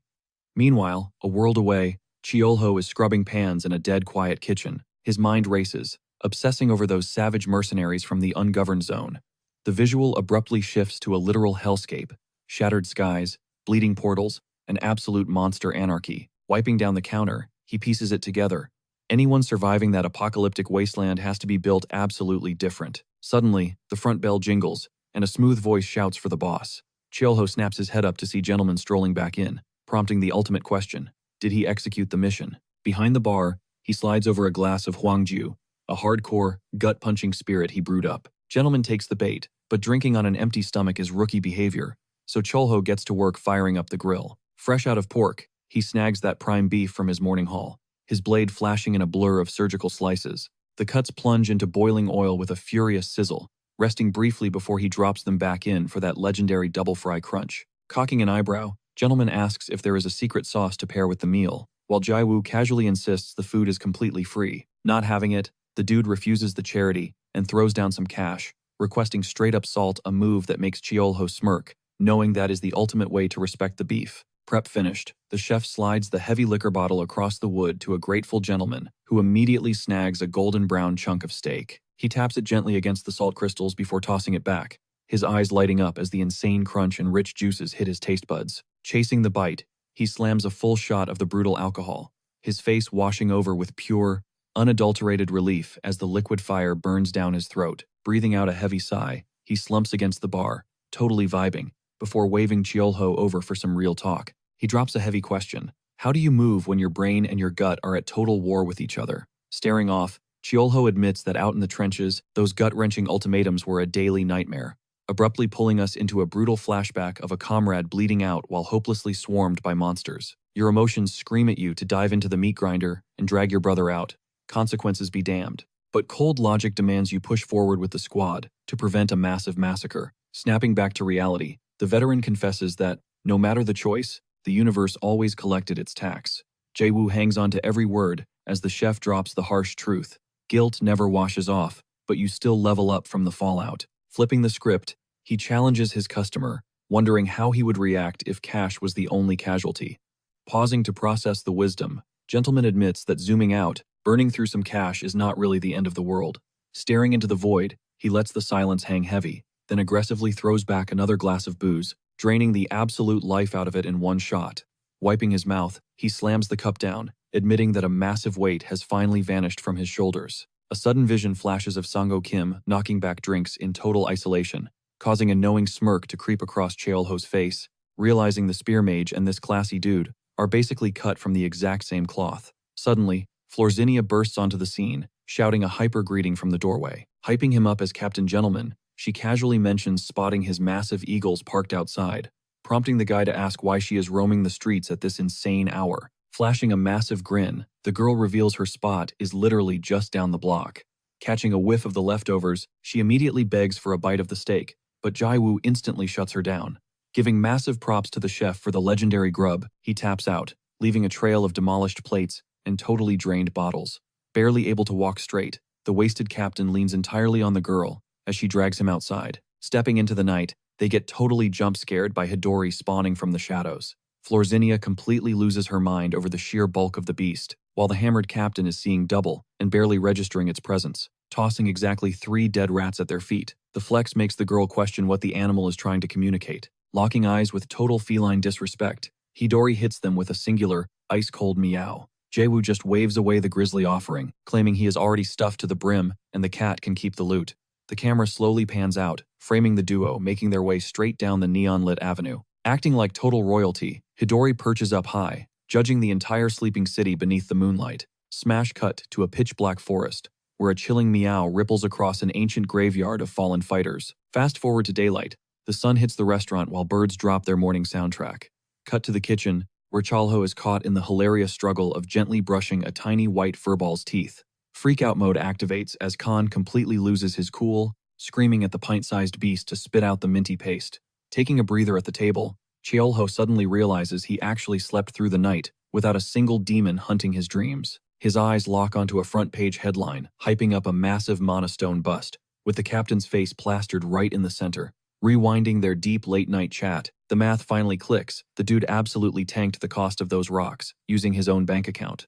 Meanwhile, a world away, Chiolho is scrubbing pans in a dead quiet kitchen. His mind races, obsessing over those savage mercenaries from the ungoverned zone. The visual abruptly shifts to a literal hellscape, shattered skies, bleeding portals, an absolute monster anarchy. Wiping down the counter, he pieces it together. Anyone surviving that apocalyptic wasteland has to be built absolutely different. Suddenly, the front bell jingles, and a smooth voice shouts for the boss. Chiolho snaps his head up to see gentlemen strolling back in, prompting the ultimate question. Did he execute the mission? Behind the bar, he slides over a glass of Huangjiu, a hardcore, gut-punching spirit he brewed up. Gentleman takes the bait, but drinking on an empty stomach is rookie behavior, so Chiolho gets to work firing up the grill. Fresh out of pork, he snags that prime beef from his morning haul, his blade flashing in a blur of surgical slices. The cuts plunge into boiling oil with a furious sizzle, resting briefly before he drops them back in for that legendary double-fry crunch. Cocking an eyebrow, Gentleman asks if there is a secret sauce to pair with the meal, while Jaiwoo casually insists the food is completely free. Not having it, the dude refuses the charity and throws down some cash, requesting straight-up salt, a move that makes Chiolho smirk, knowing that is the ultimate way to respect the beef. Prep finished, the chef slides the heavy liquor bottle across the wood to a grateful gentleman, who immediately snags a golden brown chunk of steak. He taps it gently against the salt crystals before tossing it back, his eyes lighting up as the insane crunch and rich juices hit his taste buds. Chasing the bite, he slams a full shot of the brutal alcohol, his face washing over with pure, unadulterated relief as the liquid fire burns down his throat. Breathing out a heavy sigh, he slumps against the bar, totally vibing, before waving Chiolho over for some real talk. He drops a heavy question. How do you move when your brain and your gut are at total war with each other? Staring off, Chiolho admits that out in the trenches, those gut-wrenching ultimatums were a daily nightmare, abruptly pulling us into a brutal flashback of a comrade bleeding out while hopelessly swarmed by monsters. Your emotions scream at you to dive into the meat grinder and drag your brother out. Consequences be damned. But cold logic demands you push forward with the squad to prevent a massive massacre. Snapping back to reality, the veteran confesses that, no matter the choice, the universe always collected its tax. Jaewoo hangs on to every word as the chef drops the harsh truth. Guilt never washes off, but you still level up from the fallout. Flipping the script, he challenges his customer, wondering how he would react if cash was the only casualty. Pausing to process the wisdom, Gentleman admits that zooming out, burning through some cash is not really the end of the world. Staring into the void, he lets the silence hang heavy, then aggressively throws back another glass of booze, draining the absolute life out of it in one shot. Wiping his mouth, he slams the cup down, admitting that a massive weight has finally vanished from his shoulders. A sudden vision flashes of Sango Kim knocking back drinks in total isolation, causing a knowing smirk to creep across Cheolho's face, realizing the spear mage and this classy dude are basically cut from the exact same cloth. Suddenly, Florzinia bursts onto the scene, shouting a hyper greeting from the doorway. Hyping him up as Captain Gentleman, she casually mentions spotting his massive eagles parked outside, prompting the guy to ask why she is roaming the streets at this insane hour. Flashing a massive grin, the girl reveals her spot is literally just down the block. Catching a whiff of the leftovers, she immediately begs for a bite of the steak, but Jaiwoo instantly shuts her down. Giving massive props to the chef for the legendary grub, he taps out, leaving a trail of demolished plates and totally drained bottles. Barely able to walk straight, the wasted captain leans entirely on the girl as she drags him outside. Stepping into the night, they get totally jump-scared by Hidori spawning from the shadows. Florzinia completely loses her mind over the sheer bulk of the beast, while the hammered captain is seeing double and barely registering its presence, tossing exactly 3 dead rats at their feet. The flex makes the girl question what the animal is trying to communicate. Locking eyes with total feline disrespect, Hidori hits them with a singular, ice-cold meow. Jaewoo just waves away the grisly offering, claiming he is already stuffed to the brim and the cat can keep the loot. The camera slowly pans out, framing the duo making their way straight down the neon-lit avenue. Acting like total royalty, Hidori perches up high, judging the entire sleeping city beneath the moonlight. Smash cut to a pitch-black forest, where a chilling meow ripples across an ancient graveyard of fallen fighters. Fast forward to daylight, the sun hits the restaurant while birds drop their morning soundtrack. Cut to the kitchen, where Chalho is caught in the hilarious struggle of gently brushing a tiny white furball's teeth. Freakout mode activates as Khan completely loses his cool, screaming at the pint-sized beast to spit out the minty paste. Taking a breather at the table, Cheolho suddenly realizes he actually slept through the night without a single demon hunting his dreams. His eyes lock onto a front-page headline, hyping up a massive monostone bust, with the captain's face plastered right in the center. Rewinding their deep late-night chat, the math finally clicks. The dude absolutely tanked the cost of those rocks, using his own bank account.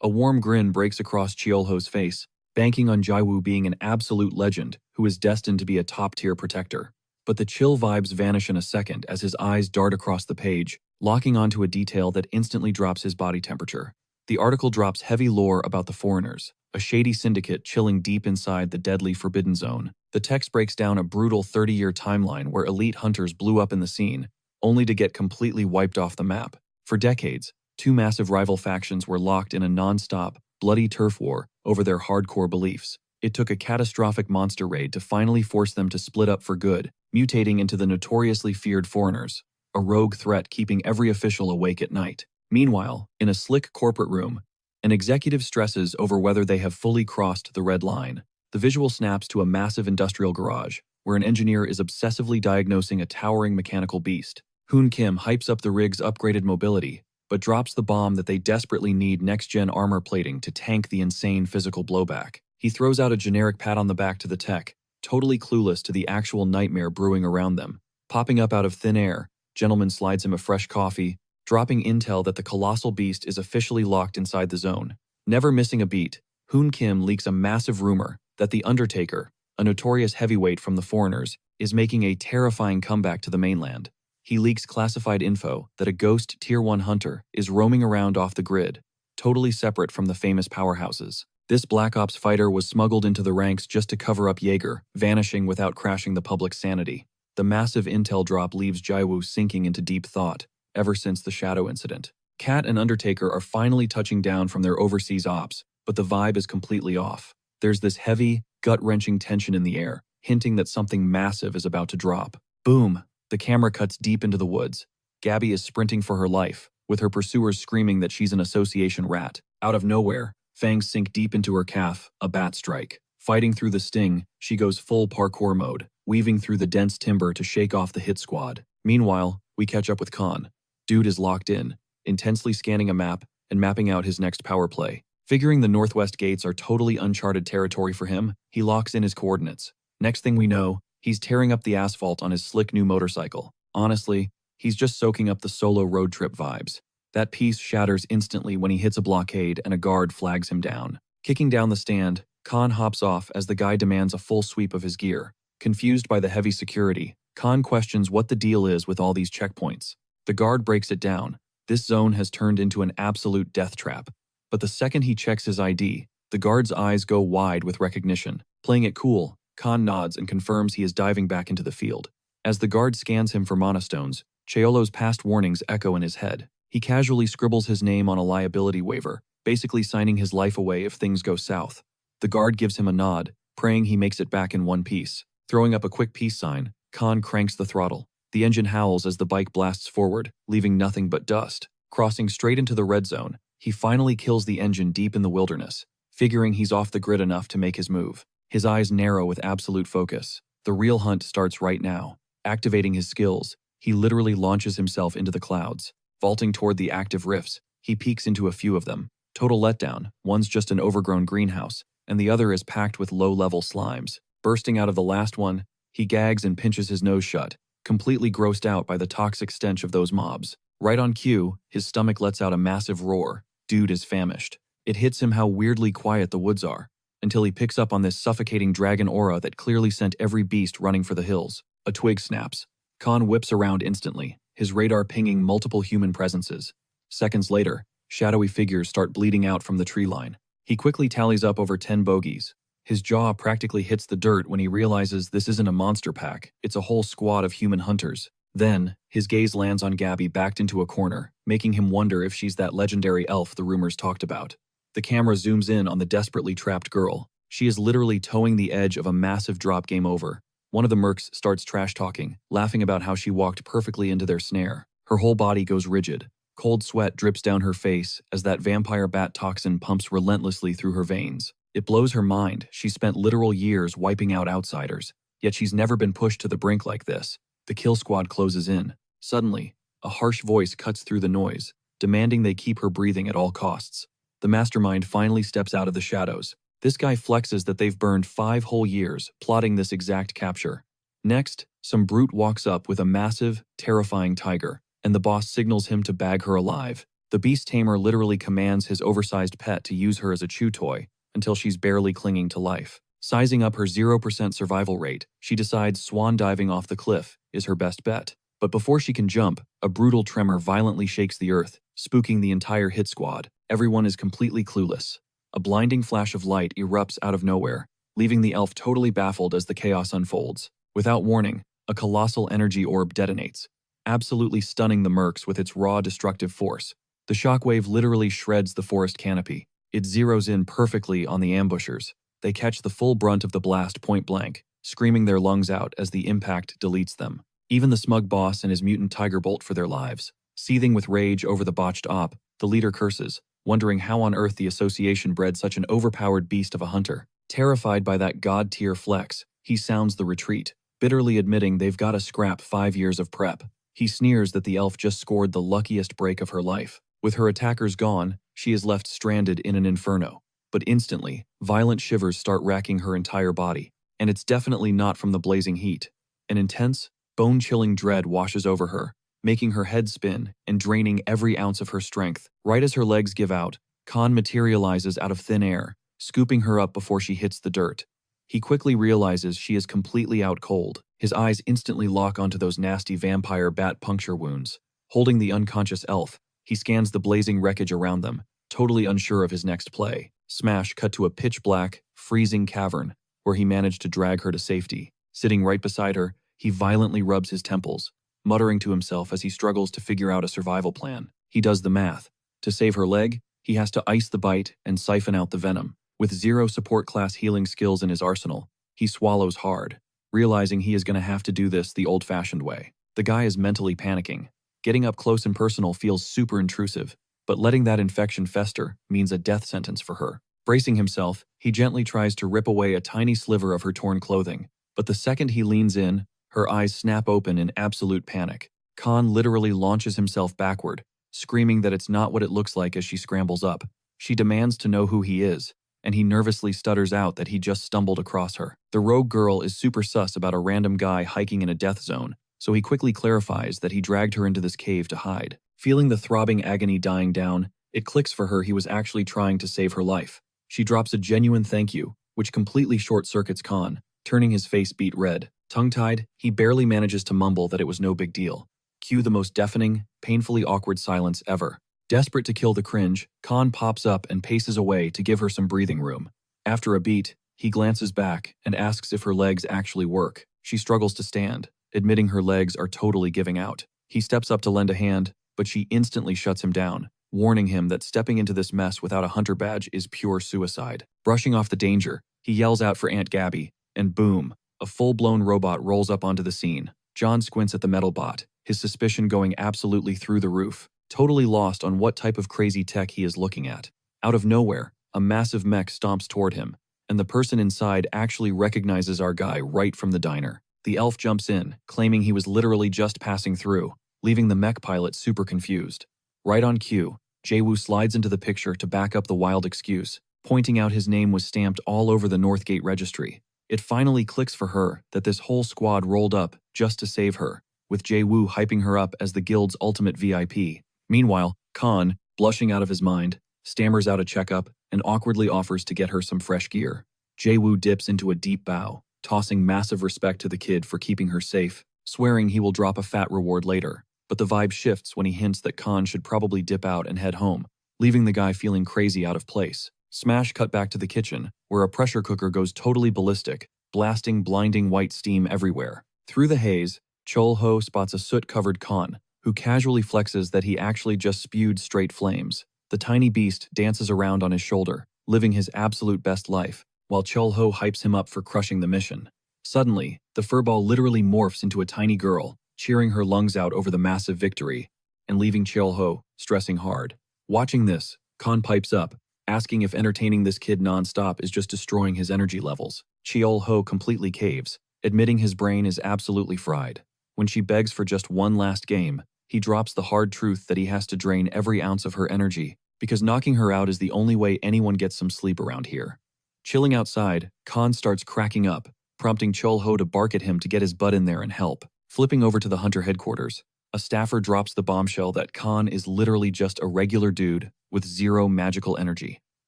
A warm grin breaks across Chiolho's face, banking on Jaiwoo being an absolute legend who is destined to be a top-tier protector. But the chill vibes vanish in a second as his eyes dart across the page, locking onto a detail that instantly drops his body temperature. The article drops heavy lore about the foreigners, a shady syndicate chilling deep inside the deadly Forbidden Zone. The text breaks down a brutal 30-year timeline where elite hunters blew up in the scene, only to get completely wiped off the map. For decades, two massive rival factions were locked in a non-stop, bloody turf war over their hardcore beliefs. It took a catastrophic monster raid to finally force them to split up for good, mutating into the notoriously feared foreigners, a rogue threat keeping every official awake at night. Meanwhile, in a slick corporate room, an executive stresses over whether they have fully crossed the red line. The visual snaps to a massive industrial garage, where an engineer is obsessively diagnosing a towering mechanical beast. Hoon Kim hypes up the rig's upgraded mobility, but drops the bomb that they desperately need next-gen armor plating to tank the insane physical blowback. He throws out a generic pat on the back to the tech, totally clueless to the actual nightmare brewing around them. Popping up out of thin air, Gentleman slides him a fresh coffee, dropping intel that the colossal beast is officially locked inside the zone. Never missing a beat, Hoon Kim leaks a massive rumor that the Undertaker, a notorious heavyweight from the foreigners, is making a terrifying comeback to the mainland. He leaks classified info that a ghost Tier 1 hunter is roaming around off the grid, totally separate from the famous powerhouses. This Black Ops fighter was smuggled into the ranks just to cover up Jaeger, vanishing without crashing the public's sanity. The massive intel drop leaves Jaiwoo sinking into deep thought, ever since the Shadow incident. Cat and Undertaker are finally touching down from their overseas ops, but the vibe is completely off. There's this heavy, gut-wrenching tension in the air, hinting that something massive is about to drop. Boom! The camera cuts deep into the woods. Gabby is sprinting for her life, with her pursuers screaming that she's an association rat. Out of nowhere, fangs sink deep into her calf, a bat strike. Fighting through the sting, she goes full parkour mode, weaving through the dense timber to shake off the hit squad. Meanwhile, we catch up with Khan. Dude is locked in, intensely scanning a map and mapping out his next power play. Figuring the northwest gates are totally uncharted territory for him, he locks in his coordinates. Next thing we know, he's tearing up the asphalt on his slick new motorcycle. Honestly, he's just soaking up the solo road trip vibes. That piece shatters instantly when he hits a blockade and a guard flags him down. Kicking down the stand, Khan hops off as the guy demands a full sweep of his gear. Confused by the heavy security, Khan questions what the deal is with all these checkpoints. The guard breaks it down. This zone has turned into an absolute death trap. But the second he checks his ID, the guard's eyes go wide with recognition. Playing it cool, Khan nods and confirms he is diving back into the field. As the guard scans him for monostones, Cheolo's past warnings echo in his head. He casually scribbles his name on a liability waiver, basically signing his life away if things go south. The guard gives him a nod, praying he makes it back in one piece. Throwing up a quick peace sign, Khan cranks the throttle. The engine howls as the bike blasts forward, leaving nothing but dust. Crossing straight into the red zone, he finally kills the engine deep in the wilderness, figuring he's off the grid enough to make his move. His eyes narrow with absolute focus. The real hunt starts right now. Activating his skills, he literally launches himself into the clouds. Vaulting toward the active rifts, he peeks into a few of them. Total letdown, one's just an overgrown greenhouse, and the other is packed with low-level slimes. Bursting out of the last one, he gags and pinches his nose shut, completely grossed out by the toxic stench of those mobs. Right on cue, his stomach lets out a massive roar. Dude is famished. It hits him how weirdly quiet the woods are, until he picks up on this suffocating dragon aura that clearly sent every beast running for the hills. A twig snaps. Khan whips around instantly, his radar pinging multiple human presences. Seconds later, shadowy figures start bleeding out from the tree line. He quickly tallies up over 10 bogeys. His jaw practically hits the dirt when he realizes this isn't a monster pack, it's a whole squad of human hunters. Then, his gaze lands on Gabby backed into a corner, making him wonder if she's that legendary elf the rumors talked about. The camera zooms in on the desperately trapped girl. She is literally towing the edge of a massive drop. Game over. One of the mercs starts trash-talking, laughing about how she walked perfectly into their snare. Her whole body goes rigid. Cold sweat drips down her face as that vampire bat toxin pumps relentlessly through her veins. It blows her mind. She's spent literal years wiping out outsiders, yet she's never been pushed to the brink like this. The kill squad closes in. Suddenly, a harsh voice cuts through the noise, demanding they keep her breathing at all costs. the mastermind finally steps out of the shadows. This guy flexes that they've burned 5 whole years plotting this exact capture. Next, some brute walks up with a massive, terrifying tiger, and the boss signals him to bag her alive. The beast tamer literally commands his oversized pet to use her as a chew toy until she's barely clinging to life. Sizing up her 0% survival rate, she decides swan diving off the cliff is her best bet. But before she can jump, a brutal tremor violently shakes the earth, spooking the entire hit squad. Everyone is completely clueless. A blinding flash of light erupts out of nowhere, leaving the elf totally baffled as the chaos unfolds. Without warning, a colossal energy orb detonates, absolutely stunning the mercs with its raw destructive force. The shockwave literally shreds the forest canopy. It zeroes in perfectly on the ambushers. They catch the full brunt of the blast point blank, screaming their lungs out as the impact deletes them. Even the smug boss and his mutant tiger bolt for their lives. Seething with rage over the botched op, the leader curses, wondering how on earth the association bred such an overpowered beast of a hunter. Terrified by that god-tier flex, he sounds the retreat, bitterly admitting they've got to scrap 5 years of prep. He sneers that the elf just scored the luckiest break of her life. With her attackers gone, she is left stranded in an inferno. But instantly, violent shivers start racking her entire body. And it's definitely not from the blazing heat. An intense, bone-chilling dread washes over her, making her head spin and draining every ounce of her strength. Right as her legs give out, Khan materializes out of thin air, scooping her up before she hits the dirt. He quickly realizes she is completely out cold. His eyes instantly lock onto those nasty vampire bat puncture wounds. Holding the unconscious elf, he scans the blazing wreckage around them, totally unsure of his next play. Smash cut to a pitch-black, freezing cavern, where he managed to drag her to safety. Sitting right beside her, he violently rubs his temples, muttering to himself as he struggles to figure out a survival plan. He does the math. To save her leg, he has to ice the bite and siphon out the venom. With 0 support class healing skills in his arsenal, he swallows hard, realizing he is going to have to do this the old-fashioned way. The guy is mentally panicking. Getting up close and personal feels super intrusive, but letting that infection fester means a death sentence for her. Bracing himself, he gently tries to rip away a tiny sliver of her torn clothing, but the second he leans in, her eyes snap open in absolute panic. Khan literally launches himself backward, screaming that it's not what it looks like as she scrambles up. She demands to know who he is, and he nervously stutters out that he just stumbled across her. The rogue girl is super sus about a random guy hiking in a death zone, so he quickly clarifies that he dragged her into this cave to hide. Feeling the throbbing agony dying down, it clicks for her he was actually trying to save her life. She drops a genuine thank you, which completely short-circuits Khan, turning his face beet red. Tongue-tied, he barely manages to mumble that it was no big deal. Cue the most deafening, painfully awkward silence ever. Desperate to kill the cringe, Khan pops up and paces away to give her some breathing room. After a beat, he glances back and asks if her legs actually work. She struggles to stand, admitting her legs are totally giving out. He steps up to lend a hand, but she instantly shuts him down, warning him that stepping into this mess without a hunter badge is pure suicide. Brushing off the danger, he yells out for Aunt Gabby, and boom, a full-blown robot rolls up onto the scene. John squints at the metal bot, his suspicion going absolutely through the roof, totally lost on what type of crazy tech he is looking at. Out of nowhere, a massive mech stomps toward him, and the person inside actually recognizes our guy right from the diner. The elf jumps in, claiming he was literally just passing through, leaving the mech pilot super confused. Right on cue, Jae-woo slides into the picture to back up the wild excuse, pointing out his name was stamped all over the Northgate registry. It finally clicks for her that this whole squad rolled up just to save her, with Jae-woo hyping her up as the guild's ultimate VIP. Meanwhile, Khan, blushing out of his mind, stammers out a checkup and awkwardly offers to get her some fresh gear. Jae-woo dips into a deep bow, tossing massive respect to the kid for keeping her safe, swearing he will drop a fat reward later. But the vibe shifts when he hints that Khan should probably dip out and head home, leaving the guy feeling crazy out of place. Smash cut back to the kitchen, where a pressure cooker goes totally ballistic, blasting blinding white steam everywhere. Through the haze, Chol-ho spots a soot-covered Khan, who casually flexes that he actually just spewed straight flames. The tiny beast dances around on his shoulder, living his absolute best life, while Chol-ho hypes him up for crushing the mission. Suddenly, the furball literally morphs into a tiny girl, cheering her lungs out over the massive victory, and leaving Chol-ho stressing hard. Watching this, Khan pipes up, asking if entertaining this kid non-stop is just destroying his energy levels. Chol-ho completely caves, admitting his brain is absolutely fried. When she begs for just one last game, he drops the hard truth that he has to drain every ounce of her energy because knocking her out is the only way anyone gets some sleep around here. Chilling outside, Khan starts cracking up, prompting Chol-ho to bark at him to get his butt in there and help. Flipping over to the hunter headquarters, a staffer drops the bombshell that Khan is literally just a regular dude with zero magical energy.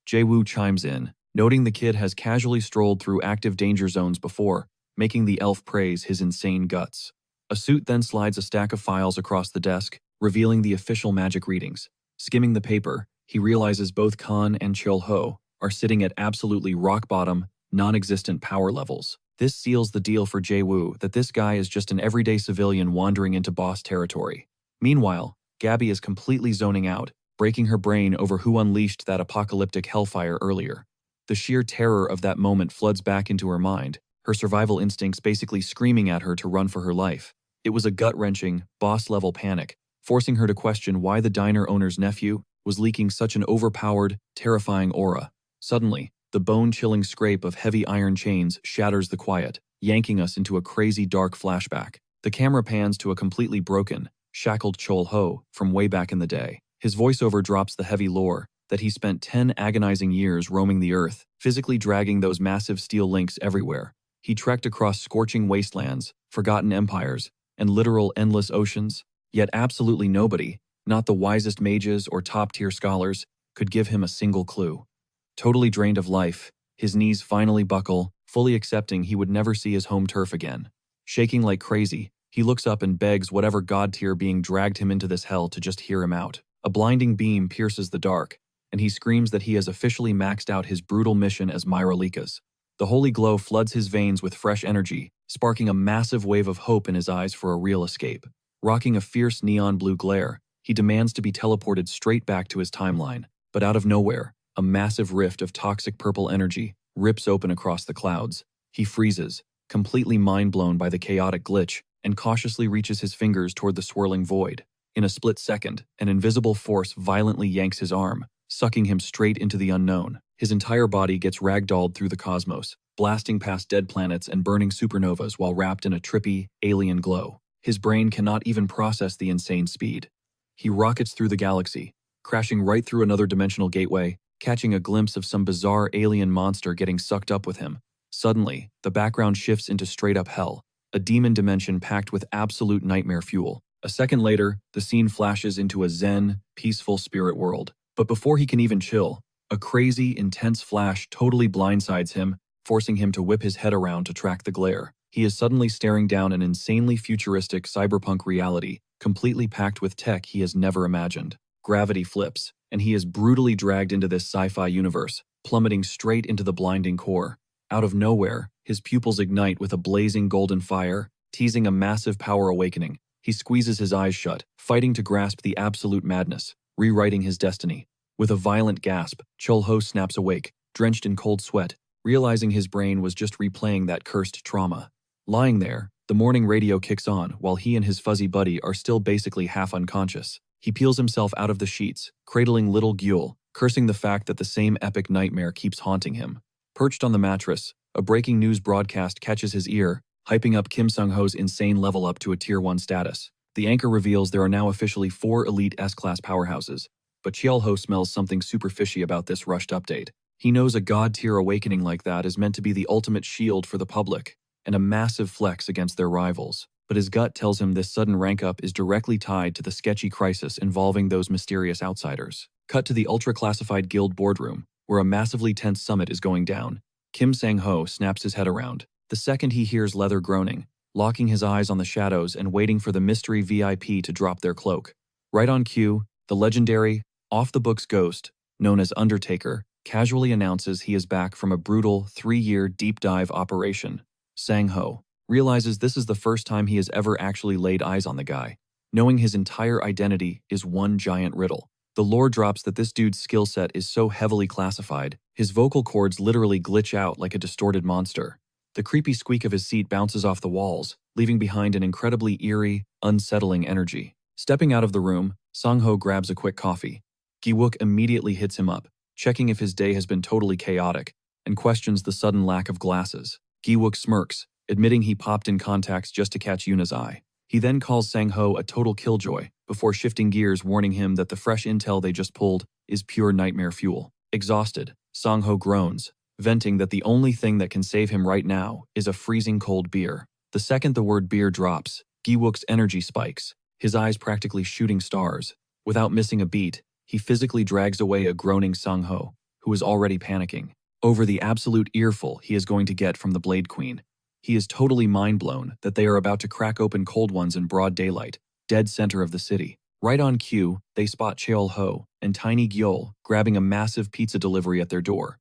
Jae-woo chimes in, noting the kid has casually strolled through active danger zones before, making the elf praise his insane guts. A suit then slides a stack of files across the desk, revealing the official magic readings. Skimming the paper, he realizes both Khan and Chol-ho are sitting at absolutely rock-bottom, non-existent power levels. This seals the deal for Jae-woo that this guy is just an everyday civilian wandering into boss territory. Meanwhile, Gabby is completely zoning out, breaking her brain over who unleashed that apocalyptic hellfire earlier. The sheer terror of that moment floods back into her mind, her survival instincts basically screaming at her to run for her life. It was a gut-wrenching, boss-level panic, forcing her to question why the diner owner's nephew was leaking such an overpowered, terrifying aura. Suddenly, the bone-chilling scrape of heavy iron chains shatters the quiet, yanking us into a crazy dark flashback. The camera pans to a completely broken, shackled Chol-ho from way back in the day. His voiceover drops the heavy lore that he spent 10 agonizing years roaming the earth, physically dragging those massive steel links everywhere. He trekked across scorching wastelands, forgotten empires, and literal endless oceans, yet absolutely nobody, not the wisest mages or top-tier scholars, could give him a single clue. Totally drained of life, his knees finally buckle, fully accepting he would never see his home turf again. Shaking like crazy, he looks up and begs whatever god-tier being dragged him into this hell to just hear him out. A blinding beam pierces the dark, and he screams that he has officially maxed out his brutal mission as Myralikas. The holy glow floods his veins with fresh energy, sparking a massive wave of hope in his eyes for a real escape. Rocking a fierce neon blue glare, he demands to be teleported straight back to his timeline, but out of nowhere, a massive rift of toxic purple energy rips open across the clouds. He freezes, completely mind-blown by the chaotic glitch, and cautiously reaches his fingers toward the swirling void. In a split second, an invisible force violently yanks his arm, sucking him straight into the unknown. His entire body gets ragdolled through the cosmos, blasting past dead planets and burning supernovas while wrapped in a trippy, alien glow. His brain cannot even process the insane speed. He rockets through the galaxy, crashing right through another dimensional gateway, catching a glimpse of some bizarre alien monster getting sucked up with him. Suddenly, the background shifts into straight-up hell, a demon dimension packed with absolute nightmare fuel. A second later, the scene flashes into a zen, peaceful spirit world. But before he can even chill, a crazy, intense flash totally blindsides him, forcing him to whip his head around to track the glare. He is suddenly staring down an insanely futuristic cyberpunk reality, completely packed with tech he has never imagined. Gravity flips, and he is brutally dragged into this sci-fi universe, plummeting straight into the blinding core. Out of nowhere, his pupils ignite with a blazing golden fire, teasing a massive power awakening. He squeezes his eyes shut, fighting to grasp the absolute madness, rewriting his destiny. With a violent gasp, Chol-ho snaps awake, drenched in cold sweat, realizing his brain was just replaying that cursed trauma. Lying there, the morning radio kicks on while he and his fuzzy buddy are still basically half unconscious. He peels himself out of the sheets, cradling little Gyul, cursing the fact that the same epic nightmare keeps haunting him. Perched on the mattress, a breaking news broadcast catches his ear, hyping up Kim Sung-ho's insane level up to a Tier 1 status. The anchor reveals there are now officially 4 elite S-class powerhouses, but Chol-ho smells something super fishy about this rushed update. He knows a god-tier awakening like that is meant to be the ultimate shield for the public, and a massive flex against their rivals. But his gut tells him this sudden rank-up is directly tied to the sketchy crisis involving those mysterious outsiders. Cut to the ultra-classified guild boardroom, where a massively tense summit is going down. Kim Sang-ho snaps his head around. The second he hears Leather groaning, locking his eyes on the shadows and waiting for the mystery VIP to drop their cloak. Right on cue, the legendary, off-the-books ghost, known as Undertaker, casually announces he is back from a brutal 3-year deep dive operation. Sang-ho realizes this is the first time he has ever actually laid eyes on the guy, knowing his entire identity is one giant riddle. The lore drops that this dude's skill set is so heavily classified, his vocal cords literally glitch out like a distorted monster. The creepy squeak of his seat bounces off the walls, leaving behind an incredibly eerie, unsettling energy. Stepping out of the room, Sang-ho grabs a quick coffee. Gi-wook immediately hits him up, checking if his day has been totally chaotic, and questions the sudden lack of glasses. Gi-wook smirks, admitting he popped in contacts just to catch Yuna's eye. He then calls Sang-ho a total killjoy, before shifting gears, warning him that the fresh intel they just pulled is pure nightmare fuel. Exhausted, Sang-ho groans, venting that the only thing that can save him right now is a freezing cold beer. The second the word beer drops, Gi-wook's energy spikes, his eyes practically shooting stars. Without missing a beat, he physically drags away a groaning Sang-ho, who is already panicking over the absolute earful he is going to get from the Blade Queen. He is totally mind-blown that they are about to crack open cold ones in broad daylight, dead center of the city. Right on cue, they spot Cheol-ho and Tiny Gyeol grabbing a massive pizza delivery at their door.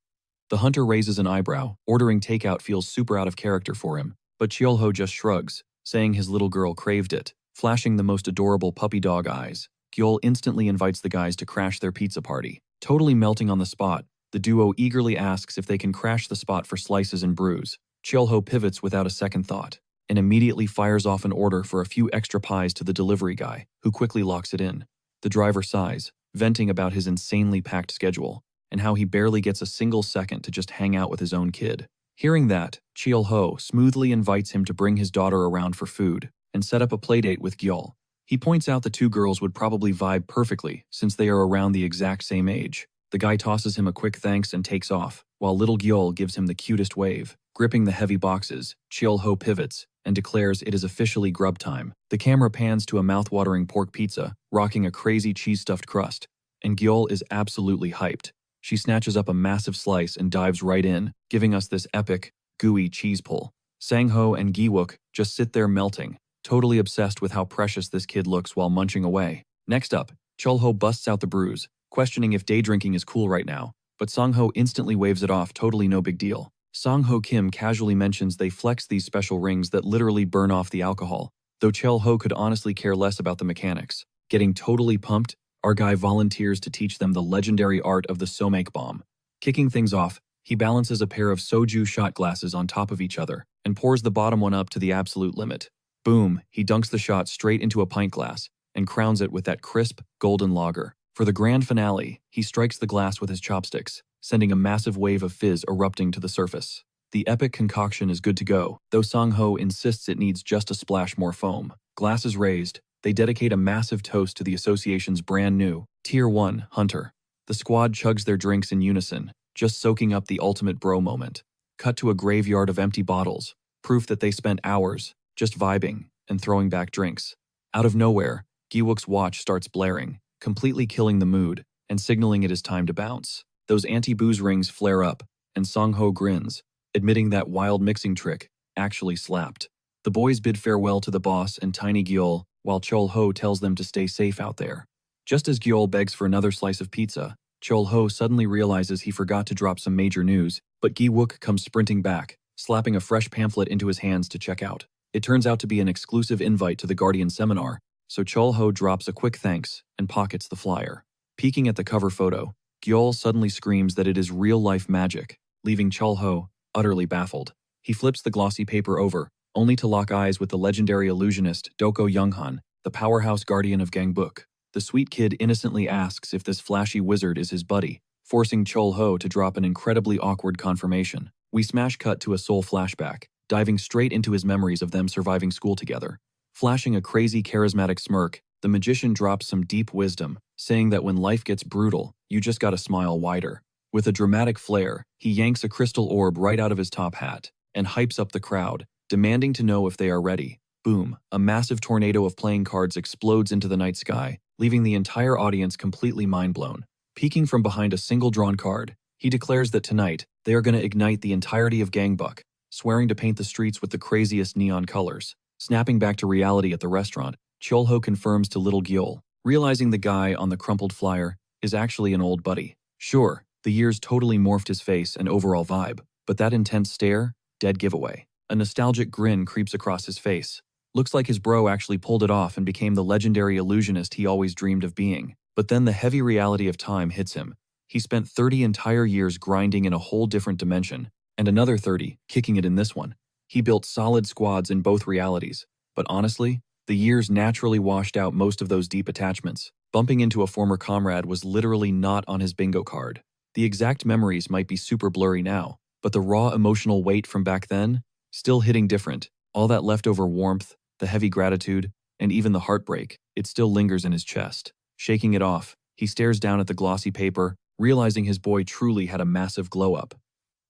The hunter raises an eyebrow. Ordering takeout feels super out of character for him, but Cheol-ho just shrugs, saying his little girl craved it. Flashing the most adorable puppy dog eyes, Gyeol instantly invites the guys to crash their pizza party. Totally melting on the spot, the duo eagerly asks if they can crash the spot for slices and brews. Cheol-ho pivots without a second thought, and immediately fires off an order for a few extra pies to the delivery guy, who quickly locks it in. The driver sighs, venting about his insanely packed schedule, and how he barely gets a single second to just hang out with his own kid. Hearing that, Cheol-ho smoothly invites him to bring his daughter around for food, and set up a playdate with Gyeol. He points out the two girls would probably vibe perfectly since they are around the exact same age. The guy tosses him a quick thanks and takes off, while little Gyeol gives him the cutest wave. Gripping the heavy boxes, Cheol-ho pivots and declares it is officially grub time. The camera pans to a mouth-watering pork pizza, rocking a crazy cheese-stuffed crust, and Gyeol is absolutely hyped. She snatches up a massive slice and dives right in, giving us this epic, gooey cheese pull. Sang-ho and Gi-wook just sit there melting, totally obsessed with how precious this kid looks while munching away. Next up, Cheol-ho busts out the brews, questioning if day drinking is cool right now, but Sang-ho instantly waves it off, totally no big deal. Sang-ho Kim casually mentions they flex these special rings that literally burn off the alcohol, though Cheol-ho could honestly care less about the mechanics. Getting totally pumped, our guy volunteers to teach them the legendary art of the somak bomb. Kicking things off, he balances a pair of soju shot glasses on top of each other and pours the bottom one up to the absolute limit. Boom, he dunks the shot straight into a pint glass and crowns it with that crisp, golden lager. For the grand finale, he strikes the glass with his chopsticks, sending a massive wave of fizz erupting to the surface. The epic concoction is good to go, though Sang-ho insists it needs just a splash more foam. Glasses raised, they dedicate a massive toast to the association's brand new, Tier 1 hunter. The squad chugs their drinks in unison, just soaking up the ultimate bro moment. Cut to a graveyard of empty bottles, proof that they spent hours just vibing and throwing back drinks. Out of nowhere, Gi-wook's watch starts blaring, completely killing the mood and signaling it is time to bounce. Those anti-booze rings flare up, and Sang-ho grins, admitting that wild mixing trick actually slapped. The boys bid farewell to the boss and Tiny Gyeol, while Cheol-ho tells them to stay safe out there. Just as Gyeol begs for another slice of pizza, Cheol-ho suddenly realizes he forgot to drop some major news, but Gi-wook comes sprinting back, slapping a fresh pamphlet into his hands to check out. It turns out to be an exclusive invite to the Guardian seminar, so Cheol-ho drops a quick thanks and pockets the flyer. Peeking at the cover photo, Gyeol suddenly screams that it is real-life magic, leaving Cheol-ho utterly baffled. He flips the glossy paper over, only to lock eyes with the legendary illusionist Doko Younghan, the powerhouse guardian of Gangbuk. The sweet kid innocently asks if this flashy wizard is his buddy, forcing Cheol-ho to drop an incredibly awkward confirmation. We smash cut to a soul flashback, diving straight into his memories of them surviving school together. Flashing a crazy charismatic smirk, the magician drops some deep wisdom, saying that when life gets brutal, you just gotta smile wider. With a dramatic flair, he yanks a crystal orb right out of his top hat and hypes up the crowd, demanding to know if they are ready. Boom, a massive tornado of playing cards explodes into the night sky, leaving the entire audience completely mind-blown. Peeking from behind a single drawn card, he declares that tonight, they are going to ignite the entirety of Gangbuk, swearing to paint the streets with the craziest neon colors. Snapping back to reality at the restaurant, Cheol-ho confirms to little Gyeol, realizing the guy on the crumpled flyer is actually an old buddy. Sure, the years totally morphed his face and overall vibe, but that intense stare? Dead giveaway. A nostalgic grin creeps across his face. Looks like his bro actually pulled it off and became the legendary illusionist he always dreamed of being. But then the heavy reality of time hits him. He spent 30 entire years grinding in a whole different dimension, and another 30 kicking it in this one. He built solid squads in both realities, but honestly, the years naturally washed out most of those deep attachments. Bumping into a former comrade was literally not on his bingo card. The exact memories might be super blurry now, but the raw emotional weight from back then, still hitting different. All that leftover warmth, the heavy gratitude, and even the heartbreak, it still lingers in his chest. Shaking it off, he stares down at the glossy paper, realizing his boy truly had a massive glow-up.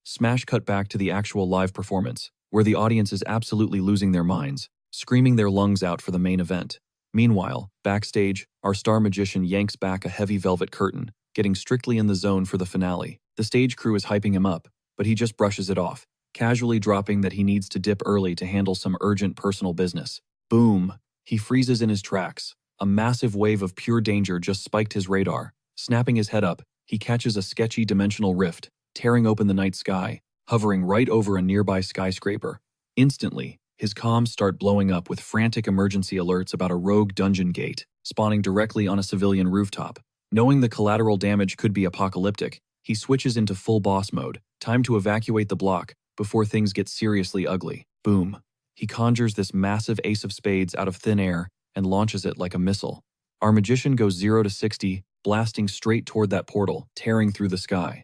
Smash cut back to the actual live performance, where the audience is absolutely losing their minds, screaming their lungs out for the main event. Meanwhile, backstage, our star magician yanks back a heavy velvet curtain, getting strictly in the zone for the finale. The stage crew is hyping him up, but he just brushes it off, casually dropping that he needs to dip early to handle some urgent personal business. Boom! He freezes in his tracks. A massive wave of pure danger just spiked his radar. Snapping his head up, he catches a sketchy dimensional rift, tearing open the night sky, hovering right over a nearby skyscraper. Instantly, his comms start blowing up with frantic emergency alerts about a rogue dungeon gate, spawning directly on a civilian rooftop. Knowing the collateral damage could be apocalyptic, he switches into full boss mode, time to evacuate the block before things get seriously ugly. Boom. He conjures this massive ace of spades out of thin air and launches it like a missile. Our magician goes 0 to 60, blasting straight toward that portal, tearing through the sky.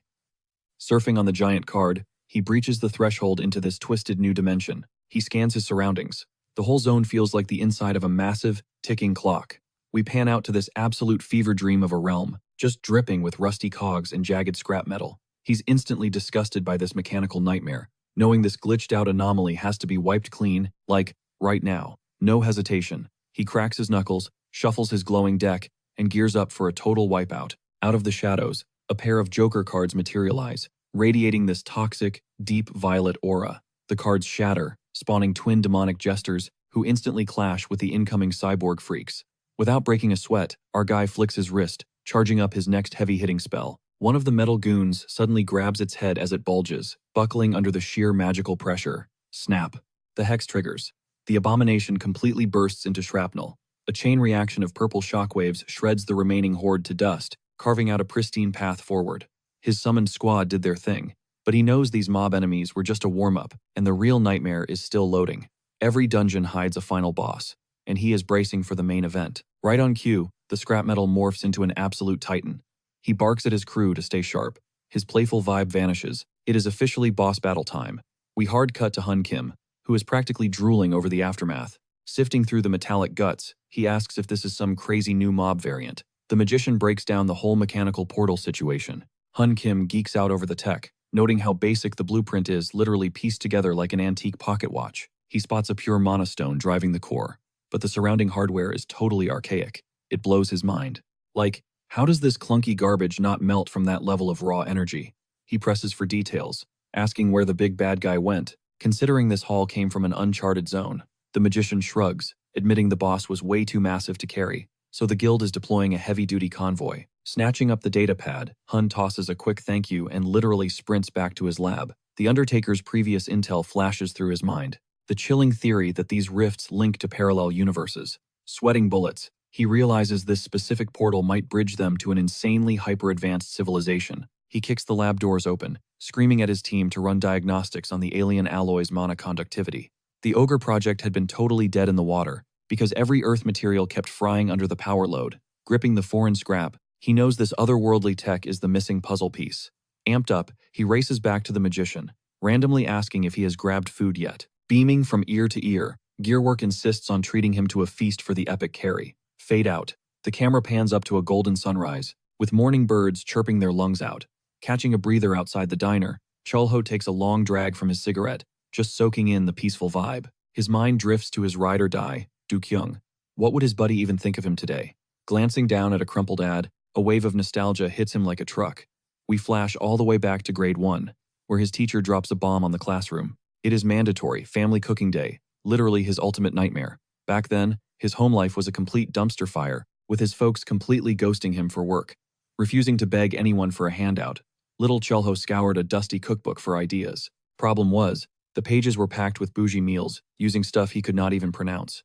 Surfing on the giant card, he breaches the threshold into this twisted new dimension. He scans his surroundings. The whole zone feels like the inside of a massive, ticking clock. We pan out to this absolute fever dream of a realm, just dripping with rusty cogs and jagged scrap metal. He's instantly disgusted by this mechanical nightmare, knowing this glitched-out anomaly has to be wiped clean, like, right now. No hesitation. He cracks his knuckles, shuffles his glowing deck, and gears up for a total wipeout. Out of the shadows, a pair of Joker cards materialize, radiating this toxic, deep violet aura. The cards shatter, spawning twin demonic jesters who instantly clash with the incoming cyborg freaks. Without breaking a sweat, our guy flicks his wrist, charging up his next heavy-hitting spell. One of the metal goons suddenly grabs its head as it bulges, buckling under the sheer magical pressure. Snap. The hex triggers. The abomination completely bursts into shrapnel. A chain reaction of purple shockwaves shreds the remaining horde to dust, carving out a pristine path forward. His summoned squad did their thing, but he knows these mob enemies were just a warm-up, and the real nightmare is still loading. Every dungeon hides a final boss, and he is bracing for the main event. Right on cue, the scrap metal morphs into an absolute titan. He barks at his crew to stay sharp. His playful vibe vanishes. It is officially boss battle time. We hard cut to Hun Kim, who is practically drooling over the aftermath. Sifting through the metallic guts, he asks if this is some crazy new mob variant. The magician breaks down the whole mechanical portal situation. Hun Kim geeks out over the tech, noting how basic the blueprint is, literally pieced together like an antique pocket watch. He spots a pure monostone driving the core, but the surrounding hardware is totally archaic. It blows his mind. Like, how does this clunky garbage not melt from that level of raw energy? He presses for details, asking where the big bad guy went. Considering this haul came from an uncharted zone, the magician shrugs, admitting the boss was way too massive to carry, so the guild is deploying a heavy-duty convoy. Snatching up the data pad, Hun tosses a quick thank you and literally sprints back to his lab. The Undertaker's previous intel flashes through his mind. The chilling theory that these rifts link to parallel universes. Sweating bullets, he realizes this specific portal might bridge them to an insanely hyper-advanced civilization. He kicks the lab doors open, screaming at his team to run diagnostics on the alien alloy's monoconductivity. The Ogre project had been totally dead in the water, because every Earth material kept frying under the power load. Gripping the foreign scrap, he knows this otherworldly tech is the missing puzzle piece. Amped up, he races back to the magician, randomly asking if he has grabbed food yet. Beaming from ear to ear, Gearwork insists on treating him to a feast for the epic carry. Fade out. The camera pans up to a golden sunrise, with morning birds chirping their lungs out. Catching a breather outside the diner, Chulho takes a long drag from his cigarette, just soaking in the peaceful vibe. His mind drifts to his ride or die, Du-kyung. What would his buddy even think of him today? Glancing down at a crumpled ad, a wave of nostalgia hits him like a truck. We flash all the way back to grade 1, where his teacher drops a bomb on the classroom. It is mandatory, family cooking day, literally his ultimate nightmare. Back then, his home life was a complete dumpster fire, with his folks completely ghosting him for work. Refusing to beg anyone for a handout, little Chulho scoured a dusty cookbook for ideas. Problem was, the pages were packed with bougie meals, using stuff he could not even pronounce.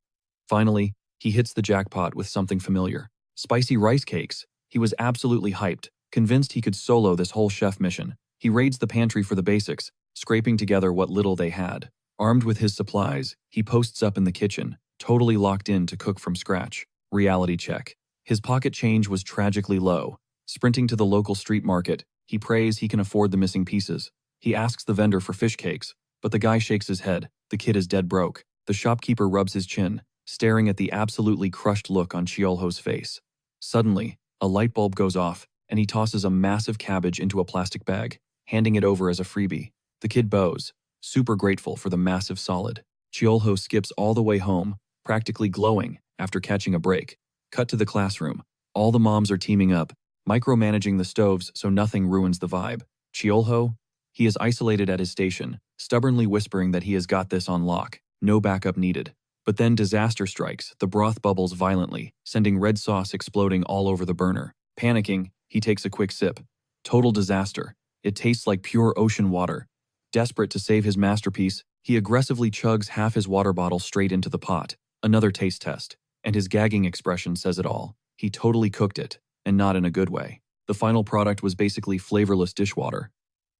Finally, he hits the jackpot with something familiar. Spicy rice cakes. He was absolutely hyped, convinced he could solo this whole chef mission. He raids the pantry for the basics, scraping together what little they had. Armed with his supplies, he posts up in the kitchen, totally locked in to cook from scratch. Reality check. His pocket change was tragically low. Sprinting to the local street market, he prays he can afford the missing pieces. He asks the vendor for fish cakes, but the guy shakes his head. The kid is dead broke. The shopkeeper rubs his chin, staring at the absolutely crushed look on Cheolho's face. Suddenly, a light bulb goes off, and he tosses a massive cabbage into a plastic bag, handing it over as a freebie. The kid bows, super grateful for the massive solid. Cheolho skips all the way home, practically glowing after catching a break. Cut to the classroom. All the moms are teaming up, micromanaging the stoves so nothing ruins the vibe. Cheolho? He is isolated at his station, stubbornly whispering that he has got this on lock, no backup needed. But then disaster strikes, the broth bubbles violently, sending red sauce exploding all over the burner. Panicking, he takes a quick sip. Total disaster. It tastes like pure ocean water. Desperate to save his masterpiece, he aggressively chugs half his water bottle straight into the pot. Another taste test. And his gagging expression says it all. He totally cooked it, and not in a good way. The final product was basically flavorless dishwater.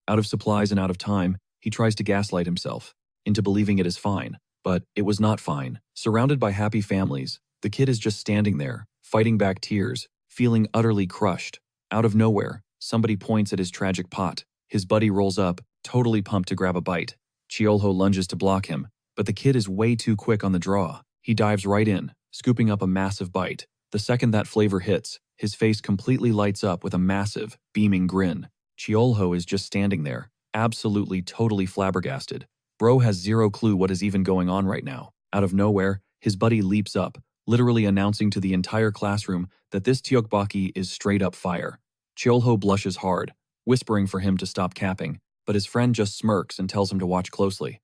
Out of supplies and out of time, he tries to gaslight himself into believing it is fine. But it was not fine. Surrounded by happy families, the kid is just standing there, fighting back tears, feeling utterly crushed. Out of nowhere, somebody points at his tragic pot. His buddy rolls up, totally pumped to grab a bite. Cheolho lunges to block him, but the kid is way too quick on the draw. He dives right in, scooping up a massive bite. The second that flavor hits, his face completely lights up with a massive, beaming grin. Cheolho is just standing there, absolutely totally flabbergasted. Bro has zero clue what is even going on right now. Out of nowhere, his buddy leaps up, literally announcing to the entire classroom that this tteokbokki is straight up fire. Cheolho blushes hard, whispering for him to stop capping, but his friend just smirks and tells him to watch closely.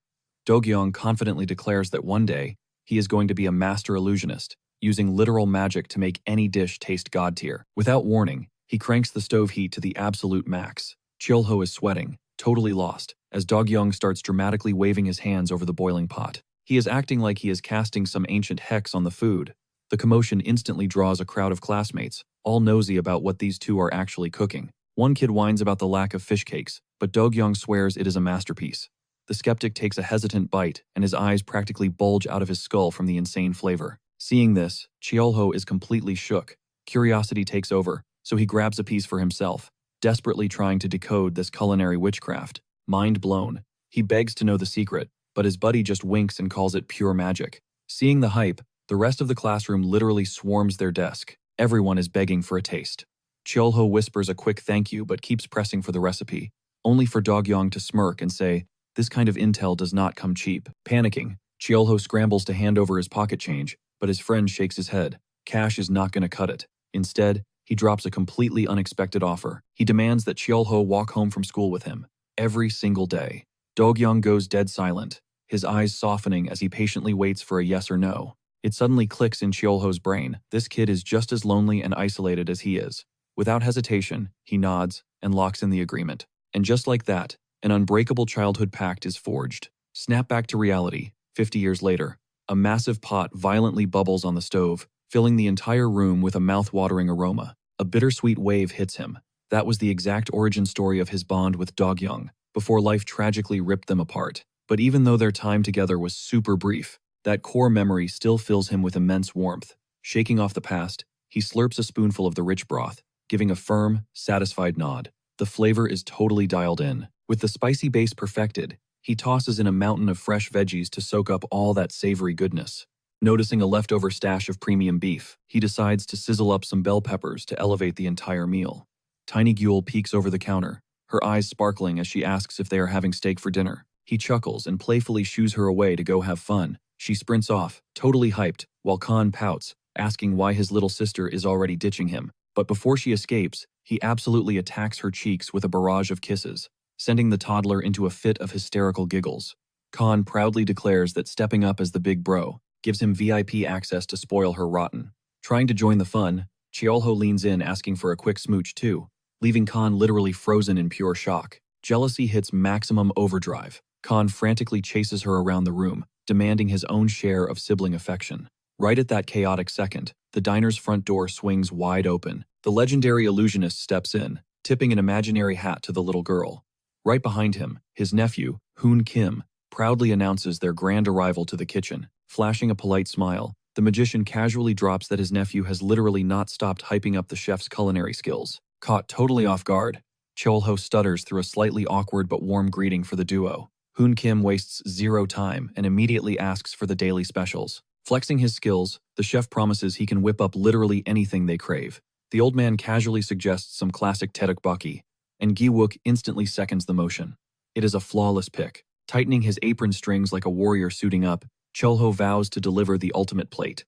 Dogyong confidently declares that one day, he is going to be a master illusionist, using literal magic to make any dish taste god tier. Without warning, he cranks the stove heat to the absolute max. Cheolho is sweating, totally lost, as Dogyong starts dramatically waving his hands over the boiling pot. He is acting like he is casting some ancient hex on the food. The commotion instantly draws a crowd of classmates, all nosy about what these two are actually cooking. One kid whines about the lack of fish cakes, but Dogyong swears it is a masterpiece. The skeptic takes a hesitant bite, and his eyes practically bulge out of his skull from the insane flavor. Seeing this, Cheolho is completely shook. Curiosity takes over, so he grabs a piece for himself, desperately trying to decode this culinary witchcraft. Mind blown, he begs to know the secret, but his buddy just winks and calls it pure magic. Seeing the hype, the rest of the classroom literally swarms their desk. Everyone is begging for a taste. Cheolho whispers a quick thank you but keeps pressing for the recipe, only for Dogyong to smirk and say, "This kind of intel does not come cheap." Panicking, Cheolho scrambles to hand over his pocket change, but his friend shakes his head. Cash is not going to cut it. Instead, he drops a completely unexpected offer. He demands that Cheolho walk home from school with him, every single day. Dogyong goes dead silent, his eyes softening as he patiently waits for a yes or no. It suddenly clicks in Cheolho's brain. This kid is just as lonely and isolated as he is. Without hesitation, he nods and locks in the agreement. And just like that, an unbreakable childhood pact is forged. Snap back to reality, 50 years later. A massive pot violently bubbles on the stove, filling the entire room with a mouth-watering aroma. A bittersweet wave hits him. That was the exact origin story of his bond with Dogyong, before life tragically ripped them apart. But even though their time together was super brief, that core memory still fills him with immense warmth. Shaking off the past, he slurps a spoonful of the rich broth, giving a firm, satisfied nod. The flavor is totally dialed in. With the spicy base perfected, he tosses in a mountain of fresh veggies to soak up all that savory goodness. Noticing a leftover stash of premium beef, he decides to sizzle up some bell peppers to elevate the entire meal. Tiny Gyul peeks over the counter, her eyes sparkling as she asks if they are having steak for dinner. He chuckles and playfully shoos her away to go have fun. She sprints off, totally hyped, while Khan pouts, asking why his little sister is already ditching him. But before she escapes, he absolutely attacks her cheeks with a barrage of kisses, sending the toddler into a fit of hysterical giggles. Khan proudly declares that stepping up as the big bro gives him VIP access to spoil her rotten. Trying to join the fun, Cheolho leans in asking for a quick smooch too, leaving Khan literally frozen in pure shock. Jealousy hits maximum overdrive. Khan frantically chases her around the room, demanding his own share of sibling affection. Right at that chaotic second, the diner's front door swings wide open. The legendary illusionist steps in, tipping an imaginary hat to the little girl. Right behind him, his nephew, Hoon Kim, proudly announces their grand arrival to the kitchen. Flashing a polite smile, the magician casually drops that his nephew has literally not stopped hyping up the chef's culinary skills. Caught totally off guard, Cheolho stutters through a slightly awkward but warm greeting for the duo. Hoon Kim wastes zero time and immediately asks for the daily specials. Flexing his skills, the chef promises he can whip up literally anything they crave. The old man casually suggests some classic tteokbokki, and Gi-wook instantly seconds the motion. It is a flawless pick. Tightening his apron strings like a warrior suiting up, Cholho vows to deliver the ultimate plate.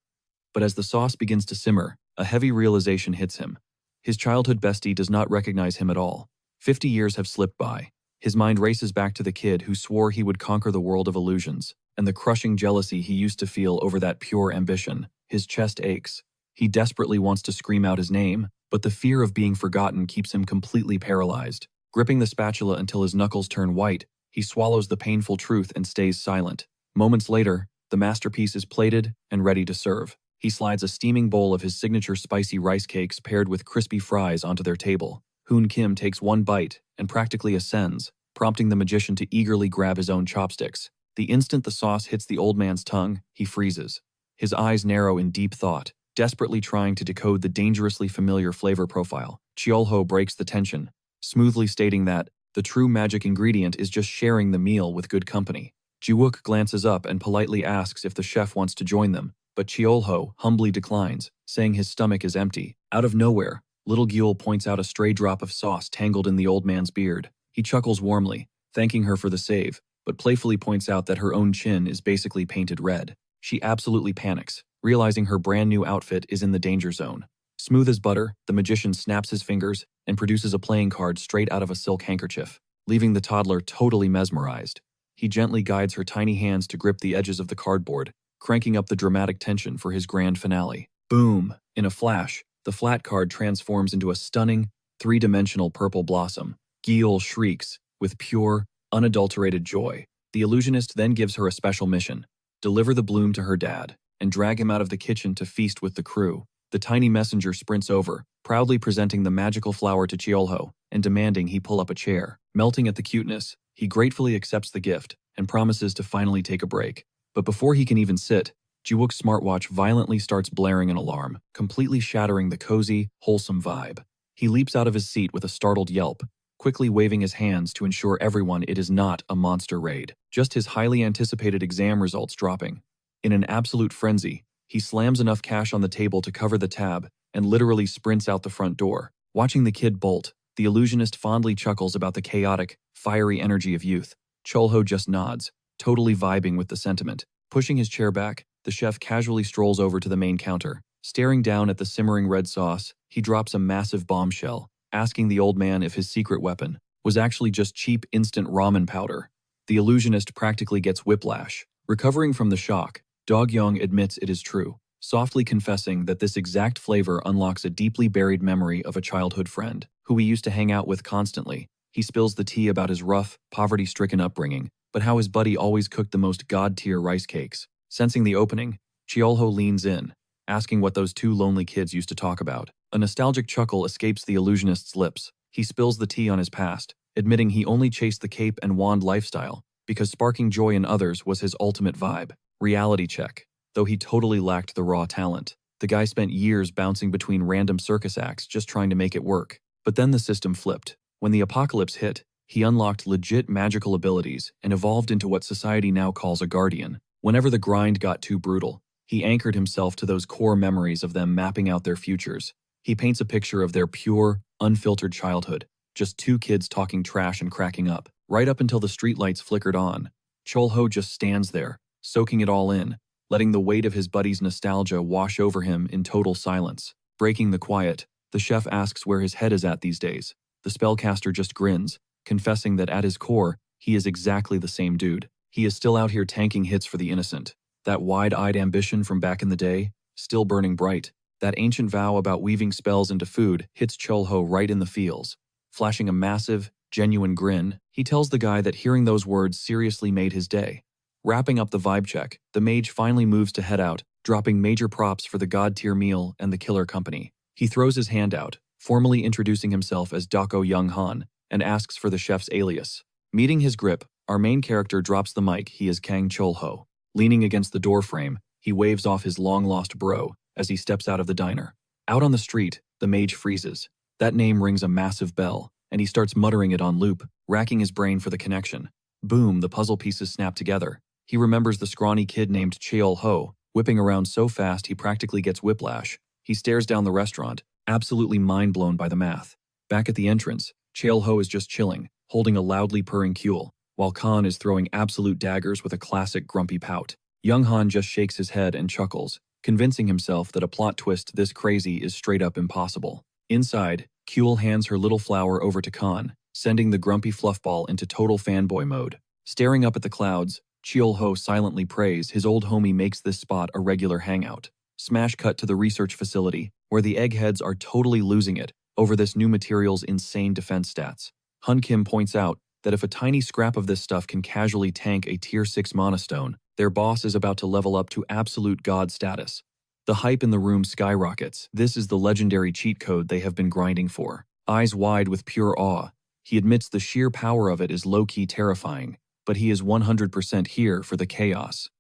But as the sauce begins to simmer, a heavy realization hits him. His childhood bestie does not recognize him at all. 50 years have slipped by. His mind races back to the kid who swore he would conquer the world of illusions, and the crushing jealousy he used to feel over that pure ambition. His chest aches. He desperately wants to scream out his name, but the fear of being forgotten keeps him completely paralyzed. Gripping the spatula until his knuckles turn white, he swallows the painful truth and stays silent. Moments later, the masterpiece is plated and ready to serve. He slides a steaming bowl of his signature spicy rice cakes paired with crispy fries onto their table. Hoon Kim takes one bite and practically ascends, prompting the magician to eagerly grab his own chopsticks. The instant the sauce hits the old man's tongue, he freezes. His eyes narrow in deep thought, desperately trying to decode the dangerously familiar flavor profile. Cholho breaks the tension, smoothly stating that the true magic ingredient is just sharing the meal with good company. Gi-wook glances up and politely asks if the chef wants to join them, but Cholho humbly declines, saying his stomach is empty. Out of nowhere, little Gyul points out a stray drop of sauce tangled in the old man's beard. He chuckles warmly, thanking her for the save, but playfully points out that her own chin is basically painted red. She absolutely panics, realizing her brand new outfit is in the danger zone. Smooth as butter, the magician snaps his fingers and produces a playing card straight out of a silk handkerchief, leaving the toddler totally mesmerized. He gently guides her tiny hands to grip the edges of the cardboard, cranking up the dramatic tension for his grand finale. Boom! In a flash, the flat card transforms into a stunning, three-dimensional purple blossom. Gyul shrieks, with pure, unadulterated joy. The illusionist then gives her a special mission: deliver the bloom to her dad, and drag him out of the kitchen to feast with the crew. The tiny messenger sprints over, proudly presenting the magical flower to Cholho and demanding he pull up a chair. Melting at the cuteness, he gratefully accepts the gift and promises to finally take a break. But before he can even sit, Gi-wook's smartwatch violently starts blaring an alarm, completely shattering the cozy, wholesome vibe. He leaps out of his seat with a startled yelp, quickly waving his hands to ensure everyone it is not a monster raid, just his highly anticipated exam results dropping. In an absolute frenzy, he slams enough cash on the table to cover the tab and literally sprints out the front door. Watching the kid bolt, the illusionist fondly chuckles about the chaotic, fiery energy of youth. Cholho just nods, totally vibing with the sentiment. Pushing his chair back, the chef casually strolls over to the main counter. Staring down at the simmering red sauce, he drops a massive bombshell, asking the old man if his secret weapon was actually just cheap instant ramen powder. The illusionist practically gets whiplash. Recovering from the shock, Dog-young admits it is true, softly confessing that this exact flavor unlocks a deeply buried memory of a childhood friend who he used to hang out with constantly. He spills the tea about his rough, poverty-stricken upbringing, but how his buddy always cooked the most god-tier rice cakes. Sensing the opening, Cholho leans in, asking what those two lonely kids used to talk about. A nostalgic chuckle escapes the illusionist's lips. He spills the tea on his past, admitting he only chased the cape and wand lifestyle because sparking joy in others was his ultimate vibe. Reality check. Though he totally lacked the raw talent, the guy spent years bouncing between random circus acts just trying to make it work. But then the system flipped. When the apocalypse hit, he unlocked legit magical abilities and evolved into what society now calls a guardian. Whenever the grind got too brutal, he anchored himself to those core memories of them mapping out their futures. He paints a picture of their pure, unfiltered childhood, just two kids talking trash and cracking up. Right up until the streetlights flickered on, Cholho just stands there, soaking it all in, letting the weight of his buddy's nostalgia wash over him in total silence. Breaking the quiet, the chef asks where his head is at these days. The spellcaster just grins, confessing that at his core, he is exactly the same dude. He is still out here tanking hits for the innocent. That wide-eyed ambition from back in the day, still burning bright. That ancient vow about weaving spells into food hits Cholho right in the feels. Flashing a massive, genuine grin, he tells the guy that hearing those words seriously made his day. Wrapping up the vibe check, the mage finally moves to head out, dropping major props for the god-tier meal and the killer company. He throws his hand out, formally introducing himself as Dako Young Han, and asks for the chef's alias. Meeting his grip, our main character drops the mic. He is Kang Cholho. Leaning against the doorframe, he waves off his long-lost bro as he steps out of the diner. Out on the street, the mage freezes. That name rings a massive bell, and he starts muttering it on loop, racking his brain for the connection. Boom, the puzzle pieces snap together. He remembers the scrawny kid named Cholho, whipping around so fast he practically gets whiplash. He stares down the restaurant, absolutely mind-blown by the math. Back at the entrance, Chael-ho is just chilling, holding a loudly purring Kuel, while Khan is throwing absolute daggers with a classic grumpy pout. Young-han just shakes his head and chuckles, convincing himself that a plot twist this crazy is straight up impossible. Inside, Kuel hands her little flower over to Khan, sending the grumpy fluffball into total fanboy mode. Staring up at the clouds, Chael-ho silently prays his old homie makes this spot a regular hangout. Smash cut to the research facility, where the eggheads are totally losing it over this new material's insane defense stats. Hun Kim points out that if a tiny scrap of this stuff can casually tank a tier 6 mana stone, their boss is about to level up to absolute god status. The hype in the room skyrockets. This is the legendary cheat code they have been grinding for. Eyes wide with pure awe, he admits the sheer power of it is low-key terrifying, but he is 100% here for the chaos.